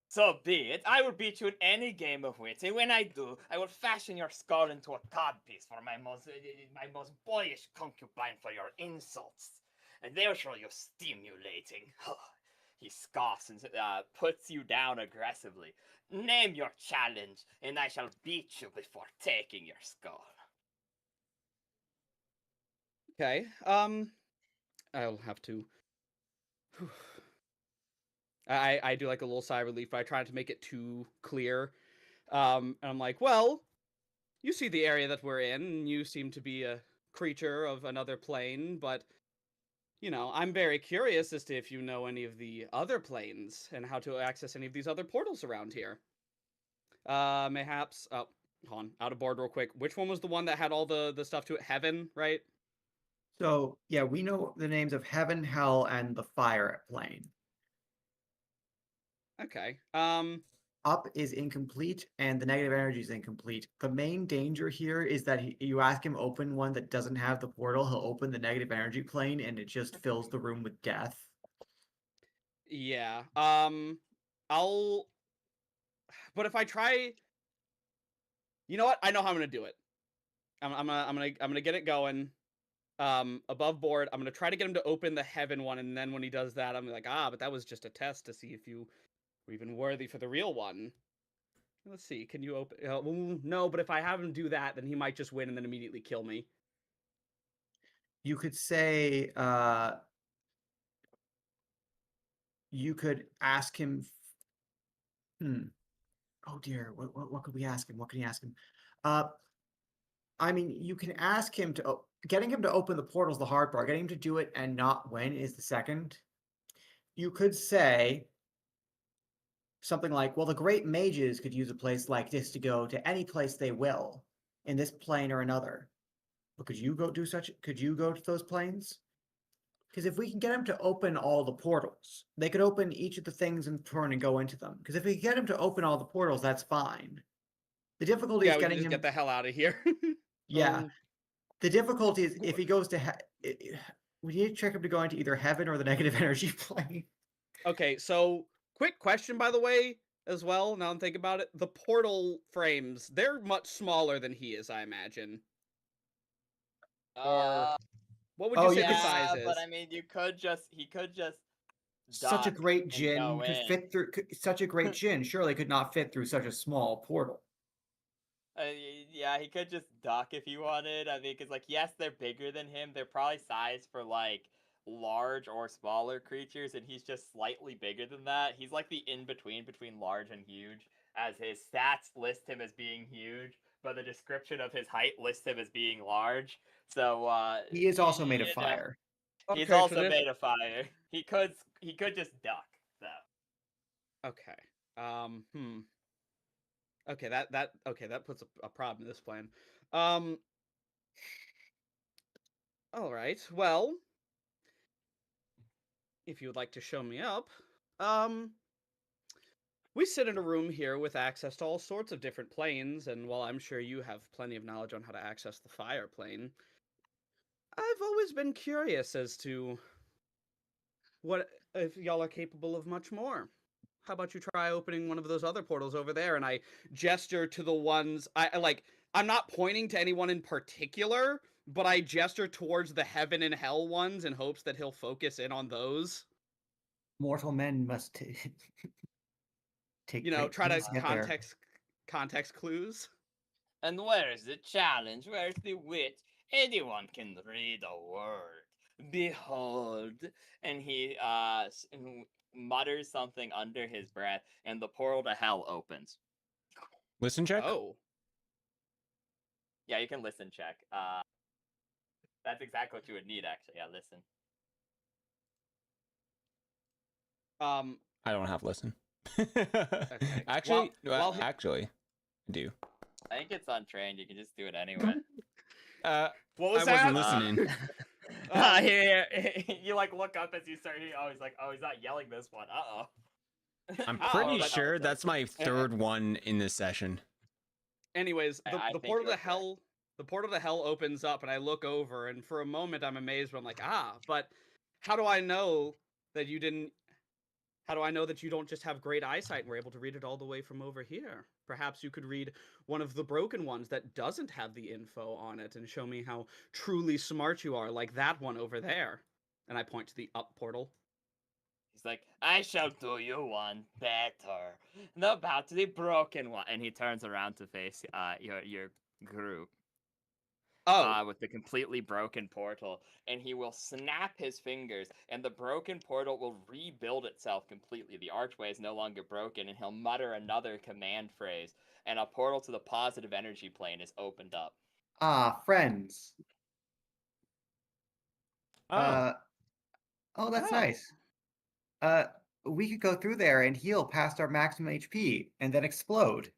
So be it. I will beat you in any game of wits, and when I do, I will fashion your skull into a codpiece for my most boyish concubine for your insults. And they'll show you stimulating. He scoffs and puts you down aggressively. Name your challenge, and I shall beat you before taking your skull. okay. I'll have to. I do like a little sigh of relief, but I try to make it too clear. And I'm like, well, you see the area that we're in, and you seem to be a creature of another plane, but I'm very curious as to if you know any of the other planes and how to access any of these other portals around here. Mayhaps. Oh, hold on. Out of board real quick. Which one was the one that had all the stuff to it? Heaven, right? So yeah, we know the names of heaven, hell, and the fire plane. Okay. Up is incomplete, and the negative energy is incomplete. The main danger here is that you ask him open one that doesn't have the portal, he'll open the negative energy plane, and it just fills the room with death. Yeah. I'll. But if I try, you know what? I know how I'm gonna do it. I'm gonna get it going. Above board. I'm gonna try to get him to open the heaven one, and then when he does that, I'm like, but that was just a test to see if you were even worthy for the real one. Let's see. Can you open? Well, no, but if I have him do that, then he might just win and then immediately kill me. You could say, you could ask him. Oh dear, what could we ask him? What can you ask him? I mean, you can ask him to getting him to open the portal's the hard part. Getting him to do it and not win is the second. You could say something like, well, the great mages could use a place like this to go to any place they will, in this plane or another. But could you go to those planes? Because if we can get him to open all the portals, they could open each of the things in turn and go into them. Because if we get him to open all the portals, that's fine. The difficulty is we getting can just him. get the hell out of here. Yeah. The difficulty is if he goes to we need to check him to go into either heaven or the negative energy plane. Okay, so quick question, by the way. as well. Now I'm thinking about it. The portal frames, they're much smaller than he is, I imagine. Or what would you say the size is? But I mean, he could just Such a dock great and Jin go could in. fit through. Such a great Jin surely could not fit through such a small portal. Yeah, he could just duck if he wanted. I mean, because, like, yes, they're bigger than him. They're probably sized for, like, large or smaller creatures, and he's just slightly bigger than that. He's, like, the in-between between large and huge, as his stats list him as being huge, but the description of his height lists him as being large. So, He is also made of you know, fire. he's Okay, so also then made of fire. He could just duck, so. okay. Okay, that puts a problem in this plan. All right. Well, if you would like to show me up, we sit in a room here with access to all sorts of different planes, and while I'm sure you have plenty of knowledge on how to access the fire plane, I've always been curious as to what if y'all are capable of much more. How about you try opening one of those other portals over there? And I gesture to the ones I like. I'm not pointing to anyone in particular, but I gesture towards the heaven and hell ones in hopes that he'll focus in on those. Mortal men must take You know, great try to pains to get there. context clues. And where's the challenge? Where's the wit? Anyone can read a word. Behold. And he mutters something under his breath, and the portal to hell opens. Listen check. Oh, Yeah, you can listen check. That's exactly what you would need, actually. Yeah, listen. I don't have listen. Okay. Actually, While actually, I do. I think it's untrained. You can just do it anyway. what was I that? wasn't listening. Here, you like look up as you start. He's like, oh, he's not yelling this one. Uh-oh. I'm Oh, pretty but- sure that's my third one in this session. Anyways, I the think portal you're to hell, the portal to hell opens up, and I look over, and for a moment I'm amazed. But I'm like, but how do I know that you didn't? How do I know that you don't just have great eyesight and were able to read it all the way from over here? Perhaps you could read one of the broken ones that doesn't have the info on it and show me how truly smart you are, like that one over there. And I point to the up portal. He's like, I shall do you one better. About the broken one. And he turns around to face your group. Oh, With the completely broken portal. And he will snap his fingers, and the broken portal will rebuild itself completely. The archway is no longer broken, and he'll mutter another command phrase, and a portal to the positive energy plane is opened up. Friends. Oh, Oh, that's Oh. nice. We could go through there and heal past our maximum HP and then explode.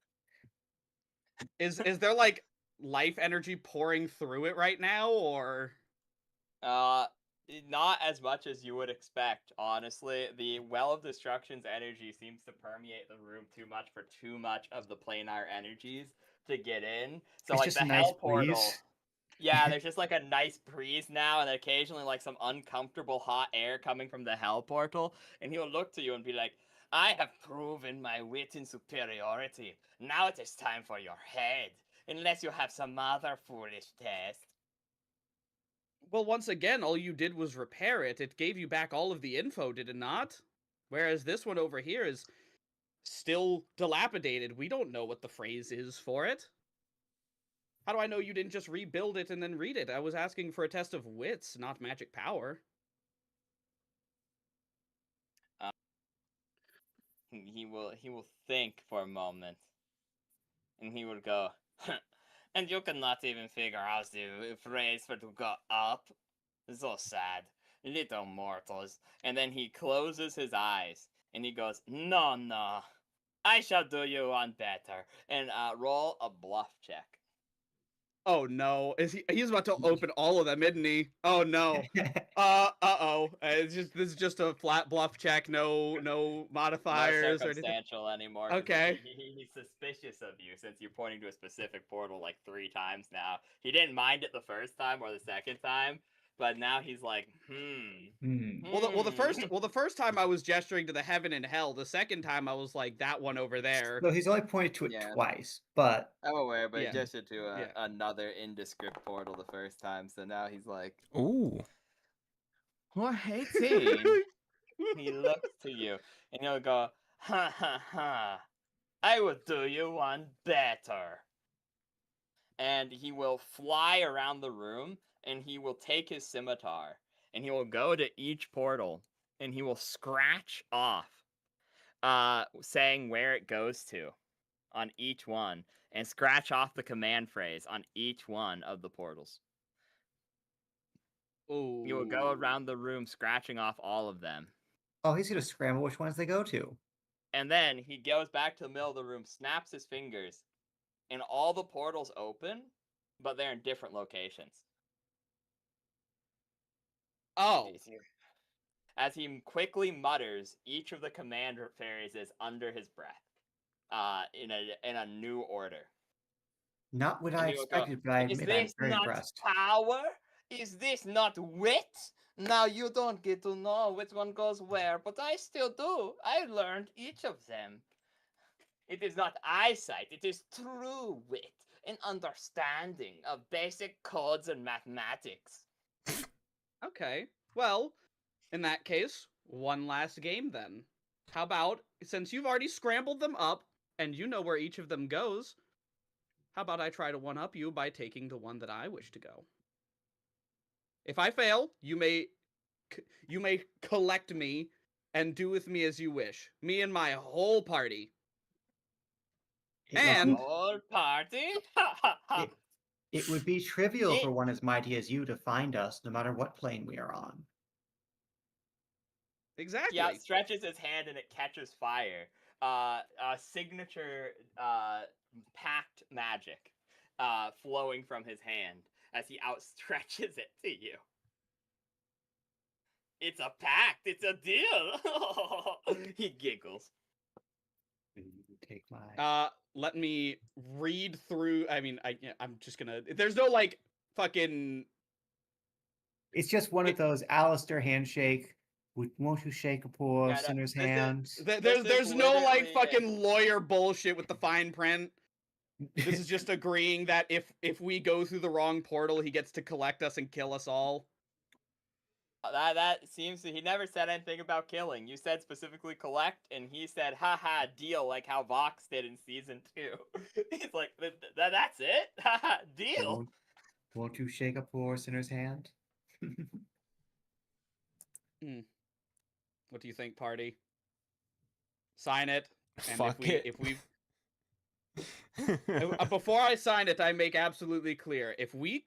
is there like life energy pouring through it right now, or? Not as much as you would expect, honestly. The Well of Destruction's energy seems to permeate the room too much for too much of the planar energies to get in. So, It's like, just the a nice Hell Portal... breeze. Yeah, there's just like a nice breeze now, and occasionally like some uncomfortable hot air coming from the Hell Portal, and he'll look to you and be like, I have proven my wit and superiority. Now it is time for your head, unless you have some other foolish test. Well, once again, all you did was repair it. It gave you back all of the info, did it not? Whereas this one over here is still dilapidated. We don't know what the phrase is for it. How do I know you didn't just rebuild it and then read it? I was asking for a test of wits, not magic power. He will think for a moment, and he will go, and you cannot even figure out the phrase for to go up. So sad, little mortals. And then he closes his eyes, and he goes, no, I shall do you one better. And roll a bluff check. Oh no, he's about to open all of them, isn't he? Oh no. Uh-oh. This is just a flat bluff check, no modifiers No or anything. circumstantial anymore. 'Cause Okay. He's suspicious of you since you're pointing to a specific portal like 3 times now. He didn't mind it the first time or the second time, but now he's like, Well, the first time I was gesturing to the heaven and hell. The second time I was like that one over there. So he's only pointed to it Yeah. twice, but I'm aware, but Yeah. he gestured to Yeah. another indescript portal the first time, so now he's like, Ooh. "We're 18." He looks to you, and he'll go, "Ha ha ha! I will do you one better." And he will fly around the room, and he will take his scimitar, and he will go to each portal, and he will scratch off, saying where it goes to on each one, and scratch off the command phrase on each one of the portals. Ooh. He will go around the room scratching off all of them. oh, he's gonna scramble which ones they go to. And then he goes back to the middle of the room, snaps his fingers, and all the portals open, but they're in different locations. Oh. As he quickly mutters each of the command phrases under his breath, in a new order. Not what And I he will go, expected, but I "Is admit I'm this very not impressed. power? Is this not wit? Now you don't get to know which one goes where, but I still do. I learned each of them. It is not eyesight, it is true wit and understanding of basic codes and mathematics." Okay. Well, in that case, one last game then. How about, since you've already scrambled them up and you know where each of them goes, how about I try to one-up you by taking the one that I wish to go? If I fail, you may collect me and do with me as you wish. Me and my whole party. It would And- The be- whole party? it would be trivial It- for one as mighty as you to find us, no matter what plane we are on. Exactly. He outstretches his hand and it catches fire. A signature pact magic flowing from his hand as he outstretches it to you. It's a pact. It's a deal. He giggles. Take my. Let me read through. I mean, I'm just gonna. There's no like fucking. It's just one of those Alistair handshake. Won't you shake a poor Yeah, no, sinner's this is- hand? There's no like literally- fucking lawyer bullshit with the fine print. This is just agreeing that if we go through the wrong portal, he gets to collect us and kill us all. That seems to. He never said anything about killing. You said specifically collect, and he said, "Haha, deal," like how Vox did in season 2. He's like, "That's it, haha, deal." Won't you shake a poor sinner's hand? What do you think, party? Sign it. And Fuck if we before I sign it, I make absolutely clear: if we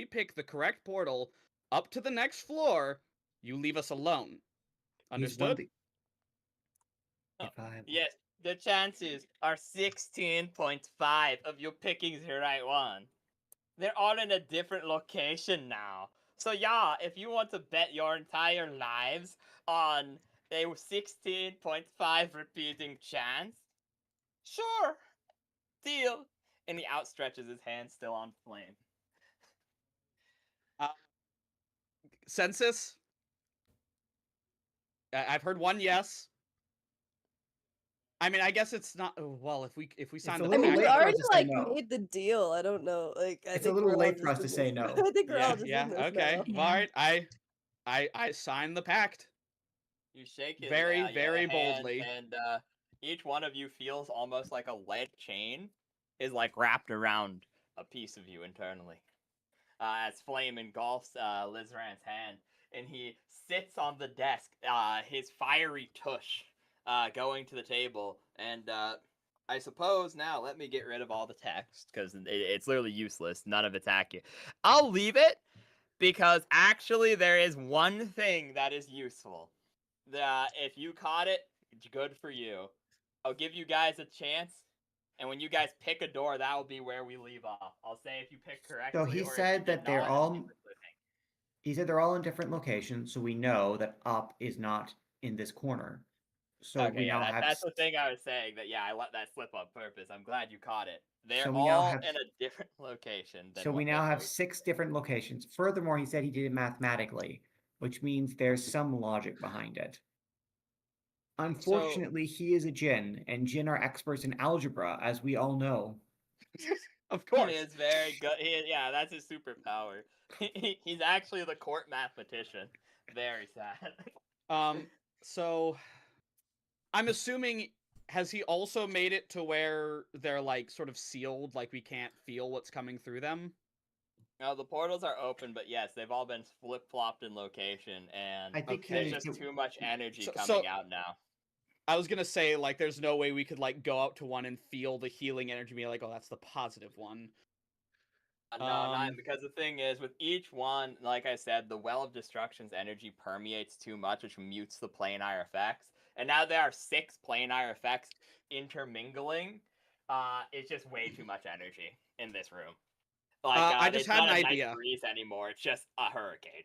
pick the correct portal up to the next floor, you leave us alone. He's one Understood? If I... Yes, the chances are 16.5 of you picking the right one. They're all in a different location now. So yeah, if you want to bet your entire lives on a 16.5 repeating chance, sure, deal. And he outstretches his hand still on flame. Census. I've heard one yes. I mean, I guess it's not. Well, if we sign a the I little mean, pact, we late for us already to say like no. made the deal. I don't know. Like, I It's a think little we're all late for just us to in say this- no. I think we're all yeah, just yeah, in this okay, now. all right. I sign the pact. You shake his Very, your very hand, boldly. and each one of you feels almost like a lead chain is like wrapped around a piece of you internally. As flame engulfs Lizran's hand, and he sits on the desk, his fiery tush going to the table, and I suppose now let me get rid of all the text because it's literally useless. None of it's accurate. I'll leave it because actually there is one thing that is useful. If you caught it, it's good for you. I'll give you guys a chance, and when you guys pick a door, that will be where we leave off. I'll say if you pick correctly. So he or if said you did that they're not, all- I'll leave it cliffhanger. He said they're all in different locations, so we know that up is not in this corner. So Okay, we yeah, now have that's the thing I was saying. That yeah, I let that slip on purpose. I'm glad you caught it. They're So we now all have- in a different location than So we what now they have were. 6 different locations. Furthermore, he said he did it mathematically, which means there's some logic behind it. Unfortunately, he is a Jinn, and Jinn are experts in algebra, as we all know. Of He course. is very good. Yeah, that's his superpower. He's actually the court mathematician. Very sad. So I'm assuming, has he also made it to where they're like sort of sealed, like we can't feel what's coming through them? No, the portals are open, but yes, they've all been flip flopped in location, and I think there's Okay. just too much energy So- coming out now. I was gonna say, like, there's no way we could like go up to one and feel the healing energy, and be like, oh, that's the positive one. No, not because the thing is, with each one, like I said, the Well of Destruction's energy permeates too much, which mutes the planar effects. And now there are 6 planar effects intermingling. It's just way too much energy in this room. Like, I just it's had not an a idea. nice breeze anymore. It's just a hurricane.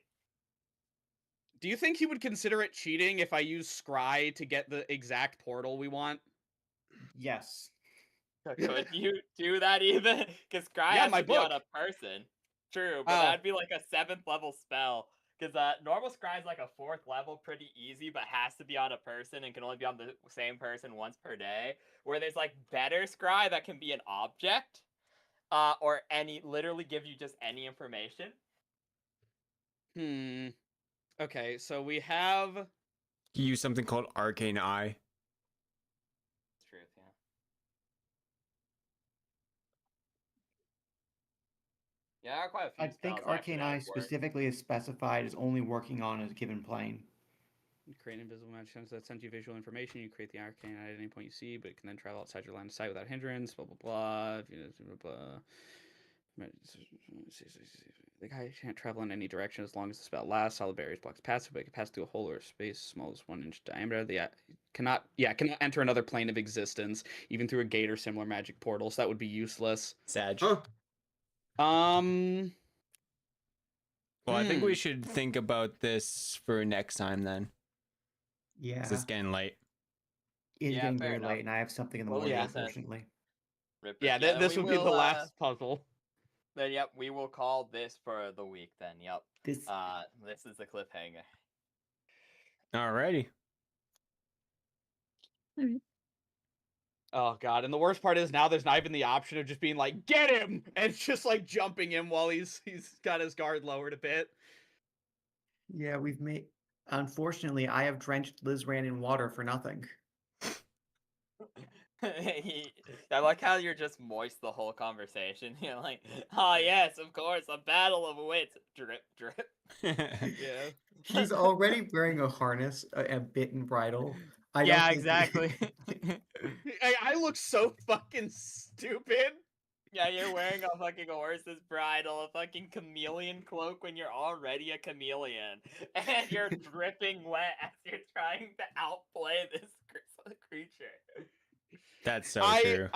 Do you think he would consider it cheating if I use Scry to get the exact portal we want? Yes. Could you do that even? Because Scry Yeah, has my to be on book. a person. True, but Oh. that'd be like a 7th level spell. Because normal Scry's like a 4th level, pretty easy, but has to be on a person and can only be on the same person once per day. Where there's like better Scry that can be an object, or literally give you just any information. Okay, so we have. You use something called Arcane Eye. Truth, yeah. Yeah, there are quite a few I think spells actually Arcane that Eye would work. specifically is specified as only working on a given plane. You create an invisible magic sense that sends you visual information. You create the arcane eye at any point you see, but it can then travel outside your line of sight without hindrance. Blah blah blah. The guy can't travel in any direction as long as the spell lasts. Solid barriers blocks passive, but it can pass through a hole or a space small as 1 inch diameter. Cannot enter another plane of existence, even through a gate or similar magic portal. So that would be useless. Sag. Huh. Well, I think we should think about this for next time then. Yeah. 'Cause it's getting late. It's Yeah, getting fair very enough. late, and I have something in the Well, morning, yeah. unfortunately. Yeah, then this we would be the will, last puzzle. Then yep, we will call this for the week. Then yep. This This is the cliffhanger. Alrighty. Alright. Oh god, and the worst part is now there's not even the option of just being like, get him! And it's just like jumping him while he's got his guard lowered a bit. Yeah, we've made. Unfortunately, I have drenched Lizran in water for nothing. I like how you're just moist the whole conversation. You're like, oh yes, of course, a battle of wits. Drip, drip. Yeah. He's already wearing a harness, a bit and bridle. I don't Yeah, think- exactly. I look so fucking stupid. Yeah, you're wearing a fucking horse's bridle, a fucking chameleon cloak when you're already a chameleon, and you're dripping wet as you're trying to outplay this creature. That's so I true.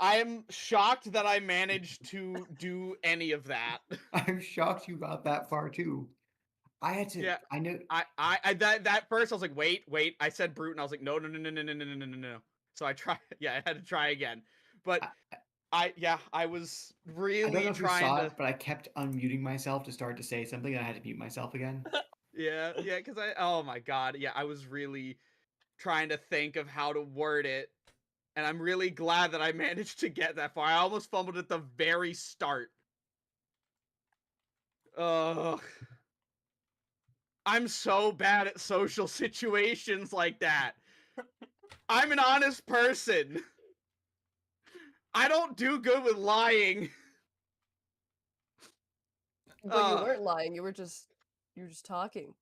am shocked that I managed to do any of that. I'm shocked you got that far too. I had to. Yeah. I know. That first I was like, wait. I said brute, and I was like, no. So I tried. Yeah, I had to try again. But I was I don't really know if you trying saw to. it, but I kept unmuting myself to start to say something, and I had to mute myself again. Yeah, because oh my god, yeah, I was really trying to think of how to word it, and I'm really glad that I managed to get that far. I almost fumbled at the very start. Ugh. I'm so bad at social situations like that. I'm an honest person. I don't do good with lying. But you weren't lying. You were just talking.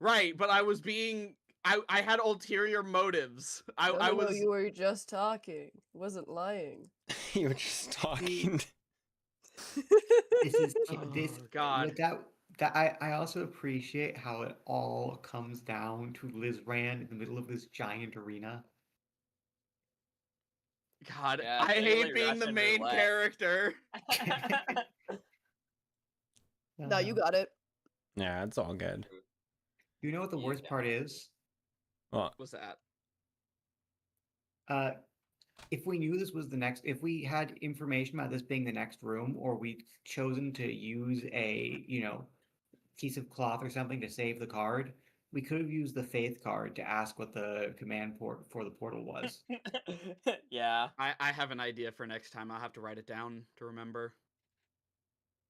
Right, but I was being. I had ulterior motives. I No, was. you were just talking. It wasn't lying. You were just talking. This is Oh, this. God. With that I also appreciate how it all comes down to Lizran in the middle of this giant arena. God, Yeah, I it's hate really being the Russian main roulette. character. No, you got it. Yeah, it's all good. You know what the You worst part definitely is? Well, What's that? If we knew this was the next, if we had information about this being the next room, or we'd chosen to use a, piece of cloth or something to save the card, we could have used the faith card to ask what the command port for the portal was. Yeah. I have an idea for next time. I'll have to write it down to remember.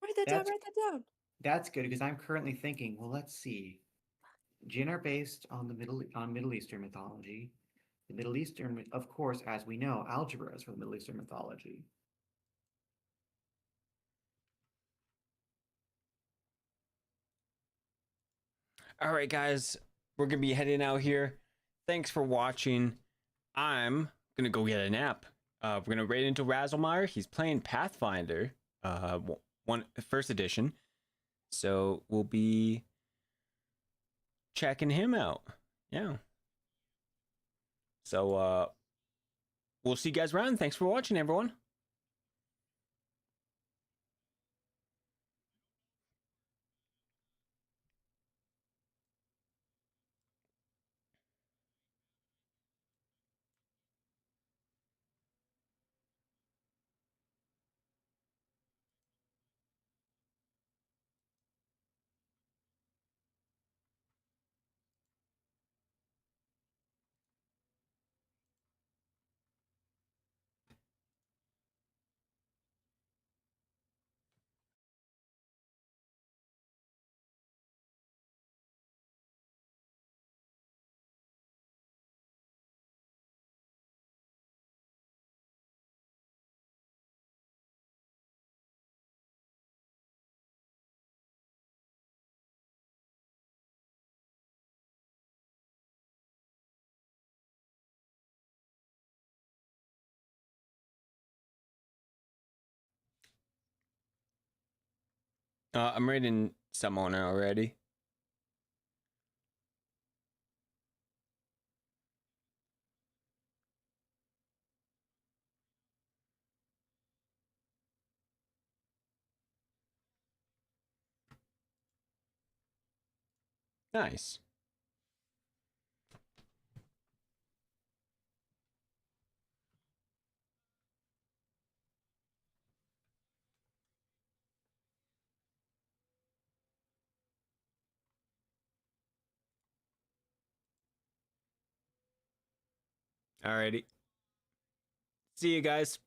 Write that down. That's- Write that down. That's good because I'm currently thinking, well, let's see. Jinn are based on Middle Eastern mythology. The Middle Eastern, of course, as we know, algebra is from Middle Eastern mythology. all right, guys, we're gonna be heading out here. Thanks for watching. I'm gonna go get a nap. We're gonna raid into Razzlemeyer. He's playing Pathfinder, first edition. So we'll be checking him out. Yeah. So we'll see you guys around. Thanks for watching, everyone. I'm raiding someone already. Nice. Alrighty. See you guys.